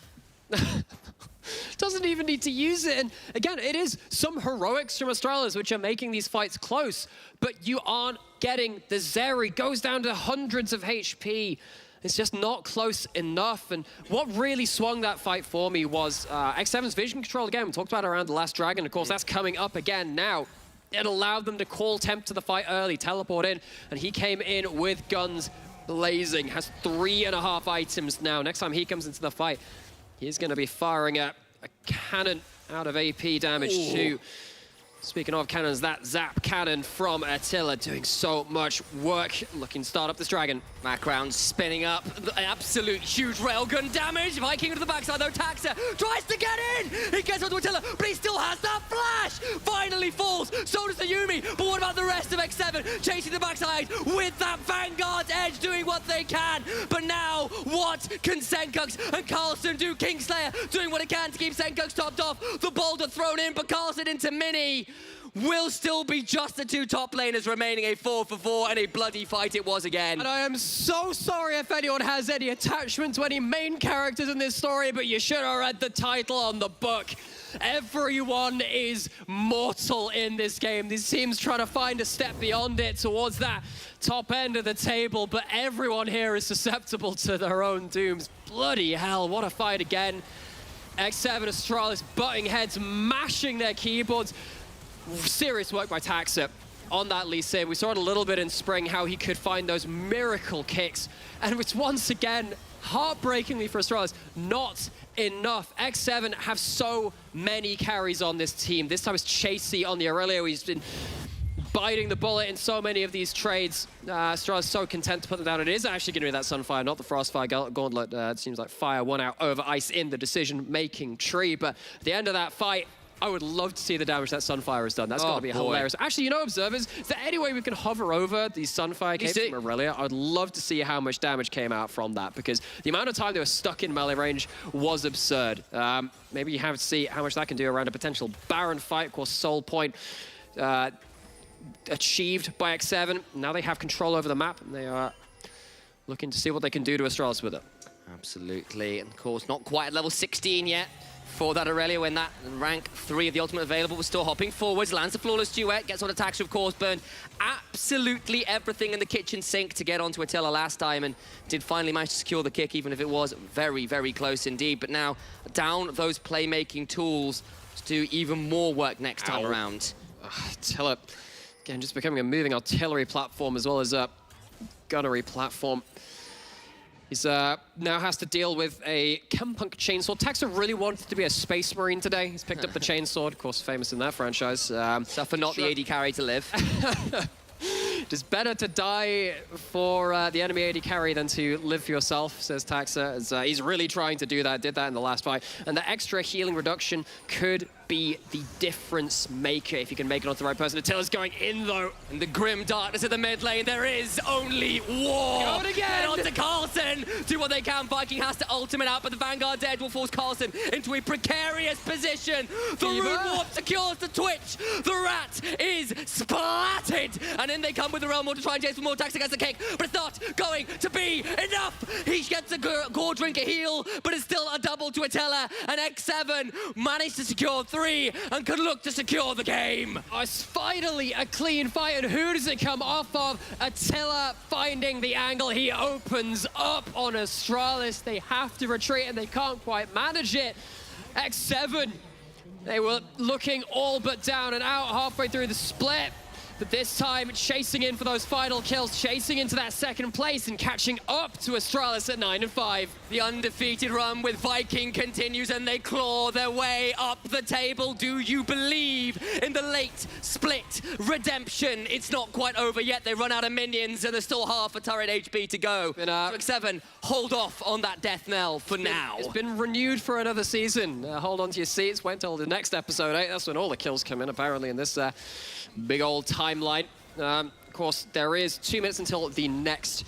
Doesn't even need to use it. And again, it is some heroics from Astralis which are making these fights close, but you aren't getting the Zeri. Goes down to hundreds of HP. It's just not close enough. And what really swung that fight for me was X7's vision control again. We talked about it around the last Dragon. Of course, that's coming up again now. It allowed them to call Tempt to the fight early, teleport in, and he came in with guns blazing. Has 3.5 items now. Next time he comes into the fight, he's going to be firing a cannon out of AP damage too. Speaking of cannons, that Zap cannon from Attila doing so much work. Looking to start up this dragon. Background spinning up, absolute huge railgun damage. Viking to the backside though, Taxa tries to get in! He gets onto Attila, but he still has that flash! Finally falls, so does the Yumi, but what about the rest of X7? Chasing the backside with that Vanguard's edge, doing what they can. But now, what can Senkux and Carlson do? Kingslayer doing what it can to keep Senkux topped off. The boulder thrown in, but Carlson into Mini. Will still be just the two top laners remaining, a 4-for-4, and a bloody fight it was again. And I am so sorry if anyone has any attachment to any main characters in this story, but you should have read the title on the book. Everyone is mortal in this game. These teams trying to find a step beyond it towards that top end of the table, but everyone here is susceptible to their own dooms. Bloody hell, what a fight again. X7 Astralis butting heads, mashing their keyboards. Serious work by Taxa on that Lee Sin. We saw it a little bit in spring, how he could find those miracle kicks. And it's once again, heartbreakingly for Astralis, not enough. X7 have so many carries on this team. This time it's Chasey on the Aurelio. He's been biting the bullet in so many of these trades. Astralis so content to put them down. It is actually going to be that Sunfire, not the Frostfire Gauntlet. It seems like Fire won out over Ice in the decision-making tree. But at the end of that fight, I would love to see the damage that Sunfire has done. That's got to be hilarious. Actually, you know, observers, is there any way we can hover over these Sunfire capes from Aurelia? I would love to see how much damage came out from that, because the amount of time they were stuck in melee range was absurd. Maybe you have to see how much that can do around a potential Baron fight. Of course, Soul Point achieved by X7. Now they have control over the map, and they are looking to see what they can do to Astralis with it. Absolutely, and of course, not quite at level 16 yet. For that Aurelia, when that rank 3 of the ultimate available was still hopping forwards, lands a flawless duet, gets on attacks, of course, burned absolutely everything in the kitchen sink to get onto Attila last time, and did finally manage to secure the kick, even if it was very, very close indeed. But now, down those playmaking tools to do even more work next time around. Attila, again, just becoming a moving artillery platform as well as a gunnery platform. He's now has to deal with a Chempunk chainsaw. Taxa really wanted to be a Space Marine today. He's picked up the chainsaw, of course, famous in that franchise. Suffer not the AD carry to live. It is better to die for the enemy AD carry than to live for yourself, says Taxa. As, he's really trying to do that, did that in the last fight. And the extra healing reduction could be the difference maker if you can make it onto the right person. Attila's going in though. And the grim darkness of the mid lane, there is only war. Going again. Get onto Carlson. Do what they can. Viking has to ultimate out, but the Vanguard's edge will force Carlson into a precarious position. The Rune Warp secures the Twitch. The Rat is splatted. And in they come with the Realm Warp to try and chase for more attacks against the kick, but it's not going to be enough. He gets a Gore Drinker heal, but it's still a double to Attila. And X7 managed to secure 3 and could look to secure the game. It's finally a clean fight, and who does it come off of? Attila finding the angle. He opens up on Astralis. They have to retreat, and they can't quite manage it. X7, they were looking all but down and out halfway through the split. But this time, chasing in for those final kills, chasing into that second place and catching up to Astralis at 9-5. The undefeated run with Viking continues, and they claw their way up the table. Do you believe in the late split redemption? It's not quite over yet. They run out of minions, and there's still half a turret HP to go. So X7, hold off on that death knell for now. It's been renewed for another season. Hold on to your seats. Wait till the next episode 8. That's when all the kills come in, apparently, in this big old timeline. Of course, there is 2 minutes until the next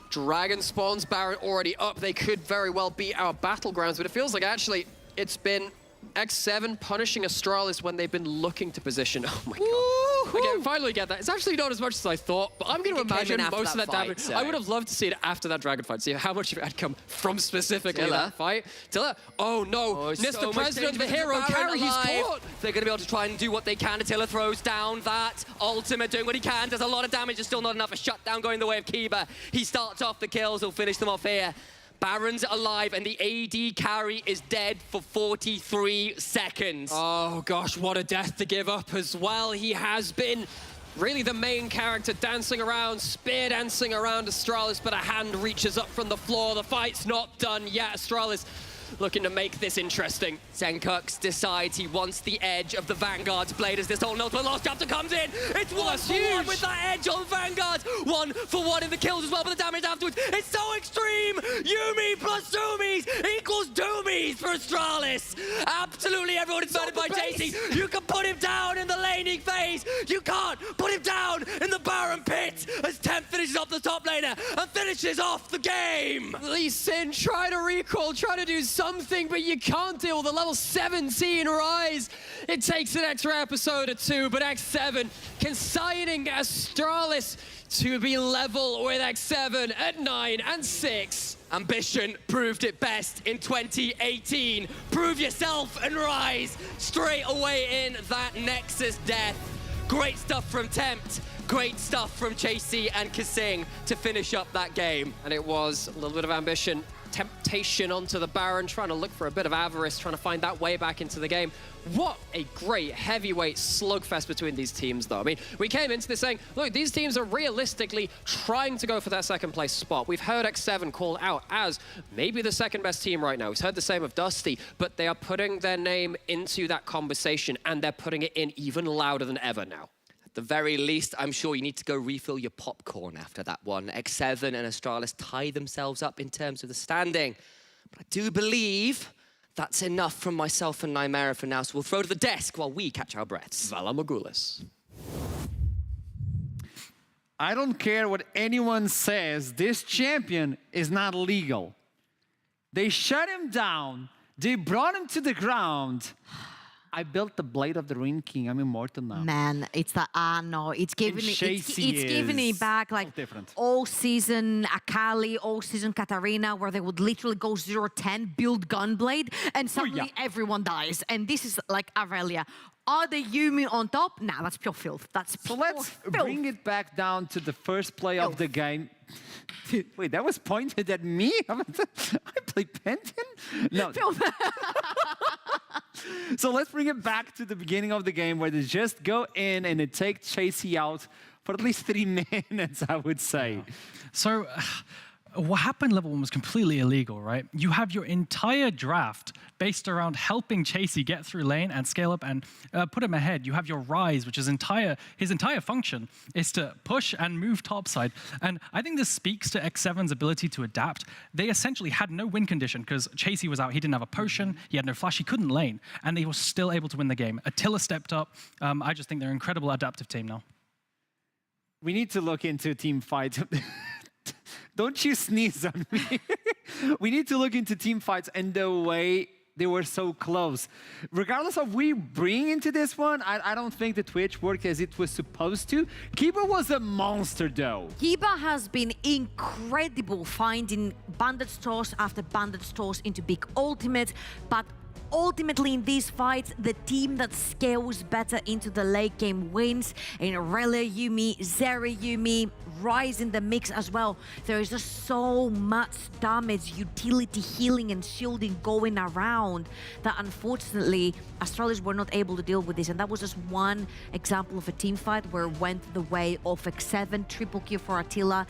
dragon spawns. Baron already up. They could very well be our battlegrounds, but it feels like actually it's been X7 punishing Astralis when they've been looking to position. Oh my god. Okay, finally get that. It's actually not as much as I thought, but I'm going to imagine most of that damage. So. I would have loved to see it after that dragon fight, see how much of it had come from specifically that fight. Attila. Oh no, Mr. President, the hero carry, he's caught. They're going to be able to try and do what they can. Attila throws down that ultimate, doing what he can. Does a lot of damage, there's still not enough. A shutdown going the way of Kiba. He starts off the kills, he'll finish them off here. Baron's alive, and the AD carry is dead for 43 seconds. Oh gosh, what a death to give up as well. He has been really the main character, dancing around, spear dancing around Astralis, but a hand reaches up from the floor. The fight's not done yet. Astralis looking to make this interesting. Senkux decides he wants the edge of the Vanguard's blade as this whole Ultimate Lost Chapter comes in. It's 1-for-1 with that edge on Vanguard. 1-for-1 in the kills as well, but the damage afterwards, it's so extreme. Yuumi plus Zoomies equals Doomies for Astralis. Absolutely everyone is murdered by JC. You can put him down in the laning phase. You can't put him down in the Baron pit as Temp finishes off the top laner and finishes off the game. Lee Sin try to recall, try to do something, but you can't deal with the level 17 Rise. It takes an extra episode or two, but X7 consigning Astralis to be level with X7 at 9 and 6. Ambition proved it best in 2018. Prove yourself and rise straight away in that Nexus death. Great stuff from Tempt. Great stuff from Chasey and Kasing to finish up that game. And it was a little bit of ambition, temptation onto the Baron, trying to look for a bit of avarice, trying to find that way back into the game. What a great heavyweight slugfest between these teams, though. I mean, we came into this saying, look, these teams are realistically trying to go for that second place spot. We've heard X7 called out as maybe the second best team right now. We've heard the same of Dusty, but they are putting their name into that conversation and they're putting it in even louder than ever now. At the very least, I'm sure you need to go refill your popcorn after that one. X7 and Astralis tie themselves up in terms of the standing. But I do believe that's enough from myself and Nymera for now, so we'll throw to the desk while we catch our breaths. Vala Morghulis. I don't care what anyone says, this champion is not legal. They shut him down, they brought him to the ground. I built the Blade of the Ruin King. I'm immortal now. Man, it's that no, it's giving it's giving me back like all season Akali, all season Katarina, where they would literally go 0-10, build Gunblade, and suddenly everyone dies. And this is like Aurelia. Are they Yuumi on top? Nah, that's pure filth. That's pure filth. So let's bring it back down to the first play of the game. Wait, that was pointed at me? I play Penton? No. So let's bring it back to the beginning of the game where they just go in and they take Chasey out for at least 3 minutes, I would say. So what happened level 1 was completely illegal, right? You have your entire draft based around helping Chasey get through lane and scale up and put him ahead. You have your Rise, which is his entire function is to push and move topside. And I think this speaks to X7's ability to adapt. They essentially had no win condition because Chasey was out. He didn't have a potion. He had no flash. He couldn't lane. And they were still able to win the game. Attila stepped up. I just think they're an incredible adaptive team now. We need to look into team fights. Don't you sneeze on me. We need to look into team fights and the way they were so close. Regardless of we bring into this one, I don't think the Twitch worked as it was supposed to. Kiba was a monster though. Kiba has been incredible finding banded stores after banded stores into big ultimates, but ultimately in these fights, the team that scales better into the late game wins. In Aurelia Yuumi, Zeri Yuumi, Rise in the mix as well. There is just so much damage, utility, healing and shielding going around that unfortunately Astralis were not able to deal with this. And that was just one example of a team fight where it went the way of X7, triple kill for Attila.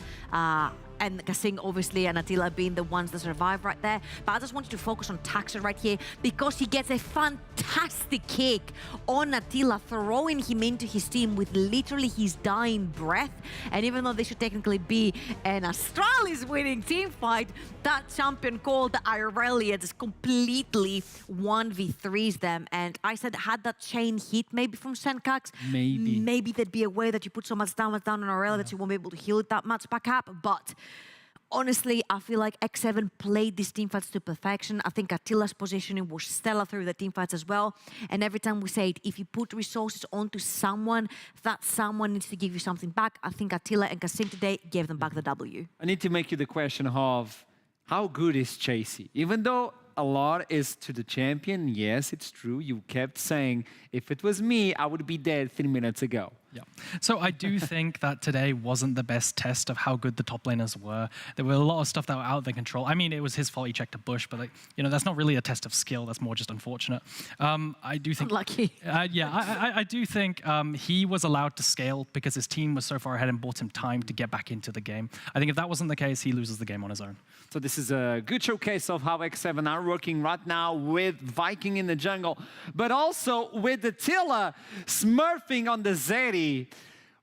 And Kasing obviously and Attila being the ones that survive right there. But I just want you to focus on Taxa right here because he gets a fantastic kick on Attila, throwing him into his team with literally his dying breath. And even though this should technically be an Astralis winning team fight, that champion called Aurelia just completely 1v3s them. And I said, had that chain hit maybe from Senkux, maybe there'd be a way that you put so much damage down on Aurelia that you won't be able to heal it that much back up. But honestly, I feel like X7 played these teamfights to perfection. I think Attila's positioning was stellar through the teamfights as well. And every time we say it, if you put resources onto someone, that someone needs to give you something back. I think Attila and Kasing today gave them back the W. I need to make you the question of how good is Chasey? Even though a lot is to the champion, yes, it's true. You kept saying, if it was me, I would be dead 3 minutes ago. Yeah. So I do think that today wasn't the best test of how good the top laners were. There were a lot of stuff that were out of their control. I mean, it was his fault he checked a bush, but like, you know, that's not really a test of skill. That's more just unfortunate. I do think lucky. I do think he was allowed to scale because his team was so far ahead and bought him time to get back into the game. I think if that wasn't the case, he loses the game on his own. So this is a good showcase of how X7 are working right now with Viking in the jungle, but also with the Tilla smurfing on the Zeri.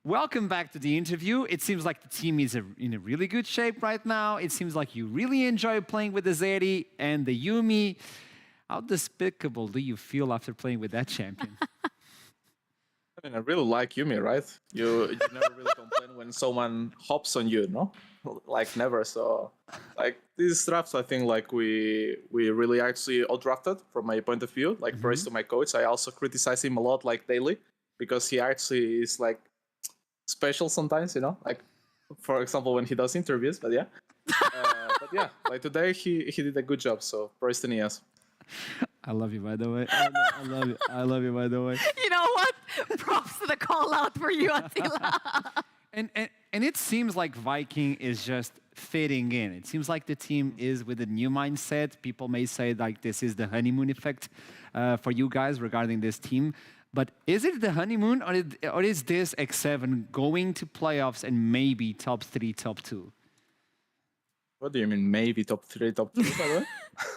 Welcome back to the interview. It seems like the team is in a really good shape right now. It seems like you really enjoy playing with the Zeri and the Yuumi. How despicable do you feel after playing with that champion? I mean, I really like Yuumi, right? You never really complain when someone hops on you, no? Like never. So, like these drafts, I think like we really actually outdrafted from my point of view. Like praise to my coach. I also criticize him a lot, like daily, because he actually is like special sometimes, you know. Like for example, when he does interviews. But yeah, like today he did a good job. So praise to Nias. I love you, by the way. I love you. I love you, by the way. You know what? Props to the call out for you, Attila. And it seems like Viking is just fitting in. It seems like the team is with a new mindset. People may say like this is the honeymoon effect for you guys regarding this team. But is it the honeymoon or is this X7 going to playoffs and maybe top 3, top 2? What do you mean, maybe top 3, top 2, by the way?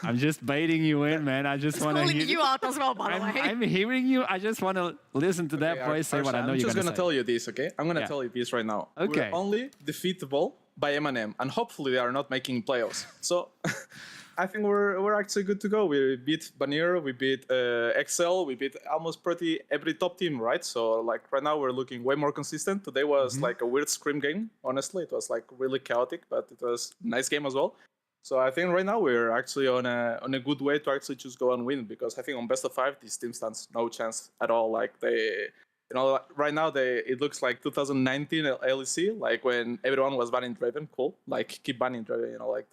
I'm just baiting you in, man. I just want to hear you out as well, by the way. I'm hearing you. I just want to listen to that voice say what I know you're going to say. I'm just going to tell you this, okay? I'm going to tell you this right now. Okay. We're only defeatable by M&M, and hopefully they are not making playoffs. So I think we're actually good to go. We beat Vanir, we beat XL, we beat almost pretty every top team, right? So like right now we're looking way more consistent. Today was like a weird scrim game, honestly. It was like really chaotic, but it was a nice game as well. So I think right now we're actually on a good way to actually just go and win, because I think on best of 5 this team stands no chance at all. Like they, you know, right now it looks like 2019 LEC, like when everyone was banning Draven. Cool, like keep banning Draven, you know, like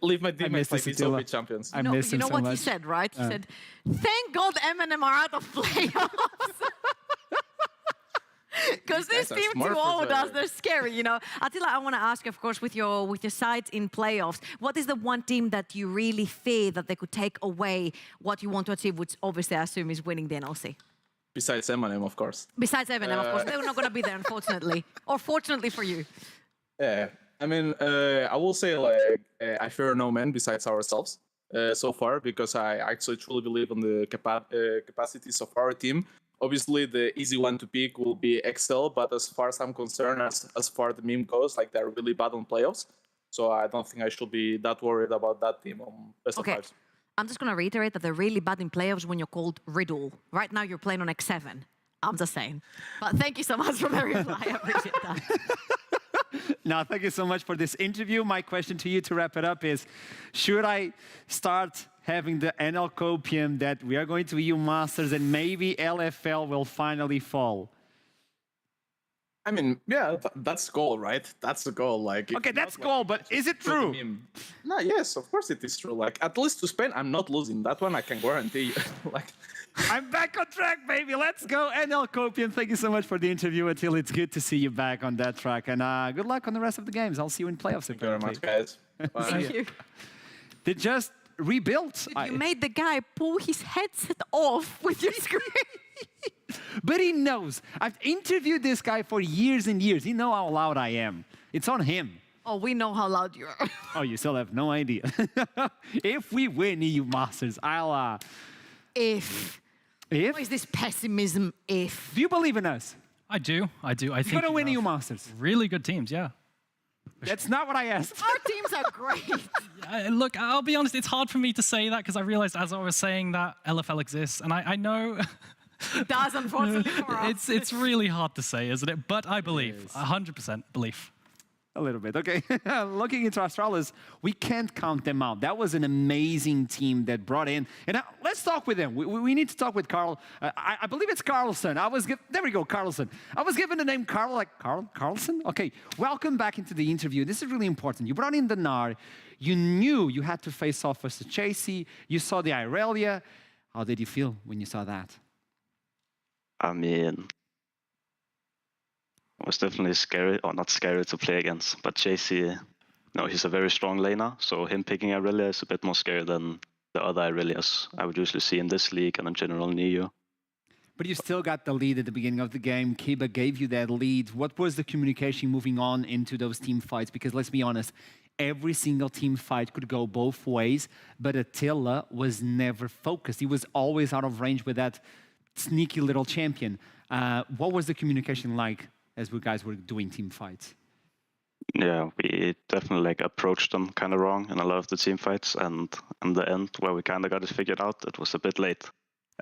leave my teammates like these OP champions. I miss him so much. You know what he said, right? He said, "Thank God M&M are out of playoffs." Because this team 2-0 does, they're scary, you know. Attila, I want to ask, of course, with your sides in playoffs, what is the one team that you really fear that they could take away what you want to achieve, which obviously I assume is winning the NLC? Besides M&M, of course. Besides M&M, of course. They're not going to be there, unfortunately. Or fortunately for you. Yeah, I mean, I will say, like, I fear no man besides ourselves so far, because I actually truly believe in the capacities of our team. Obviously, the easy one to pick will be XL, but as far as I'm concerned, as far as the meme goes, like they're really bad on playoffs. So I don't think I should be that worried about that team on best of 5s. I'm just going to reiterate that they're really bad in playoffs when you're called Riddle. Right now, you're playing on X7. I'm just saying. But thank you so much for the reply. I appreciate that. Now, thank you so much for this interview. My question to you to wrap it up is, should I start having the NL copium that we are going to EU Masters and maybe LFL will finally fall? I mean, yeah, that's the goal, right? That's the goal. Like, okay, that's the goal, but is it true? No, yes, of course it is true. Like, at least to Spain, I'm not losing. That one I can guarantee you. Like, I'm back on track, baby. Let's go, NL Copium. Thank you so much for the interview, Attila. It's good to see you back on that track. And good luck on the rest of the games. I'll see you in playoffs. Thank you very much, guys. Bye. Thank you. They just rebuilt. You made the guy pull his headset off with your screen. But he knows. I've interviewed this guy for years and years. He knows how loud I am. It's on him. Oh, we know how loud you are. Oh, you still have no idea. If we win EU Masters, I'll... If? What is this pessimism, if? Do you believe in us? I do. I think you're going to win EU Masters. Really good teams, yeah. That's not what I asked. Our teams are great. Look, I'll be honest, it's hard for me to say that because I realized as I was saying that LFL exists, and I know... It does, unfortunately, for us. It's really hard to say, isn't it? But I believe, 100% belief. A little bit, okay. Looking into Astralis, we can't count them out. That was an amazing team that brought in. And now, let's talk with them. We need to talk with Carl. I believe it's Carlson. There we go, Carlson. I was given the name Carl, like Carlson? Okay, welcome back into the interview. This is really important. You brought in the Gnar. You knew you had to face off versus Chasey. You saw the Irelia. How did you feel when you saw that? I mean, was definitely scary, or not scary to play against. But JC, he's a very strong laner, so him picking Irelia is a bit more scary than the other Irelias I would usually see in this league and in general in EU. But you still got the lead at the beginning of the game. Kiba gave you that lead. What was the communication moving on into those team fights? Because let's be honest, every single team fight could go both ways, but Attila was never focused. He was always out of range with that sneaky little champion. What was the communication like as we guys were doing team fights? Yeah, we definitely approached them kind of wrong in a lot of the team fights, and in the end, where we kind of got it figured out, it was a bit late,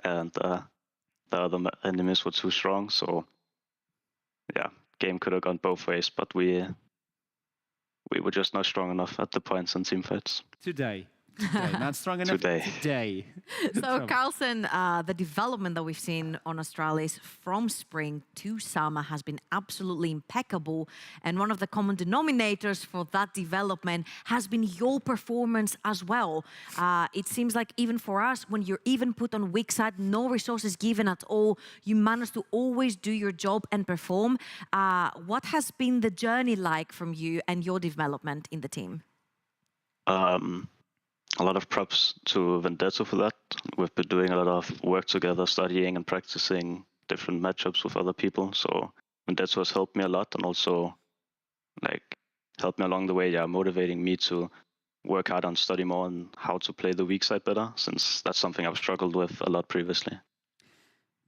and the other enemies were too strong. So yeah, game could have gone both ways, but we were just not strong enough at the points in team fights. Today. Not strong enough today. So, Carlson, the development that we've seen on Astralis from spring to summer has been absolutely impeccable. And one of the common denominators for that development has been your performance as well. It seems like even for us, when you're even put on weak side, no resources given at all, you manage to always do your job and perform. What has been the journey like from you and your development in the team? A lot of props to Vendetta for that. We've been doing a lot of work together, studying and practicing different matchups with other people. So Vendetta has helped me a lot, and also helped me along the way, motivating me to work hard and study more on how to play the weak side better, since that's something I've struggled with a lot previously.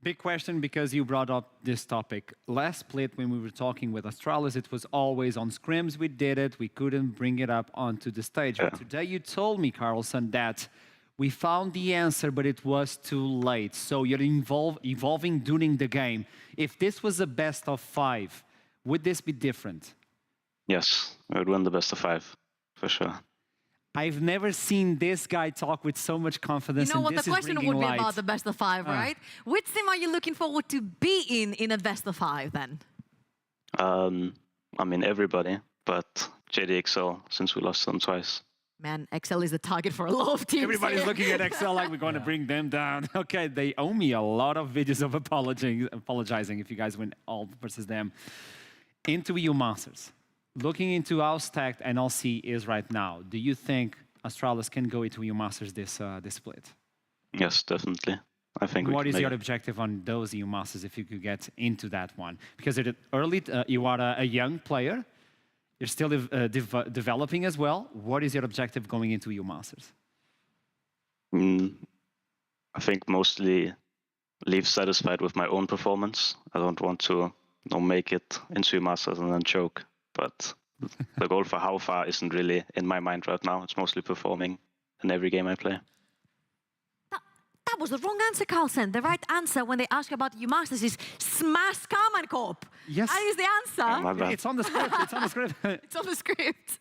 Big question, because you brought up this topic. Last split, when we were talking with Astralis, it was always on scrims. We did it. We couldn't bring it up onto the stage. Yeah. But today you told me, Carlson, that we found the answer, but it was too late. So you're evolving during the game. If this was a best of 5, would this be different? Yes, I would win the best of 5, for sure. I've never seen this guy talk with so much confidence. You know what, the question would be about the best of 5, right? Which team are you looking forward to be in a best of 5 then? I mean, everybody, but JDXL, since we lost them twice. Man, XL is the target for a lot of teams. Everybody's looking at XL like we're going to bring them down. Okay, they owe me a lot of videos of apologizing if you guys win all versus them. Into EU Masters. Looking into how stacked NLC is right now, do you think Astralis can go into EU Masters this split? Yes, definitely. I think. What is your objective on those EU Masters if you could get into that one? Because early, you are a young player. You're still developing as well. What is your objective going into EU Masters? I think mostly leave satisfied with my own performance. I don't want to make it into EU Masters and then choke. But the goal for how far isn't really in my mind right now. It's mostly performing in every game I play. That was the wrong answer, Carlson. The right answer when they ask about EU Masters is smash Common Corp. Yes. That is the answer. It's on the script. It's on the script. It's on the script.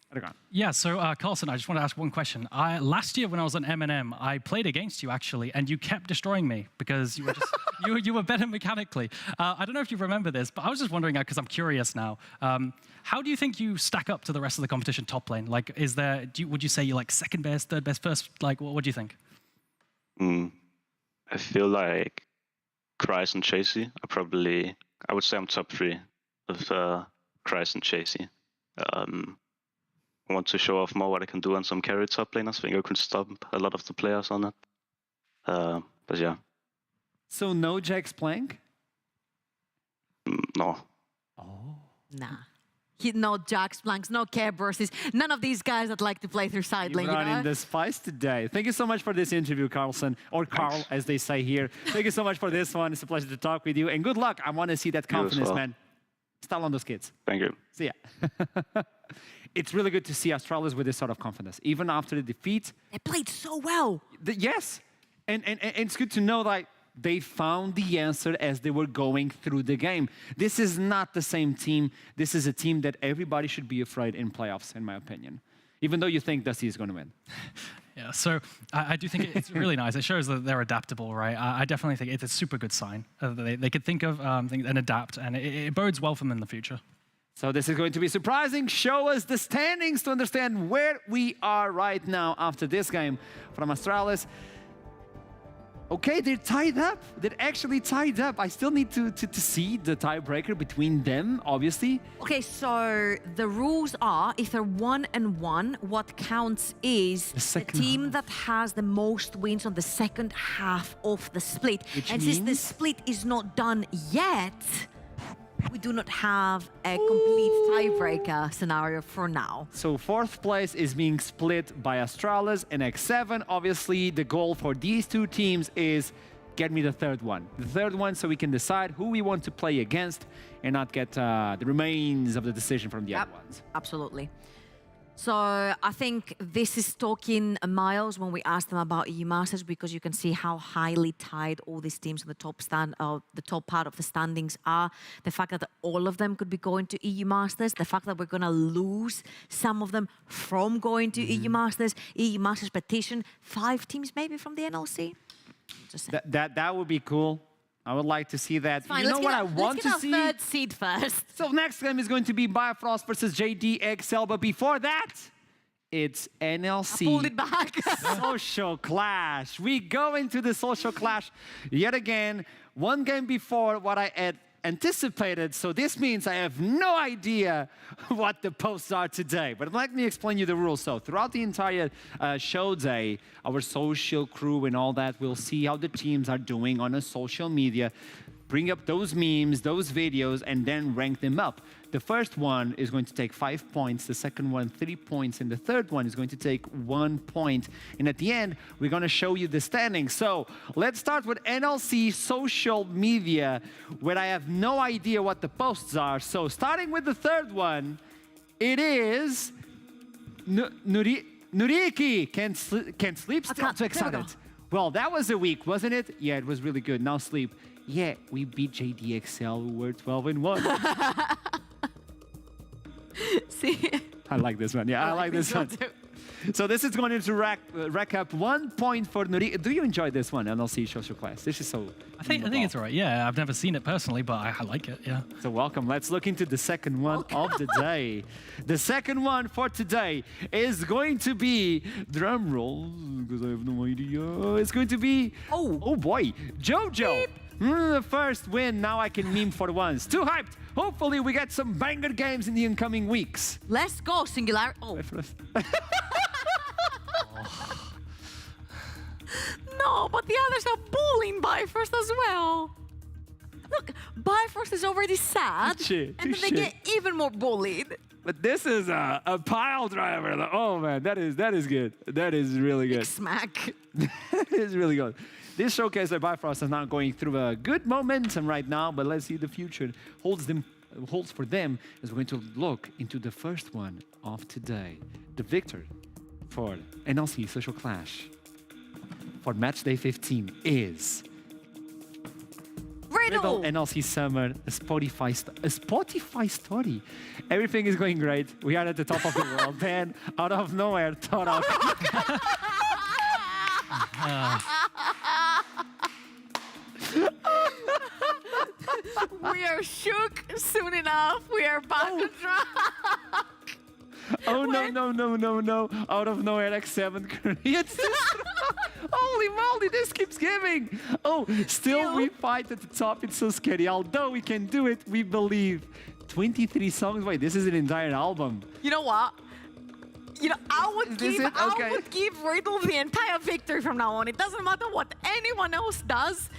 Yeah, so Carlson, I just want to ask one question. Last year when I was on M&M, I played against you actually, and you kept destroying me because you were just you were better mechanically. I don't know if you remember this, but I was just wondering, because I'm curious now. How do you think you stack up to the rest of the competition top lane? Like, would you say you're like second best, third best, first? Like, what do you think? I feel like Kryze and Chasey are probably, I would say I'm top 3 of Kryze and Chasey. I want to show off more what I can do on some carry top laners. I think I could stop a lot of the players on it. But yeah. So no Jax playing? No. Nah. No Jax flanks, no care versus none of these guys that like to play through side lane. You're running the spice today. Thank you so much for this interview, Carlson, or Carl, as they say here. Thank you so much for this one. It's a pleasure to talk with you, and good luck. I want to see that confidence, man. Style on those kids. Thank you. See ya. It's really good to see Astralis with this sort of confidence, even after the defeat. They played so well. Yes, and it's good to know that they found the answer as they were going through the game. This is not the same team. This is a team that everybody should be afraid in playoffs, in my opinion. Even though you think Dusty is going to win. Yeah, so I do think it's really nice. It shows that they're adaptable, right? I definitely think it's a super good sign. They could think of things and adapt, and it bodes well for them in the future. So this is going to be surprising. Show us the standings to understand where we are right now after this game from Astralis. Okay, they're tied up. They're actually tied up. I still need to see the tiebreaker between them, obviously. Okay, so the rules are if they're 1-1, what counts is the team that has the most wins on the second half of the split. Which and since the means? split is not done yet, we do not have a complete tiebreaker scenario for now. So fourth place is being split by Astralis and X7. Obviously, the goal for these two teams is get me the third one. The third one so we can decide who we want to play against and not get the remains of the decision from the other ones. Absolutely. So I think this is talking miles when we ask them about EU Masters, because you can see how highly tied all these teams on the top part of the standings are. The fact that all of them could be going to EU Masters, the fact that we're going to lose some of them from going to EU Masters petition, 5 teams maybe from the NLC. That would be cool. I would like to see that. Fine, you know what I want to see? Let's get our third seed first. So next game is going to be Bifrost versus JDXL, but before that, it's NLC. I pulled it back. Social Clash. We go into the Social Clash yet again, one game before what I had anticipated, so this means I have no idea what the posts are today. But let me explain you the rules. So throughout the entire show day, our social crew and all that will see how the teams are doing on a social media, bring up those memes, those videos, and then rank them up. The first one is going to take 5 points, the second one 3 points, and the third one is going to take 1 point. And at the end, we're going to show you the standings. So let's start with NLC social media, where I have no idea what the posts are. So starting with the third one, it is Nuriki can't sleep, still too excited. Well, that was a week, wasn't it? Yeah, it was really good. Now sleep. Yeah, we beat JDXL. We're 12-1. See? I like this one. Yeah, I like this one. So this is going to rack up 1 point for Nuri. Do you enjoy this one, NLC Social Clash? This is so... I think it's all right. Yeah, I've never seen it personally, but I like it, yeah. So welcome. Let's look into the second one of the day. The second one for today is going to be... Drum roll, because I have no idea. It's going to be... Oh boy. Jojo. The first win. Now I can meme for once. Too hyped. Hopefully we get some banger games in the incoming weeks. Let's go, Singularity. Oh. No, but the others are bullying Bifrost as well. Look, Bifrost is already sad, and then they get even more bullied. But this is a pile driver. Oh man, that is good. That is really good. Smack. That is really good. This showcase that Bifrost is not going through a good momentum right now, but let's see the future holds for them as we're going to look into the first one of today. The victor for NLC Social Clash for match day 15 is Riddle NLC Summer, a Spotify story. Everything is going great. We are at the top of the world. Then, out of nowhere, thought out. We are shook soon enough. We are back on track. Oh, no. Out of nowhere, X7 creates. Holy moly, this keeps giving. Oh, still we fight at the top. It's so scary. Although we can do it, we believe. 23 songs. Wait, this is an entire album. You know what? You know, I would give Riddle the entire victory from now on. It doesn't matter what anyone else does.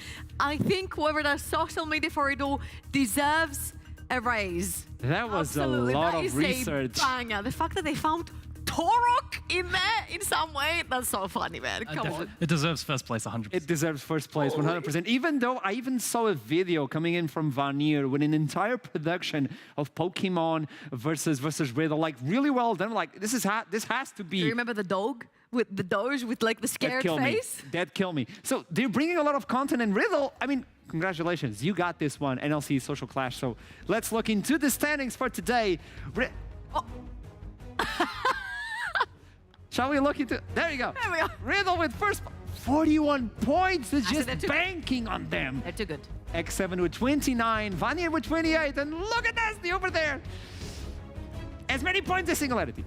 I think whoever does social media for Riddle deserves a raise. That was Absolutely. a lot that of is research. A banger. The fact that they found Torok in there in some way, that's so funny, man. Come on. It deserves first place 100%. It deserves first place 100%. Even though I even saw a video coming in from Vanir with an entire production of Pokemon versus Riddle, like really well done. Like this has to be. Do you remember the dog with the Doge with like the scared face? That'd kill me. So they're bringing a lot of content in Riddle. I mean, congratulations, you got this one, NLC Social Clash. So let's look into the standings for today. Shall we look into... There you go. There we go. Riddle with first 41 points. It's just banking on them. They're too good. X7 with 29, Vanir with 28, and look at Destiny over there. As many points as Singularity.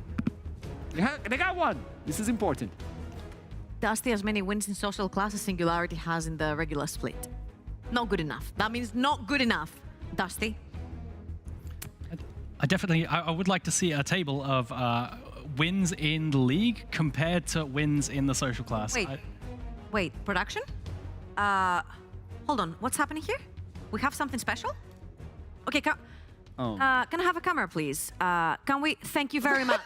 They got one. This is important. Dusty as many wins in social class as Singularity has in the regular split. Not good enough. That means not good enough, Dusty. I would like to see a table of wins in the league compared to wins in the social class. Wait, production? Hold on, what's happening here? We have something special? Okay, can I have a camera, please? Can we? Thank you very much.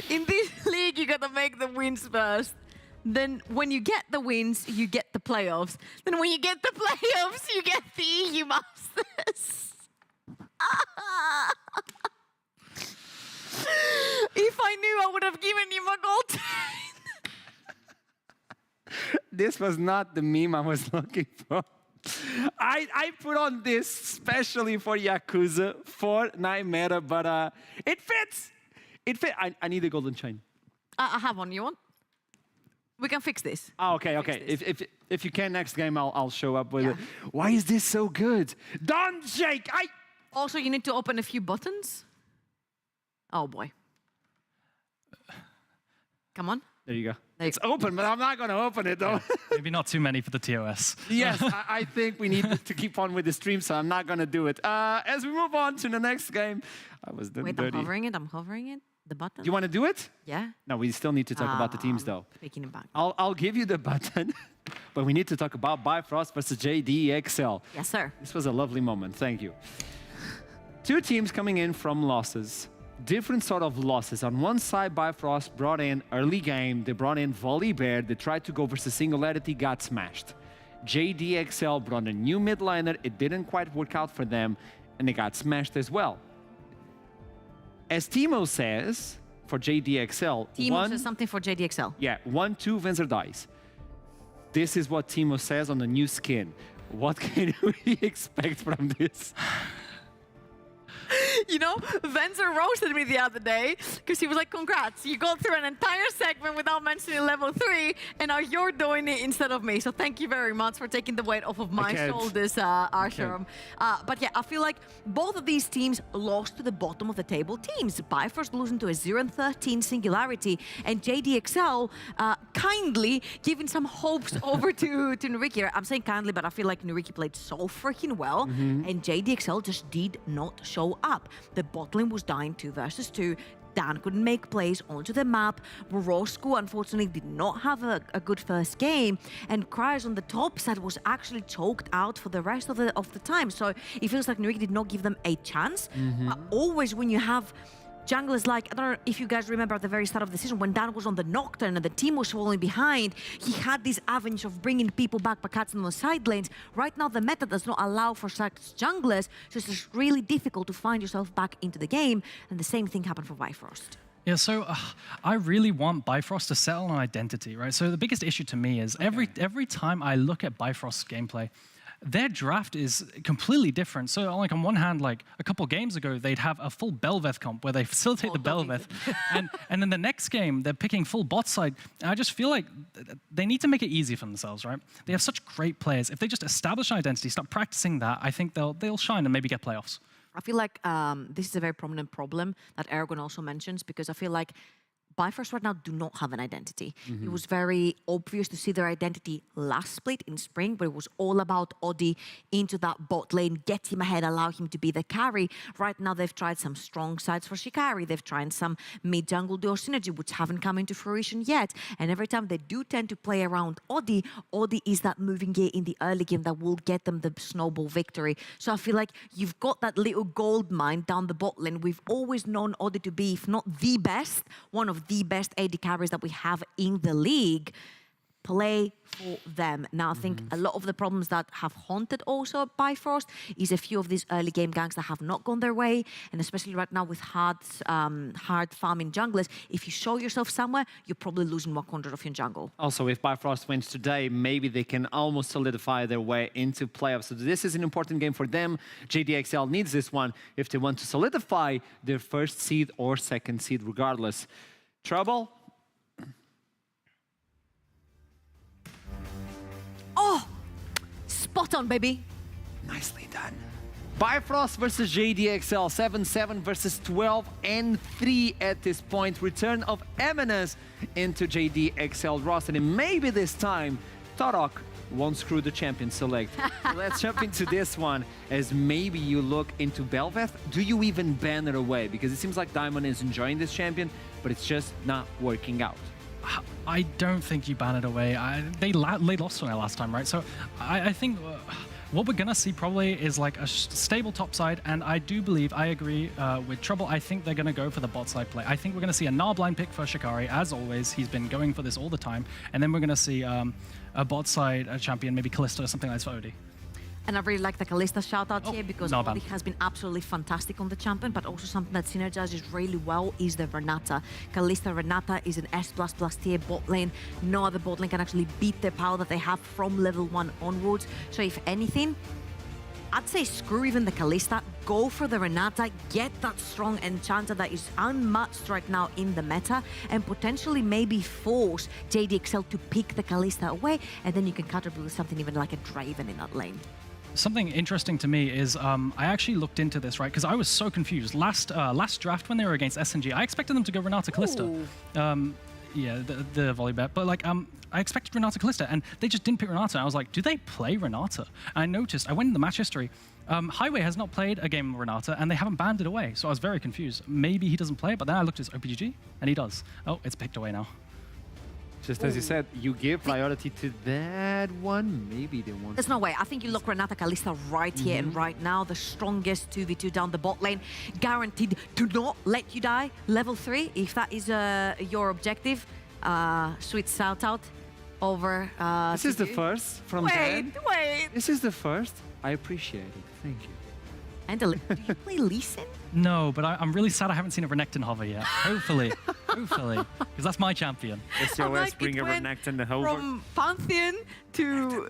In this league, you gotta make the wins first. Then when you get the wins, you get the playoffs. Then when you get the playoffs, you get the EU Masters. If I knew, I would have given you my gold chain. This was not the meme I was looking for. I put on this specially for Yakuza, for Nightmare, but it fits. It fit. I need a golden chain. I have one. You want? We can fix this. Oh, okay. If you can next game, I'll show up with it. Why is this so good? Don't shake. Also, you need to open a few buttons. Oh boy. Come on. There you go. It's open, but I'm not going to open it though. Maybe not too many for the TOS. Yes, I think we need to keep on with the stream, so I'm not going to do it. As we move on to the next game, I was done dirty. I'm hovering it. The button. You want to do it? Yeah. No, we still need to talk about the teams though. Taking it back. I'll give you the button, but we need to talk about Bifrost versus JDXL. Yes, sir. This was a lovely moment. Thank you. Two teams coming in from losses. Different sort of losses. On one side, Bifrost brought in early game. They brought in Volibear. They tried to go versus Singularity, got smashed. JDXL brought a new mid laner. It didn't quite work out for them, and they got smashed as well. As Timo says, for JDXL, Timo says something for JDXL. Yeah, 1-2 wins or dies. This is what Timo says on the new skin. What can we expect from this? You know, Venzer roasted me the other day because he was like, congrats, you got through an entire segment without mentioning level 3, and now you're doing it instead of me. So thank you very much for taking the weight off of my shoulders, Arsharam. But yeah, I feel like both of these teams lost to the bottom of the table teams. Bifrost losing to a 0-13 Singularity, and JDXL kindly giving some hopes over to Nuriki. I'm saying kindly, but I feel like Nuriki played so freaking well, and JDXL just did not show up. The bot lane was dying 2 versus 2. Dan couldn't make plays onto the map. Roscoe, unfortunately, did not have a good first game. And Cryos on the top side was actually choked out for the rest of the time. So it feels like Nuriki did not give them a chance. But always when you have junglers like, I don't know if you guys remember at the very start of the season when Dan was on the Nocturne and the team was falling behind, he had this avenue of bringing people back by catching on the side lanes. Right now the meta does not allow for such junglers, so it's just really difficult to find yourself back into the game, and the same thing happened for Bifrost. Yeah, so I really want Bifrost to settle on identity, right? So the biggest issue to me is every time I look at Bifrost's gameplay, their draft is completely different. So like on one hand, like a couple games ago, they'd have a full Belveth comp where they facilitate the Belveth. and then the next game, they're picking full bot side. And I just feel like they need to make it easy for themselves, right? They have such great players. If they just establish an identity, start practicing that, I think they'll shine and maybe get playoffs. I feel like this is a very prominent problem that Aragon also mentions, because I feel like Bifrost right now do not have an identity. It was very obvious to see their identity last split in spring, but it was all about Oddi into that bot lane, get him ahead, allow him to be the carry. Right now they've tried some strong sides for Shikari, they've tried some mid-jungle duo synergy, which haven't come into fruition yet. And every time they do tend to play around Oddi, Oddi is that moving gear in the early game that will get them the snowball victory. So I feel like you've got that little gold mine down the bot lane. We've always known Oddi to be, if not the best, one of the best AD carries that we have in the league. Play for them. Now, I think a lot of the problems that have haunted also Bifrost is a few of these early game ganks that have not gone their way, and especially right now with hard farming junglers, if you show yourself somewhere, you're probably losing 100 of your jungle. Also, if Bifrost wins today, maybe they can almost solidify their way into playoffs. So this is an important game for them. JDXL needs this one if they want to solidify their first seed or second seed regardless. Trouble? Oh, spot on, baby. Nicely done. Bifrost versus JDXL, 7-7 versus 12-3 at this point. Return of Eminence into JDXL roster, and maybe this time Torok won't screw the champion select. So let's jump into this one, as maybe you look into Belveth. Do you even ban it away? Because it seems like Diamond is enjoying this champion, but it's just not working out. I don't think you ban it away. They lost on it last time, right? So I think what we're going to see probably is like a stable top side, and I do believe, I agree with Trouble, I think they're going to go for the bot side play. I think we're going to see a Gnarblind pick for Shikari, as always. He's been going for this all the time. And then we're going to see a bot side champion, maybe Kalista or something like that for Odi. And I really like the Kalista shout out here because Odi has been absolutely fantastic on the champion, but also something that synergizes really well is the Renata. Kalista Renata is an S++ tier bot lane. No other bot lane can actually beat the power that they have from level 1 onwards. So if anything, I'd say screw even the Kalista, go for the Renata, get that strong enchanter that is unmatched right now in the meta, and potentially maybe force JDXL to pick the Kalista away, and then you can counter with something even like a Draven in that lane. Something interesting to me is I actually looked into this, right? Because I was so confused. Last draft when they were against SNG, I expected them to go Renata Kalista. Yeah, the volley bet. But like, I expected Renata Kalista, and they just didn't pick Renata. And I was like, do they play Renata? And I noticed, I went in the match history. Highway has not played a game of Renata, and they haven't banned it away. So I was very confused. Maybe he doesn't play it, but then I looked at his OPGG, and he does. Oh, it's picked away now. Just as you said, you give priority to that one. Maybe they want. There's no way. I think you look Renata Kalista right here and right now, the strongest 2v2 down the bot lane, guaranteed to not let you die. Level 3, if that is your objective. Sweet shout out over. This is the first from Dan. Wait. This is the first. I appreciate it. Thank you. And do you play Lee Sin? No, but I'm really sad I haven't seen a Renekton hover yet. Hopefully, hopefully, because that's my champion. SOS, bring a Renekton to hover. From Pantheon to...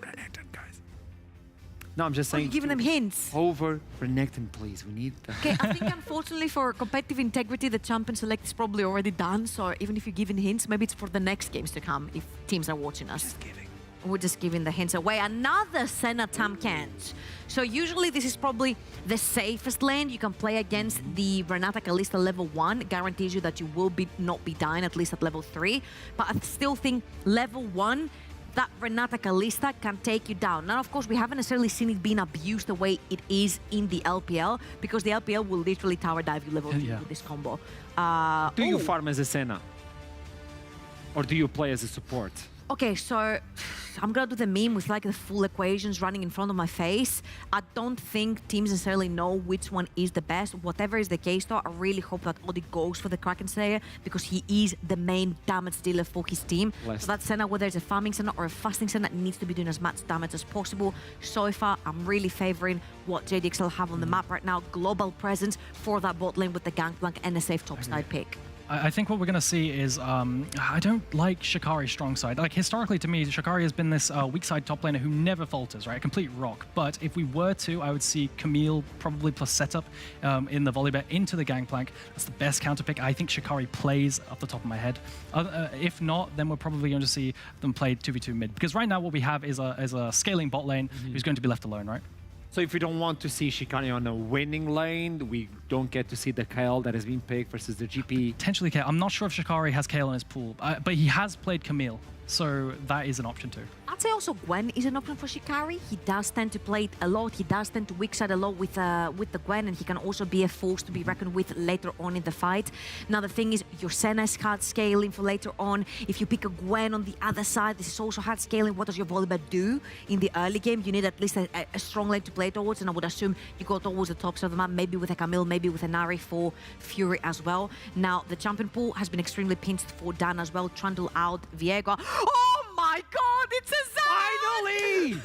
No, I'm just saying. You're giving them hints. Over Renekton, please. We need that. Okay, I think unfortunately for competitive integrity, the champion select is probably already done. So even if you're giving hints, maybe it's for the next games to come if teams are watching us. Just giving. We're just giving the hints away. Another Senna Tamkans. So usually this is probably the safest lane you can play against. The Renata Kalista level 1 guarantees you that you will not be dying, at least at level 3. But I still think level 1, that Renata Kalista can take you down. Now, of course, we haven't necessarily seen it being abused the way it is in the LPL, because the LPL will literally tower dive you level 2 with this combo. Do you farm as a Senna? Or do you play as a support? Okay, so I'm gonna do the meme with like the full equations running in front of my face. I don't think teams necessarily know which one is the best. Whatever is the case though, I really hope that Odi goes for the Kraken Slayer because he is the main damage dealer for his team. So that Senna, whether it's a farming Senna or a fasting Senna, needs to be doing as much damage as possible. So far, I'm really favoring what JDXL have on the map right now. Global presence for that bot lane with the Gangplank and a safe topside pick. I think what we're going to see is, I don't like Shikari's strong side. Like, historically to me, Shikari has been this weak side top laner who never falters, right? A complete rock. But if we were to, I would see Camille probably plus setup in the volley bet into the Gangplank. That's the best counter pick I think Shikari plays off the top of my head. If not, then we're probably going to see them play 2v2 mid. Because right now what we have is a scaling bot lane who's going to be left alone, right? So if we don't want to see Shikari on a winning lane, we don't get to see the Kael that has been picked versus the GP. Potentially Kael. I'm not sure if Shikari has Kael in his pool, but he has played Camille. So that is an option too. I'd say also Gwen is an option for Shikari. He does tend to play it a lot. He does tend to weak side a lot with the Gwen, and he can also be a force to be reckoned with later on in the fight. Now the thing is, your Senna is hard scaling for later on. If you pick a Gwen on the other side, this is also hard scaling. What does your Volibear do in the early game? You need at least a strong lane to play towards, and I would assume you go towards the top side of the map, maybe with a Camille, maybe with a Nari for Fury as well. Now the champion pool has been extremely pinched for Dan as well. Trundle out, Viego. Oh my god, it's a Zac! Finally!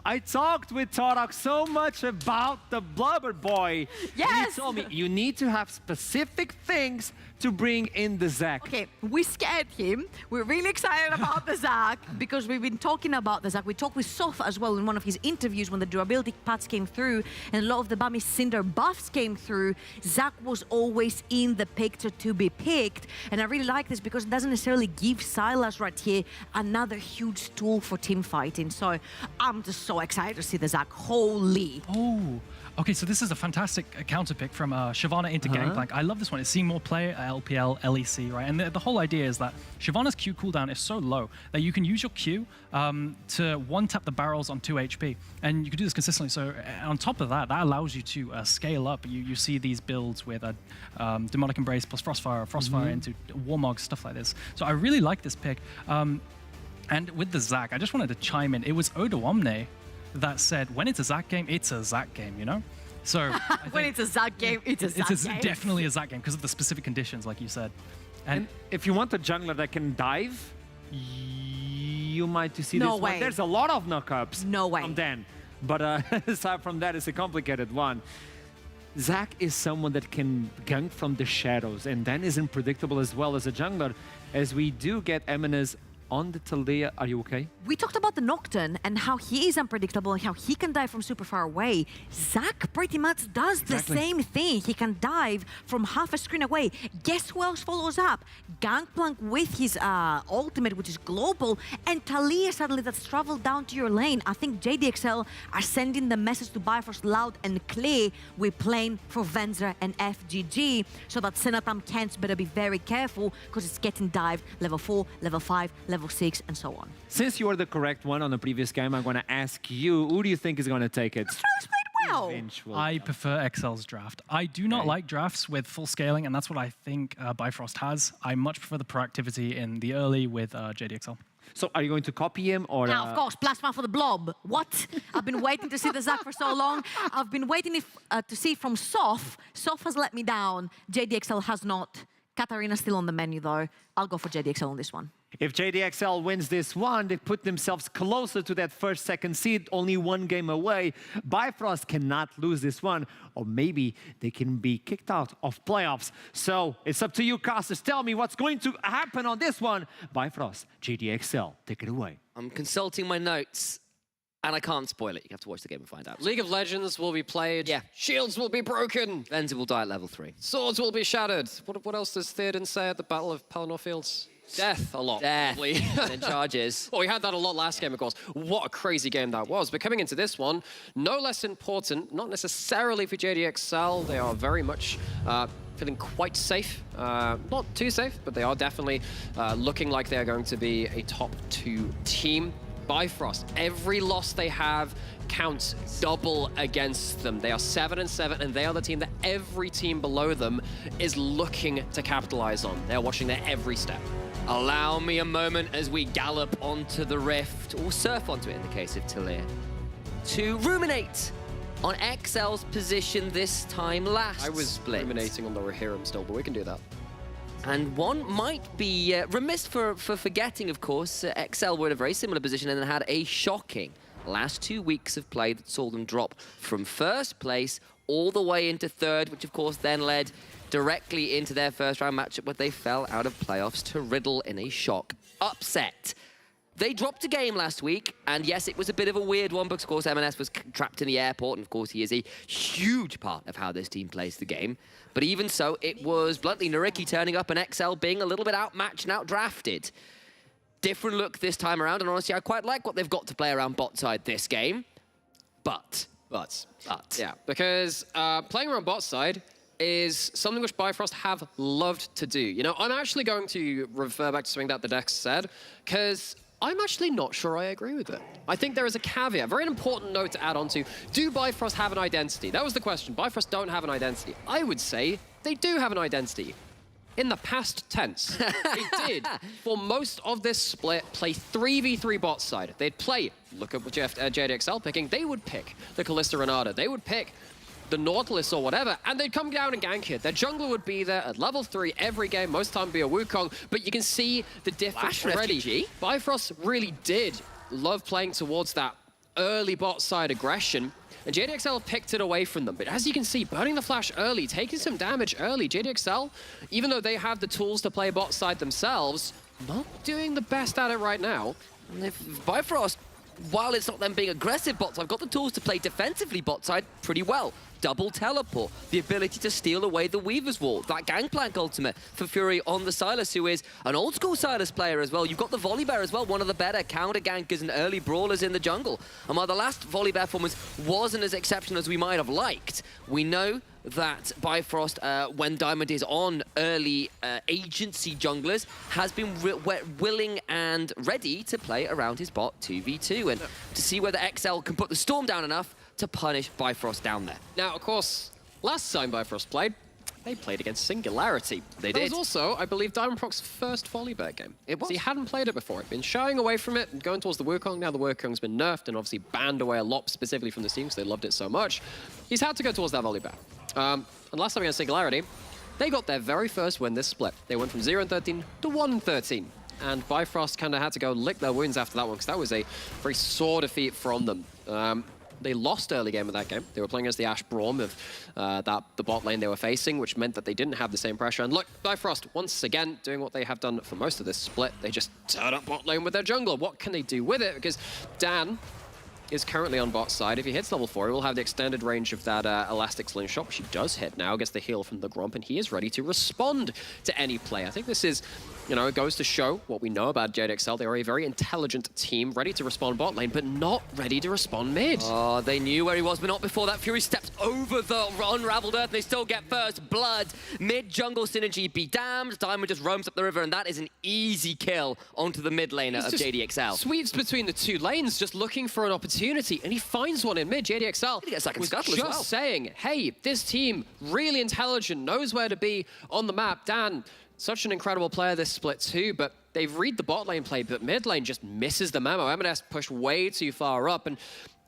I talked with Torok so much about the Blooper boy. Yes! He told me you need to have specific things to bring in the Zac. Okay, we scared him. We're really excited about the Zac because we've been talking about the Zac. We talked with Sof as well in one of his interviews when the durability patch came through and a lot of the Bami Cinder buffs came through. Zac was always in the picture to be picked. And I really like this because it doesn't necessarily give Sylas right here another huge tool for team fighting. So I'm just so excited to see the Zac. Holy. Oh, okay, so this is a fantastic counter pick from Shyvana into Gangplank. I love this one. It's seeing more play LPL, LEC, right? And the whole idea is that Shyvana's Q cooldown is so low that you can use your Q to one-tap the barrels on 2 HP. And you can do this consistently. So on top of that, that allows you to scale up. You see these builds with a Demonic Embrace plus Frostfire into Warmog, stuff like this. So I really like this pick. And with the Zac, I just wanted to chime in. It was Odoomne that said, when it's a Zac game, it's a Zac game, you know? So when it's a Zac game, it's a Zac game. It's definitely a Zac game because of the specific conditions, like you said. And if you want a jungler that can dive, you might see No this way. one. There's a lot of knockups No way. from Dan. But aside from that, it's a complicated one. Zac is someone that can gank from the shadows, and Dan is unpredictable as well as a jungler. As we do get Eminence on the Taliyah, are you okay? We talked about the Nocturne and how he is unpredictable and how he can dive from super far away. Zac pretty much does the same thing. He can dive from half a screen away. Guess who else follows up? Gangplank with his ultimate, which is global, and Taliyah suddenly that's traveled down to your lane. I think JDXL are sending the message to Bifrost loud and clear. We're playing for Venza and FGG, so that Senatam Kents better be very careful because it's getting dived level 4, level 5, level 6, and so on. Since you were the correct one on the previous game, I'm going to ask you, who do you think is going to take it? Well, I prefer XL's draft. I do not like drafts with full scaling, and that's what I think Bifrost has. I much prefer the proactivity in the early with JDXL. So are you going to copy him or? Now, of course, Plasma for the blob. What? I've been waiting to see the Zac for so long. I've been waiting to see from Soph. Soph has let me down. JDXL has not. Katarina's still on the menu, though. I'll go for JDXL on this one. If JDXL wins this one, they put themselves closer to that first, second seed, only one game away. Bifrost cannot lose this one, or maybe they can be kicked out of playoffs. So it's up to you, casters. Tell me what's going to happen on this one. Bifrost, JDXL, take it away. I'm consulting my notes. And I can't spoil it. You have to watch the game and find out. League of Legends will be played. Yeah. Shields will be broken. Venza will die at level 3. Swords will be shattered. What else does Theoden say at the Battle of Pelennor Fields? Death, a lot. Death. Probably. And charges. Well, we had that a lot last game, of course. What a crazy game that was. But coming into this one, no less important, not necessarily for JDXL. They are very much feeling quite safe. Not too safe, but they are definitely looking like they are going to be a top 2 team. Bifrost, every loss they have counts double against them. They are 7-7, and they are the team that every team below them is looking to capitalize on. They're watching their every step. Allow me a moment as we gallop onto the rift, or surf onto it in the case of Taliyah, to ruminate on XL's position this time last I was split. ruminating on the Rohirrim still, but we can do that. And one might be remiss for forgetting, of course, XL were in a very similar position and had a shocking last 2 weeks of play that saw them drop from first place all the way into third, which of course then led directly into their first round matchup where they fell out of playoffs to Riddle in a shock upset. They dropped a game last week, and yes, it was a bit of a weird one because, of course, M&S was trapped in the airport, and, of course, he is a huge part of how this team plays the game. But even so, it was bluntly Nariki turning up and XL being a little bit outmatched and outdrafted. Different look this time around, and honestly, I quite like what they've got to play around bot side this game. But. Yeah, because playing around bot side is something which Bifrost have loved to do. You know, I'm actually going to refer back to something that the Dex said, because I'm actually not sure I agree with it. I think there is a caveat, very important note to add on to. Do Bifrost have an identity? That was the question. Bifrost don't have an identity. I would say they do have an identity. In the past tense, they did, for most of this split, play 3v3 bot side. They'd play, look at what JDXL picking, they would pick the Kalista Renata. They would pick the Nautilus or whatever, and they'd come down and gank it. Their jungler would be there at level 3 every game, most time be a Wukong, but you can see the difference already. Bifrost really did love playing towards that early bot side aggression, and JDXL picked it away from them. But as you can see, burning the flash early, taking some damage early, JDXL, even though they have the tools to play bot side themselves, not doing the best at it right now. And if Bifrost while it's not them being aggressive bots, I've got the tools to play defensively bot side pretty well. Double teleport, the ability to steal away the Weaver's Wall, that Gangplank ultimate for Fury on the Sylas, who is an old school Sylas player as well. You've got the Volibear as well, one of the better counter gankers and early brawlers in the jungle. And while the last Volibear performance wasn't as exceptional as we might have liked, we know that Bifrost, when Diamond is on early agency junglers, has been willing and ready to play around his bot 2v2 and to see whether XL can put the storm down enough to punish Bifrost down there. Now, of course, last time Bifrost played, they played against Singularity. They That did. was also, I believe, Diamondprox's first Volibear game. It was. So he hadn't played it before. He'd been shying away from it and going towards the Wukong. Now the Wukong's been nerfed and obviously banned away a lot, specifically from the team because they loved it so much. He's had to go towards that Volibear. And last time against Singularity, they got their very first win this split. They went from 0-13 to 1-13. And Bifrost kind of had to go lick their wounds after that one because that was a very sore defeat from them. They lost early game of that game. They were playing against the Ashe Braum of the bot lane they were facing, which meant that they didn't have the same pressure. And look, Bifrost, once again, doing what they have done for most of this split. They just turn up bot lane with their jungler. What can they do with it? Because Dan is currently on bot side. If he hits level 4, he will have the extended range of that Elastic Slingshot, which he does hit now, gets the heal from the Gromp, and he is ready to respond to any play. I think this is, you know, it goes to show what we know about JDXL. They are a very intelligent team, ready to respond bot lane, but not ready to respond mid. Oh, they knew where he was, but not before that. Fury steps over the unraveled earth. They still get first blood. Mid-jungle synergy be damned. Diamond just roams up the river, and that is an easy kill onto the mid laner of JDXL. Sweeps between the two lanes, just looking for an opportunity, and he finds one in mid. JDXL He gets second was scuttle as just well. saying, hey, this team, really intelligent, knows where to be on the map. Dan, such an incredible player this split too, but they've read the bot lane play, but mid lane just misses the memo. M&S pushed way too far up, and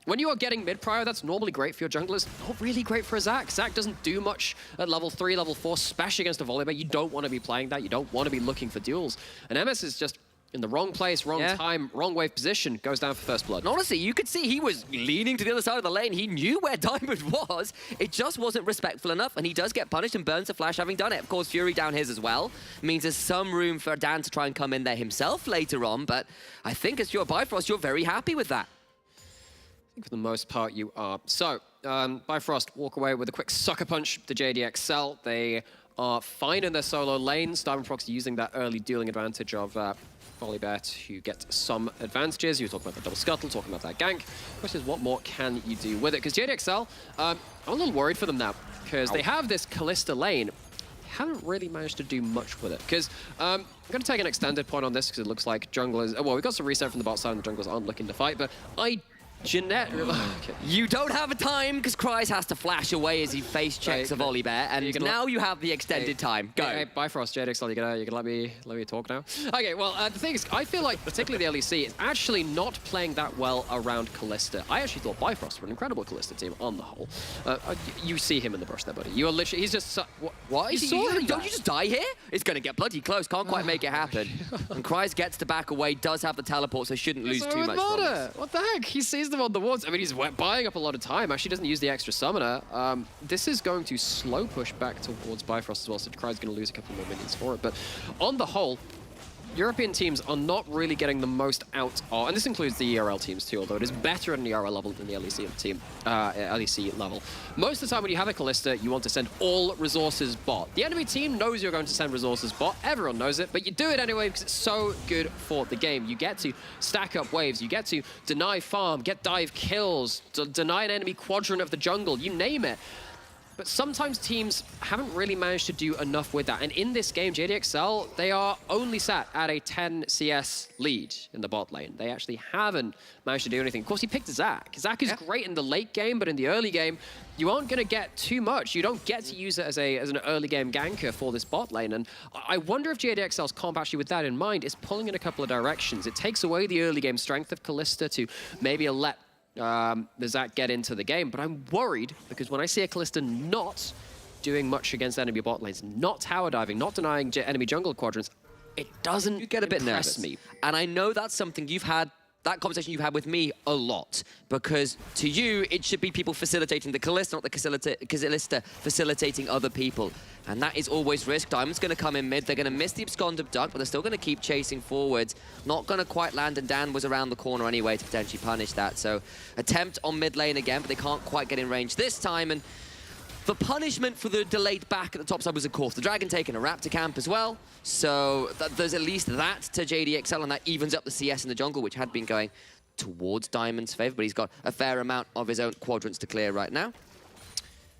when you are getting mid prio, that's normally great for your junglers, not really great for a Zac. Zac doesn't do much at level 3, level 4, especially against a Volibear. You don't want to be playing that. You don't want to be looking for duels. And MS is just in the wrong place, wrong time, wrong wave position, goes down for first blood. And honestly, you could see he was leaning to the other side of the lane. He knew where Diamond was. It just wasn't respectful enough, and he does get punished and burns the flash having done it. Of course, Fury down his as well. Means there's some room for Dan to try and come in there himself later on, but I think as your Bifrost, you're very happy with that. I think for the most part you are. So, Bifrost walk away with a quick sucker punch to JDXL. They are fine in their solo lanes. Diamondprox using that early dueling advantage of Volibear to get some advantages. You were talking about the double scuttle, talking about that gank. The question is, what more can you do with it? Because JDXL, I'm a little worried for them now, because they have this Kalista lane. Haven't really managed to do much with it. Because I'm going to take an extended point on this, because it looks like junglers... Well, we got some reset from the bot side, and the junglers aren't looking to fight, but You don't have a time because Kryze has to flash away as he face checks a Volibear, and now you have the extended time. Go. Hey, Bifrost, JDXL, you gonna let me talk now? Okay, well, the thing is, I feel like, particularly the LEC, is actually not playing that well around Kalista. I actually thought Bifrost were an incredible Kalista team on the whole. You see him in the brush there, buddy. You are literally, he's just... What? You saw him Don't you just die here? It's going to get bloody close. Can't quite make it happen. And Kryze gets to back away, does have the teleport, so shouldn't lose too much from this. What the heck? He sees them on the wards. I mean, he's buying up a lot of time. Actually doesn't use the extra summoner. This is going to slow push back towards Bifrost as well, so Kryze's going to lose a couple more minions for it. But on the whole, European teams are not really getting the most out of, and this includes the ERL teams too, although it is better at an ERL level than the LEC team, LEC level. Most of the time when you have a Kalista, you want to send all resources bot. The enemy team knows you're going to send resources bot, everyone knows it, but you do it anyway because it's so good for the game. You get to stack up waves, you get to deny farm, get dive kills, deny an enemy quadrant of the jungle, you name it. But sometimes teams haven't really managed to do enough with that. And in this game, JDXL, they are only sat at a 10 CS lead in the bot lane. They actually haven't managed to do anything. Of course, he picked Zac. Zac is great in the late game, but in the early game, you aren't going to get too much. You don't get to use it as an early game ganker for this bot lane. And I wonder if JDXL's comp, actually with that in mind, is pulling in a couple of directions. It takes away the early game strength of Kalista to maybe let the Zac get into the game, but I'm worried because when I see a Kalista not doing much against enemy bot lanes, not tower diving, not denying enemy jungle quadrants, it doesn't get a bit impress nervous. me. And I know that's something you've had that conversation you've had with me a lot, because to you, it should be people facilitating the Kalista, not the Kalista facilitating other people. And that is always risk. Diamond's going to come in mid. They're going to miss the abscond abduct, but they're still going to keep chasing forwards. Not going to quite land, and Dan was around the corner anyway to potentially punish that. So attempt on mid lane again, but they can't quite get in range this time. And the punishment for the delayed back at the top side was, of course, the Dragon taking a Raptor camp as well. So there's at least that to JDXL, and that evens up the CS in the jungle, which had been going towards Diamond's favor, but he's got a fair amount of his own quadrants to clear right now.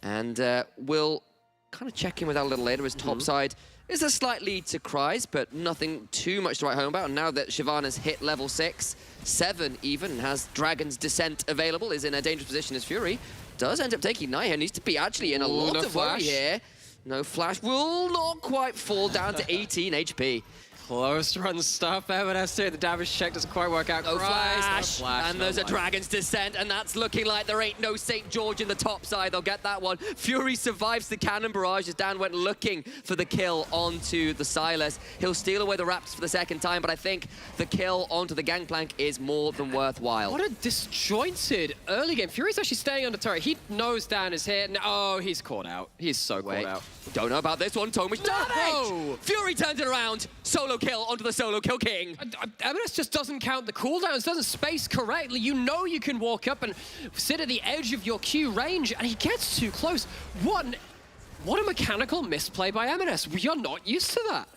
And we'll kind of check in with that a little later. His top side is a slight lead to Cries, but nothing too much to write home about. And now that Shyvana's hit level 6, 7 even, and has Dragon's Descent available, is in a dangerous position as Fury does end up taking Naya. Needs to be actually in a lot of worry here. No flash, will not quite fall down to 18 HP. Close run stuff. M&S here. The damage check doesn't quite work out. No Cries, flash. And there's a Dragon's Descent, and that's looking like there ain't no St. George in the top side. They'll get that one. Fury survives the cannon barrage as Dan went looking for the kill onto the Silas. He'll steal away the Raptors for the second time, but I think the kill onto the Gangplank is more than worthwhile. What a disjointed early game. Fury's actually staying under turret. He knows Dan is here. Oh, he's caught out. He's so caught out. Don't know about this one. Tomish damage! Fury turns it around. Solo kill onto the solo kill king. M&S just doesn't count the cooldowns, doesn't space correctly. You know you can walk up and sit at the edge of your Q range, and he gets too close. What a mechanical misplay by M&S. We are not used to that.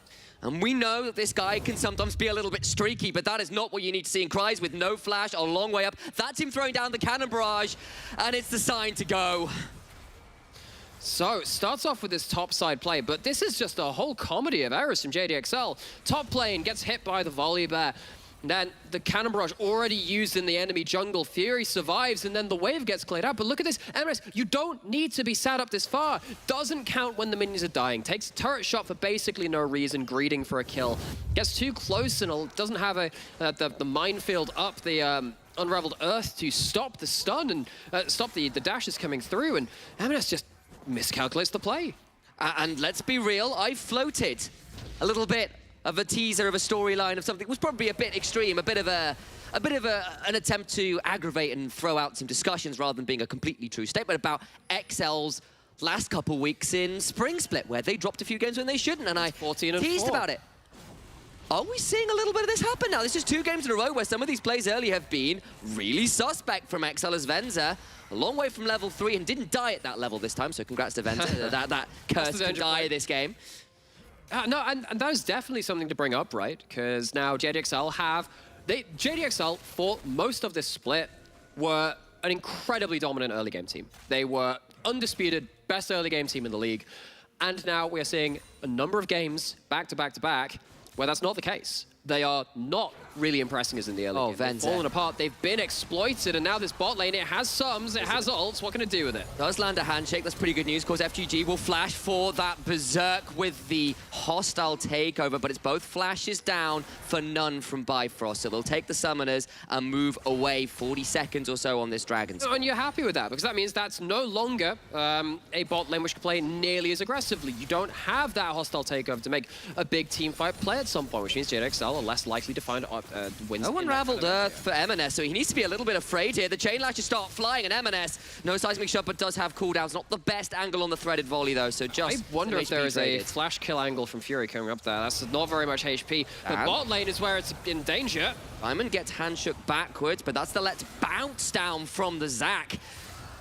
And we know that this guy can sometimes be a little bit streaky, but that is not what you need to see in Cries with no flash, a long way up. That's him throwing down the cannon barrage, and it's the sign to go. So, starts off with this top side play, but this is just a whole comedy of errors from JDXL. Top lane gets hit by the volley bear. Then the cannon barrage already used in the enemy jungle. Fury survives, and then the wave gets cleared out. But look at this, M&S, you don't need to be sat up this far. Doesn't count when the minions are dying. Takes a turret shot for basically no reason, greeting for a kill. Gets too close and doesn't have the minefield up, the unraveled earth to stop the stun and stop the dashes coming through. And M&S just miscalculates the play. And let's be real, I floated a little bit of a teaser of a storyline of something. It was probably a bit extreme, a bit of an attempt to aggravate and throw out some discussions rather than being a completely true statement about XL's last couple weeks in Spring Split, where they dropped a few games when they shouldn't, and I teased about it. Are we seeing a little bit of this happen now? This is 2 games in a row where some of these plays early have been really suspect from XL as Venza. A long way from level 3 and didn't die at that level this time, so congrats to Venza. that curse can die this game. No, and that is definitely something to bring up, right? Because now JDXL JDXL, for most of this split, were an incredibly dominant early game team. They were undisputed best early game team in the league. And now we're seeing a number of games back to back to back where that's not the case. They are not really impressing us in the early game. They've fallen apart. They've been exploited, and now this bot lane, it has sums, it has ults. What can it do with it? Does land a handshake. That's pretty good news. Of course, FGG will flash for that berserk with the hostile takeover, but it's both flashes down for none from Bifrost. So they'll take the summoners and move away 40 seconds or so on this Dragon. And you're happy with that, because that means that's no longer a bot lane which can play nearly as aggressively. You don't have that hostile takeover to make a big team fight play at some point, which means JDXL are less likely to find wins. No unraveled earth for M&S, so he needs to be a little bit afraid here. The chain lashes start flying, and M&S, no seismic shot, but does have cooldowns. Not the best angle on the threaded volley, though, so just I wonder if there is a flash kill angle from Fury coming up there. That's not very much HP. The bot lane is where it's in danger. Diamond gets handshook backwards, but that's the let's bounce down from the Zac.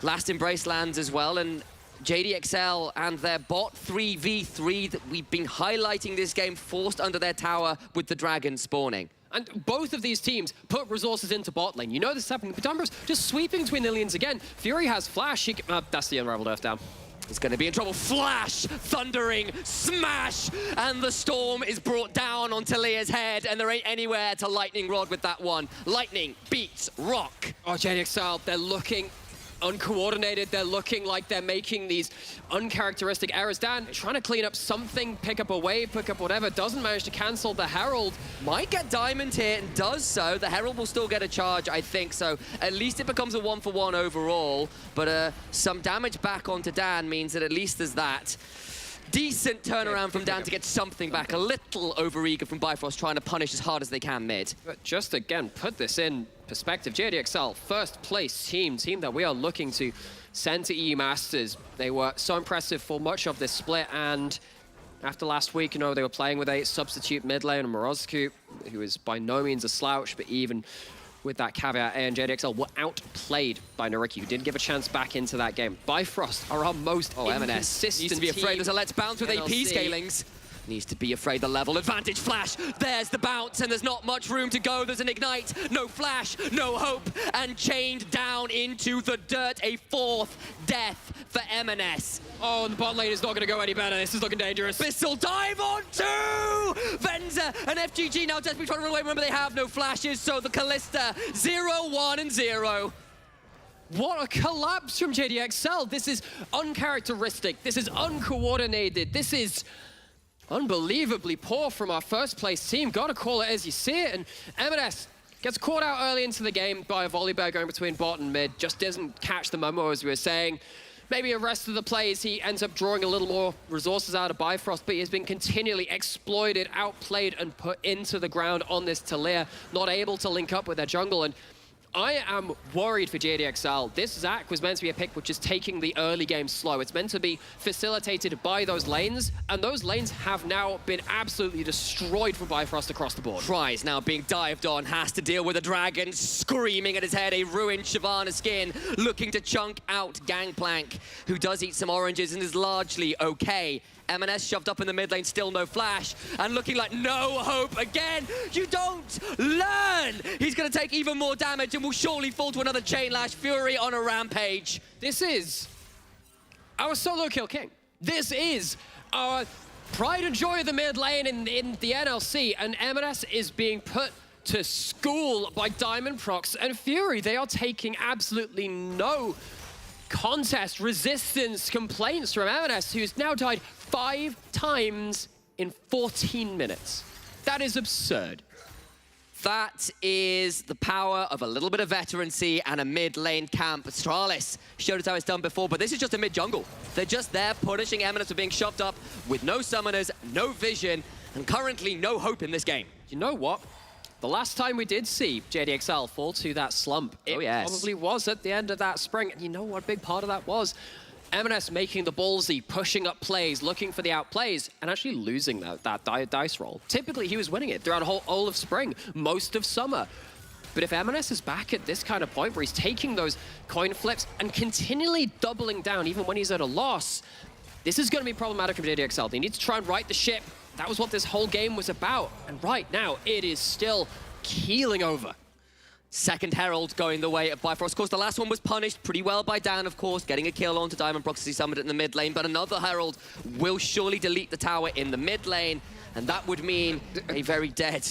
Last Embrace lands as well, and JDXL and their bot 3v3 that we've been highlighting this game, forced under their tower with the dragon spawning. And both of these teams put resources into bot lane. You know this is happening. Pedumbro's just sweeping between the lanes again. Fury has flash. That's the unraveled earth down. He's going to be in trouble. Flash, thundering, smash, and the storm is brought down on Talia's head, and there ain't anywhere to lightning rod with that one. Lightning beats rock. Oh, JDXL, they're looking uncoordinated. They're looking like they're making these uncharacteristic errors. Dan trying to clean up something, pick up a wave, pick up whatever, doesn't manage to cancel the Herald. Might get Diamond here and does so. The Herald will still get a charge, I think, so at least it becomes a 1-for-1 overall, but some damage back onto Dan means that at least there's that. Decent turnaround from Dan to get something back. A little overeager from Bifrost trying to punish as hard as they can mid. But just again, put this in perspective, JDXL, first place team that we are looking to send to EU Masters. They were so impressive for much of this split, and after last week, you know, they were playing with a substitute mid lane, Morozku, who is by no means a slouch, but even with that caveat, and JDXL were outplayed by Nariki, who didn't give a chance back into that game. Bifrost are our most inconsistent needs to be afraid. team. There's a let's bounce with AP NLC. scalings. Needs to be afraid. The level advantage flash. There's the bounce, and there's not much room to go. There's an ignite, no flash, no hope, and chained down into the dirt. A fourth death for M&S. Oh, and the bot lane is not going to go any better. This is looking dangerous. Bissell dive on two! Venza and FGG now desperately trying to run away. Remember, they have no flashes, so the Callista 0, 1, and 0. What a collapse from JDXL. This is uncharacteristic. This is uncoordinated. This is unbelievably poor from our first place team. Gotta call it as you see it. And M&S gets caught out early into the game by a volley bear going between bot and mid. Just doesn't catch the memo, as we were saying. Maybe the rest of the plays, he ends up drawing a little more resources out of Bifrost, but he has been continually exploited, outplayed, and put into the ground on this Taliyah, not able to link up with their jungle. And I am worried for JDXL. This Zac was meant to be a pick which is taking the early game slow. It's meant to be facilitated by those lanes, and those lanes have now been absolutely destroyed from Bifrost across the board. Tries now being dived on, has to deal with a dragon screaming at his head, a ruined Shyvana skin, looking to chunk out Gangplank, who does eat some oranges and is largely okay. M&S shoved up in the mid lane, still no flash, and looking like no hope again. You don't learn! He's gonna take even more damage and will surely fall to another chain lash. Fury on a rampage. This is our solo kill king. This is our pride and joy of the mid lane in the NLC, and M&S is being put to school by Diamond Prox and Fury. They are taking absolutely no contest, resistance, complaints from M&S, who's now died 5 times in 14 minutes. That is absurd. That is the power of a little bit of veterancy and a mid-lane camp. Astralis showed us how it's done before, but this is just a mid-jungle. They're just there punishing M&S for being shoved up with no summoners, no vision, and currently no hope in this game. You know what? The last time we did see JDXL fall to that slump, it probably was at the end of that spring. And you know what a big part of that was? M&S making the ballsy, pushing up plays, looking for the outplays, and actually losing that dice roll. Typically, he was winning it throughout all of spring, most of summer. But if M&S is back at this kind of point where he's taking those coin flips and continually doubling down even when he's at a loss, this is going to be problematic for JDXL. They need to try and right the ship. That was what this whole game was about. And right now, it is still keeling over. Second Herald going the way of Bifrost. Of course, the last one was punished pretty well by Dan, of course, getting a kill onto Diamond Prox as he summoned it in the mid lane. But another Herald will surely delete the tower in the mid lane, and that would mean a very dead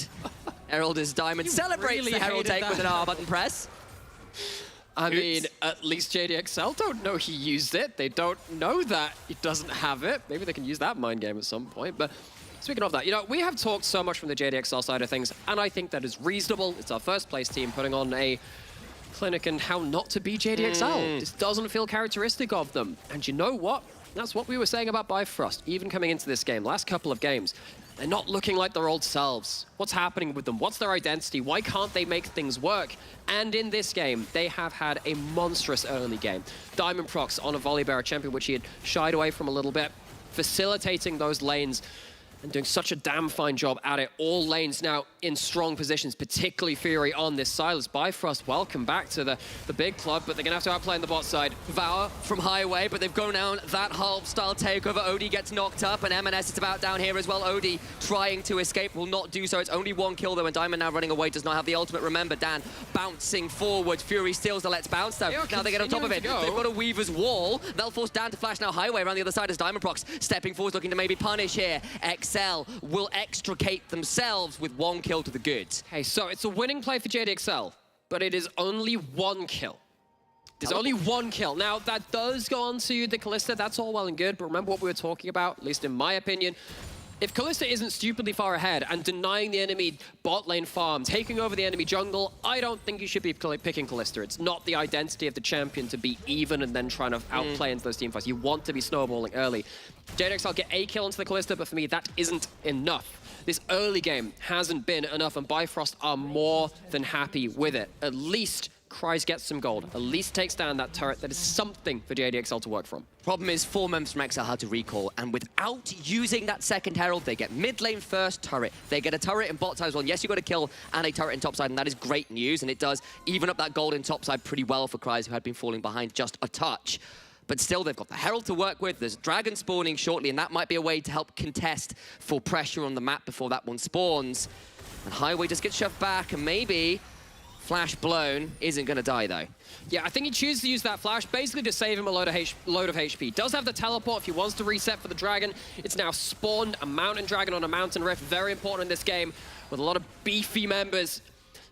Herald as Diamond celebrates really the Herald hated take with an that. R button press. I mean, at least JDXL don't know he used it. They don't know that he doesn't have it. Maybe they can use that mind game at some point, but speaking of that, you know, we have talked so much from the JDXL side of things, and I think that is reasonable. It's our first place team putting on a clinic on how not to be JDXL. This doesn't feel characteristic of them. And you know what? That's what we were saying about Bifrost, even coming into this game. Last couple of games, they're not looking like their old selves. What's happening with them? What's their identity? Why can't they make things work? And in this game, they have had a monstrous early game. Diamond Prox on a volley bearer champion, which he had shied away from a little bit, facilitating those lanes and doing such a damn fine job at it. All lanes now in strong positions, particularly Fury on this Silas. Bifrost, welcome back to the big club, but they're going to have to outplay on the bot side. Vower from Highway, but they've gone down that half-style takeover. Odie gets knocked up, and M&S is about down here as well. Odie trying to escape, will not do so. It's only one kill, though, and Diamond now running away, does not have the ultimate. Remember, Dan bouncing forward. Fury steals the Let's Bounce, though. Now they get on top of it. They've got a Weaver's Wall. They'll force Dan to flash now Highway around the other side as Diamond Prox stepping forward, looking to maybe punish here. XL will extricate themselves with one kill to the good. Hey, so it's a winning play for JDXL, but it is only one kill. There's only one kill. Now, that does go on to the Callista. That's all well and good, but remember what we were talking about, at least in my opinion. If Callista isn't stupidly far ahead and denying the enemy bot lane farm, taking over the enemy jungle, I don't think you should be picking Callista. It's not the identity of the champion to be even and then trying to outplay into those teamfights. You want to be snowballing early. JDXL get a kill into the Callista, but for me, that isn't enough. this early game hasn't been enough, and Bifrost are more than happy with it. At least Kryze gets some gold, at least takes down that turret. That is something for JDXL to work from. Problem is, 4 members from XL had to recall, and without using that second herald, they get mid lane first turret. They get a turret in bot side as well. Yes, you got a kill and a turret in top side, and that is great news, and it does even up that gold in top side pretty well for Kryze, who had been falling behind just a touch. But still, they've got the herald to work with. There's dragon spawning shortly, and that might be a way to help contest for pressure on the map before that one spawns. And Highway just gets shoved back, and maybe Flash blown isn't going to die, though. Yeah, I think he chooses to use that flash basically to save him a load of HP. Does have the teleport if he wants to reset for the dragon. It's now spawned a mountain dragon on a mountain rift. Very important in this game with a lot of beefy members.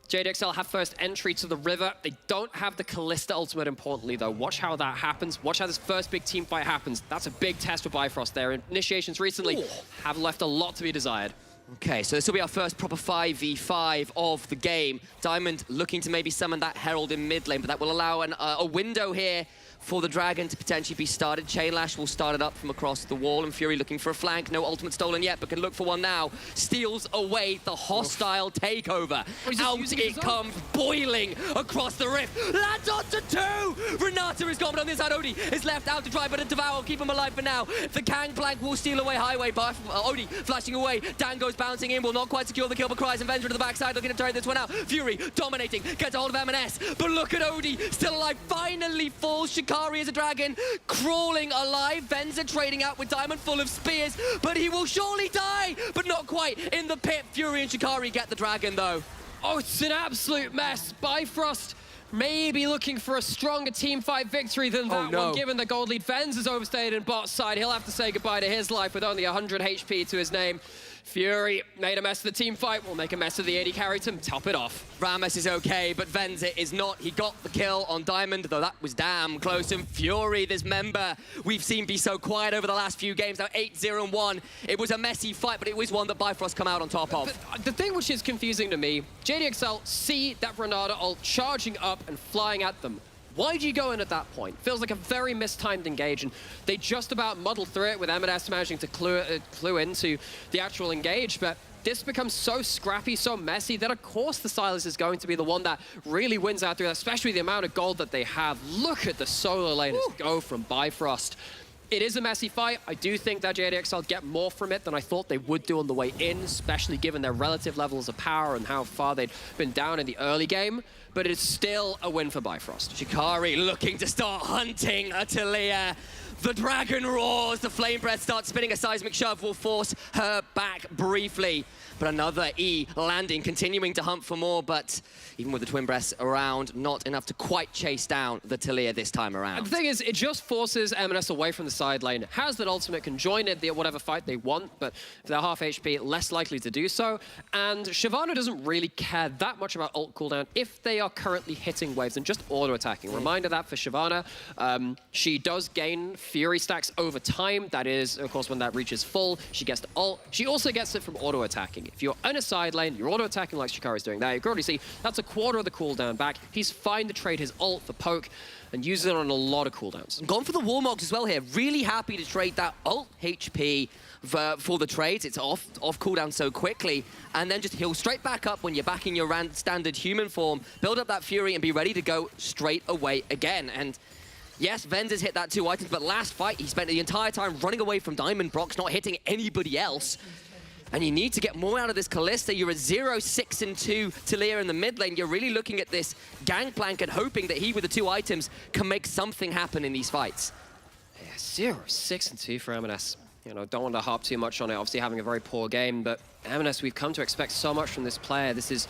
JDXL have first entry to the river. They don't have the Callista ultimate, importantly, though. Watch how that happens. Watch how this first big team fight happens. That's a big test for Bifrost. Their initiations recently have left a lot to be desired. Okay, so this will be our first proper 5v5 of the game. Diamond looking to maybe summon that Herald in mid lane, but that will allow a window here for the dragon to potentially be started. Chainlash will start it up from across the wall, and Fury looking for a flank. No ultimate stolen yet, but can look for one now. Steals away the hostile takeover. Out it comes, boiling across the rift. Lands onto 2! Renata is gone, but on this side, Odie is left out to try, but a Devour will keep him alive for now. The Gangplank will steal away Highway, but Odie flashing away. Dan goes bouncing in, will not quite secure the kill, but Kryze and Venture to the backside, looking to turn this one out. Fury dominating, gets a hold of M&S, but look at Odie, still alive, finally falls. Shikari is a dragon, crawling alive. Venza trading out with Diamond full of spears, but he will surely die, but not quite in the pit. Fury and Shikari get the dragon, though. Oh, it's an absolute mess. Bifrost maybe looking for a stronger team fight victory than that one, given the gold lead. Venz is overstayed in bot side. He'll have to say goodbye to his life with only 100 HP to his name. Fury made a mess of the team fight, will make a mess of the AD carry to top it off. Rammus is okay, but Venza is not. He got the kill on Diamond, though that was damn close. And Fury, this member we've seen be so quiet over the last few games, now 8-0-1. It was a messy fight, but it was one that Bifrost come out on top of. But the thing which is confusing to me, JDXL see that Renata ult charging up and flying at them. Why do you go in at that point? Feels like a very mistimed engage, and they just about muddled through it with M&S managing to clue into the actual engage, but this becomes so scrappy, so messy, that of course the Silas is going to be the one that really wins out through that, especially the amount of gold that they have. Look at the solo laners go from Bifrost. It is a messy fight. I do think that JDXL get more from it than I thought they would do on the way in, especially given their relative levels of power and how far they'd been down in the early game. But it's still a win for Bifrost. Shikari looking to start hunting Atalia. The dragon roars, the flame breath starts spinning. A seismic shove will force her back briefly. But another E landing, continuing to hunt for more, but even with the twin breaths around, not enough to quite chase down the Talia this time around. And the thing is, it just forces M&S away from the side lane. Has that ultimate, can join it, whatever fight they want, but if they're half HP, less likely to do so. And Shyvana doesn't really care that much about ult cooldown if they are currently hitting waves and just auto-attacking. Reminder that for Shyvana, she does gain Fury stacks over time. That is, of course, when that reaches full, she gets the ult. She also gets it from auto-attacking. If you're in a side lane, you're auto-attacking like Shikari's doing there. You can already see that's a quarter of the cooldown back. He's fine to trade his ult for poke and uses it on a lot of cooldowns. Gone for the Warmogs as well here. Really happy to trade that ult HP for the trades. It's off cooldown so quickly, and then just heal straight back up when you're back in your standard human form, build up that Fury and be ready to go straight away again. And yes, Venz hit that 2 items, but last fight he spent the entire time running away from Diamond Brox, not hitting anybody else. And you need to get more out of this Callista. You're at 0-6-2 Talia in the mid lane. You're really looking at this Gangplank and hoping that he, with the 2 items, can make something happen in these fights. Yeah, 0-6-2 for M&S. You know, don't want to harp too much on it. Obviously having a very poor game, but M&S, we've come to expect so much from this player. This is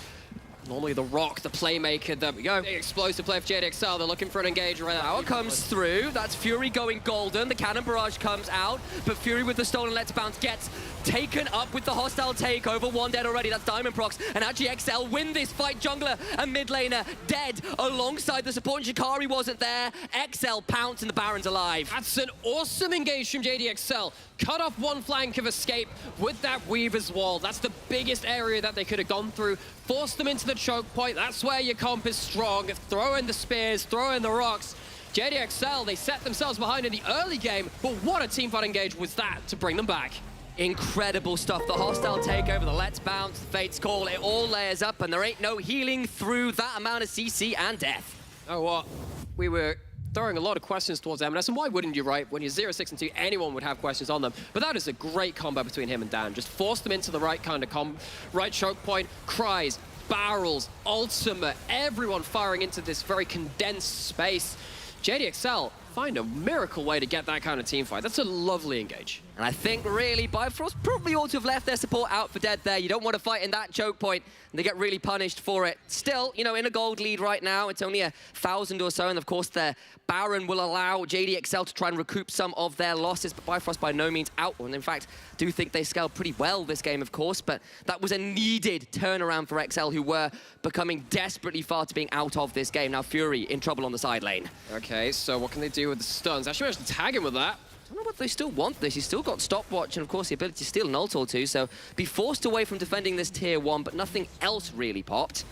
normally the rock, the playmaker, the explosive play of JDXL. They're looking for an engage right now. Power comes through. That's Fury going golden. The cannon barrage comes out, but Fury with the stolen Let's Bounce gets taken up with the hostile takeover. 1 dead already. That's Diamond Prox. And actually XL win this fight. Jungler and mid laner dead alongside the support. Shikari wasn't there. XL pounce and the Baron's alive. That's an awesome engage from JDXL. Cut off one flank of escape with that Weaver's Wall. That's the biggest area that they could have gone through. Force them into the choke point. That's where your comp is strong. Throw in the spears, throw in the rocks. JDXL, they set themselves behind in the early game, but what a teamfight engage was that to bring them back. Incredible stuff. The hostile takeover, the let's bounce, the fate's call, it all layers up, and there ain't no healing through that amount of CC and death. Oh, what? We were throwing a lot of questions towards M&S, and why wouldn't you, right? When you're 0-6-2, anyone would have questions on them. But that is a great combo between him and Dan. Just force them into the right kind of right choke point, cries, barrels, ultimate, everyone firing into this very condensed space. JDXL find a miracle way to get that kind of team fight. That's a lovely engage. And I think really Bifrost probably ought to have left their support out for dead there. You don't want to fight in that choke point, and they get really punished for it. Still, you know, in a gold lead right now, it's only 1,000 or so, and of course their Baron will allow JDXL to try and recoup some of their losses, but Bifrost by no means out. And in fact, do think they scaled pretty well this game, of course, but that was a needed turnaround for XL, who were becoming desperately far to being out of this game. Now Fury in trouble on the side lane. Okay, so what can they do with the stuns? Actually managed to tag him with that. I don't know what they still want this. He's still got stopwatch and of course the ability to steal an ult or two, so be forced away from defending this tier 1, but nothing else really popped.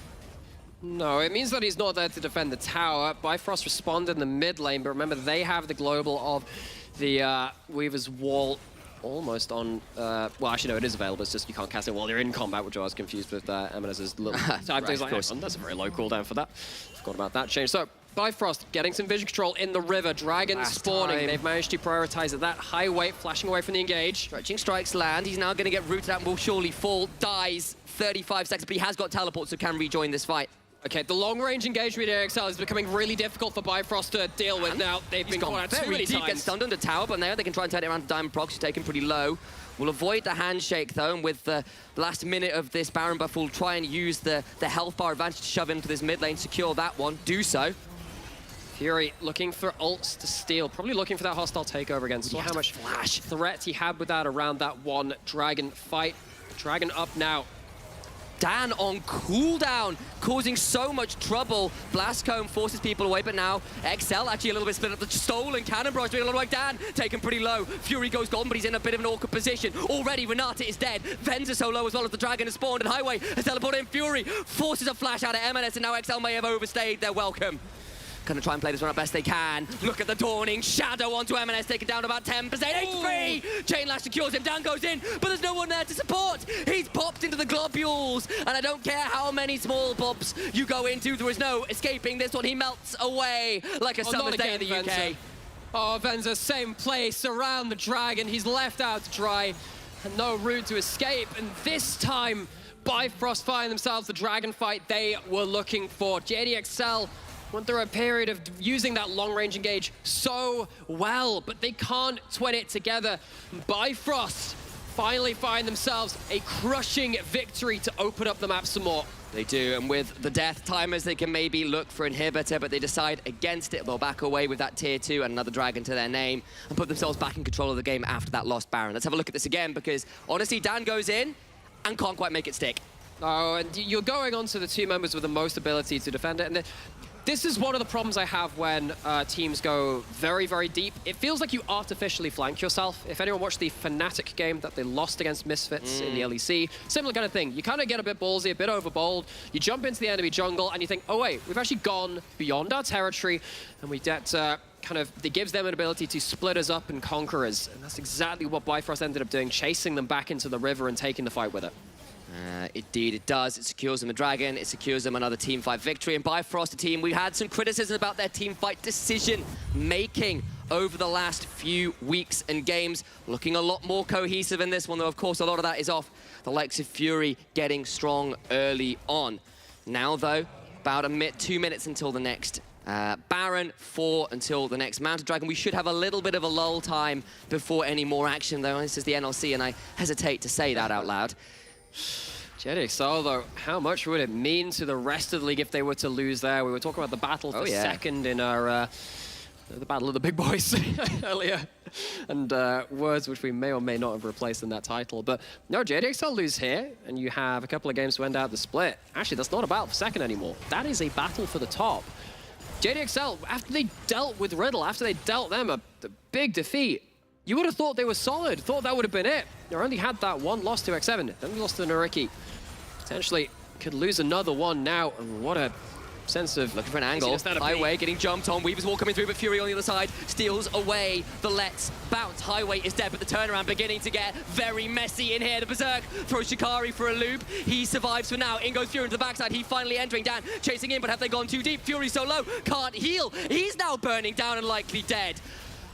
No, it means that he's not there to defend the tower. Bifrost responded in the mid lane, but remember they have the global of the Weaver's Wall almost on, well actually no, it is available, it's just you can't cast it while you're in combat, which I was confused with M&S's little time. Right, like, that's a very low cooldown for that. Forgot about that change. So Bifrost getting some vision control in the river, dragon spawning. They've managed to prioritize that high weight, flashing away from the engage. Stretching strikes land, he's now going to get rooted out and will surely fall, dies, 35 seconds, but he has got teleport, so can rejoin this fight. Okay, the long-range engagement with AXL is becoming really difficult for Bifrost to deal with now. They've been caught out too many times. Gets stunned under tower, but now they can try and turn it around to Diamond Prox, who's taken pretty low. Will avoid the handshake though, and with the last minute of this Baron buff, will try and use the health bar advantage to shove into this mid lane, secure that one, do so. Fury looking for ults to steal, probably looking for that hostile takeover again. See how much flash threat he had with that around that one dragon fight. Dragon up now. Dan on cooldown, causing so much trouble. Blast Cone forces people away, but now XL actually a little bit split up. The stolen cannon barrage doing a lot like Dan, taken pretty low. Fury goes golden, but he's in a bit of an awkward position. Already Renata is dead. Venza so low as well as the dragon has spawned, and Highway has teleported in. Fury forces a flash out of M&S, and now XL may have overstayed their welcome. Gonna try and play this one as best they can. Look at the dawning shadow onto M&S, taken down about 10% HP. Chain Lash secures him, Dan goes in, but there's no one there to support. He's popped into the globules, and I don't care how many small bobs you go into, there is no escaping this one. He melts away like a summer's day in the UK. Oh, Venza, same place, around the dragon. He's left out to dry, and no route to escape. And this time, Bifrost find themselves the dragon fight they were looking for. JDXL went through a period of using that long-range engage so well, but they can't twin it together. Bifrost finally find themselves a crushing victory to open up the map some more. They do, and with the death timers, they can maybe look for inhibitor, but they decide against it. They'll back away with that tier 2 and another dragon to their name and put themselves back in control of the game after that lost Baron. Let's have a look at this again, because honestly, Dan goes in and can't quite make it stick. Oh, and you're going on to the two members with the most ability to defend it, and this is one of the problems I have when teams go very, very deep. It feels like you artificially flank yourself. If anyone watched the Fnatic game that they lost against Misfits in the LEC, similar kind of thing. You kind of get a bit ballsy, a bit overbold. You jump into the enemy jungle and you think, oh wait, we've actually gone beyond our territory, and we get it gives them an ability to split us up and conquer us. And that's exactly what Bifrost ended up doing, chasing them back into the river and taking the fight with it. Indeed it does. It secures them a dragon, it secures them another team fight victory. And Bifrost, a team, we had some criticism about their team fight decision making over the last few weeks and games. Looking a lot more cohesive in this one, though of course a lot of that is off the likes of Fury getting strong early on. Now though, about 2 minutes until the next Baron, 4 until the next Mounted Dragon. We should have a little bit of a lull time before any more action, though. This is the NLC and I hesitate to say that out loud. JDXL, though, how much would it mean to the rest of the league if they were to lose there? We were talking about the battle for second in our the battle of the big boys earlier, and words which we may or may not have replaced in that title. But no, JDXL lose here, and you have a couple of games to end out the split. Actually, that's not a battle for second anymore. That is a battle for the top. JDXL, after they dealt with Riddle, after they dealt them a big defeat, you would have thought they were solid, thought that would have been it. They only had that one loss to X7, then we lost to Nariki. Potentially could lose another one now, and what a sense of looking for an angle. Highway getting jumped on. Weaver's Wall coming through, but Fury on the other side steals away the Let's Bounce. Highway is dead, but the turnaround beginning to get very messy in here. The Berserk throws Shikari for a loop. He survives for now. In goes Fury into the backside. He finally entering. Dan chasing in, but have they gone too deep? Fury so low, can't heal. He's now burning down and likely dead.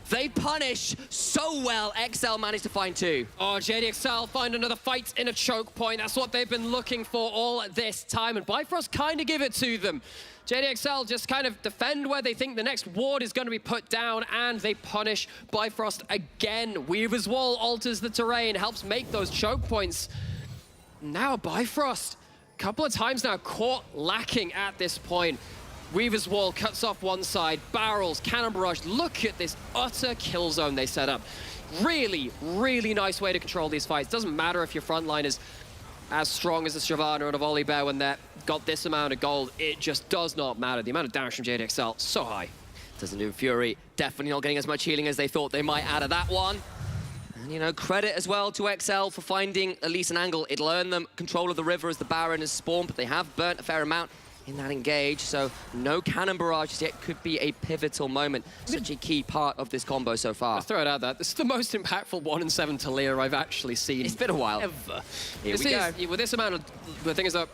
They punish so well. XL managed to find 2. Oh, JDXL find another fight in a choke point. That's what they've been looking for all this time. And Bifrost kind of give it to them. JDXL just kind of defend where they think the next ward is going to be put down, and they punish Bifrost again. Weaver's Wall alters the terrain, helps make those choke points. Now Bifrost, a couple of times now caught lacking at this point. Weaver's Wall cuts off one side, barrels, cannon barrage. Look at this utter kill zone they set up. Really, really nice way to control these fights. Doesn't matter if your front line is as strong as a Shyvana or a Volibear when they've got this amount of gold. It just does not matter. The amount of damage from JDXL, so high. Doesn't do Fury. Definitely not getting as much healing as they thought they might out of that one. And, you know, credit as well to XL for finding at least an angle. It'll earn them control of the river as the Baron is spawned, but they have burnt a fair amount in that engage, so no cannon barrages yet. Could be a pivotal moment. Such a key part of this combo so far. I'll throw it out there. This is the most impactful 1-7 Talia I've actually seen. It's been a while. Ever. Here we go. With this amount of... The thing is that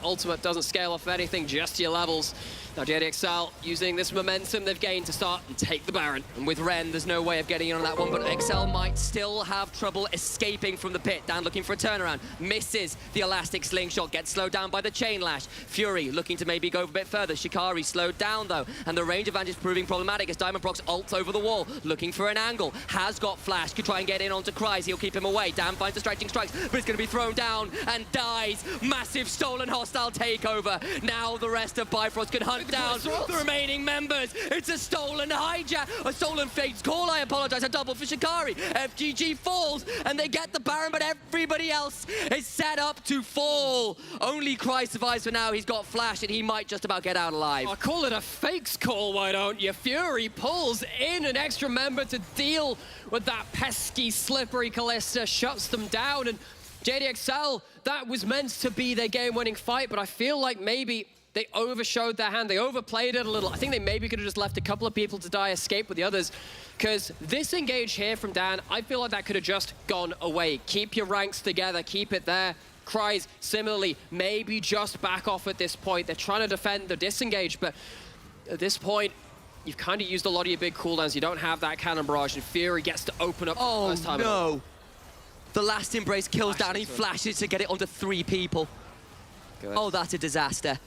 ultimate doesn't scale off anything, just your levels. Now JDXL using this momentum they've gained to start and take the Baron. And with Ren, there's no way of getting in on that one, but XL might still have trouble escaping from the pit. Dan looking for a turnaround, misses the elastic slingshot, gets slowed down by the chain lash. Fury looking to maybe go a bit further. Shikari slowed down though, and the range advantage proving problematic as Diamondprox ults over the wall, looking for an angle. Has got flash, could try and get in onto Kryze. He'll keep him away. Dan finds the striking strikes, but it's going to be thrown down and dies. Massive stolen hostile takeover. Now the rest of Bifrost can hunt down the remaining members. It's a stolen hijack, a stolen Fate's Call, I apologize, a double for Shikari. FGG falls, and they get the Baron, but everybody else is set up to fall. Only Kryze survives for now. He's got flash, and he might just about get out alive. I call it a Fate's Call, why don't you? Fury pulls in an extra member to deal with that pesky, slippery Kalista, shuts them down, and JDXL, that was meant to be their game-winning fight, but I feel like maybe they overshowed their hand. They overplayed it a little. I think they maybe could have just left a couple of people to die, escape with the others, because this engage here from Dan, I feel like that could have just gone away. Keep your ranks together, keep it there. Kryze, similarly, maybe just back off at this point. They're trying to defend the disengage, but at this point, you've kind of used a lot of your big cooldowns. You don't have that cannon barrage, and Fury gets to open up for the first time. No! The last embrace kills down. He flashes to get it onto 3 people. Good. Oh, that's a disaster.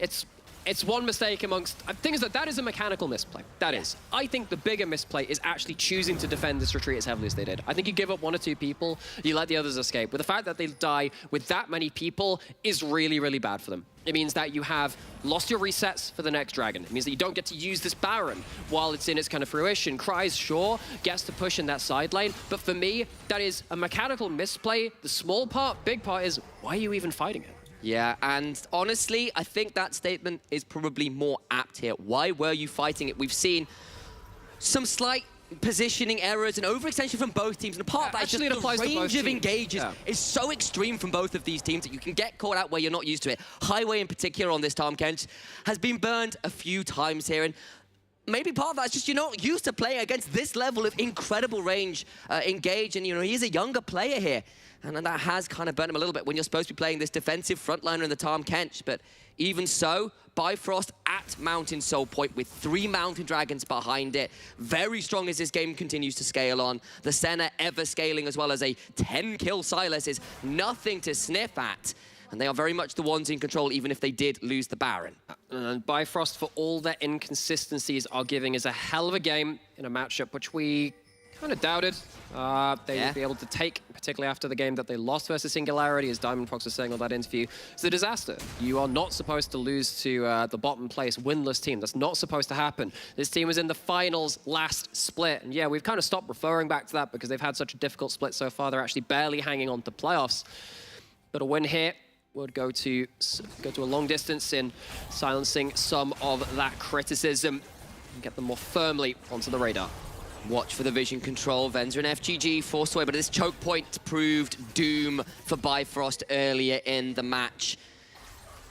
It's one mistake amongst... The thing is that is a mechanical misplay. That is. I think the bigger misplay is actually choosing to defend this retreat as heavily as they did. I think you give up 1 or 2 people, you let the others escape. But the fact that they die with that many people is really, really bad for them. It means that you have lost your resets for the next dragon. It means that you don't get to use this Baron while it's in its kind of fruition. Kryze, sure, gets to push in that side lane, but for me, that is a mechanical misplay. The small part, big part is, why are you even fighting it? Yeah, and honestly, I think that statement is probably more apt here. Why were you fighting it? We've seen some slight positioning errors and overextension from both teams, and part of that is just the range of engages is so extreme from both of these teams that you can get caught out where you're not used to it. Highway in particular on this Tahm Kench has been burned a few times here, and maybe part of that is just you're not used to playing against this level of incredible range engage, and you know, he's a younger player here. And that has kind of burnt him a little bit when you're supposed to be playing this defensive frontliner in the Tahm Kench. But even so, Bifrost at Mountain Soul Point with 3 Mountain Dragons behind it. Very strong as this game continues to scale on. The Senna ever scaling as well as a 10-kill Silas is nothing to sniff at. And they are very much the ones in control, even if they did lose the Baron. And Bifrost, for all their inconsistencies, are giving us a hell of a game in a matchup which we kind of doubted they would be able to take, particularly after the game that they lost versus Singularity, as Diamondprox was saying on that interview. It's a disaster. You are not supposed to lose to the bottom place winless team. That's not supposed to happen. This team was in the finals last split, and yeah, we've kind of stopped referring back to that because they've had such a difficult split so far. They're actually barely hanging on to playoffs. But a win here would go to a long distance in silencing some of that criticism and get them more firmly onto the radar. Watch for the vision control. Venza and FGG forced away, but this choke point proved doom for Bifrost earlier in the match.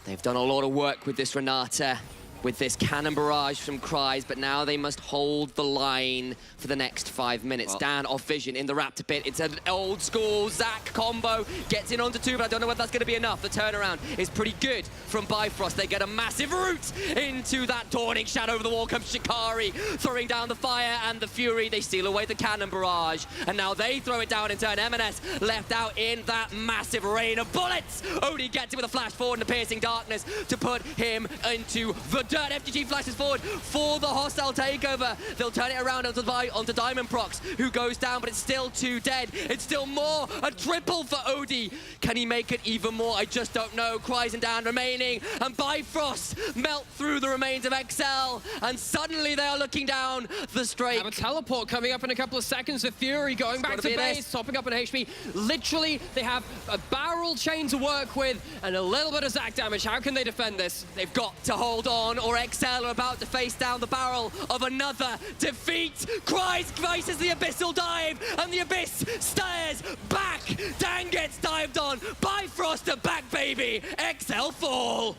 They've done a lot of work with this Renata, with this cannon barrage from Cries, but now they must hold the line for the next 5 minutes. Dan off vision in the Raptor pit. It's an old school Zac combo. Gets in onto 2, but I don't know whether that's going to be enough. The turnaround is pretty good from Bifrost. They get a massive root into that Dawning Shadow. Over the wall comes Shikari, throwing down the fire and the Fury. They steal away the cannon barrage, and now they throw it down in turn. M&S left out in that massive rain of bullets. Odie gets it with a flash forward and the piercing darkness to put him into the dirt. FGG flashes forward for the hostile takeover. They'll turn it around onto Diamond Prox, who goes down, but it's still 2 dead. It's still more. A triple for Odie. Can he make it even more? I just don't know. Cries and Dan remaining, and Bifrost melt through the remains of XL, and suddenly they are looking down the straight. Have a teleport coming up in a couple of seconds. The Fury going back to base, topping up an HP. Literally, they have a barrel chain to work with and a little bit of Zac damage. How can they defend this? They've got to hold on, or XL are about to face down the barrel of another defeat. Cries faces the Abyssal dive, and the Abyss stares back. Dan gets dived on. Bifrost are back, baby. XL fall.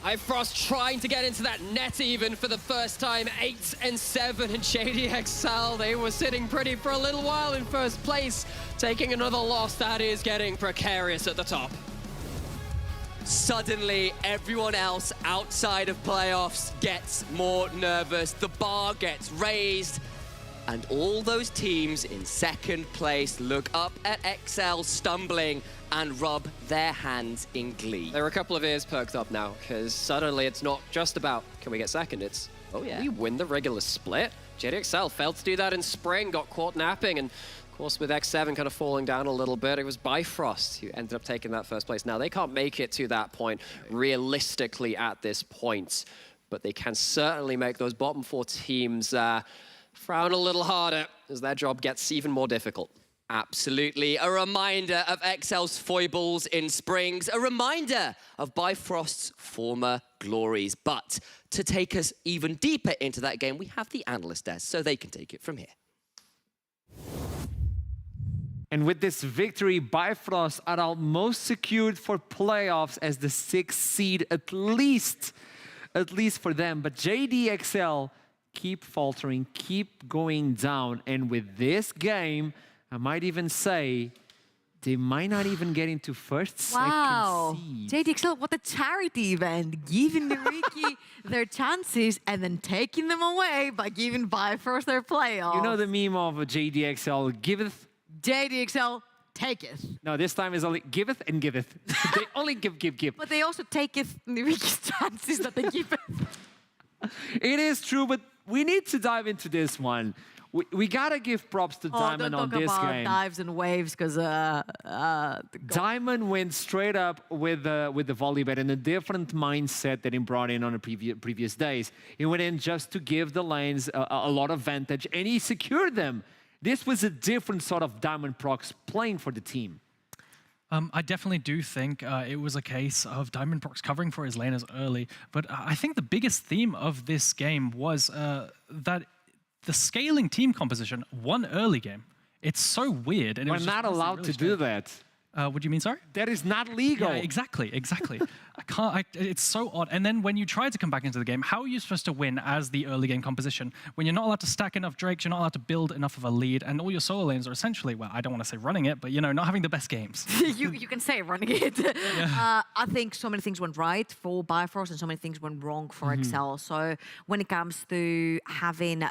Bifrost trying to get into that net even for the first time. 8 and 7, and JDXL, they were sitting pretty for a little while in first place. Taking another loss, that is getting precarious at the top. Suddenly, everyone else outside of playoffs gets more nervous. The bar gets raised, and all those teams in second place look up at XL stumbling and rub their hands in glee. There are a couple of ears perked up now, because suddenly it's not just about, can we get second? It's, oh yeah, we win the regular split. JDXL failed to do that in spring, got caught napping, and of course, with X7 kind of falling down a little bit, it was Bifrost who ended up taking that first place. Now, they can't make it to that point realistically at this point, but they can certainly make those bottom 4 teams frown a little harder as their job gets even more difficult. Absolutely. A reminder of XL's foibles in Springs, a reminder of Bifrost's former glories. But to take us even deeper into that game, we have the analyst desk, so they can take it from here. And with this victory, Bifrost are almost secured for playoffs as the 6th seed, at least for them. But JDXL keep faltering, keep going down. And with this game, I might even say they might not even get into first, second seed. JDXL, what a charity event, giving the Riki their chances and then taking them away by giving Bifrost their playoffs. You know the meme of JDXL, giveth. JDXL, taketh. No, this time is only giveth and giveth. They only give. But they also taketh the Riki's chances that they give. It is true, but we need to dive into this one. We gotta give props to Diamond on this game. Don't talk about dives and waves, because Diamond went straight up with the volley bet in a different mindset that he brought in on the previous days. He went in just to give the lanes a lot of advantage, and he secured them. This was a different sort of Diamond Prox playing for the team. I definitely do think it was a case of Diamond Prox covering for his laners early, but I think the biggest theme of this game was that the scaling team composition won early game. It's so weird. And we're not allowed to do that. What do you mean, sorry? That is not legal. Yeah, exactly. It's so odd. And then when you try to come back into the game, how are you supposed to win as the early game composition when you're not allowed to stack enough Drakes, you're not allowed to build enough of a lead, and all your solo lanes are essentially, well, I don't want to say running it, but not having the best games. you can say running it. Yeah. I think so many things went right for Bifrost and so many things went wrong for XL. So when it comes to having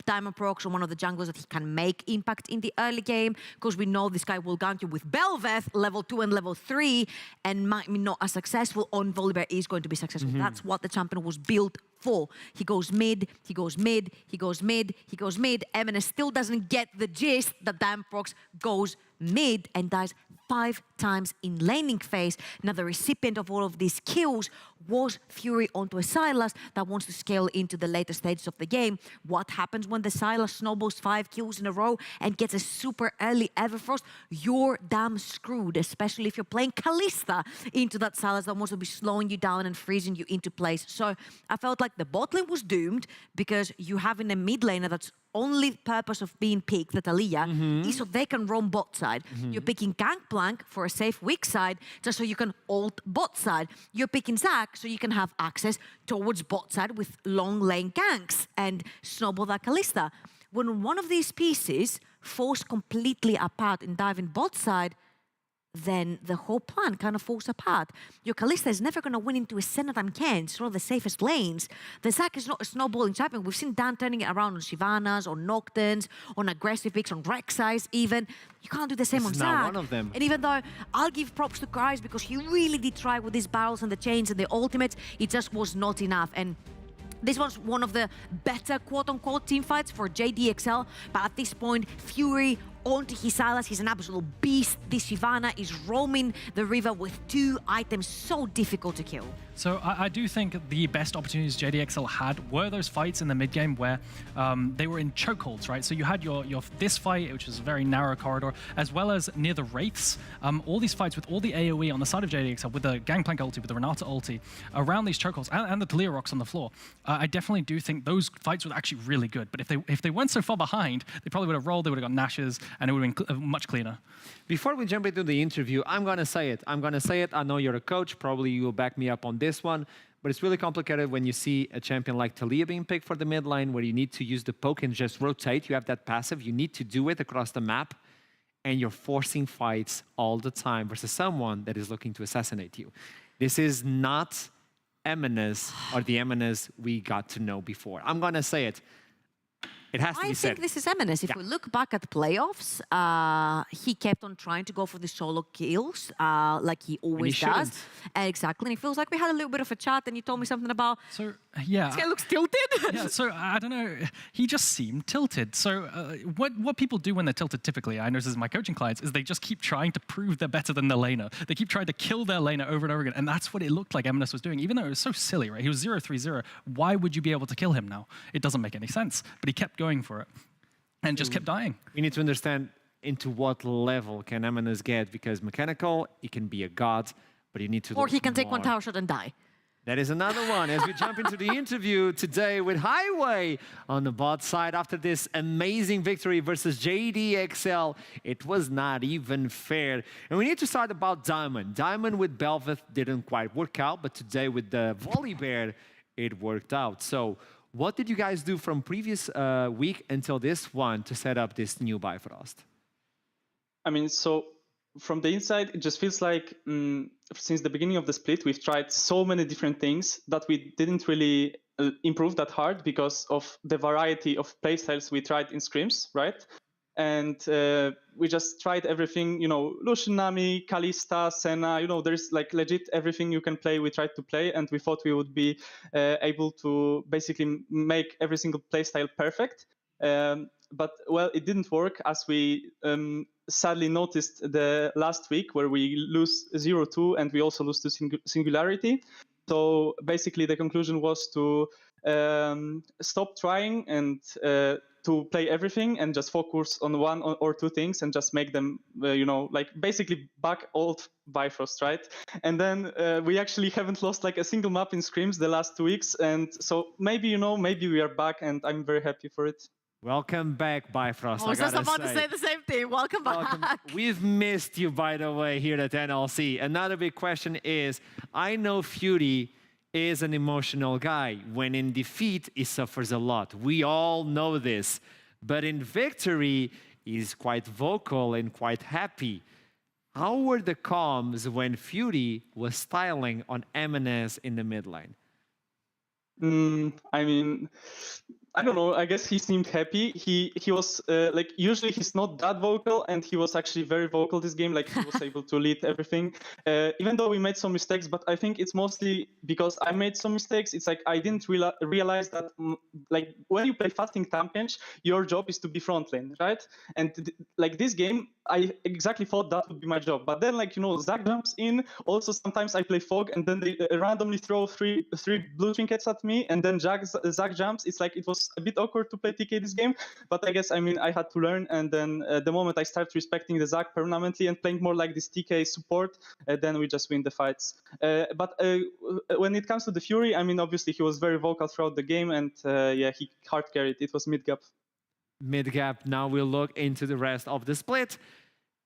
Diamond Prox or one of the junglers that he can make impact in the early game, because we know this guy will gank you with Belveth, level 2 and level 3, and might be not as successful. On Volibear is going to be successful. That's what the champion was built for. He goes mid, he goes mid, he goes mid, he goes mid. M&S still doesn't get the gist that Diamond Prox goes mid and dies 5 times in laning phase. Now the recipient of all of these kills was Fury onto a Sylas that wants to scale into the later stages of the game. What happens when the Sylas snowballs 5 kills in a row and gets a super early Everfrost? You're damn screwed, especially if you're playing Kalista into that Sylas that wants to be slowing you down and freezing you into place. So I felt like the bot lane was doomed because you have in a mid laner that's only purpose of being picked, the Talia, is so they can roam bot side. You're picking Gangplank flank for a safe weak side, just so you can ult bot side. You're picking Zac so you can have access towards bot side with long lane ganks and snowball that Kalista. When one of these pieces falls completely apart and dive in bot side, then the whole plan kind of falls apart. Your Kalista is never going to win into a Senate and Ken. It's one of the safest lanes. The Zac is not a snowballing champion. We've seen Dan turning it around on Shyvanas, on Nocturnes, on aggressive picks, on Rek'Sais even. You can't do the same on This is Zac. not one of them. And even though I'll give props to Kryze because he really did try with these barrels and the chains and the ultimates, it just was not enough. And this was one of the better quote-unquote team fights for JDXL, but at this point, Fury onto his Sylas, he's an absolute beast. This Shyvana is roaming the river with 2 items so difficult to kill. So I do think the best opportunities JDXL had were those fights in the mid game where they were in chokeholds, right? So you had your this fight, which is a very narrow corridor, as well as near the Wraiths. All these fights with all the AoE on the side of JDXL, with the Gangplank ulti, with the Renata ulti, around these chokeholds, and the Talia rocks on the floor. I definitely do think those fights were actually really good. But if they weren't so far behind, they probably would have rolled, they would have got Nashes, and it would have been much cleaner. Before we jump into the interview, I'm going to say it. I know you're a coach. Probably you will back me up on this one. But it's really complicated when you see a champion like Talia being picked for the mid lane, where you need to use the poke and just rotate. You have that passive. You need to do it across the map. And you're forcing fights all the time versus someone that is looking to assassinate you. This is not Eminence or the Eminence we got to know before. I'm going to say it. It has to be said. I think this is Eminence. If we look back at playoffs, he kept on trying to go for the solo kills, like he always does. Exactly. And it feels like we had a little bit of a chat, and you told me something about. So yeah, this guy looks tilted. Yeah. So I don't know. He just seemed tilted. So what people do when they're tilted, typically, I notice as my coaching clients, is they just keep trying to prove they're better than the laner. They keep trying to kill their laner over and over again, and that's what it looked like Eminence was doing. Even though it was so silly, right? He was 0-3-0. Why would you be able to kill him now? It doesn't make any sense. But he kept going for it and just kept dying. We need to understand into what level can Eminence get, because mechanical, he can be a god, but you need to. Or he can take one tower shot and die. That is another one as we jump into the interview today with Highway on the bot side after this amazing victory versus JDXL. It was not even fair. And we need to start about Diamond. Diamond with Belveth didn't quite work out, but today with the Volibear, it worked out. So what did you guys do from previous week until this one to set up this new Bifrost? I mean, so from the inside, it just feels like since the beginning of the split, we've tried so many different things that we didn't really improve that hard because of the variety of playstyles we tried in scrims, right? And we just tried everything, you know, Lucian, Nami, Kalista, Senna, you know, there's like legit everything you can play, we tried to play, and we thought we would be able to basically make every single playstyle perfect. But, well, it didn't work, as we sadly noticed the last week where we lose 0-2 and we also lose to Singularity. So basically the conclusion was to stop trying and to play everything and just focus on one or two things and just make them, you know, like basically back old Bifrost, right? And then we actually haven't lost like a single map in scrims the last 2 weeks. And so maybe, you know, maybe we are back, and I'm very happy for it. Welcome back, Bifrost. I was just about to say the same thing. Welcome back. We've missed you, by the way, here at NLC. Another big question is, I know Fury is an emotional guy. When in defeat, he suffers a lot. We all know this. But in victory, he's quite vocal and quite happy. How were the comms when Fury was styling on Eminence in the mid lane? I mean, I don't know. I guess he seemed happy. He was like, usually he's not that vocal, and he was actually very vocal this game. Like, he was able to lead everything, even though we made some mistakes. But I think it's mostly because I made some mistakes. It's like I didn't realize that like when you play fasting Tampkench, your job is to be front lane, right? And like this game, I exactly thought that would be my job. But then, like, you know, Zac jumps in. Also, sometimes I play Fog, and then they randomly throw three blue trinkets at me, and then Zac jumps. It's like it was a bit awkward to play TK this game, but I guess, I mean, I had to learn. And then the moment I start respecting the Zac permanently and playing more like this TK support, then we just win the fights. But when it comes to the Fury, I mean, obviously he was very vocal throughout the game, and yeah, he hard carried. It was mid gap. Mid gap. Now we'll look into the rest of the split.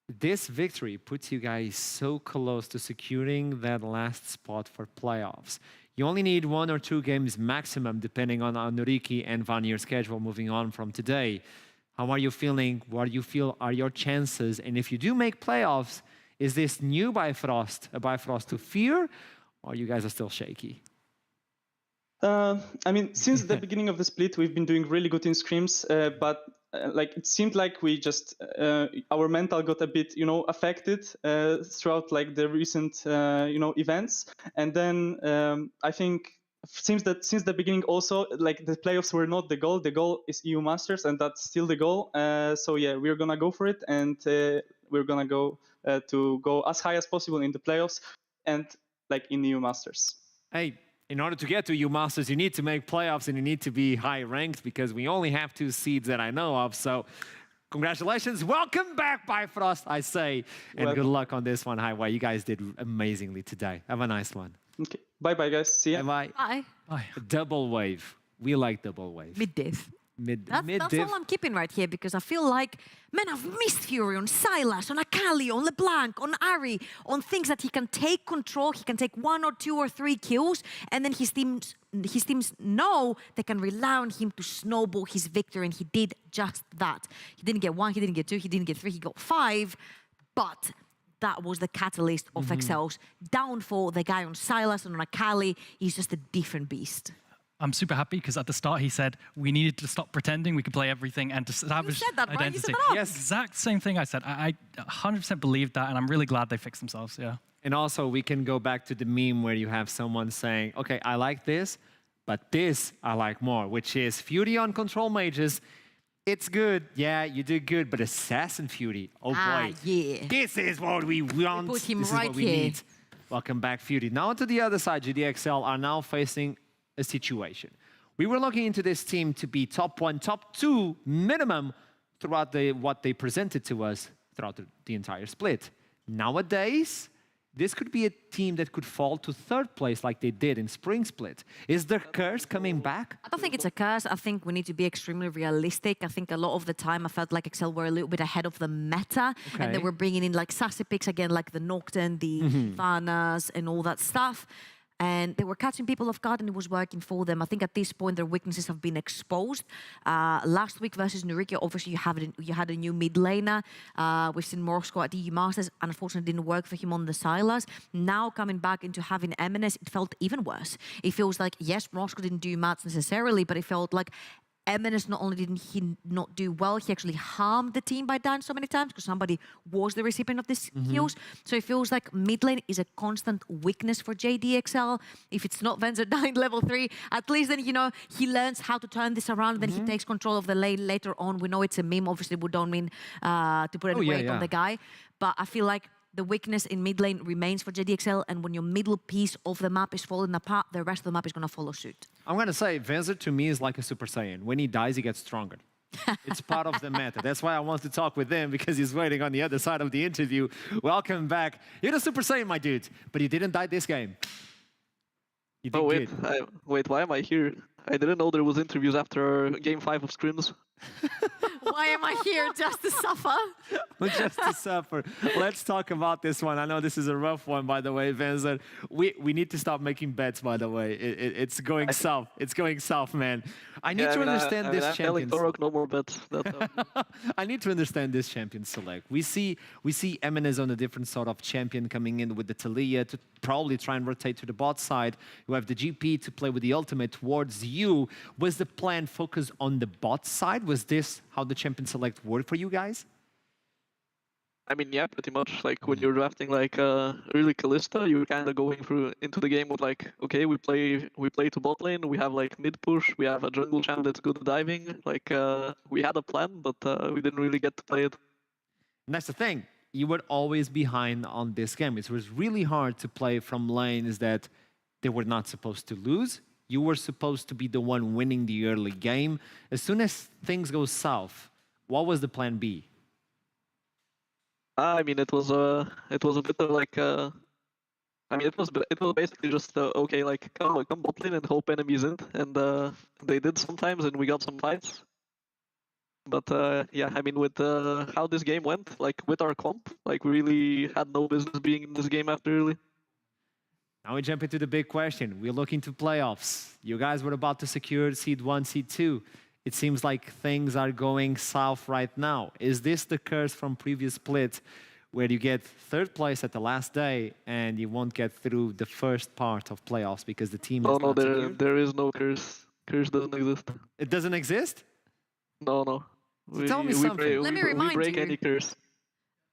This victory puts you guys so close to securing that last spot for playoffs. You only need 1 or 2 games maximum, depending on Nuriki and Vanir's schedule moving on from today. How are you feeling? What do you feel are your chances? And if you do make playoffs, is this new Bifrost a Bifrost to fear, or you guys are still shaky? I mean, since the beginning of the split, we've been doing really good in scrims, but like it seemed like we just our mental got a bit, affected throughout like the recent, events, and then I think since the beginning also like the playoffs were not the goal. The goal is EU Masters, and that's still the goal. So yeah, we're gonna go for it, and we're gonna go to go as high as possible in the playoffs, and like in EU Masters. Hey. In order to get to EU Masters, you need to make playoffs and you need to be high ranked because we only have 2 seeds that I know of. So congratulations. Welcome back, Bifrost, I say. And good luck on this one, Highway. You guys did amazingly today. Have a nice one. Okay. Bye-bye, guys. See ya. Bye-bye. Bye. Bye. Double wave. We like double wave. Mid-diff. That's Mid-diff. all I'm keeping right here because I feel like, man, I've missed Fury on Silas, on Akali, on LeBlanc, on Ari, on things that he can take control. He can take 1 or 2 or 3 kills, and then his teams know they can rely on him to snowball his victory, and he did just that. He didn't get 1, he didn't get 2, he didn't get 3, he got 5, but that was the catalyst of Excel's downfall. The guy on Silas and on Akali, he's just a different beast. I'm super happy because at the start he said we needed to stop pretending we could play everything and to establish said that, right? You identity. set that up. Yes. Exact same thing I said. I 100% believed that, and I'm really glad they fixed themselves. Yeah. And also, we can go back to the meme where you have someone saying, okay, I like this, but this I like more, which is Fury on Control Mages. It's good. Yeah, you did good, but Assassin Fury, oh boy. Yeah. This is what we want. put him this right is what we here. need. Welcome back, Fury. Now to the other side, GDXL are now facing a situation. We were looking into this team to be top 1, top 2 minimum throughout what they presented to us throughout the entire split. Nowadays, this could be a team that could fall to 3rd place like they did in Spring Split. Is the curse coming back? I don't think it's a curse. I think we need to be extremely realistic. I think a lot of the time I felt like Excel were a little bit ahead of the meta, and they were bringing in like sassy picks again, like the Nocturne, the Vanas, and all that stuff. And they were catching people off guard, and it was working for them. I think at this point their weaknesses have been exposed. Last week versus Nuriki, obviously you had a new mid laner. We've seen Morsko at EU Masters, and unfortunately didn't work for him on the Silas. Now coming back into having MNS, it felt even worse. It feels like, yes, Morsko didn't do much necessarily, but it felt like MNS not only didn't he not do well, he actually harmed the team by dying so many times because somebody was the recipient of these kills. So it feels like mid lane is a constant weakness for JDXL. If it's not Venzer dying level 3, at least then, he learns how to turn this around. Then he takes control of the lane later on. We know it's a meme. Obviously, we don't mean to put any weight on the guy. But I feel like the weakness in mid lane remains for JDXL, and when your middle piece of the map is falling apart, the rest of the map is going to follow suit. I'm going to say, Venzer to me is like a Super Saiyan. When he dies, he gets stronger. It's part of the meta. That's why I want to talk with him, because he's waiting on the other side of the interview. Welcome back. You're the Super Saiyan, my dude, but you didn't die this game. You did wait, good. wait, why am I here? I didn't know there was interviews after Game 5 of scrims. Why am I here? Just to suffer? Just to suffer. Let's talk about this one. I know this is a rough one, by the way, Venzer. We need to stop making bets, by the way. It's going south. It's going south, man. I need to understand this champion. No more bets. I need to understand this champion select. We see Eminence on a different sort of champion coming in with the Talia to probably try and rotate to the bot side. You have the GP to play with the ultimate towards you. Was the plan focus on the bot side? Was this how the champion select worked for you guys? I mean, yeah, pretty much. Like when you're drafting like really Kalista, you're kind of going into the game with like, okay, we play to bot lane. We have like mid push. We have a jungle champ that's good at diving. Like we had a plan, but we didn't really get to play it. And that's the thing. You were always behind on this game. It was really hard to play from lanes that they were not supposed to lose. You were supposed to be the one winning the early game. As soon as things go south, what was the plan B? I mean, it was a bit of like, I mean, it was basically just okay, like come bot lane and hope enemies in, and they did sometimes, and we got some fights. But yeah, I mean, with how this game went, like with our comp, like we really had no business being in this game after early. Now we jump into the big question. We're looking to playoffs. You guys were about to secure seed 1, seed 2. It seems like things are going south right now. Is this the curse from previous split where you get third place at the last day and you won't get through the first part of playoffs because the team is not secured? There is no curse. Curse doesn't exist. It doesn't exist? No. Tell me something. Let me remind we break you. any curse.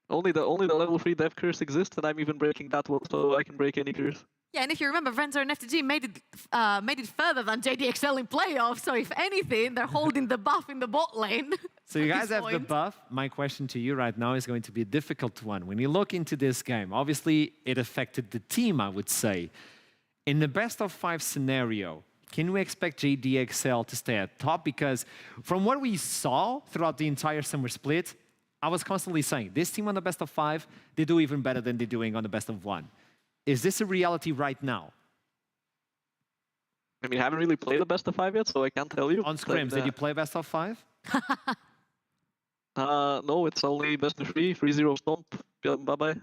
Only the level 3 dev curse exists, and I'm even breaking that one, so I can break any curse. Yeah, and if you remember, Venzer and FTG made it further than JDXL in playoffs. So if anything, they're holding the buff in the bot lane. So you guys have the buff. My question to you right now is going to be a difficult one. When you look into this game, obviously it affected the team, I would say. In the best of 5 scenario, can we expect JDXL to stay at top? Because from what we saw throughout the entire summer split, I was constantly saying, this team on the best of 5, they do even better than they're doing on the best of 1. Is this a reality right now? I mean, I haven't really played the best of 5 yet, so I can't tell you. On scrims, did you play best of 5? No, it's only best of 3, 3-0 stomp. Bye-bye.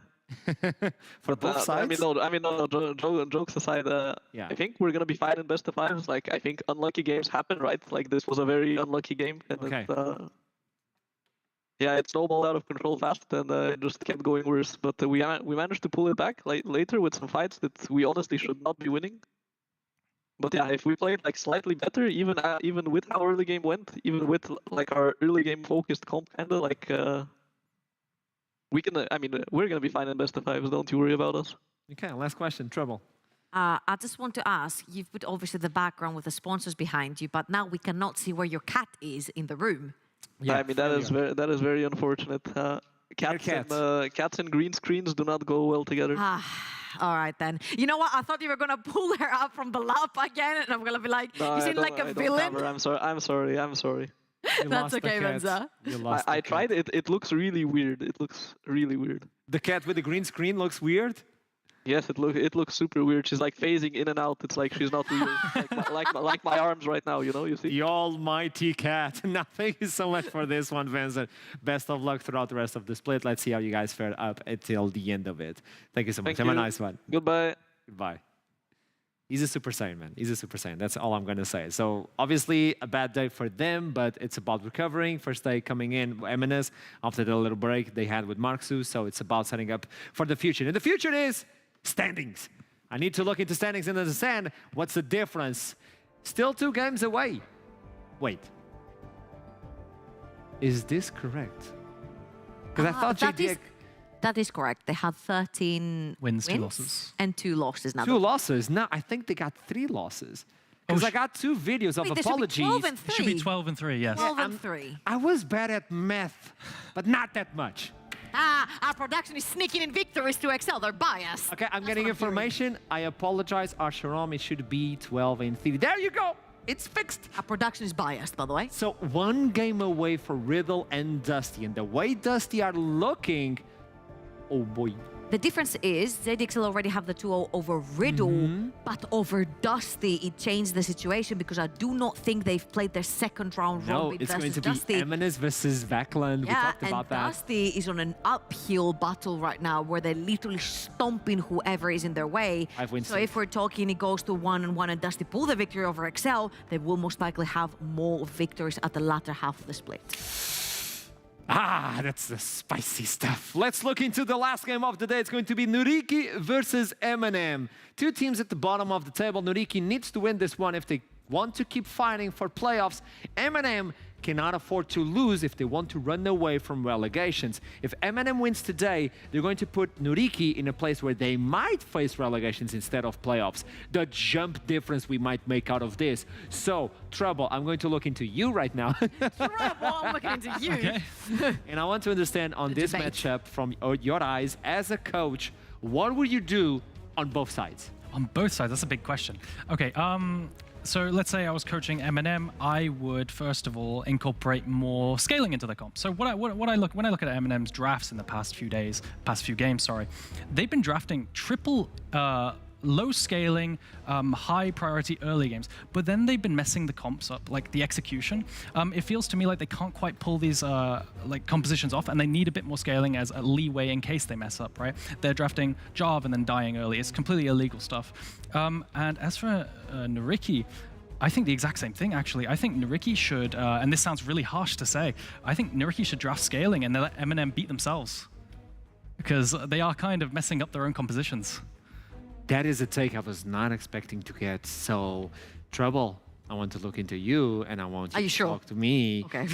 For both sides? Jokes aside, yeah. I think we're going to be fine in best of 5s. Like, I think unlucky games happen, right? Like, this was a very unlucky game. And okay. Yeah, it snowballed out of control fast, and it just kept going worse. But we managed to pull it back later with some fights that we honestly should not be winning. But yeah, if we played like slightly better, even with how early game went, even with like our early game focused comp, kinda like we can. I mean, we're gonna be fine in best of 5s. Don't you worry about us. Okay, last question, Trouble. I just want to ask, you've put obviously the background with the sponsors behind you, but now we cannot see where your cat is in the room. Yeah, I mean that is very unfortunate. Cats and green screens do not go well together. All right then. You know what? I thought you were gonna pull her up from the lap again, and I'm gonna be like, no, you seem like a villain. I'm sorry. That's okay, Venza. I tried it. It looks really weird. It looks really weird. The cat with the green screen looks weird? Yes, it looks super weird. She's like phasing in and out. It's like she's not real. like my arms right now, you know, you see? The almighty cat. Now, thank you so much for this one, Vincent. Best of luck throughout the rest of the split. Let's see how you guys fared up until the end of it. Thank you so much. Have a nice one. Goodbye. Goodbye. He's a Super Saiyan, man. He's a Super Saiyan. That's all I'm going to say. So, obviously, a bad day for them, but it's about recovering. First day coming in, MNS, after the little break they had with Marksu. So, it's about setting up for the future. And the future is standings. I need to look into standings and understand what's the difference. Still 2 games away. Wait. Is this correct? Because I thought JDX... That is correct. They had 13 wins, 2 losses. And 2 losses now. 2 losses? No, I think they got 3 losses. Because I got 2 videos of apologies. It should be 12 and 3, yes. 12 and 3. I was bad at math, but not that much. Our production is sneaking in victories to Excel. They're biased. Okay, I'm getting information. I apologize. Our Sharam, should be 12 and 3. There you go. It's fixed. Our production is biased, by the way. So 1 game away for Riddle and Dusty. And the way Dusty are looking, oh boy. The difference is ZXL already have the 2-0 over Riddle, but over Dusty, it changed the situation because I do not think they've played their second round robin it's versus going to Dusty. be Eminence versus Vakland. Yeah, we talked about that. Dusty is on an uphill battle right now where they're literally stomping whoever is in their way. So if we're talking it goes to 1-1 and Dusty pull the victory over Excel, they will most likely have more victories at the latter half of the split. That's the spicy stuff. Let's look into the last game of the day. It's going to be Nuriki versus M&M. 2 teams at the bottom of the table. Nuriki needs to win this one if they want to keep fighting for playoffs. M&M cannot afford to lose if they want to run away from relegations. If M&M wins today, they're going to put Nuriki in a place where they might face relegations instead of playoffs. The jump difference we might make out of this. So, Trouble, I'm going to look into you right now. Trouble, I'm looking into you. Okay. And I want to understand on this matchup from your eyes as a coach, what would you do on both sides? On both sides? That's a big question. Okay, so let's say I was coaching M&M, I would first of all incorporate more scaling into the comp. So when I look at M&M's drafts in the past few games, they've been drafting triple low scaling, high priority early games, but then they've been messing the comps up, like the execution. It feels to me like they can't quite pull these like compositions off, and they need a bit more scaling as a leeway in case they mess up, right? They're drafting Jarv and then dying early. It's completely illegal stuff. And as for Nariki, I think the exact same thing, actually. I think Nariki should, and this sounds really harsh to say, I think Nariki should draft scaling and let MNM beat themselves, because they are kind of messing up their own compositions. That is a take I was not expecting to get. So, Trouble, I want to look into you, and I want you to talk to me. Okay.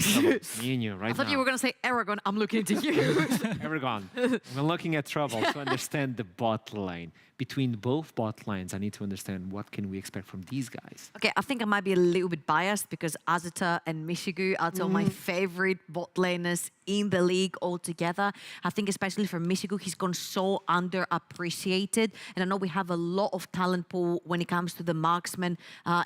Me and you right now. I thought you were going to say Aragon. I'm looking into you. Aragon. We're looking at Trouble to understand the bot lane. Between both bot lines, I need to understand what can we expect from these guys. Okay, I think I might be a little bit biased because Azita and Mishigu are two of my favorite bot laners in the league altogether. I think especially for Mishigu, he's gone so underappreciated. And I know we have a lot of talent pool when it comes to the marksmen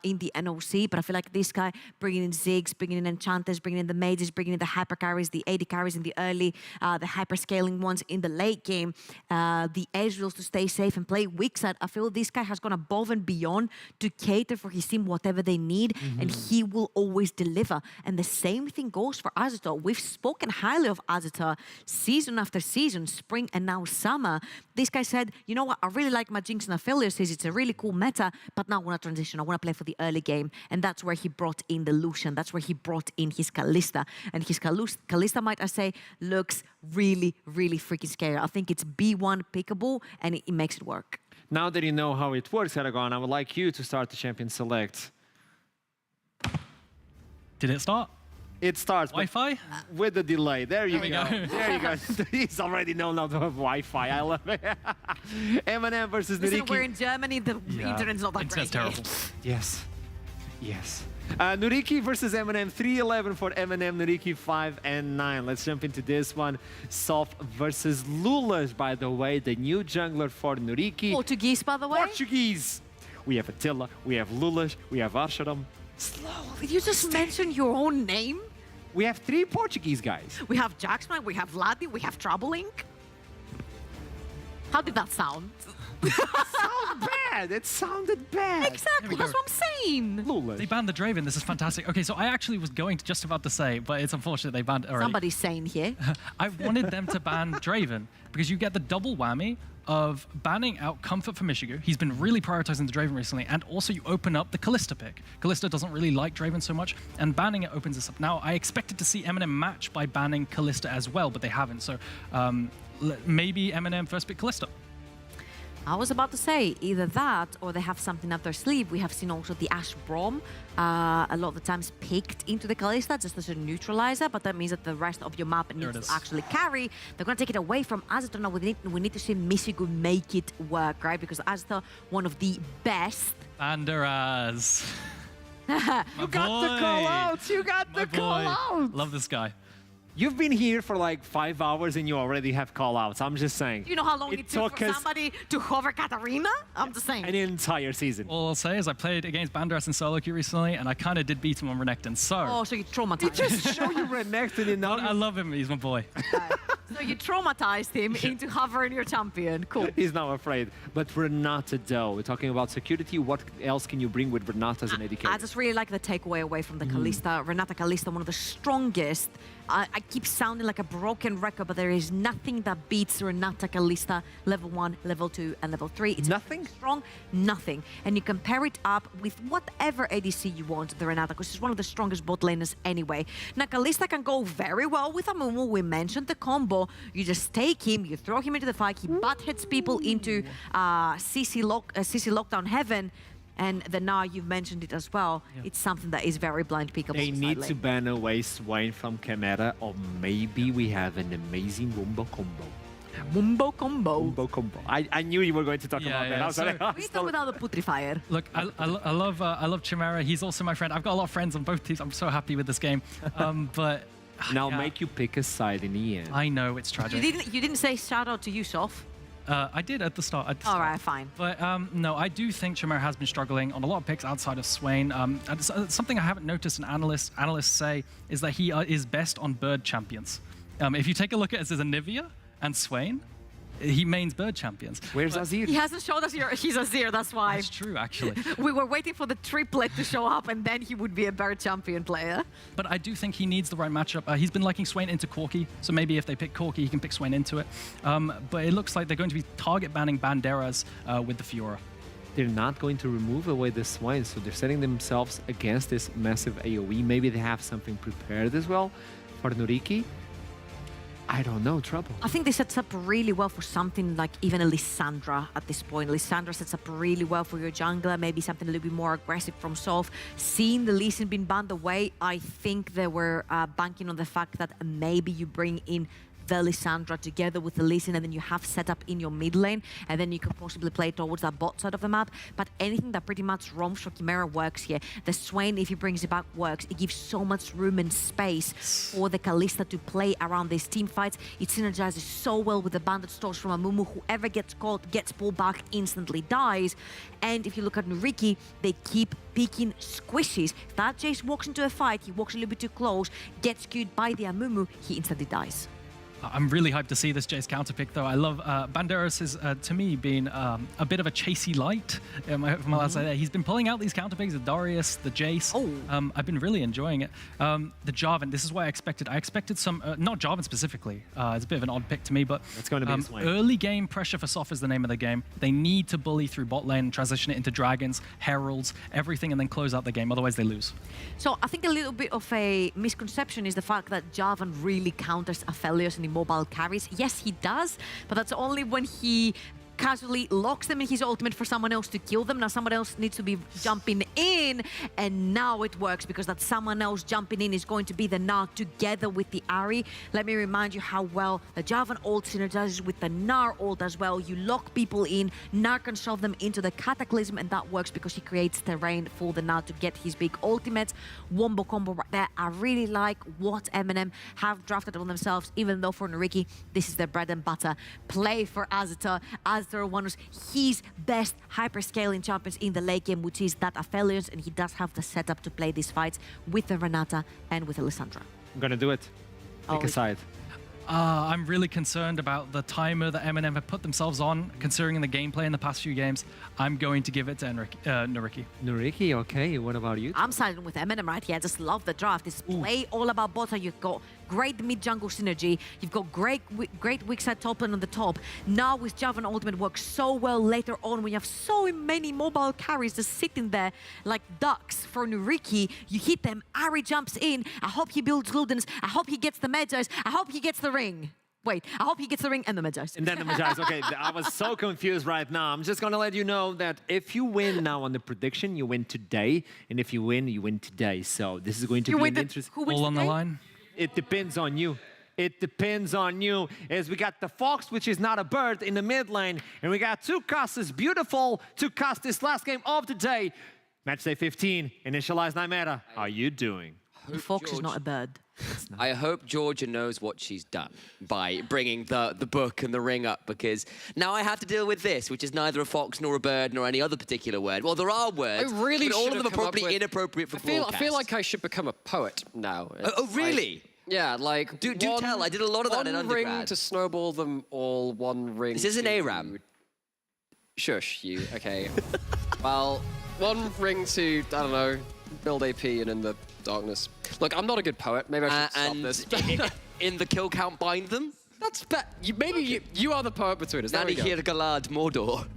in the NLC, but I feel like this guy bringing in Ziggs, bringing in Enchanters, bringing in the mages, bringing in the hyper carries, the AD carries in the early, the hyper scaling ones in the late game, the Ezreals to stay safe and play weak side. I feel this guy has gone above and beyond to cater for his team whatever they need, and he will always deliver. And the same thing goes for Azita. We've spoken highly of Azita season after season, spring and now summer. This guy said, you know what, I really like my Jinx and Aphelios, it's a really cool meta, but now I want to transition, I want to play for the early game. And that's where he brought in the Lucian, that's where he brought in his Kalista. And his Kalista, might I say, looks really, really freaking scary. I think it's B1 pickable, and it makes it work. Now that you know how it works, Aragon, I would like you to start the champion select. Did it start? It starts. Wi-Fi? With a delay. There you go. go. There you go. He's already known how to have Wi-Fi. I love it. MNM versus Listen, Nariki. we're in Germany, the internet's not that great. terrible. Yes. Yes. Nariki versus MNM, 3-11 for MNM, Nariki 5 and 9. Let's jump into this one. Soft versus Lulas, by the way, the new jungler for Nariki. Portuguese, by the way. Portuguese. We have Attila, we have Lulas, we have Arsharam. Slow. Did you just mention your own name? We have 3 Portuguese guys. We have Jackson, we have Vladdy, we have Troubling. How did that sound? Sound bad. It sounded bad. Exactly. That's what I'm saying. Lulas. They banned the Draven. This is fantastic. Okay, so I actually was going to just about to say, but it's unfortunate they banned it already. Somebody's saying here. I wanted them to ban Draven because you get the double whammy of banning out Comfort for Mishigu. He's been really prioritizing the Draven recently, and also you open up the Kalista pick. Kalista doesn't really like Draven so much, and banning it opens this up. Now, I expected to see MNM match by banning Kalista as well, but they haven't. So maybe MNM first pick Kalista. I was about to say either that or they have something up their sleeve. We have seen also the Ash Brom a lot of the times picked into the Kalista just as a neutralizer, but that means that the rest of your map needs to actually carry. They're going to take it away from Azita. Now we need to see Mishigu make it work, right? Because Azita, one of the best. Banderas. You got the call out. You got the call out. Love this guy. You've been here for like 5 hours and you already have call-outs. I'm just saying. Do you know how long it took for somebody to hover Katarina? I'm just saying. An entire season. All I'll say is I played against Banderas in solo queue recently, and I kind of did beat him on Renekton. So. Oh, so you traumatized him. Just show you Renekton and now I love him. He's my boy. So you traumatized him into hovering your champion. Cool. He's not afraid. But Renata, though, we're talking about security. What else can you bring with Renata as an AD? I just really like the takeaway away from the Kalista. Renata Kalista, one of the strongest. I keep sounding like a broken record, but there is nothing that beats Renata Kalista level 1, level 2, and level 3. It's nothing? Strong, nothing. And you can pair it up with whatever ADC you want, the Renata, because she's one of the strongest bot laners anyway. Now, Kalista can go very well with Amumu. We mentioned the combo. You just take him, you throw him into the fight, he butt hits people into CC Lockdown Heaven. And then now you've mentioned it as well. Yeah. It's something that is very blind pickable. They need to ban away Swain from Chimera, or maybe we have an amazing Wumbo combo. Wumbo combo. Wumbo combo. I knew you were going to talk about that. So, we talk about the Putrifier. Look, I love Chimera. He's also my friend. I've got a lot of friends on both teams. I'm so happy with this game. But now make you pick a side in the end. I know it's tragic. You didn't say shout out to Yusuf. I did at the start. All right, fine. But no, I do think Chimera has been struggling on a lot of picks outside of Swain. Something I haven't noticed, and analysts say, is that he is best on bird champions. If you take a look at it as Anivia and Swain, he mains bird champions. Where's Azir? He hasn't showed us he's Azir, that's why. That's true, actually. We were waiting for the triplet to show up, and then he would be a bird champion player. But I do think he needs the right matchup. He's been liking Swain into Corki, so maybe if they pick Corki, he can pick Swain into it. But it looks like they're going to be target banning Banderas with the Fiora. They're not going to remove away the Swain, so they're setting themselves against this massive AoE. Maybe they have something prepared as well for Nuriki. I don't know, trouble. I think they set up really well for something like even a Lissandra at this point. Lissandra sets up really well for your jungler, maybe something a little bit more aggressive from Soph. Seeing the Lee Sin being banned away, I think they were banking on the fact that maybe you bring in the Lissandra together with the Lee Sin, and then you have set up in your mid lane, and then you could possibly play towards that bot side of the map. But anything that pretty much roams for Chimera works here. The Swain, if he brings it back, works. It gives so much room and space for the Kalista to play around these team fights. It synergizes so well with the Bandit Stores from Amumu. Whoever gets caught, gets pulled back, instantly dies. And if you look at Nuriki, they keep picking squishes. If that Jace walks into a fight, he walks a little bit too close, gets queued by the Amumu, he instantly dies. I'm really hyped to see this Jace counterpick, though. I love Banderas is, to me, been a bit of a chasey light. From my last side there. He's been pulling out these counterpicks, the Darius, the Jace. I've been really enjoying it. The Jarvan, this is what I expected. I expected some, not Jarvan specifically. It's a bit of an odd pick to me, but it's going to be a swing. Early game pressure for Soph is the name of the game. They need to bully through bot lane and transition it into Dragons, Heralds, everything, and then close out the game. Otherwise, they lose. So I think a little bit of a misconception is the fact that Jarvan really counters Aphelios and mobile carries. Yes, he does, but that's only when he casually locks them in his ultimate for someone else to kill them. Now someone else needs to be jumping in, and now it works because that someone else jumping in is going to be the Gnar together with the Ahri. Let me remind you how well the Jarvan ult synergizes with the Gnar ult as well. You lock people in, Gnar can shove them into the Cataclysm, and that works because he creates terrain for the Gnar to get his big ultimate. Wombo combo right there. I really like what MNM have drafted on themselves, even though for Nuriki, this is their bread and butter. Play for Azita. Azita one of his best hyper-scaling champions in the late game, which is that Aphelios, and he does have the setup to play these fights with the Renata and with the Lissandra. I'm gonna do it. Pick a side. I'm really concerned about the timer that MNM have put themselves on, considering the gameplay in the past few games. I'm going to give it to Nuriki. Nuriki, okay. What about you? I'm siding with MNM right here. I just love the draft. It's play all about bota. You've got great mid-jungle synergy. You've got great weak side top lane on the top. Now with Jarvan Ultimate works so well later on when you have so many mobile carries just sitting there like ducks for Nuriki. You hit them, Ahri jumps in. I hope he builds Ludens. I hope he gets the Meadows. I hope he gets the ring. Wait, I hope he gets the ring and the Meadows. And then the Meadows. Okay, I was so confused right now. I'm just going to let you know that if you win now on the prediction, you win today. And if you win today. So this is going to be an interesting... All on the line? It depends on you. It depends on you. As we got the Fox, which is not a bird, in the mid lane. And we got two casters, beautiful two casters, last game of the day. Match day 15, initialized Nightmare. How are you doing? The Fox is not a bird. I hope Georgia knows what she's done by bringing the book and the ring up, because now I have to deal with this, which is neither a fox nor a bird nor any other particular word. Well, there are words, but all of them are probably inappropriate for broadcast. I feel like I should become a poet now. Oh, really? Yeah, like... Do tell, I did a lot of that in undergrad. One ring to snowball them all, one ring This is an ARAM. Shush, you, okay. Well, one ring to, I don't know, build AP and in the darkness. Look, I'm not a good poet. Maybe I should stop this. In the kill count, bind them? That's maybe you are the poet between us. Nani Hir Galad Mordor.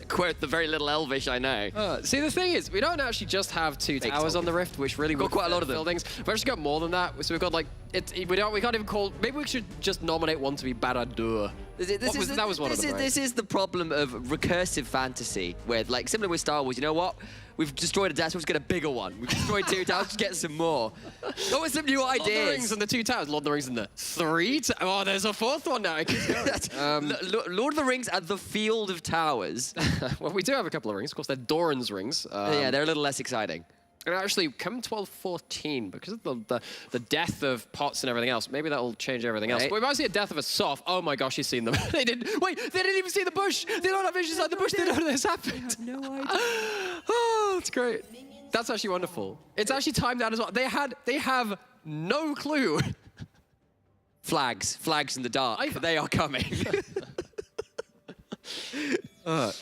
Quote the very little Elvish I know. See, the thing is, we don't actually just have two towers on the Rift, which really got quite a lot of buildings. We've actually got more than that. So we've got like we can't even call. Maybe we should just nominate one to be Barad-dûr. This is the problem of recursive fantasy, where like similar with Star Wars. You know what? We've destroyed a Death Star, let's get a bigger one. We've destroyed two towers, let's get some more. What was some new ideas? Lord of the Rings and the two towers. Lord of the Rings and the three towers. Oh, there's a fourth one now. Lord of the Rings and the Field of Towers. Well, we do have a couple of rings. Of course, they're Doran's rings. Yeah, they're a little less exciting. And actually, come 12-14, because of the death of Pots and everything else, maybe that'll change everything else. But we might see a death of a Soph. Oh my gosh, you've seen them. They didn't even see the bush. They don't have vision inside the bush. They know this happened. No idea. Oh, that's great. That's actually wonderful. It's actually timed out as well. They have no clue. Flags in the dark. They are coming.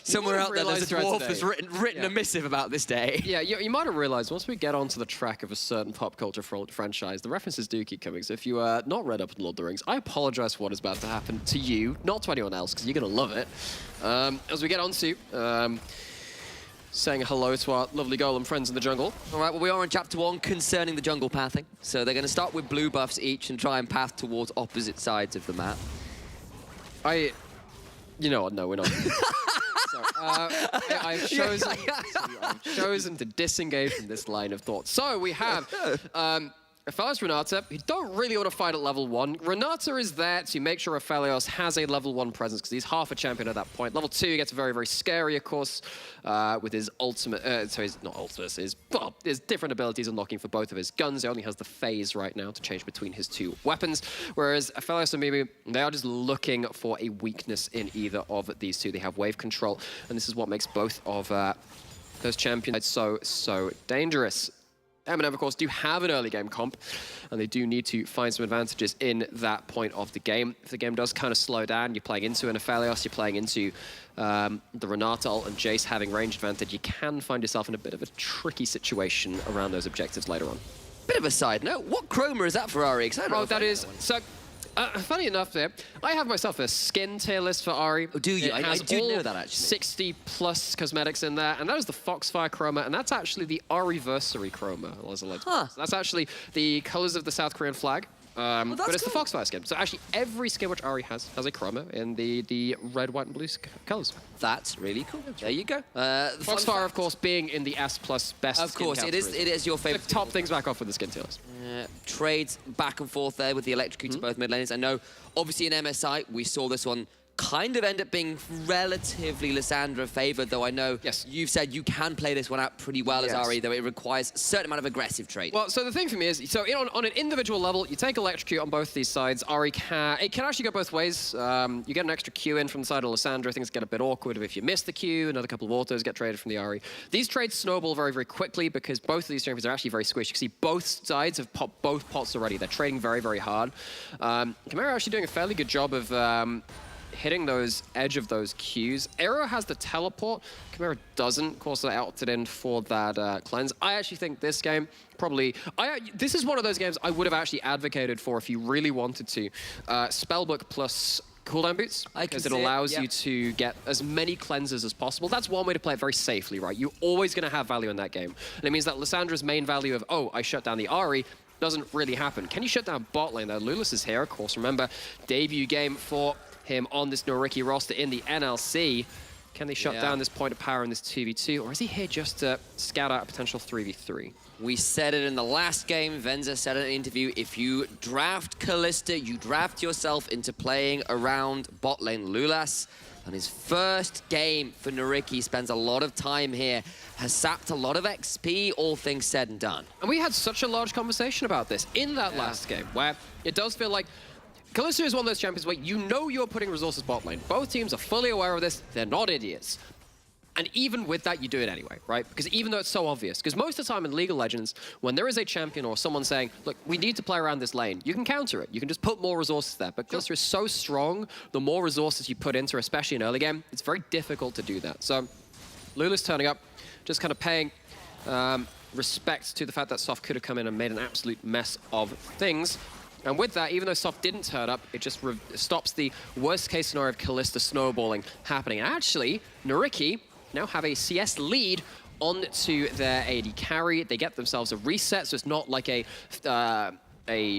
Somewhere out there, there's a dwarf today. that's written a missive about this day. Yeah, you might have realized once we get onto the track of a certain pop culture franchise, the references do keep coming. So if you are not read up on Lord of the Rings, I apologize for what is about to happen to you, not to anyone else, because you're going to love it. As we get on to saying hello to our lovely golem friends in the jungle. All right, well, we are on chapter 1 concerning the jungle pathing. So they're going to start with blue buffs each and try and path towards opposite sides of the map. You know what? No, we're not. So, I've chosen to disengage from this line of thought. So we have Aphelios Renata, who don't really want to fight at level 1. Renata is there to make sure Aphelios has a level 1 presence, because he's half a champion at that point. Level 2, he gets very, very scary, of course, with his ultimate, his different abilities unlocking for both of his guns. He only has the phase right now to change between his 2 weapons, whereas Aphelios and Mimi, they are just looking for a weakness in either of these 2. They have wave control, and this is what makes both of those champions so dangerous. M&M, of course, do have an early game comp, and they do need to find some advantages in that point of the game. If the game does kind of slow down, you're playing into an Aphelios, you're playing into the Renata ult and Jace having range advantage, you can find yourself in a bit of a tricky situation around those objectives later on. Bit of a side note, what chroma is that for Ari? That is... So, funny enough there, I have myself a skin tier list for Ari. Oh, do you? I do know that, actually. 60 plus cosmetics in there, and that is the Foxfire chroma, and that's actually the Ariversary chroma. So that's actually the colors of the South Korean flag. But it's the Foxfire skin. So actually every skin which Ari has a chroma in the red, white, and blue colors. That's really cool. There you go. Foxfire, of course, being in the S+ best. Of course, it is your favorite. So top things back off with the skin tier list. Trades back and forth there with the electrocute to both mid laners. I know, obviously in MSI, we saw this one kind of end up being relatively Lissandra favored, though I know you've said you can play this one out pretty well as Ari, though it requires a certain amount of aggressive trade. Well, so the thing for me is, on an individual level, you take electrocute on both these sides. Ari can actually go both ways. You get an extra Q in from the side of Lissandra. Things get a bit awkward if you miss the Q. Another couple of autos get traded from the Ari. These trades snowball very, very quickly because both of these champions are actually very squishy. You can see both sides have popped both pots already. They're trading very, very hard. Chimera actually doing a fairly good job of hitting those edge of those Qs. Aero has the teleport. Chimera doesn't. Of course, they opted in for that cleanse. I actually think this game probably... this is one of those games I would have actually advocated for if you really wanted to. Spellbook plus cooldown boots, because it allows you to get as many cleanses as possible. That's one way to play it very safely, right? You're always going to have value in that game. And it means that Lissandra's main value of, oh, I shut down the Ari, doesn't really happen. Can you shut down bot lane though? Lulis is here, of course. Remember, debut game for him on this Noriki roster in the NLC. Can they shut down this point of power in this 2v2, or is he here just to scout out a potential 3v3? We said it in the last game. Venza said in an interview, if you draft Kalista, you draft yourself into playing around bot lane. Lulas, on his first game for Noriki, spends a lot of time here, has sapped a lot of XP, all things said and done. And we had such a large conversation about this in that last game, where it does feel like Kalista is one of those champions where you know you're putting resources bot lane. Both teams are fully aware of this. They're not idiots. And even with that, you do it anyway, right? Because even though it's so obvious, because most of the time in League of Legends, when there is a champion or someone saying, look, we need to play around this lane, you can counter it. You can just put more resources there. But Kalista is so strong, the more resources you put into her, especially in early game, it's very difficult to do that. So Lula's turning up, just kind of paying respect to the fact that Soft could have come in and made an absolute mess of things. And with that, even though Soft didn't turn up, it just stops the worst case scenario of Kalista snowballing happening. And actually, Noriki now have a CS lead onto their AD carry. They get themselves a reset, so it's not like a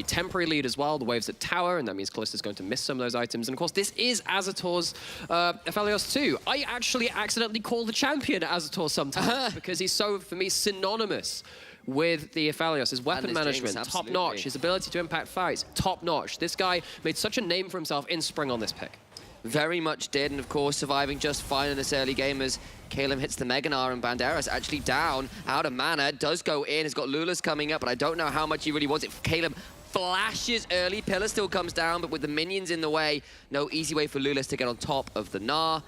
temporary lead as well. The waves at tower, and that means Kalista's going to miss some of those items. And of course, this is Azator's Aphelios too. I actually accidentally call the champion Azator sometimes because he's so, for me, synonymous with the Aphelios. His weapon management, top-notch. His ability to impact fights, top-notch. This guy made such a name for himself in Spring on this pick. Very much did, and of course surviving just fine in this early game as Caleb hits the Mega Gnar, and Banderas actually down, out of mana, does go in, has got Lulas coming up, but I don't know how much he really wants it. Caleb flashes early, Pillar still comes down, but with the minions in the way, no easy way for Lulas to get on top of the Gnar.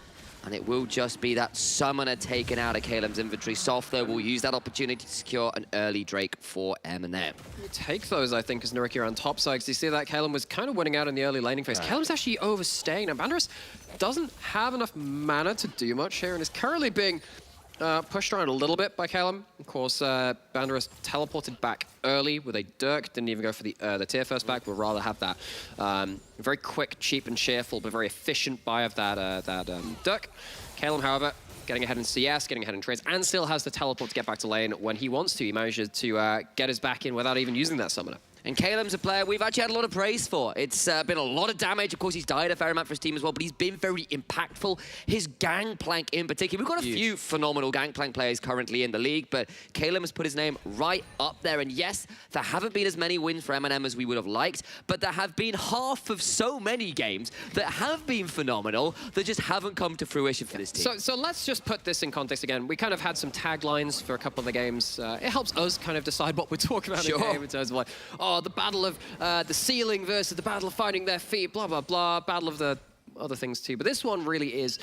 And it will just be that summoner taken out of Calem's inventory. Soft, though, will use that opportunity to secure an early Drake for M&M. You take those, I think, as Nariki are on top side, because you see that Calem was kind of winning out in the early laning phase. Calem's actually overstaying. Now, Banderas doesn't have enough mana to do much here and is currently being pushed around a little bit by Calem. Of course, Banderas teleported back early with a Dirk. Didn't even go for the tier first back. We'll rather have that very quick, cheap, and cheerful, but very efficient buy of that Dirk. Calem, however, getting ahead in CS, getting ahead in trades, and still has the teleport to get back to lane when he wants to. He manages to get his back in without even using that summoner. And Calem's a player we've actually had a lot of praise for. It's been a lot of damage. Of course, he's died a fair amount for his team as well, but he's been very impactful. His Gangplank in particular. We've got a few phenomenal Gangplank players currently in the league, but Calem has put his name right up there. And yes, there haven't been as many wins for M&M as we would have liked, but there have been half of so many games that have been phenomenal that just haven't come to fruition for this team. So let's just put this in context again. We kind of had some taglines for a couple of the games. It helps us kind of decide what we're talking about in the game in terms of like, oh, the battle of the ceiling versus the battle of finding their feet, blah, blah, blah, battle of the other things too. But this one really is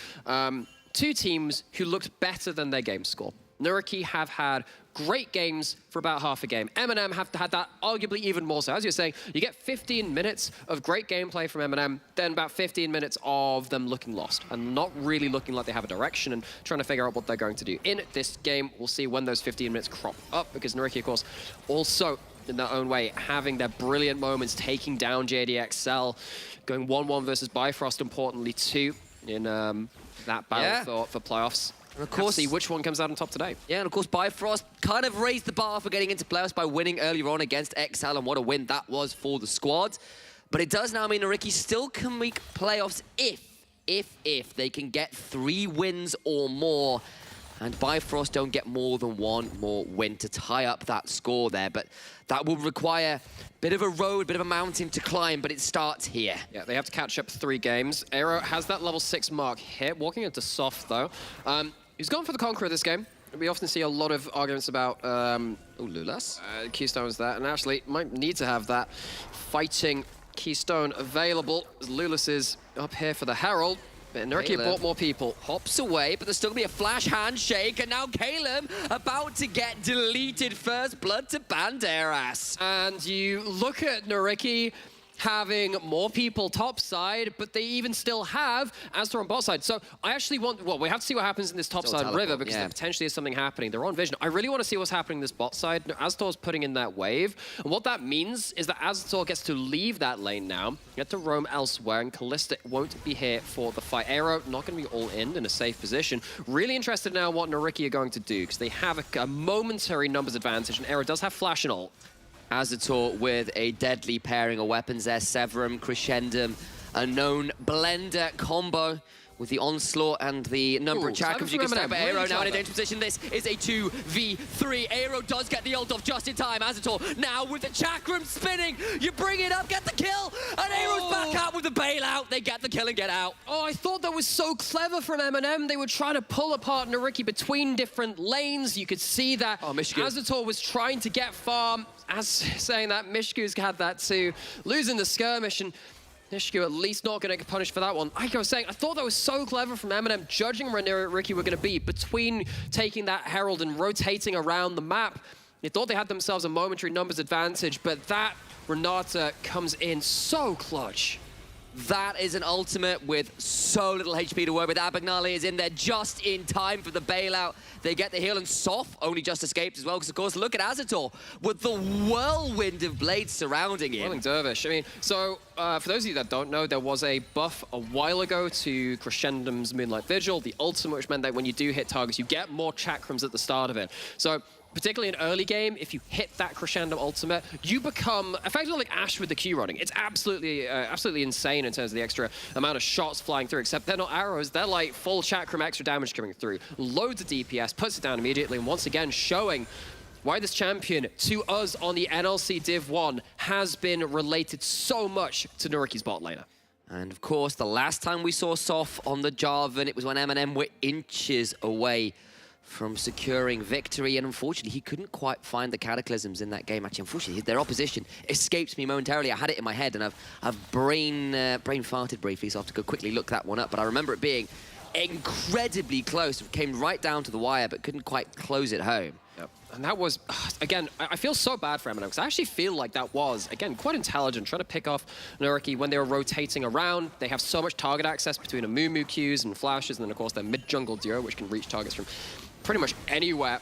two teams who looked better than their game score. Nariki have had great games for about half a game. M&M have had that arguably even more so. As you're saying, you get 15 minutes of great gameplay from M&M, then about 15 minutes of them looking lost and not really looking like they have a direction and trying to figure out what they're going to do. In this game, we'll see when those 15 minutes crop up, because Nariki, of course, also in their own way, having their brilliant moments, taking down JDXL, going 1-1 versus Bifrost, importantly, too, in that battle for playoffs. And of course, see which one comes out on top today. Yeah, and of course, Bifrost kind of raised the bar for getting into playoffs by winning earlier on against XL, and what a win that was for the squad. But it does now mean Nariki still can make playoffs if they can get 3 wins or more. And Bifrost don't get more than 1 more win to tie up that score there. But that will require a bit of a road, a bit of a mountain to climb, but it starts here. Yeah, they have to catch up 3 games. Aero has that level 6 mark hit, walking into soft, though. He's gone for the Conqueror this game. We often see a lot of arguments about Lulas. Keystone's there, and actually might need to have that fighting Keystone available, as Lulas is up here for the Herald. Nariki brought more people. Hops away, but there's still going to be a flash handshake, and now Calem about to get deleted. First blood to Banderas. And you look at Nariki having more people top side, but they even still have Astor on bot side. So I actually want, well, we have to see what happens in this top side river, because there potentially is something happening. They're on vision. I really want to see what's happening in this bot side. Astor's putting in that wave. And what that means is that Astor gets to leave that lane now, get to roam elsewhere, and Callista won't be here for the fight. Aero not going to be all in a safe position. Really interested now what Nariki are going to do, because they have a momentary numbers advantage, and Aero does have flash and ult. Azator with a deadly pairing of weapons there. Severum, Crescendum, a known blender combo with the onslaught and the number of chakrams you can stack. But Aero now in a dangerous position. This is a 2v3. Aero does get the ult off just in time. Azator now with the chakram spinning. You bring it up, get the kill, and Aero's back out with the bailout. They get the kill and get out. Oh, I thought that was so clever from M&M. They were trying to pull apart Nariki between different lanes. You could see that Azator was trying to get farm. As saying that, Mishku's had that too. Losing the skirmish, and Mishku at least not going to get punished for that one. Like I was saying, I thought that was so clever from M&M, judging where Nariki were going to be between taking that Herald and rotating around the map. They thought they had themselves a momentary numbers advantage, but that Renata comes in so clutch. That is an ultimate with so little HP to work with. Abagnale is in there just in time for the bailout. They get the heal, and Soft only just escaped as well, because of course, look at Azator with the whirlwind of blades surrounding him. Whirling Dervish. I mean, so for those of you that don't know, there was a buff a while ago to Crescendum's Moonlight Vigil, the ultimate, which meant that when you do hit targets, you get more chakrams at the start of it. So particularly in early game, if you hit that Crescendum ultimate, you become effectively like Ashe with the Q running. It's absolutely insane in terms of the extra amount of shots flying through, except they're not arrows, they're like full chakram extra damage coming through. Loads of DPS, puts it down immediately, and once again showing why this champion, to us on the NLC Div 1, has been related so much to Nuriki's bot laner. And of course, the last time we saw Soft on the Jarvan, it was when M&M were inches away from securing victory, and unfortunately he couldn't quite find the cataclysms in that game. Actually, unfortunately, their opposition escapes me momentarily. I had it in my head, and I've brain farted briefly, so I have to go quickly look that one up. But I remember it being incredibly close. It came right down to the wire, but couldn't quite close it home. Yep. And that was, again, I feel so bad for Eminem, because I actually feel like that was, again, quite intelligent, trying to pick off Nuriki when they were rotating around. They have so much target access between a Moo Qs and flashes, and then, of course, their mid-jungle duo, which can reach targets from pretty much anywhere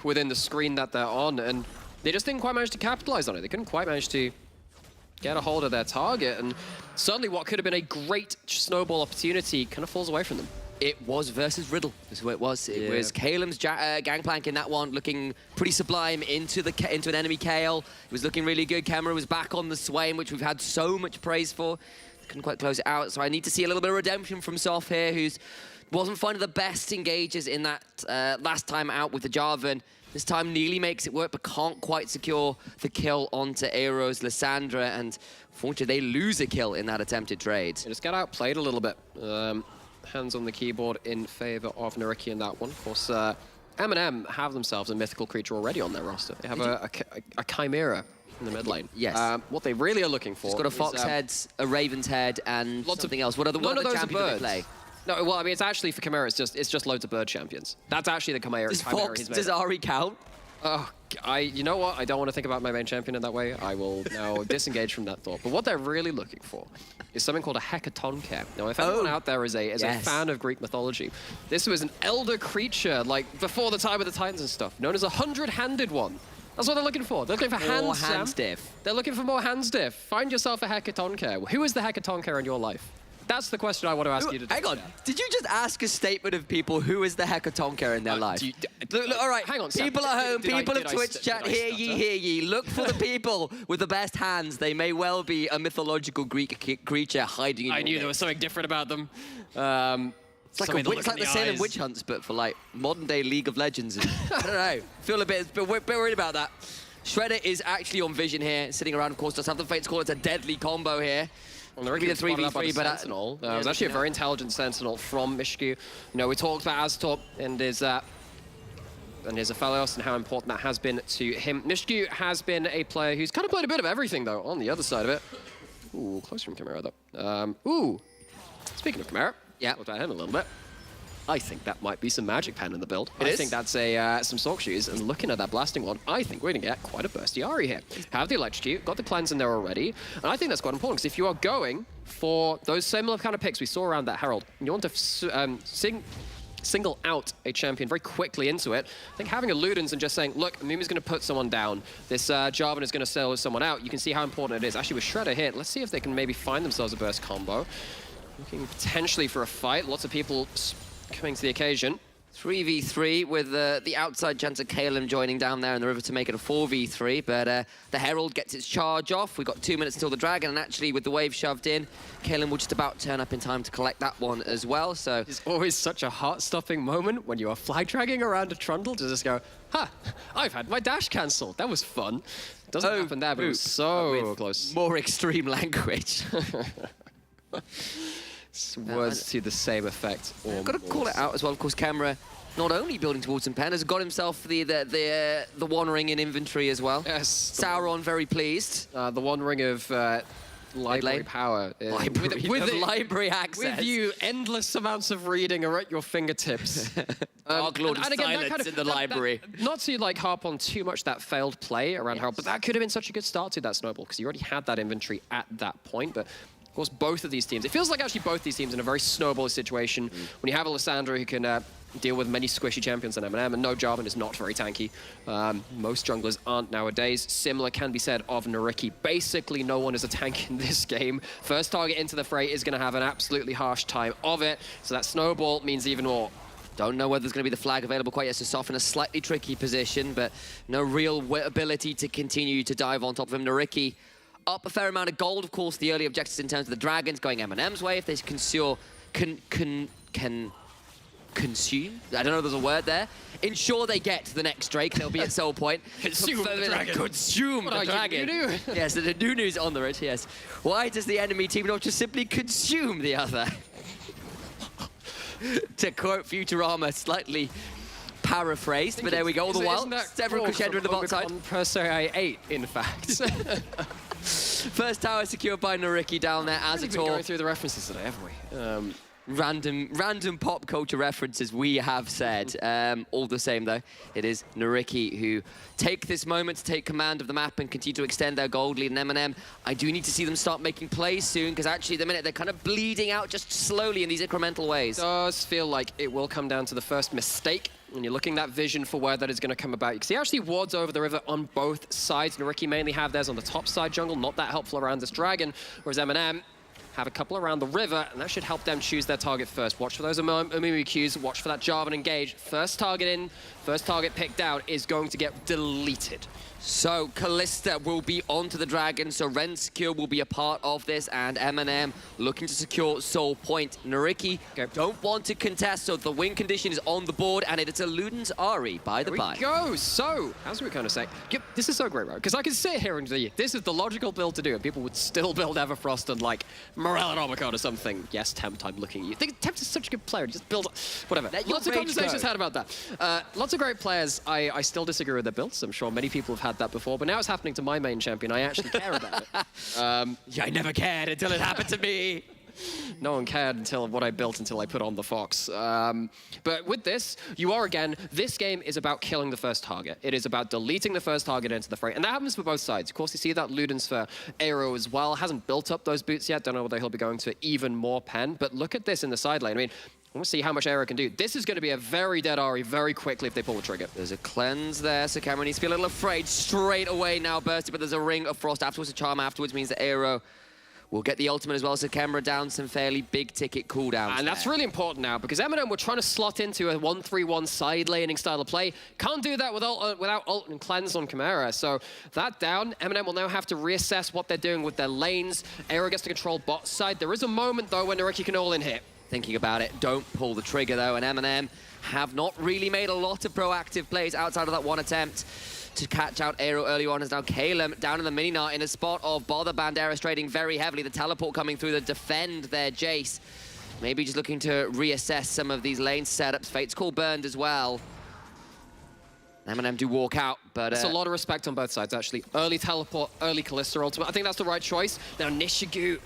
within the screen that they're on, and they just didn't quite manage to capitalize on it. They couldn't quite manage to get a hold of their target, and suddenly what could have been a great snowball opportunity kind of falls away from them. It was versus Riddle, is what it was. It was Kalem's gangplank in that one, looking pretty sublime into an enemy Kale. It was looking really good. Camera was back on the Swain, which we've had so much praise for. Couldn't quite close it out, so I need to see a little bit of redemption from Soph here, who's wasn't finding the best engages in that last time out with the Jarvan. This time Neely makes it work, but can't quite secure the kill onto Aeros, Lissandra, and unfortunately they lose a kill in that attempted trade. They just got outplayed a little bit. Hands on the keyboard in favor of Nuriki in that one. Of course, M&M have themselves a mythical creature already on their roster. They have a Chimera in the mid lane. Yes. What they really are looking for It's got a fox is, head, a raven's head, and something else. What other champions do they play? No, well, I mean, it's actually for Chimera, it's just loads of bird champions. That's actually the Chimera. Does Ari count? Oh, you know what? I don't want to think about my main champion in that way. I will now disengage from that thought. But what they're really looking for is something called a Hecatoncheir. Now, if anyone out there is a fan of Greek mythology, this was an elder creature, like before the time of the Titans and stuff, known as a 100-handed one. That's what they're looking for. They're looking for More hand hands diff. They're looking for more hands diff. Find yourself a Hecatoncheir. Who is the Hecatoncheir in your life? That's the question I want to ask you today. Hang on, did you just ask a statement of people who is the Hecatoncheir in their life? Look, all right, hang on, Sam. people at home, people of Twitch chat, hear ye. Look for the people with the best hands. They may well be a mythological Greek creature hiding in I knew there was something different about them. It's like the Salem witch hunts, but for like modern day League of Legends. I don't know. Feel a bit worried about that. Shredder is actually on vision here, sitting around. Of course, does have the Fates call it a deadly combo here. Well, the 3v3, but Sentinel. It was actually a very intelligent Sentinel from Mishku. You know, we talked about Aztop and his Aphelios and how important that has been to him. Mishku has been a player who's kind of played a bit of everything, though, on the other side of it. Ooh, close from Chimera, though. Speaking of Chimera, looked at him a little bit. I think that might be some Magic Pen in the build. I think that's some Sork Shoes, and looking at that blasting one, I think we're going to get quite a bursty Ahri here. Have the Electrocute, got the Cleanse in there already, and I think that's quite important, because if you are going for those similar kind of picks we saw around that Herald, and you want to single out a champion very quickly into it, I think having a Ludens and just saying, look, Mumi's going to put someone down, this Jarvan is going to sell someone out, you can see how important it is. Actually, with Shredder here, let's see if they can maybe find themselves a burst combo. Looking potentially for a fight, lots of people coming to the occasion. 3v3 with the outside chance of Kalem joining down there in the river to make it a 4v3, but the Herald gets its charge off. We've got 2 minutes until the Dragon, and actually with the wave shoved in, Kalem will just about turn up in time to collect that one as well, so... It's always such a heart-stopping moment when you are flag dragging around a Trundle to just go, I've had my dash cancelled. That was fun. Doesn't happen there, but it was so close. More extreme language. Was to the same effect. I've got to call it out as well, of course. Camera not only building towards some pen, has got himself the One Ring in inventory as well. Yes. Sauron very pleased. The One Ring of library power. With library access. With you, endless amounts of reading are at your fingertips. Dark Lord of Silence in the library. Not to like harp on too much that failed play around Harold, but that could have been such a good start to that snowball, because you already had that inventory at that point, but of course, both of these teams, it feels like actually both these teams in a very snowball situation. When you have a Lissandra who can deal with many squishy champions on M&M, and no, Jarvan is not very tanky. Most junglers aren't nowadays. Similar can be said of Nuriki. Basically, no one is a tank in this game. First target into the fray is going to have an absolutely harsh time of it, so that snowball means even more. Don't know whether there's going to be the flag available quite yet, so Soph in a slightly tricky position, but no real ability to continue to dive on top of him. Nuriki up a fair amount of gold, of course. The early objectives in terms of the Dragons going M&M's way. If they consume, I don't know if there's a word there. Ensure they get to the next Drake. They'll be at Soul Point. Consume the Dragon. Consume the Dragon. Yes, the Nunu's on the ridge, yes. Why does the enemy team not just simply consume the other? To quote Futurama, slightly paraphrased, but there we go. All the while, several crescendo in the bot side. Per se 8, in fact. First tower secured by Nuriki down there as We've a been tour. going through the references today, haven't we? Random pop culture references we have said. All the same, though, it is Nariki who take this moment to take command of the map and continue to extend their gold lead. And M&M, I do need to see them start making plays soon, because actually at the minute they're kind of bleeding out just slowly in these incremental ways. It does feel like it will come down to the first mistake. When you're looking at that vision for where that is going to come about. You can see actually wards over the river on both sides. Nariki mainly have theirs on the top side jungle, not that helpful around this dragon, whereas M&M have a couple around the river, and that should help them choose their target first. Watch for those Umimi Qs, watch for that Jarvan engage. First target in, first target picked out is going to get deleted. So Kalista will be onto the dragon, so Ren Secure will be a part of this, and M&M looking to secure Soul Point. Nariki don't want to contest, so the win condition is on the board, and it's a Luden's Ari by the by. There we go. So, as we kind of say, yep, this is so great, right? Because I can sit here and say, this is the logical build to do, and people would still build Everfrost and like Morel and Omicron or something. Yes, Tempt, I'm looking at you. Tempt is such a good player, just build, whatever. Lots of conversations had about that. Lots of great players. I still disagree with their builds. I'm sure many people have had that before, but now it's happening to my main champion. I actually care about it. Yeah, I never cared until it happened to me. No one cared until what I built until I put on the Fox. But with this, this game is about killing the first target. It is about deleting the first target into the fray. And that happens for both sides. Of course, you see that Luden's for Aero as well. Hasn't built up those boots yet. Don't know whether he'll be going to even more pen. But look at this in the side lane. I mean, we'll see how much Aero can do. This is going to be a very dead Ari very quickly if they pull the trigger. There's a cleanse there, so Cameron needs to be a little afraid straight away now, bursting, but there's a Ring of Frost afterwards. A Charm afterwards means that Aero will get the ultimate as well, so Kemra down some fairly big ticket cooldowns. And that's really important now, because M&M were trying to slot into a 1-3-1 side laning style of play. Can't do that without ult and cleanse on Chimera. So that down, M&M will now have to reassess what they're doing with their lanes. Aero gets to control bot side. There is a moment, though, when Nariki can all in hit. Thinking about it, don't pull the trigger, though, and M&M have not really made a lot of proactive plays outside of that one attempt to catch out Aero early on, as now Caleb down in the mini-nart in a spot of Bother. Banderas trading very heavily. The teleport coming through the defend there, Jace. Maybe just looking to reassess some of these lane setups. Fate's Call burned as well. M&M do walk out, but... It's a lot of respect on both sides, actually. Early teleport, early Kalista ultimate. I think that's the right choice. Now Nishigu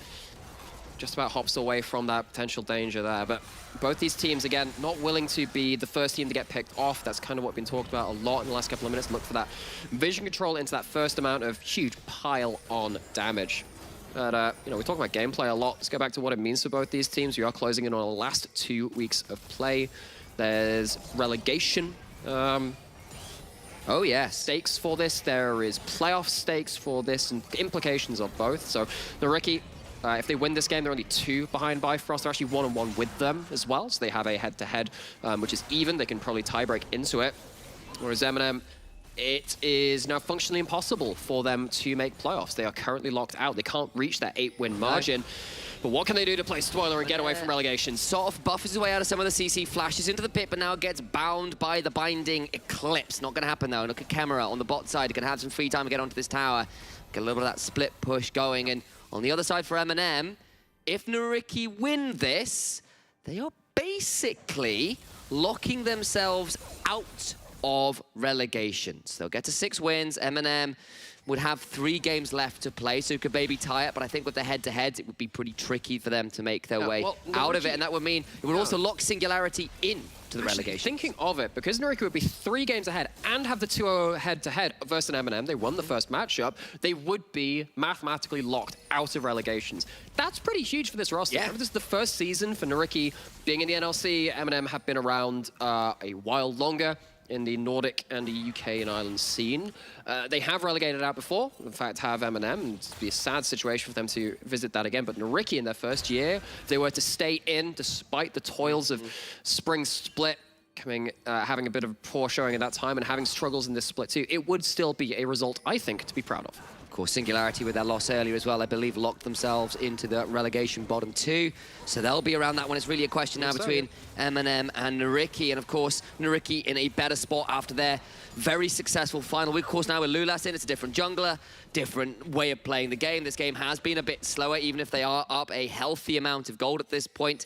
just about hops away from that potential danger there, but both these teams, again, not willing to be the first team to get picked off. That's kind of what we've been talked about a lot in the last couple of minutes. Look for that vision control into that first amount of huge pile on damage. But, you know, we talk about gameplay a lot. Let's go back to what it means for both these teams. We are closing in on the last 2 weeks of play. There's relegation. Oh, yes. Stakes for this. There is playoff stakes for this and implications of both. So, Nariki, if they win this game, they're only 2 behind Bifrost. They're actually 1-on-1 with them as well. So they have a head-to-head, which is even. They can probably tie-break into it. Whereas M&M, it is now functionally impossible for them to make playoffs. They are currently locked out. They can't reach that 8-win margin. But what can they do to play spoiler and get away from relegation? Sort of buffers his way out of some of the CC, flashes into the pit, but now gets bound by the binding Eclipse. Not going to happen, though. Look at Camera on the bot side. He can have some free time to get onto this tower. Get a little bit of that split push going, and on the other side for M&M, if Nariki win this, they are basically locking themselves out of relegations. They'll get to 6 wins. M&M would have 3 games left to play, so could maybe tie it, but I think with the head-to-heads, it would be pretty tricky for them to make their way out of it, and that would mean it would also lock Singularity in to the relegation. Thinking of it, because Nariki would be 3 games ahead and have the 2-0 head-to-head versus M&M, they won the first matchup, they would be mathematically locked out of relegations. That's pretty huge for this roster. Yeah. This is the first season for Nariki being in the NLC. M&M have been around a while longer in the Nordic and the UK and Ireland scene. They have relegated out before, in fact have M&M, it'd be a sad situation for them to visit that again, but Nariki in their first year, if they were to stay in despite the toils of spring split, having a bit of a poor showing at that time and having struggles in this split too, it would still be a result, I think, to be proud of. Of course, Singularity with their loss earlier as well, I believe, locked themselves into the relegation bottom 2. So they'll be around that one. It's really a question now between M&M and Nariki. And of course, Nariki in a better spot after their very successful final week. Of course, now with Lulas in, it's a different jungler, different way of playing the game. This game has been a bit slower, even if they are up a healthy amount of gold at this point.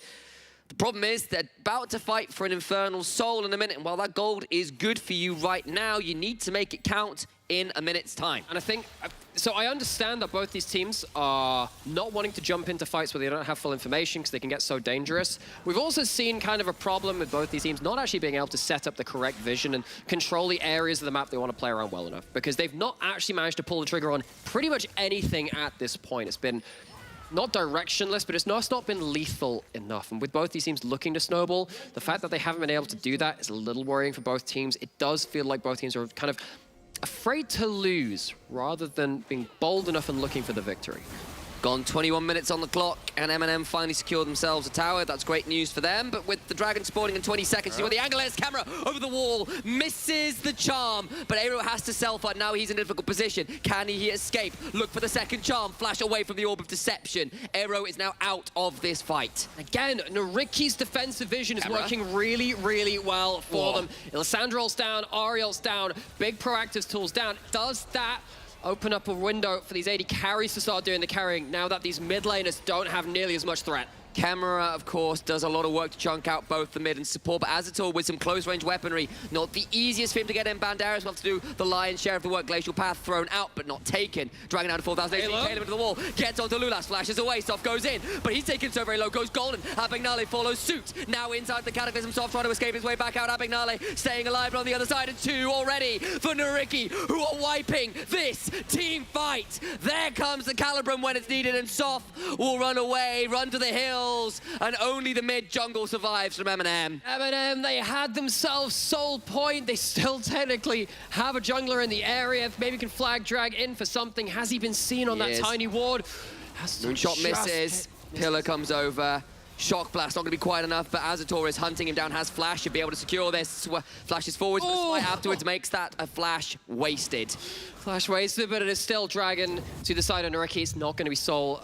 The problem is they're about to fight for an Infernal Soul in a minute. And while that gold is good for you right now, you need to make it count in a minute's time. And I think, so I understand that both these teams are not wanting to jump into fights where they don't have full information because they can get so dangerous. We've also seen kind of a problem with both these teams not actually being able to set up the correct vision and control the areas of the map they want to play around well enough, because they've not actually managed to pull the trigger on pretty much anything at this point. It's been not directionless, but it's not been lethal enough. And with both these teams looking to snowball, the fact that they haven't been able to do that is a little worrying for both teams. It does feel like both teams are kind of afraid to lose rather than being bold enough and looking for the victory. Gone 21 minutes on the clock, and M&M finally secured themselves a tower. That's great news for them, but with the Dragon spawning in 20 seconds, see what the angle is. Camera over the wall, misses the charm, but Aero has to self-hunt. Now he's in a difficult position. Can he escape? Look for the second charm. Flash away from the Orb of Deception. Aero is now out of this fight. Again, Noriki's defensive vision is working really, really well for them. Lissandro's down, Ariel's down, big proactive tools down. Does that open up a window for these AD carries to start doing the carrying now that these mid laners don't have nearly as much threat? Camera, of course, does a lot of work to chunk out both the mid and support, but Azator with some close-range weaponry, not the easiest for him to get in. Banderas will have to do the lion's share of the work. Glacial Path thrown out, but not taken. Dragging out to 4,000 HP, Caleb into the wall, gets onto Lulas, flashes away, Soft goes in, but he's taken so very low, goes golden. Abagnale follows suit, now inside the Cataclysm. Soft trying to escape his way back out. Abagnale staying alive, but on the other side, and 2 already for Noriki, who are wiping this team fight. There comes the Calibrum when it's needed, and Soft will run away, run to the hills, and only the mid jungle survives from M&M. M&M, they had themselves soul point. They still technically have a jungler in the area. Maybe can flag drag in for something. Has he been seen on that tiny ward? Moonshot misses. Pillar comes over. Shock Blast not going to be quite enough, but Azator is hunting him down, has Flash, should be able to secure this. Flashes forwards, but Smite afterwards makes that a Flash wasted. Flash wasted, but it is still Dragon to the side of Noriki. It's not going to be soul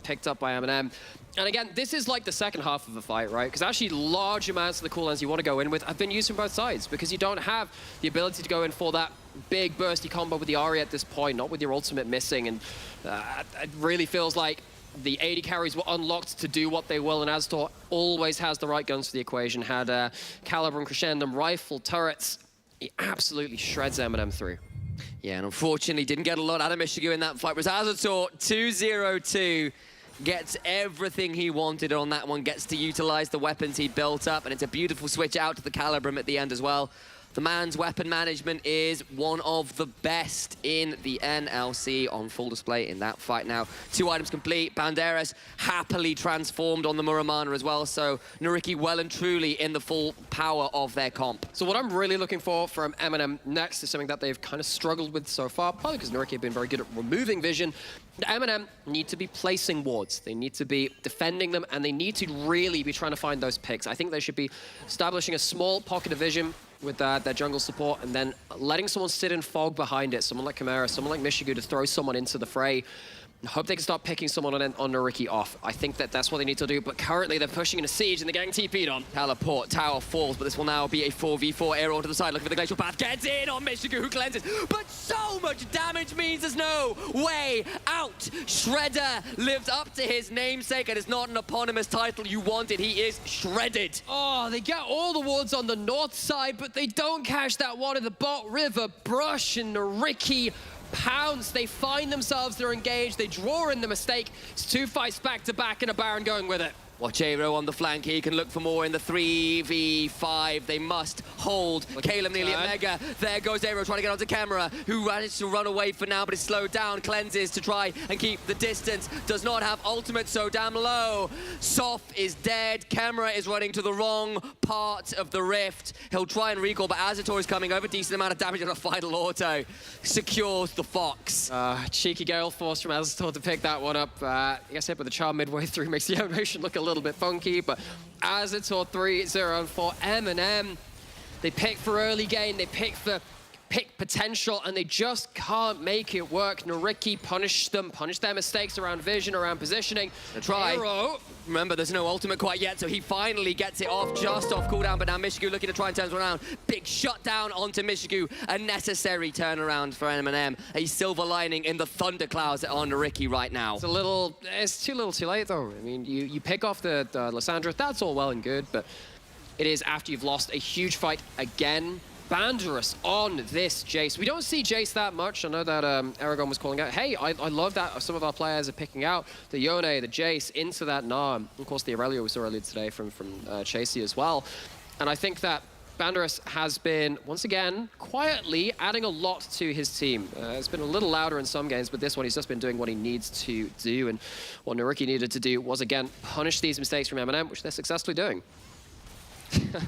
picked up by M&M. And again, this is like the second half of the fight, right? Because actually large amounts of the cooldowns you want to go in with have been used from both sides, because you don't have the ability to go in for that big bursty combo with the Ahri at this point, not with your ultimate missing. And it really feels like the AD carries were unlocked to do what they will, and Aztor always has the right guns for the equation. Had Caliber and Crescendum, rifle, turrets. He absolutely shreds M&M through. Yeah, and unfortunately didn't get a lot out of Mishigu in that fight. Was Azator 2-0-2. Gets everything he wanted on that one, gets to utilize the weapons he built up, and it's a beautiful switch out to the Calibrum at the end as well. The man's weapon management is one of the best in the NLC, on full display in that fight now. 2 items complete. Banderas happily transformed on the Muramana as well, so Noriki well and truly in the full power of their comp. So what I'm really looking for from M&M next is something that they've kind of struggled with so far, probably because Noriki have been very good at removing vision. M&M need to be placing wards, they need to be defending them, and they need to really be trying to find those picks. I think they should be establishing a small pocket of vision with their jungle support, and then letting someone sit in fog behind it, someone like Chimera, someone like Mishigu, to throw someone into the fray. I hope they can start picking someone on Noriki off. I think that's what they need to do, but currently they're pushing in a siege and they're getting TP'd on. Teleport, tower falls, but this will now be a 4v4. Aero to the side, looking for the Glacial Path, gets in on Mishigu, who cleanses, but so much damage means there's no way out. Shredder lived up to his namesake, and it's not an eponymous title you wanted. He is shredded. Oh, they get all the wards on the north side, but they don't catch that one in the bot river. Brush and Noriki pounce. They find themselves, they're engaged, they draw in the mistake. It's 2 fights back to back and a Baron going with it. Watch Aero on the flank. He can look for more in the 3v5. They must hold. Caleb nearly at Mega. There goes Aero trying to get onto camera, who managed to run away for now, but is slowed down. Cleanses to try and keep the distance. Does not have ultimate, so damn low. Soft is dead. Camera is running to the wrong part of the rift. He'll try and recall, but Azator is coming over. Decent amount of damage on a final auto. Secures the Fox. Cheeky Gale Force from Azator to pick that one up. I guess hit with the charm midway through makes the animation look a little bit funky, but Azator 3-0 for M&M. They pick for early game, they pick for pick potential, and they just can't make it work. Noriki punish their mistakes around vision, around positioning. Try. Aero. Remember, there's no ultimate quite yet, so he finally gets it off, just off cooldown, but now Mishigu looking to try and turn it around. Big shutdown onto Mishigu, a necessary turnaround for M&M. A silver lining in the thunderclouds on Noriki right now. It's too little too late, though. I mean, you pick off the Lissandra, that's all well and good, but it is after you've lost a huge fight again. Banderous on this Jace. We don't see Jace that much. I know that Aragon was calling out, hey, I love that some of our players are picking out the Yone, the Jace into that Gnar. Of course, the Aurelio we saw earlier today from Chasey as well. And I think that Banderous has been, once again, quietly adding a lot to his team. It's been a little louder in some games, but this one he's just been doing what he needs to do. And what Naruki needed to do was, again, punish these mistakes from M&M, which they're successfully doing.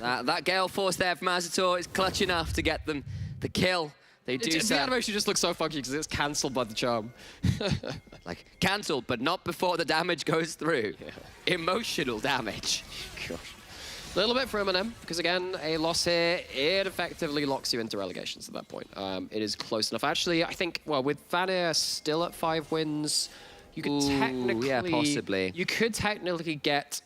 that Gale Force there from Azator is clutch enough to get them the kill. They do so. The animation just looks so funky because it's cancelled by the charm. Like, cancelled, but not before the damage goes through. Yeah. Emotional damage. Gosh. A little bit for M&M, because again, a loss here, it effectively locks you into relegations at that point. It is close enough. Actually, I think, well, with Vanir still at 5 wins, you could technically... yeah, possibly. You could technically get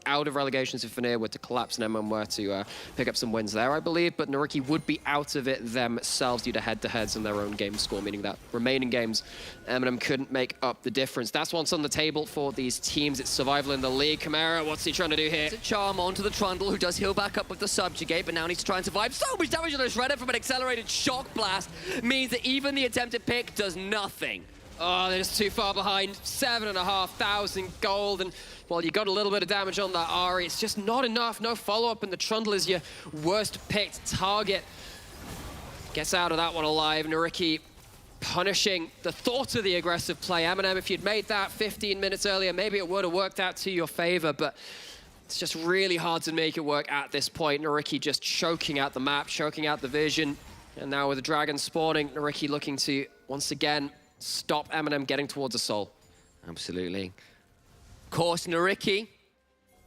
out of relegations if Vanir were to collapse and M&M were to pick up some wins there, I believe, but Naruki would be out of it themselves due to head-to-heads and their own game score, meaning that remaining games, M&M couldn't make up the difference. That's what's on the table for these teams. It's survival in the league. Chimera, what's he trying to do here? It's a charm onto the Trundle, who does heal back up with the Subjugate, but now needs to try and survive. So much damage on a Shredder from an accelerated shock blast means that even the attempted pick does nothing. Oh, they're just too far behind. 7,500 gold, and well, you got a little bit of damage on that Ari. It's just not enough. No follow-up, and the Trundle is your worst picked target. Gets out of that one alive. Naruki punishing the thought of the aggressive play. M&M, if you'd made that 15 minutes earlier, maybe it would have worked out to your favor, but it's just really hard to make it work at this point. Naruki just choking out the map, choking out the vision, and now with the dragon spawning, Naruki looking to, once again, stop M&M getting towards a soul. Absolutely. Of course, Naruki,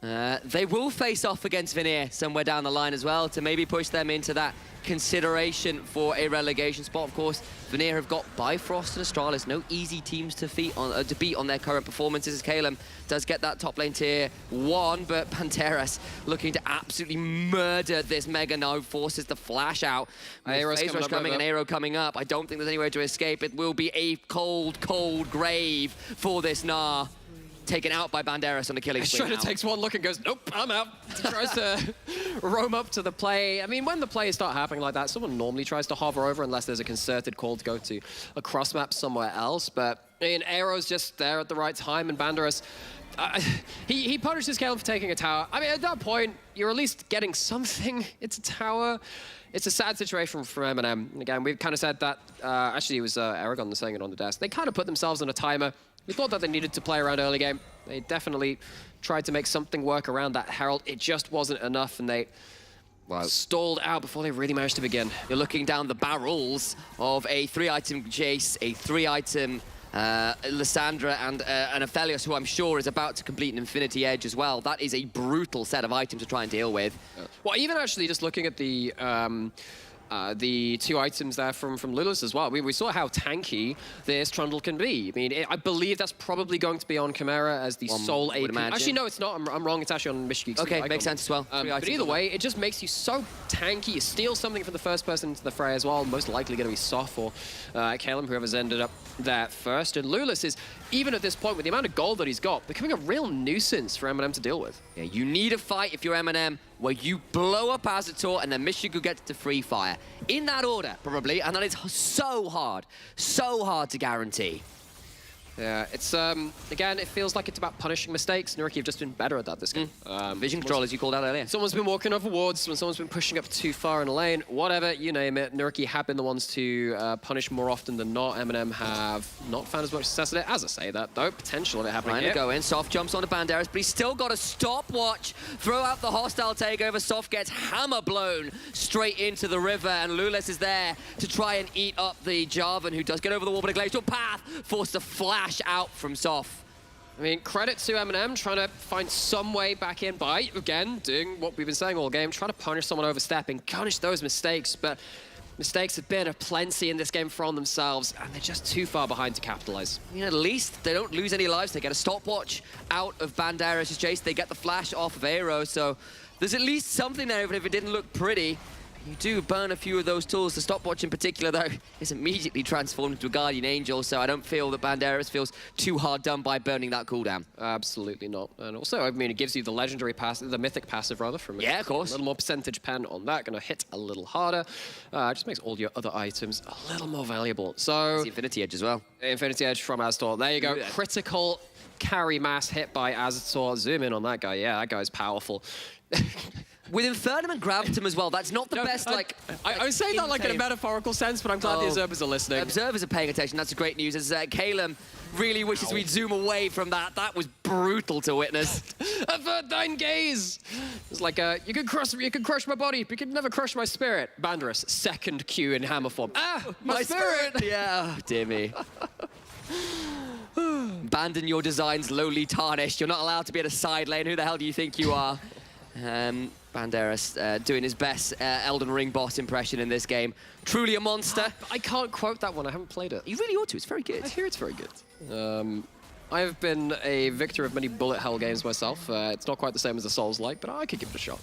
they will face off against Vanir somewhere down the line as well to maybe push them into that consideration for a relegation spot. Of course, Vanir have got Bifrost and Astralis, no easy teams to beat on their current performances, as Calum does get that top lane tier 1, but Banderas looking to absolutely murder this Mega Node, forces the flash out. Aero's coming and Aero coming up. I don't think there's anywhere to escape. It will be a cold, cold grave for this Gnar. Taken out by Banderas on the killing spree. Shredder takes one look and goes, nope, I'm out. Tries to roam up to the play. I mean, when the plays start happening like that, someone normally tries to hover over unless there's a concerted call to go to a cross map somewhere else. But I mean, Aero's just there at the right time, and Banderas, he punishes Caleb for taking a tower. I mean, at that point, you're at least getting something. It's a tower. It's a sad situation for M&M. Again, we've kind of said that, actually it was Aragon saying it on the desk. They kind of put themselves on a timer. We thought that they needed to play around early game. They definitely tried to make something work around that Herald. It just wasn't enough, and they stalled out before they really managed to begin. You're looking down the barrels of a 3-item Jace, a 3-item Lysandra, and an Aphelios, who I'm sure is about to complete an Infinity Edge as well. That is a brutal set of items to try and deal with. Well, even actually just looking at the 2 items there from Lulus as well. I mean, we saw how tanky this Trundle can be. I mean, I believe that's probably going to be on Chimera as the sole AP. Actually, no, it's not. I'm wrong. It's actually on Michigan. Okay, makes sense as well. But either way, it just makes you so tanky. You steal something for the first person into the fray as well. Most likely going to be Soft or Calum, whoever's ended up there first. And Lulus is, even at this point, with the amount of gold that he's got, becoming a real nuisance for M&M to deal with. Yeah, you need a fight if you're M&M where you blow up Azator and then Michigan gets to free fire. In that order, probably, and that is so hard to guarantee. Yeah, it's, again, it feels like it's about punishing mistakes. Naruki have just been better at that this game. Vision control, as you called out earlier. Someone's been walking over wards, when someone's been pushing up too far in a lane, whatever, you name it. Naruki have been the ones to punish more often than not. M&M have not found as much success at it. As I say that, though, potential of it happening Trying to go in, Soft jumps onto Banderas, but he's still got a stopwatch. Throw out the hostile takeover. Soft gets hammer blown straight into the river, and Lulus is there to try and eat up the Jarvan, who does get over the wall, but a glacial path forced to flash out from Soft. I mean, credit to M&M trying to find some way back in by, again, doing what we've been saying all game, trying to punish someone overstepping, punish those mistakes, but mistakes have been aplenty in this game from themselves, and they're just too far behind to capitalize. I mean, at least they don't lose any lives. They get a stopwatch out of Banderas' chase. They get the flash off of Aero, so there's at least something there, even if it didn't look pretty. You do burn a few of those tools. The stopwatch in particular, though, is immediately transformed into a Guardian Angel, so I don't feel that Banderas feels too hard done by burning that cooldown. Absolutely not. And also, I mean, it gives you the legendary passive, the mythic passive, rather, from yeah, of course. A little more percentage pen on that, gonna hit a little harder. Just makes all your other items a little more valuable. So... It's the Infinity Edge as well. Infinity Edge from Aztor. There you go. Yeah. Critical carry mass hit by Aztor. Zoom in on that guy. Yeah, that guy's powerful. With Infernum and Gravitum as well, that's not the best, I was saying that like in a metaphorical sense, but I'm glad the observers are listening. Observers are paying attention, that's great news. As Calum really wishes we'd zoom away from that. That was brutal to witness. Avert thine gaze! It's like, you can crush my body, but you can never crush my spirit. Banderas, second Q in hammer form. Ah, my spirit! Yeah, oh, dear me. Abandon your designs, lowly tarnished. You're not allowed to be at a side lane. Who the hell do you think you are? Banderas doing his best Elden Ring boss impression in this game. Truly a monster. I can't quote that one, I haven't played it. You really ought to, it's very good. I hear it's very good. I've been a victor of many bullet hell games myself. It's not quite the same as the Souls-like, but I could give it a shot.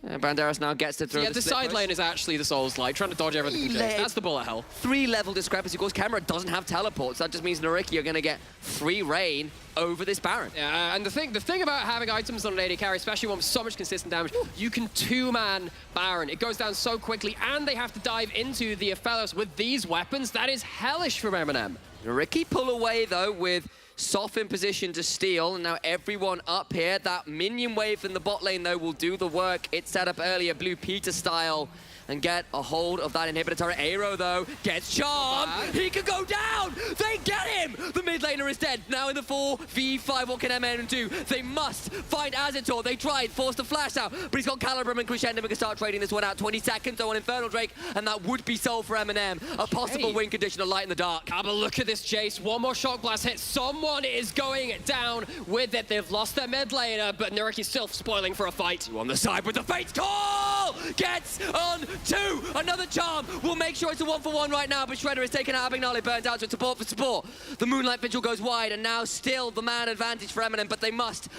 Banderas now gets to throw the side lane is actually the Souls-like, trying to dodge everything. That's the bullet hell. 3-level discrepancy. Of course, Camera doesn't have teleports. That just means Nariki are going to get free reign over this Baron. Yeah, and the thing about having items on an AD carry, especially one with so much consistent damage, you can two-man Baron. It goes down so quickly, and they have to dive into the Athelos with these weapons. That is hellish from M&M. Nariki pull away, though, with Soft in position to steal, and now everyone up here. That minion wave in the bot lane, though, will do the work. It's set up earlier, Blue Peter style, and get a hold of that inhibitor turret. Aero, though, gets charmed. He could go down. They get him. The mid laner is dead. Now in the 4v5, what can MN do? They must find Azithor. They tried, forced a flash out, but he's got Calibrum and Crescendo. We can start trading this one out. 20 seconds, though, on Infernal Drake, and that would be sold for M&M. A possible win condition of Light in the Dark. Have a look at this, Jace. One more Shock Blast hit. Someone is going down with it. They've lost their mid laner, but Nuriki's still spoiling for a fight. On the side with the Fate's Call! Gets on 2! Another charm! We'll make sure it's a 1-for-1 right now, but Shredder is taken out. Abignale burns out, so it's support for support. The Moonlight Vigil goes wide, and now still the man advantage for Eminem, but they must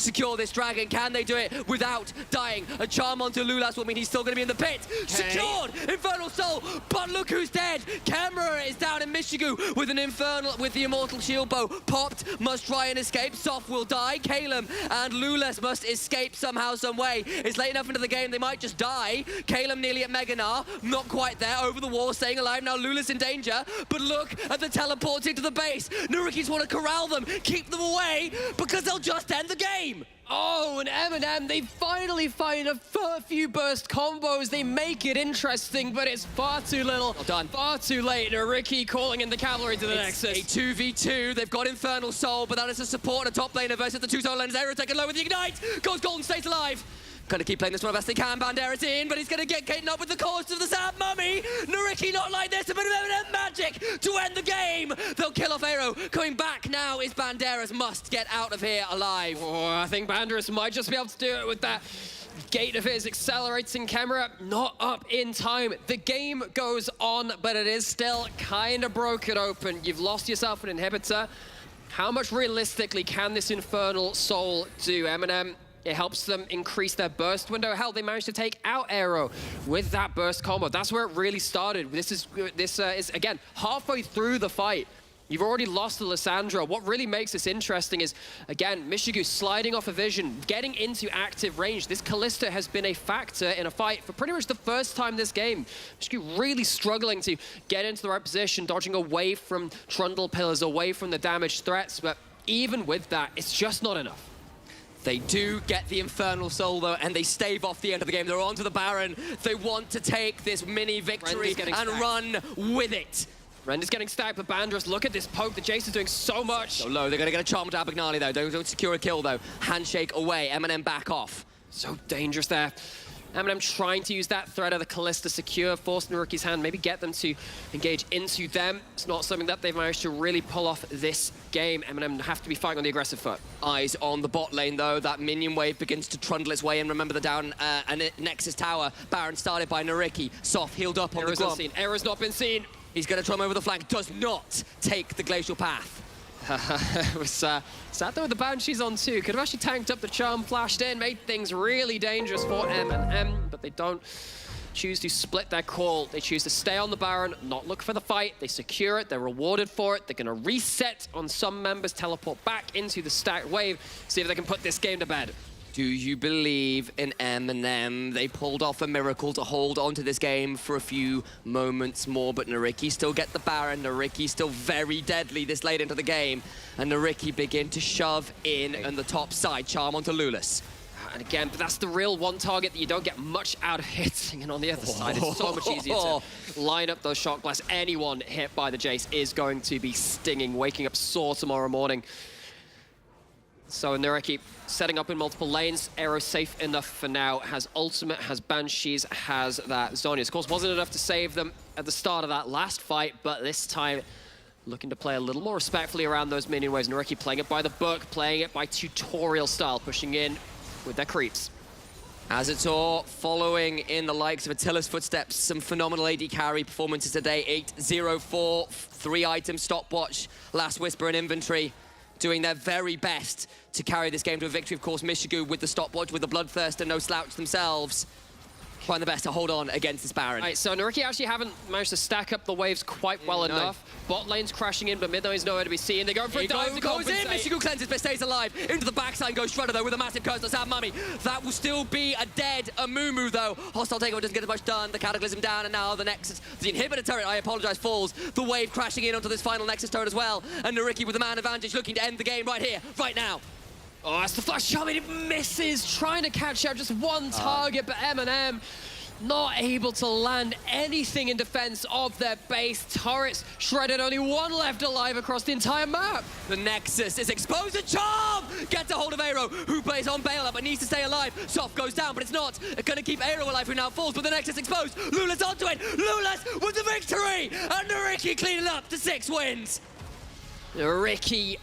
secure this dragon. Can they do it without dying? A charm onto Lulas will mean he's still going to be in the pit. Secured! Infernal Soul, but look who's dead! Camera is down in Michigu with an Infernal, with the Immortal Shield Bow. Popped, must try and escape. Soft will die. Calum and Lulas must escape somehow, some way. It's late enough into the game, they might just die. Calum nearly at Meganar, not quite there, over the wall, staying alive. Now Lulas in danger, but look at the teleports into the base. Nurikis want to corral them, keep them away, because they'll just end the game. Oh, and M&M, they finally find a few burst combos. They make it interesting, but it's far too little. Well done. Far too late. Nariki calling in the cavalry to the Nexus. A 2v2. They've got Infernal Soul, but that is a support and a top laner versus the two solo laners. Aero taken low with the Ignite. Goes Golden State alive. Gonna keep playing this one as best they can. Banderas in, but he's gonna get Katen up with the cost of the Sad Mummy. Nariki not like this, a bit of M&M magic to end the game. They'll kill off Aero. Coming back now is Banderas. Must get out of here alive. Oh, I think Banderas might just be able to do it with that gate of his accelerating camera. Not up in time. The game goes on, but it is still kind of broken open. You've lost yourself an inhibitor. How much realistically can this Infernal Soul do? M&M, it helps them increase their burst window. Hell, they managed to take out Aero with that burst combo. That's where it really started. This is again, halfway through the fight. You've already lost the Lissandra. What really makes this interesting is, again, Michigu sliding off a vision, getting into active range. This Kalista has been a factor in a fight for pretty much the first time this game. Michigu really struggling to get into the right position, dodging away from Trundle Pillars, away from the damage threats, but even with that, it's just not enough. They do get the Infernal Soul, though, and they stave off the end of the game. They're on to the Baron. They want to take this mini victory and run with it. Render's getting stacked, but Banderas, look at this poke. The Jace is doing so much. So low. They're going to get a charm to Abignale, though. Don't secure a kill, though. Handshake away. M&M back off. So dangerous there. M&M trying to use that threat of the Kalista secure, force Nuriki's hand, maybe get them to engage into them. It's not something that they've managed to really pull off this game. M&M have to be fighting on the aggressive foot. Eyes on the bot lane, though. That minion wave begins to trundle its way in. Remember the down Nexus tower. Baron started by Nariki. Soft healed up on the Gromp. Error's not been seen. He's going to try him over the flank. Does not take the glacial path. It was sad though with the Banshees on too. Could have actually tanked up the charm, flashed in, made things really dangerous for M&M, but they don't choose to split their call. They choose to stay on the Baron, not look for the fight. They secure it, they're rewarded for it. They're going to reset on some members, teleport back into the stacked wave, see if they can put this game to bed. Do you believe in M&M? They pulled off a miracle to hold on to this game for a few moments more, but Nariki still get the Baron. Nariki still very deadly this late into the game, and Nariki begin to shove in on the top side. Charm onto Lulis. And again, but that's the real one target that you don't get much out of hitting, and on the other side, it's so much easier to line up those shot blasts. Anyone hit by the Jace is going to be stinging, waking up sore tomorrow morning. So Nariki setting up in multiple lanes. Aero safe enough for now. Has ultimate, has Banshees, has that Zhonya's. Of course, wasn't enough to save them at the start of that last fight, but this time looking to play a little more respectfully around those minion waves. Nariki playing it by the book, playing it by tutorial style, pushing in with their creeps. Azator following in the likes of Attila's footsteps. Some phenomenal AD carry performances today. 8-0-4, 3-item stopwatch, Last Whisper in inventory. Doing their very best to carry this game to a victory. Of course, Mishigu with the stopwatch, with the Bloodthirst and no slouch themselves. Trying the best to hold on against this Baron. Right, so Nariki actually haven't managed to stack up the waves quite well enough. Bot lane's crashing in, but mid lane is nowhere to be seen. They're going for a dive to goes in, compensate. Mishigu cleanses but stays alive. Into the backside goes Shredder though with a massive curse to Sam Mummy. That will still be a dead Amumu though. Hostile takeover doesn't get as much done. The Cataclysm down, and now the Nexus, the inhibitor turret, I apologize, falls. The wave crashing in onto this final Nexus turret as well. And Nariki with the man advantage looking to end the game right here, right now. Oh, that's the flash shot, it misses. Trying to catch out just one target, but M&M not able to land anything in defense of their base. Turrets shredded, only one left alive across the entire map. The Nexus is exposed to Charm! Gets a hold of Aero, who plays on bailout but needs to stay alive. Soft goes down, but it's not gonna keep Aero alive, who now falls, but the Nexus exposed. Lulas onto it! Lulas with the victory! And Nariki cleaning up to 6 wins! Nariki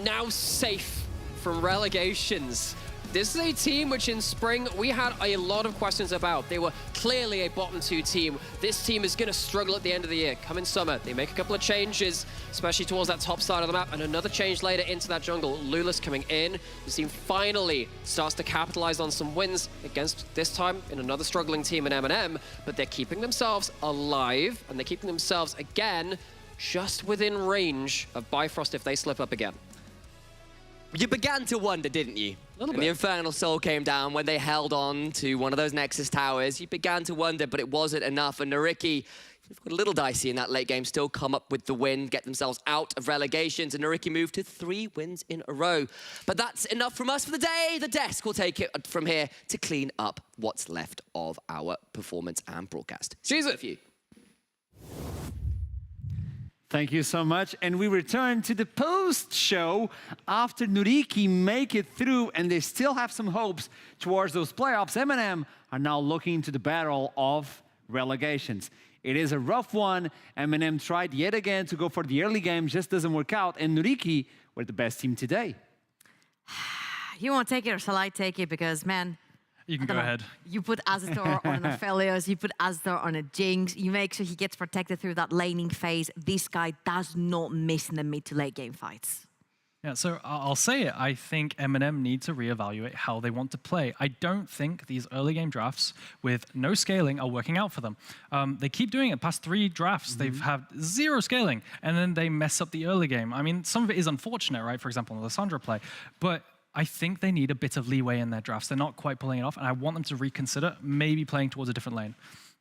now safe from relegations. This is a team which in spring we had a lot of questions about. They were clearly a bottom 2 team. This team is going to struggle at the end of the year. Come in summer, they make a couple of changes, especially towards that top side of the map, and another change later into that jungle. Lulas coming in. The team finally starts to capitalize on some wins against, this time, in another struggling team in M&M, but they're keeping themselves alive, and they're keeping themselves, again, just within range of Bifrost if they slip up again. You began to wonder, didn't you? When the Infernal Soul came down, when they held on to one of those Nexus towers, you began to wonder, but it wasn't enough. And Nariki, they've got a little dicey in that late game, still come up with the win, get themselves out of relegations, and Nariki moved to 3 wins in a row. But that's enough from us for the day. The desk will take it from here to clean up what's left of our performance and broadcast. See you. Thank you so much. And we return to the post-show after Nariki make it through, and they still have some hopes towards those playoffs. M&M are now looking to the battle of relegations. It is a rough one. M&M tried yet again to go for the early game, just doesn't work out. And Nariki were the best team today. You want to take it or shall I take it? Because, man, you can go ahead. You put Azator on an Aphelios, you put Azator on a Jinx, you make sure he gets protected through that laning phase. This guy does not miss in the mid to late game fights. Yeah, so I'll say it. I think M&M need to reevaluate how they want to play. I don't think these early game drafts with no scaling are working out for them. They keep doing it. Past 3 drafts, they've had 0 scaling, and then they mess up the early game. I mean, some of it is unfortunate, right? For example, the Lissandra play. But I think they need a bit of leeway in their drafts. They're not quite pulling it off, and I want them to reconsider maybe playing towards a different lane.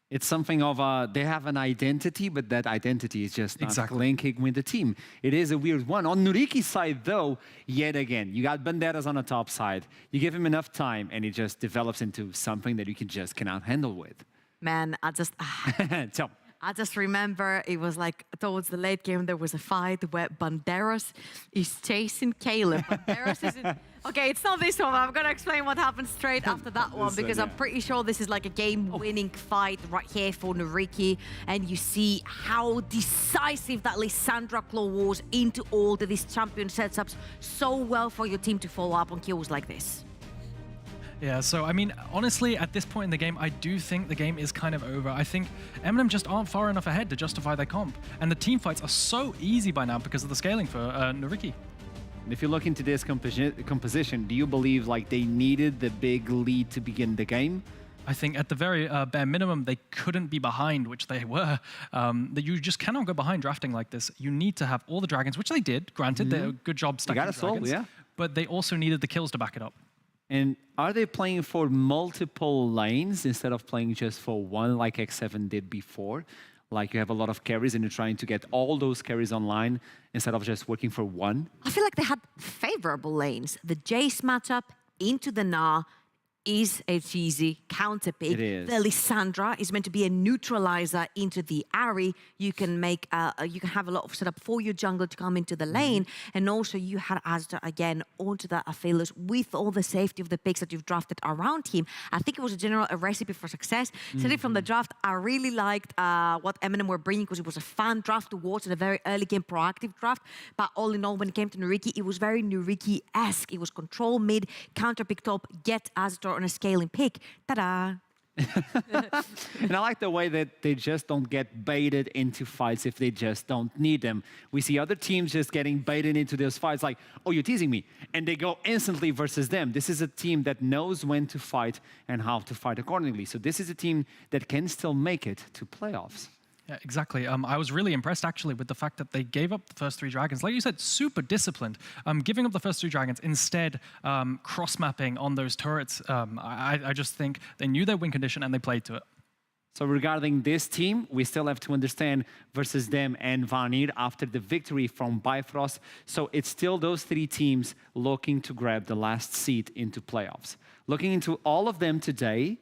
It's something of they have an identity, but that identity is just not linking with the team. It is a weird one. On Nuriki's side, though, yet again, you got Banderas on the top side. You give him enough time, and it just develops into something that you cannot handle with. Man, I just remember it was like towards the late game, there was a fight where Banderas is chasing Caleb. Banderas is in... Okay, it's not this one. I'm going to explain what happened straight after that one, because I'm pretty sure this is like a game-winning fight right here for Nariki. And you see how decisive that Lissandra Claw was into all of these champion setups. So well for your team to follow up on kills like this. Yeah, so I mean, honestly, at this point in the game, I do think the game is kind of over. I think M&M just aren't far enough ahead to justify their comp. And the team fights are so easy by now because of the scaling for Nariki. If you look into this composition, do you believe like they needed the big lead to begin the game? I think at the very bare minimum, they couldn't be behind, which they were. That you just cannot go behind drafting like this. You need to have all the dragons, which they did. Granted, they did a good job stacking dragons. But they also needed the kills to back it up. And are they playing for multiple lanes instead of playing just for one, like X7 did before? Like you have a lot of carries and you're trying to get all those carries online instead of just working for one? I feel like they had favorable lanes. The Jace matchup into the Gnar is a cheesy counter pick. It is. The Lissandra is meant to be a neutralizer into the Ahri. You can make, you can have a lot of setup for your jungler to come into the lane, and also you had Azure again onto the Aphelios with all the safety of the picks that you've drafted around him. I think it was a recipe for success. Certainly from the draft, I really liked what Eminem were bringing because it was a fun draft to watch and a very early game proactive draft. But all in all, when it came to Nuriki, it was very Nuriki-esque. It was control mid, counter pick top, get Azure on a scaling pick. Ta-da! And I like the way that they just don't get baited into fights if they just don't need them. We see other teams just getting baited into those fights like, oh, you're teasing me. And they go instantly versus them. This is a team that knows when to fight and how to fight accordingly. So this is a team that can still make it to playoffs. Yeah, exactly. I was really impressed actually with the fact that they gave up the first 3 dragons. Like you said, super disciplined. Giving up the first 3 dragons, instead cross-mapping on those turrets. I just think they knew their win condition and they played to it. So regarding this team, we still have to understand versus them and Vanir after the victory from Bifrost. So it's still those 3 teams looking to grab the last seat into playoffs. Looking into all of them today,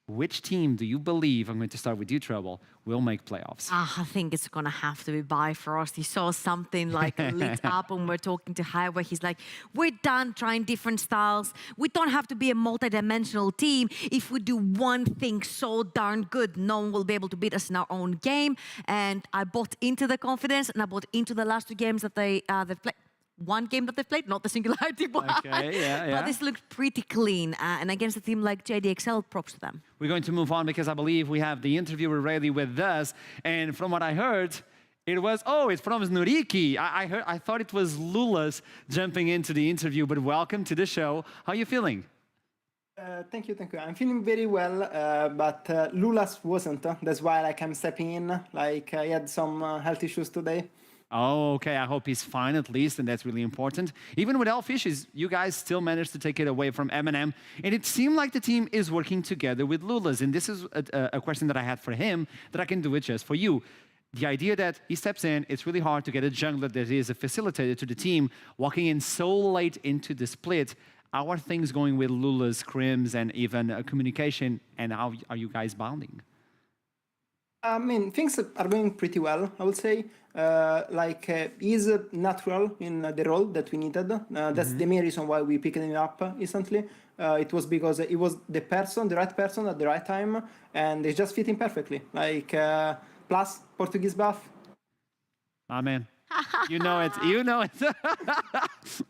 which team do you believe, I'm going to start with you, Trouble, will make playoffs? I think it's going to have to be Bifrost. He saw something like lit up when we're talking to High, where he's like, we're done trying different styles. We don't have to be a multi-dimensional team. If we do one thing so darn good, no one will be able to beat us in our own game. And I bought into the confidence, and I bought into the last 2 games that they've played. One game that they've played, not the Singularity one. Okay, yeah. But this looked pretty clean. And against a team like JDXL, props to them. We're going to move on because I believe we have the interviewer ready with us. And from what I heard, it was, oh, it's from Nuriki. I thought it was Lulas jumping into the interview, but welcome to the show. How are you feeling? Thank you. I'm feeling very well, but Lulas wasn't. That's why I'm stepping in. He had some health issues today. Oh, okay. I hope he's fine at least, and that's really important. Even with health issues, you guys still managed to take it away from Eminem, and it seemed like the team is working together with Lulas. And this is a question that I had for him that I can do it just for you. The idea that he steps in, it's really hard to get a jungler that is a facilitator to the team, walking in so late into the split. How are things going with Lulas, Crims, and even communication, and how are you guys bonding? I mean, things are going pretty well, I would say. He's natural in the role that we needed. That's the main reason why we picked him up instantly. It was because he was the right person at the right time, and it just fit him perfectly. Plus Portuguese buff. Amen. You know it.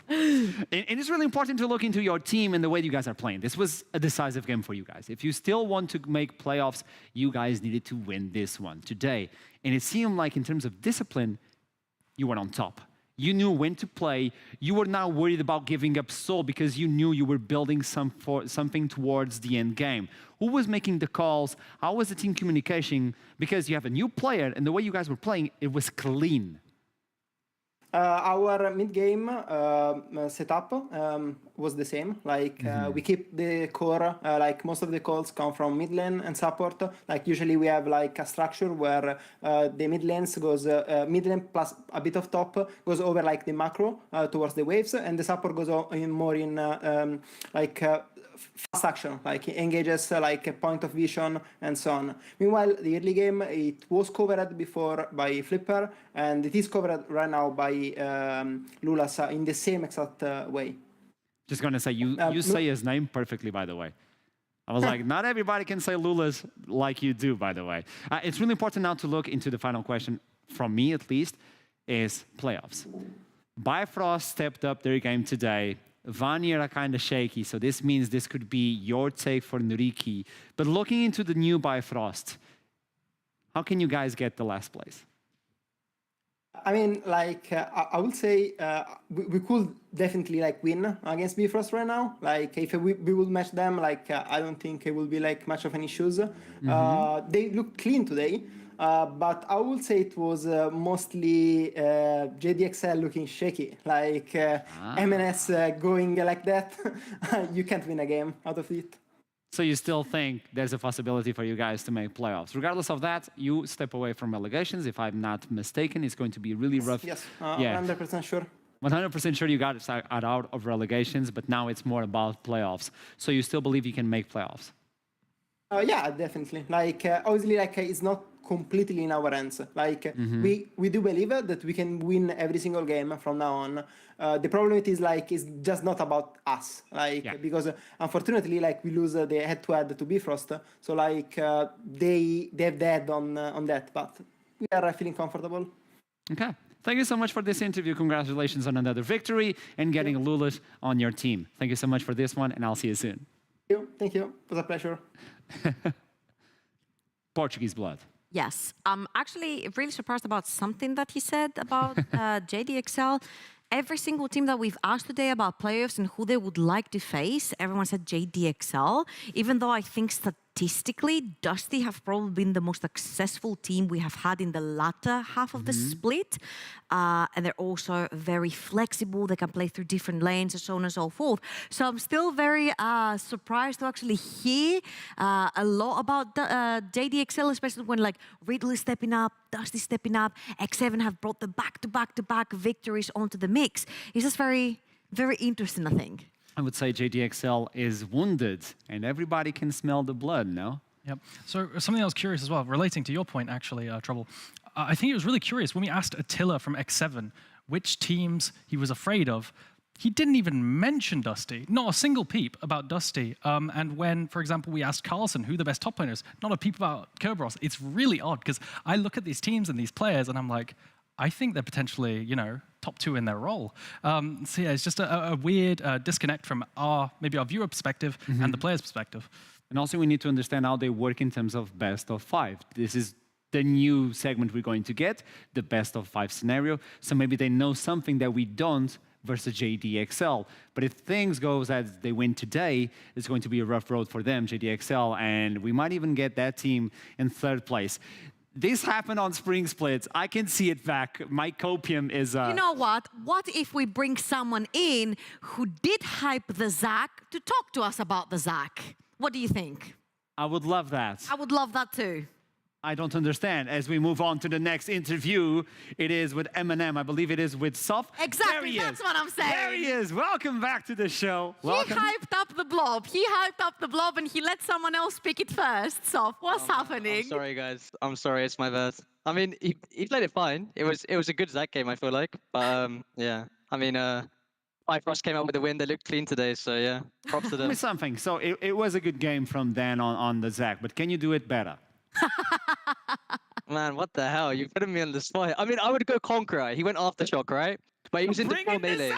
And it's really important to look into your team and the way you guys are playing. This was a decisive game for you guys. If you still want to make playoffs, you guys needed to win this one today. And it seemed like in terms of discipline, you were on top. You knew when to play. You were not worried about giving up soul because you knew you were building something towards the end game. Who was making the calls? How was the team communication? Because you have a new player, and the way you guys were playing, it was clean. Our mid-game setup was the same. We keep the core. Most of the calls come from mid lane and support. Usually we have a structure where the mid lanes goes mid lane plus a bit of top goes over the macro towards the waves, and the support goes more in fast action, engages a point of vision and so on. Meanwhile, the early game, it was covered before by Flipper, and it is covered right now by Lulas in the same exact way. Just going to say, you say his name perfectly, by the way. I was like, not everybody can say Lulas like you do, by the way. It's really important now to look into the final question, from me at least, is playoffs. Bifrost stepped up their game today. Vanir are kind of shaky, so this means this could be your take for Nuriki. But looking into the new Bifrost, how can you guys get the last place? I mean, like, I would say we could definitely like win against Bifrost right now. Like, if we will match them, like, I don't think it will be like much of an issues. They look clean today, but I would say it was mostly JDXL looking shaky. Like MNS going like that, you can't win a game out of it. So you still think there's a possibility for you guys to make playoffs. Regardless of that, you step away from relegations. If I'm not mistaken, it's going to be really rough. Yes, yeah. 100% sure. 100% sure you got out of relegations, but now it's more about playoffs. So you still believe you can make playoffs? Yeah, definitely. Like, obviously, like, it's not completely in our hands. Like, we do believe that we can win every single game from now on. The problem is, like, it's just not about us. Like, because unfortunately, like, we lose the head-to-head to Bifrost. So, like, they have dead on that, but we are feeling comfortable. Okay. Thank you so much for this interview. Congratulations on another victory and getting Lulish on your team. Thank you so much for this one, and I'll see you soon. Thank you. It was a pleasure. Portuguese blood. Yes. I'm actually really surprised about something that he said about JDXL. Every single team that we've asked today about playoffs and who they would like to face, everyone said JDXL, even though I think statistically, Dusty have probably been the most successful team we have had in the latter half of the split. And they're also very flexible. They can play through different lanes and so on and so forth. So I'm still very surprised to actually hear a lot about JDXL, especially when like Riddle is stepping up, Dusty stepping up, X7 have brought the back-to-back victories onto the mix. It's just very, very interesting, I think. I would say JDXL is wounded, and everybody can smell the blood, no? Yep. So something I was curious as well, relating to your point, actually, Trouble. I think it was really curious when we asked Attila from X7 which teams he was afraid of. He didn't even mention Dusty, not a single peep about Dusty. And when, for example, we asked Carlson who the best top planers, not a peep about Kerberos. It's really odd because I look at these teams and these players and I'm like, I think they're potentially, you know, top two in their role. So yeah, it's just a weird disconnect from maybe our viewer perspective and the player's perspective. And also we need to understand how they work in terms of best of 5. This is the new segment we're going to get, the best of 5 scenario. So maybe they know something that we don't versus JDXL. But if things goes as they win today, it's going to be a rough road for them, JDXL, and we might even get that team in 3rd place. This happened on Spring Splits. I can see it back. My copium is... You know what? What if we bring someone in who did hype the Zac to talk to us about the Zac? What do you think? I would love that. I would love that too. I don't understand. As we move on to the next interview, it is with Eminem. I believe it is with Soft. Exactly, that's what I'm saying. There he is. Welcome back to the show. Welcome. He hyped up the blob. He hyped up the blob and he let someone else pick it first. Soft, what's happening? I'm sorry, guys. I'm sorry. It's my verse. I mean, he played it fine. It was a good Zac game, I feel like. But yeah, I mean, Bifrost came out with a win. They looked clean today, so yeah, props to them. Tell me something. So it was a good game from Dan on the Zac, but can you do it better? Man, what the hell? You're putting me on the spot. I mean, I would go Conqueror. He went Aftershock, right? But he was into 4 melees.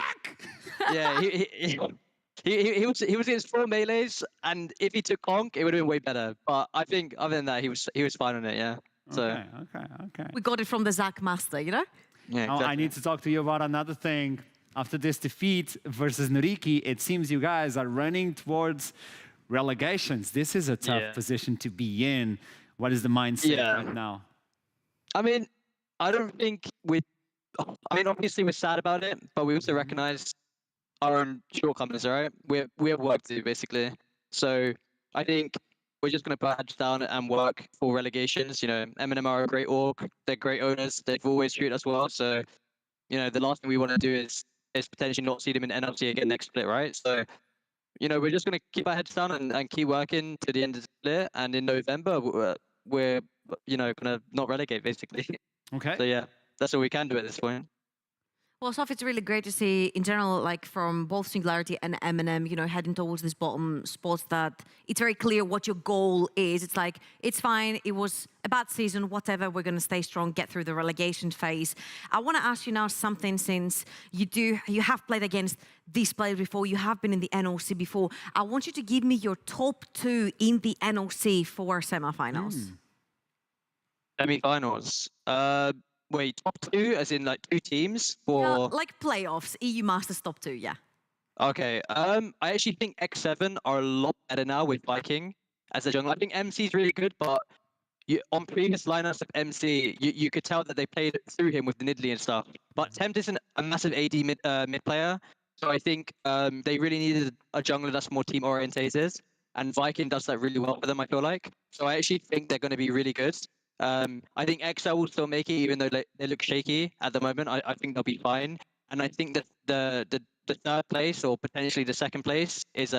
Yeah, he was in his 4 melees, and if he took Conk, it would have been way better. But I think other than that, he was fine on it. Yeah. So. Okay. We got it from the Zac master, you know? Yeah. Exactly. I need to talk to you about another thing. After this defeat versus Noriki, it seems you guys are running towards relegations. This is a tough position to be in. What is the mindset right now? I mean, I don't think obviously we're sad about it, but we also recognize our own shortcomings, all right? We have work to do, basically. So I think we're just going to put our heads down and work for relegations. You know, Eminem are a great org. They're great owners. They've always treated us well. So, you know, the last thing we want to do is potentially not see them in NLC again next split, right? So, you know, we're just going to keep our heads down and keep working to the end of the split. And in November, we're you know, going to not relegate, basically. Okay. So, yeah, that's all we can do at this point. Well, Soph, it's really great to see, in general, like from both Singularity and Eminem, you know, heading towards this bottom spots that it's very clear what your goal is. It's like, it's fine, it was a bad season, whatever, we're going to stay strong, get through the relegation phase. I want to ask you now something, since you have played against these players before, you have been in the NLC before. I want you to give me your top 2 in the NLC for semifinals. Semifinals. Wait, top 2, as in like 2 teams for... Yeah, like playoffs, EU Masters top 2, yeah. Okay, I actually think X7 are a lot better now with Viking as a jungle. I think MC is really good, but on previous lineups of MC, you could tell that they played through him with the Nidalee and stuff. But Tempt isn't a massive AD mid player, so I think they really needed a jungler that's more team orientated, and Viking does that really well for them, I feel like. So I actually think they're going to be really good. I think XL will still make it, even though they look shaky at the moment. I think they'll be fine, and I think that the 3rd place or potentially the 2nd place is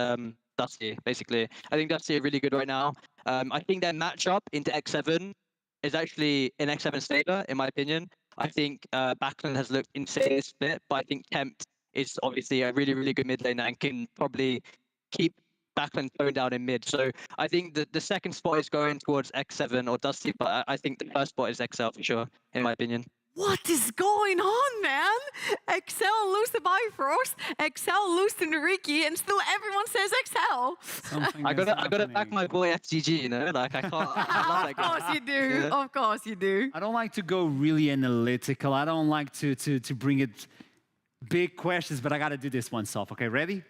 Dusty, basically. I think Dusty are really good right now. I think their matchup into X7 is actually in X7's favor, in my opinion. I think Backland has looked insane split, but I think Tempt is obviously a really, really good mid laner and can probably keep Backland toned down in mid. So I think the 2nd spot is going towards X7 or Dusty, but I think the 1st spot is XL for sure, in my opinion. What is going on, man? XL lose to Bifrost, XL lose to Nariki, and still everyone says XL. I gotta back my boy FGG, you know? Like, I can't... I love that guy. Of course you do. Yeah. Of course you do. I don't like to go really analytical. I don't like to bring it big questions, but I gotta do this one, Soph. Okay, ready?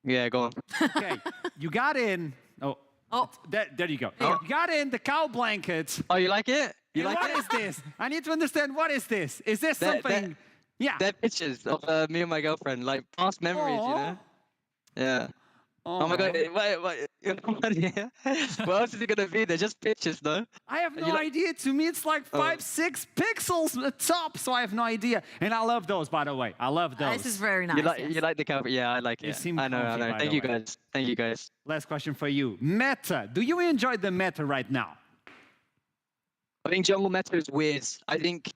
Yeah, go on. Okay, you got in... Oh, there you go. Oh. You got in the cow blanket. Oh, you like it? What is this? I need to understand, what is this? Is this something... Yeah. They're pictures of me and my girlfriend, like past memories, you know? Yeah. Oh my god, wait. What else is it gonna be? They're just pictures, though. I have no idea. To me, it's like 5-6 pixels at top, so I have no idea. And I love those, by the way. I love those. This is very nice. You like the cover? Yeah, I like it. I know. Thank you guys. Thank you guys. Last question for you. Meta. Do you enjoy the meta right now? I think jungle meta is weird. I think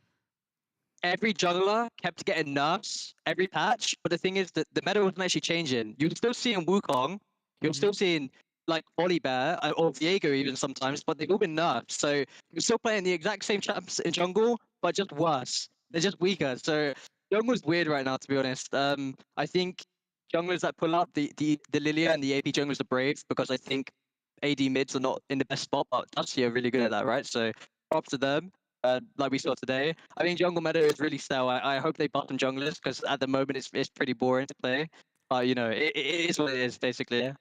every jungler kept getting nerfs every patch, but the thing is that the meta wasn't actually changing. You're still seeing Wukong, you're still seeing like Volibear or Viego even sometimes, but they've all been nerfed. So you're still playing the exact same champs in jungle, but just worse. They're just weaker. So jungle's weird right now, to be honest. I think junglers that pull up the Lilia and the AP junglers are brave, because I think AD mids are not in the best spot, but Dusty are really good at that, right? So props to them. Like we saw today, I think jungle meta is really stale. I hope they buff some junglers, because at the moment it's pretty boring to play. But you know, it is what it is, basically.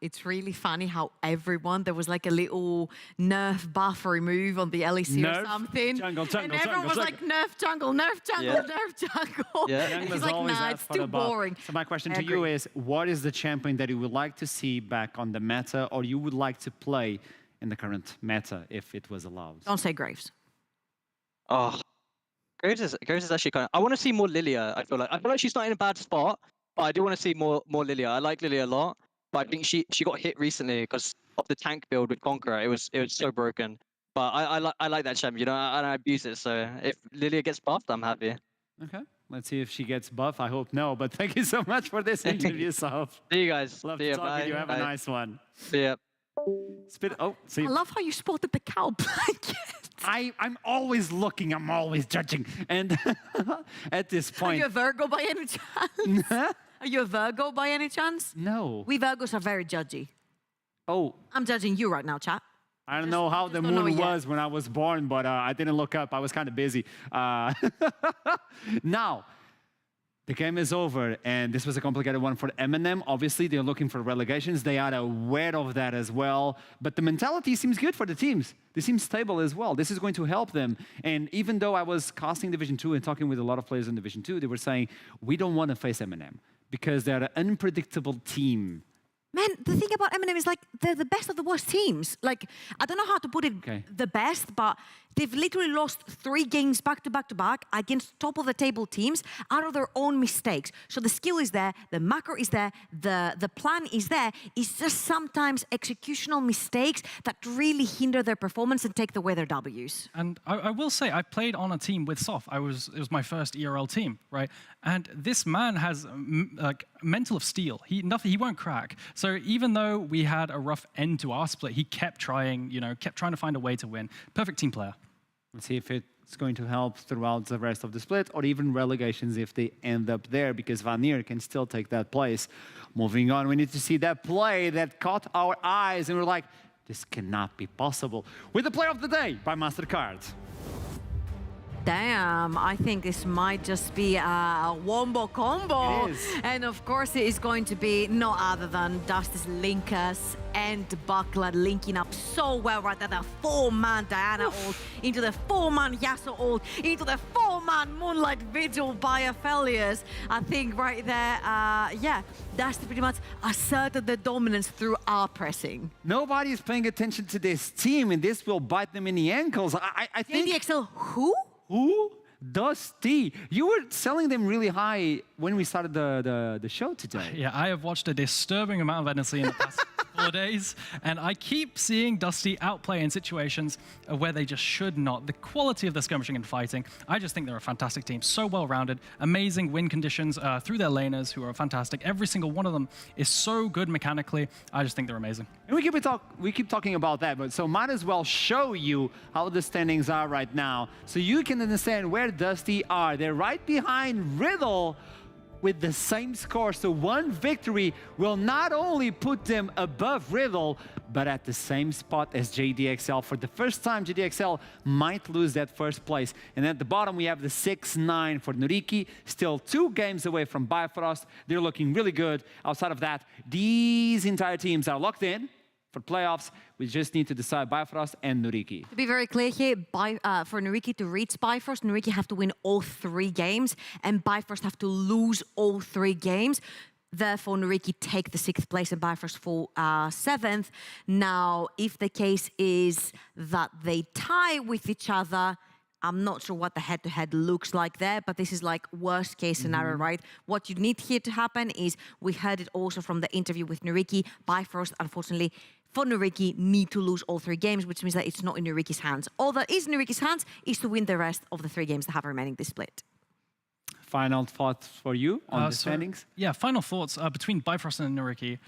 It's really funny how there was like a little nerf buff remove on the LEC or something. Jungle, and everyone was like, nerf jungle, nerf jungle, nerf jungle. Yeah, it's like, nah, it's too boring. So my question to you is, what is the champion that you would like to see back on the meta, or you would like to play in the current meta if it was allowed? Don't say Graves. Oh, Graves is actually kind of... I want to see more Lilia, I feel like she's not in a bad spot, but I do want to see more Lilia. I like Lilia a lot, but I think she got hit recently because of the tank build with Conqueror. It was so broken. But I like that champion, you know, and I abuse it. So if Lilia gets buffed, I'm happy. Okay, let's see if she gets buff. I hope no, but thank you so much for this interview, Soph. See you guys. Love see to ya. talk with you. Have Bye. a nice one. See ya. See. I love how you spotted the cow blanket. I'm always looking, I'm always judging. And at this point... Are you a Virgo by any chance? Are you a Virgo by any chance? No. We Virgos are very judgy. Oh. I'm judging you right now, chat. I don't know how the moon was when I was born, but I didn't look up. I was kind of busy. Now, the game is over, and this was a complicated one for M&M. Obviously, they're looking for relegations. They are aware of that as well. But the mentality seems good for the teams. They seem stable as well. This is going to help them. And even though I was casting Division 2 and talking with a lot of players in Division 2, they were saying, we don't want to face M&M because they're an unpredictable team. Man, the thing about M&M is like they're the best of the worst teams. Like, I don't know how to put it the best, but they've literally lost 3 games back to back to back against top of the table teams out of their own mistakes. So the skill is there, the macro is there, the plan is there. It's just sometimes executional mistakes that really hinder their performance and take away their Ws. And I will say, I played on a team with Soph. It was my first ERL team, right? And this man has like mental of steel. He won't crack. So even though we had a rough end to our split, he kept trying, kept trying to find a way to win. Perfect team player. Let's see if it's going to help throughout the rest of the split or even relegations if they end up there, because Vanir can still take that place. Moving on, we need to see that play that caught our eyes and we're like, this cannot be possible. With the play of the day by MasterCard. Damn, I think this might just be a wombo combo. It is. And of course it is going to be no other than Dusty's Linkus and Buckler linking up so well right there. The 4-man Diana ult into the 4-man Yasuo ult into the 4-man Moonlight Vigil by Aphelios. I think right there, yeah, Dusty pretty much asserted the dominance through our pressing. Nobody is paying attention to this team, and this will bite them in the ankles. I think... JDXL, who? Who? Dusty. You were selling them really high when we started the show today. Yeah, I have watched a disturbing amount of NLC in the past 4 days, and I keep seeing Dusty outplay in situations where they just should not. The quality of their skirmishing and fighting, I just think they're a fantastic team. So well-rounded, amazing win conditions through their laners who are fantastic. Every single one of them is so good mechanically. I just think they're amazing. And we keep talking about that, but so might as well show you how the standings are right now, so you can understand where Dusty are. They're right behind Riddle with the same score. So one victory will not only put them above Riddle, but at the same spot as JDXL. For the first time, JDXL might lose that first place. And at the bottom, we have the 6-9 for Noriki, still 2 games away from Bifrost. They're looking really good. Outside of that, these entire teams are locked in for playoffs. We just need to decide Bifrost and Noriki. To be very clear here, for Noriki to reach Bifrost, Noriki have to win all 3 games, and Bifrost have to lose all 3 games. Therefore, Noriki take the 6th place and Bifrost fall 7th. Now, if the case is that they tie with each other, I'm not sure what the head-to-head looks like there, but this is like worst-case scenario, right? What you need here to happen is, we heard it also from the interview with Noriki, Bifrost, unfortunately, for Noriki, need to lose all 3 games, which means that it's not in Noriki's hands. All that is in Noriki's hands is to win the rest of the 3 games that have remaining this split. Final thoughts for you on the standings? Yeah, final thoughts between Bifrost and Noriki.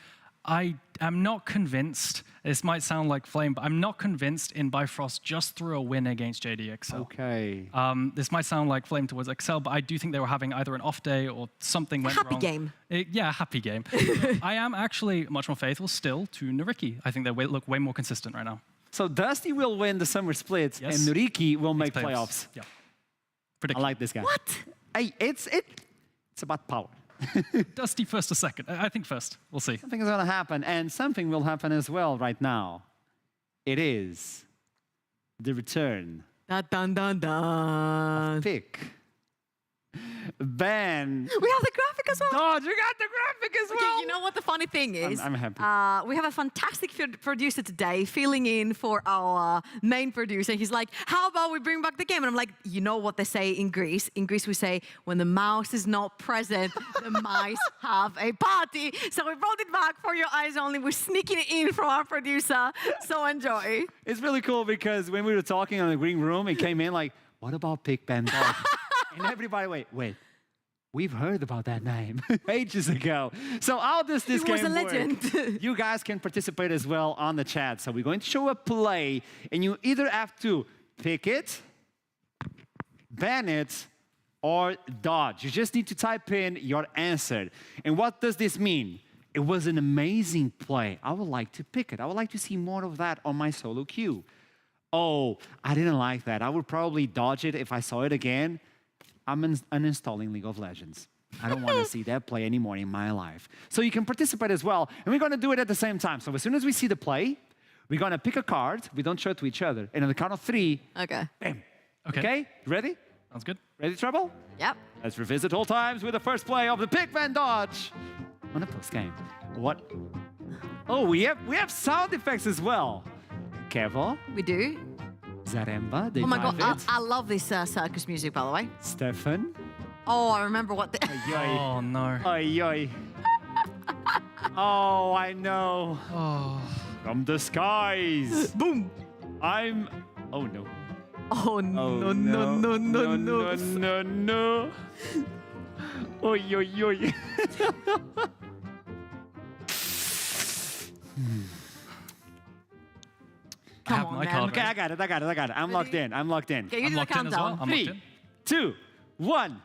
I am not convinced, this might sound like Flame, but I'm not convinced in Bifrost just through a win against JDXL. Okay. This might sound like Flame towards Excel, but I do think they were having either an off day or something went wrong. Happy game. Yeah, happy game. I am actually much more faithful still to Noriki. I think they look way more consistent right now. So Dusty will win the summer splits, Yes. and Noriki will make playoffs. Yeah. I like this guy. What? Hey, it's about power. Dusty first or second? I think first. We'll see. Something is going to happen, and something will happen as well right now. It is the return Dun, dun, dun, dun. of Pick. Ben. We have the graphic as well. Dodge, you got the graphic as well. Okay, you know what the funny thing is? I'm happy. We have a fantastic producer today filling in for our main producer. He's like, how about we bring back the game? And I'm like, you know what they say in Greece? In Greece we say, when the mouse is not present, the mice have a party. So we brought it back for your eyes only. We're sneaking it in from our producer. So enjoy. It's really cool because when we were talking in the green room, it came in like, what about Pick Ben Dodge? And everybody, wait. We've heard about that name ages ago. So how does this game work? He was a legend. You guys can participate as well on the chat. So we're going to show a play, and you either have to pick it, ban it, or dodge. You just need to type in your answer. And what does this mean? It was an amazing play. I would like to pick it. I would like to see more of that on my solo queue. Oh, I didn't like that. I would probably dodge it if I saw it again. I'm uninstalling League of Legends. I don't want to see that play anymore in my life. So you can participate as well, and we're going to do it at the same time. So as soon as we see the play, we're going to pick a card. We don't show it to each other. And on the count of 3, okay. Bam. Okay, ready? Sounds good. Ready, Trouble? Yep. Let's revisit old times with the first play of the Pick Ben Dodge on the post game. What? Oh, we have sound effects as well. Kevo. We do. Zaremba. Oh my god, I love this circus music, by the way. Stefan. Oh, I remember what the... Oh, no. Oy. Oh, I know. Oh. From the skies. Boom. Oh, no. Oh, no. No. Oy. Come on, man. Okay, I got it. I'm locked in. Okay, you do the countdown. 3, 2, 1.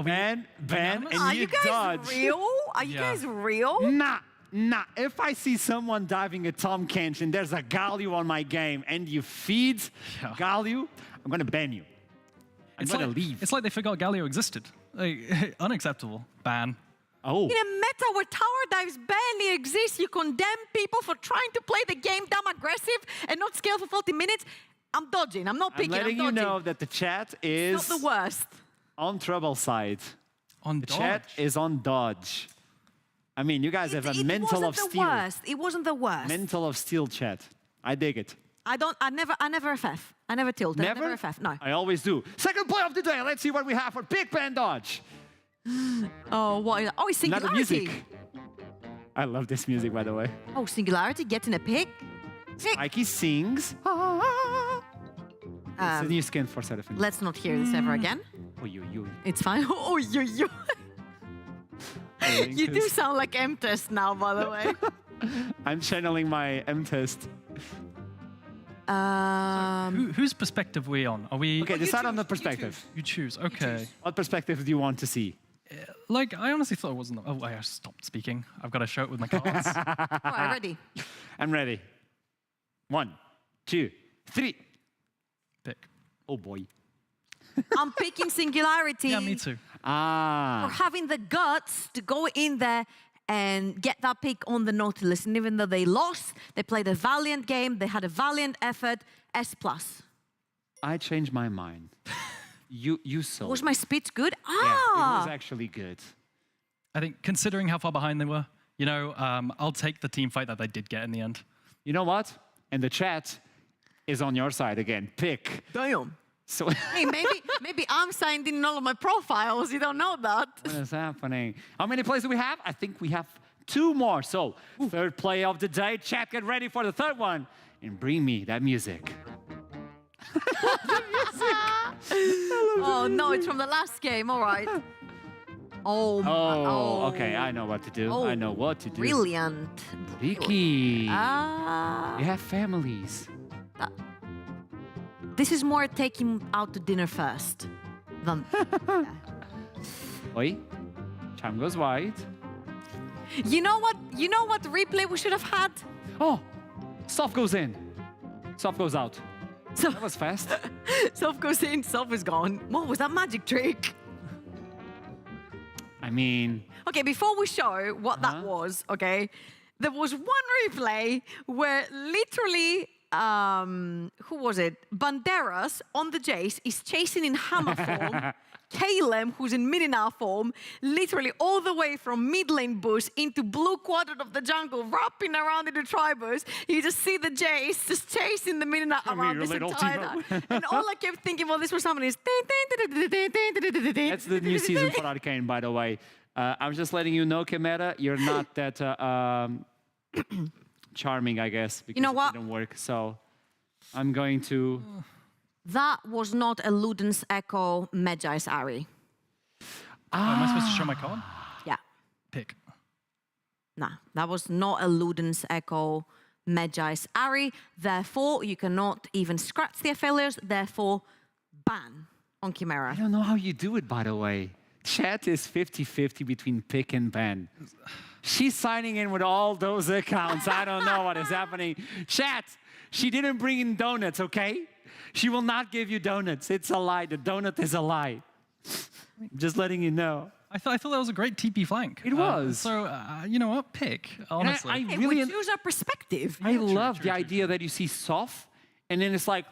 Ben, and Are you you guys dodge. real? Are you guys real? Nah. If I see someone diving at Tom Kench and there's a Galio on my game and you feed Galio, I'm going to ban you. I'm going to leave. It's like they forgot Galio existed. Like, unacceptable. Ban. Oh. In a meta where tower dives barely exist, you condemn people for trying to play the game damn aggressive and not scale for 40 minutes. I'm dodging. I'm not picking. I'm letting you know that the chat is not the worst. On trouble side. On the chat is on dodge. I mean, you guys have a mental of steel. It wasn't the worst. Mental of steel, chat. I dig it. I never FF. I never tilt. Never? I never FF. No. I always do. Second play of the day. Let's see what we have for Big Ben Dodge. Oh, what is it? Oh, it's Singularity. Another music. I love this music, by the way. Oh, Singularity getting a pick. Mikey sings. It's a new skin for Seraphine. Let's not hear this ever again. It's fine. Oh, you. You do sound like M-Test now, by the way. I'm channeling my M-Test. Whose perspective are we on? Are we? Okay, decide on the perspective. You choose. Okay. What perspective do you want to see? Like, I honestly thought it wasn't. Oh, I stopped speaking. I've got to show it with my cards. All right, ready. I'm ready. 1, 2, 3. Pick. Oh boy. I'm picking Singularity. Yeah, me too. For having the guts to go in there and get that pick on the Nautilus. And even though they lost, they played a valiant game, they had a valiant effort, S+. I changed my mind. You sold. Was my speech good? Yeah, it was actually good. I think considering how far behind they were, you know, I'll take the team fight that they did get in the end. You know what? And the chat is on your side again. Pick. Damn. So hey, maybe I'm signed in all of my profiles. You don't know that. What is happening? How many plays do we have? I think we have 2 more. So, third play of the day. Chat, get ready for the third one. And bring me that music. Oh, no, it's from the last game. All right. Oh, okay. I know what to do. Oh, I know what to do. Brilliant. Ricky. Ah. We have families. This is more take him out to dinner first. Than, Oi. Cham goes wide. You know what? You know what replay we should have had? Oh, Soft goes in. Soft goes out. So, that was fast. Soft goes in, Soft is gone. What was that magic trick? I mean... Okay, before we show what that was, okay, there was one replay where literally, who was it? Banderas on the Jace is chasing in hammer form. Kalem, who's in Midina form, literally all the way from mid lane bush into blue quadrant of the jungle, wrapping around into tribers. You just see the Jace just chasing the Midina around this entire time. And all I kept thinking while this was happening is... That's the new season for Arcane, by the way. I'm just letting you know, Chimera, you're not that charming, I guess, because you know what? It didn't work. So I'm going to... That was not a Luden's Echo Magi's Ari. Am I supposed to show my card? Yeah. Pick. Nah, that was not a Luden's Echo Magi's Ari. Therefore, you cannot even scratch the affiliates. Therefore, ban on Chimera. I don't know how you do it, by the way. Chat is 50-50 between pick and ban. She's signing in with all those accounts. I don't know what is happening. Chat, she didn't bring in donuts, okay? She will not give you donuts. It's a lie. The donut is a lie. Just letting you know. I thought that was a great TP flank. It was. So, you know what? Pick, honestly. I Hey, really we choose our perspective. I love the idea that you see Soft, and then it's like,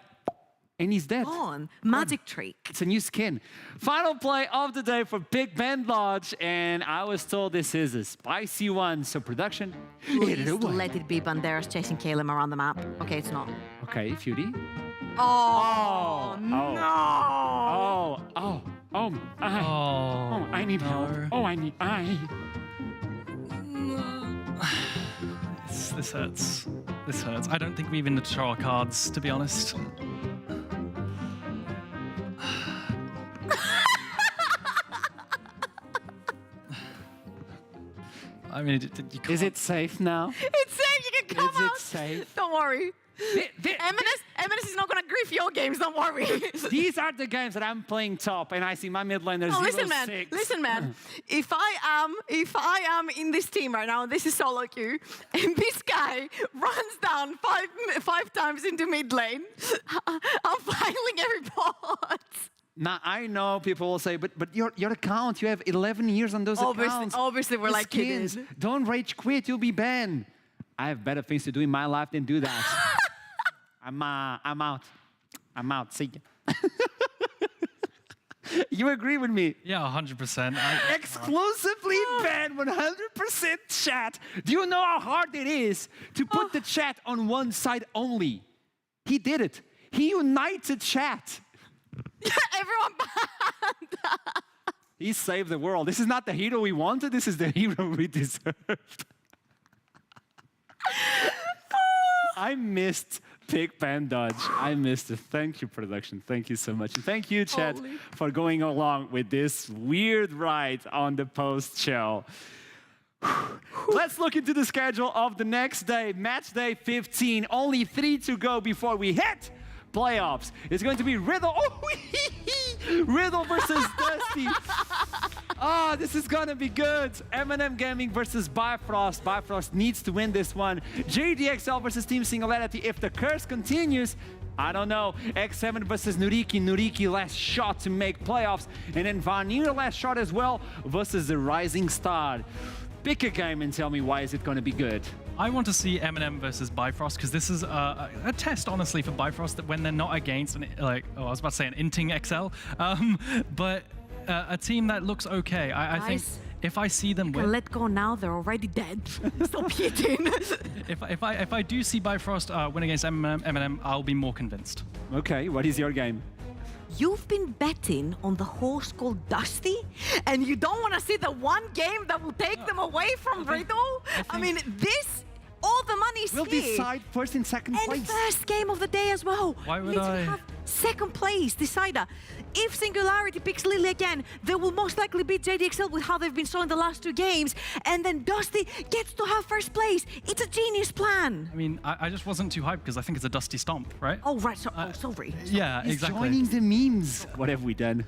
and he's dead. On magic trick. It's a new skin. Final play of the day for Big Ben Lodge, and I was told this is a spicy one. So production, hit it away. Let it be Banderas chasing Kalem around the map. Okay, it's not. Okay, Fury. Oh, no. I need help. This hurts. This hurts. I don't think we even need to show our cards, to be honest. I mean, is it safe now? It's safe. You can come out. Is it safe? Don't worry. MNS is not gonna grief your games, don't worry. These are the games that I'm playing top, and I see my mid laner No, 0-6. listen, man. If I am in this team right now, this is solo queue, and this guy runs down five times into mid lane, I'm filing every pot. Now, I know people will say, but your account, you have 11 years on those accounts. Obviously, we're The like skins. kidding. Don't rage quit, you'll be banned. I have better things to do in my life than do that. I'm out. I'm out. See ya. You agree with me? Yeah, 100%. Exclusively banned 100% chat. Do you know how hard it is to put the chat on one side only? He did it. He united chat. Everyone banned. He saved the world. This is not the hero we wanted. This is the hero we deserved. I missed pick, pan, dodge. I missed it. Thank you, production. Thank you so much. And thank you, chat, for going along with this weird ride on the post-show. Let's look into the schedule of the next day. Match day 15. Only 3 to go before we hit playoffs. It's going to be Riddle. Oh, Riddle versus Dusty. Oh, this is gonna be good. M&M Gaming versus Bifrost. Bifrost needs to win this one. JDXL versus Team Singularity. If the curse continues, I don't know. X7 versus Nuriki. Nuriki last shot to make playoffs. And then Vanir last shot as well versus the Rising Star. Pick a game and tell me why is it going to be good. I want to see M&M versus Bifrost because this is a test, honestly, for Bifrost that when they're not against, I was about to say an Inting XL, but a team that looks okay. I think if I see them win, let go now. They're already dead. Stop hitting. if I do see Bifrost win against M&M, I'll be more convinced. Okay, what is your game? You've been betting on the horse called Dusty, and you don't want to see the one game that will take them away from Riddle? I mean, all the money's we'll here. Decide first and second place. And first game of the day as well. Why would Literally I? have second place decider. If Singularity picks Lily again, they will most likely beat JDXL with how they've been showing the last 2 games, and then Dusty gets to have first place. It's a genius plan. I mean, I just wasn't too hyped because I think it's a Dusty stomp, right? Oh, right. Sorry. Yeah, He's exactly. joining the memes. What have we done?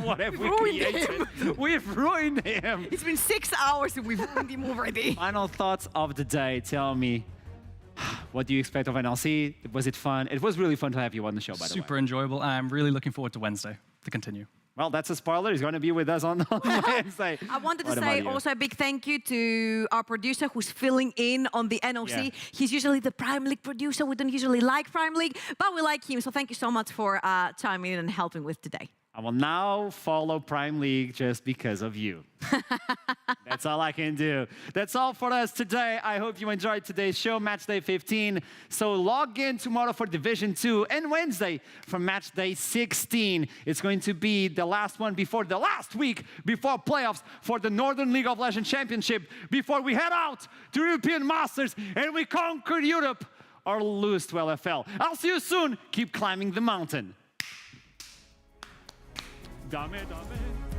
What have we ruined created? We've ruined him. It's been 6 hours and we've ruined him already. Final thoughts of the day. Tell me, what do you expect of NLC? Was it fun? It was really fun to have you on the show, by the way. Super enjoyable. I'm really looking forward to Wednesday to continue. Well, that's a spoiler. He's going to be with us on Wednesday. I wanted to What say about you? also a big thank you to our producer who's filling in on the NLC. Yeah. He's usually the Prime League producer. We don't usually like Prime League, but we like him. So thank you so much for chiming in and helping with today. I will now follow Prime League just because of you. That's all I can do. That's all for us today. I hope you enjoyed today's show, Match Day 15. So log in tomorrow for Division 2 and Wednesday for Match Day 16. It's going to be the last one before the last week before playoffs for the Northern League of Legends Championship before we head out to European Masters and we conquer Europe or lose to LFL. I'll see you soon. Keep climbing the mountain. Dame, dame.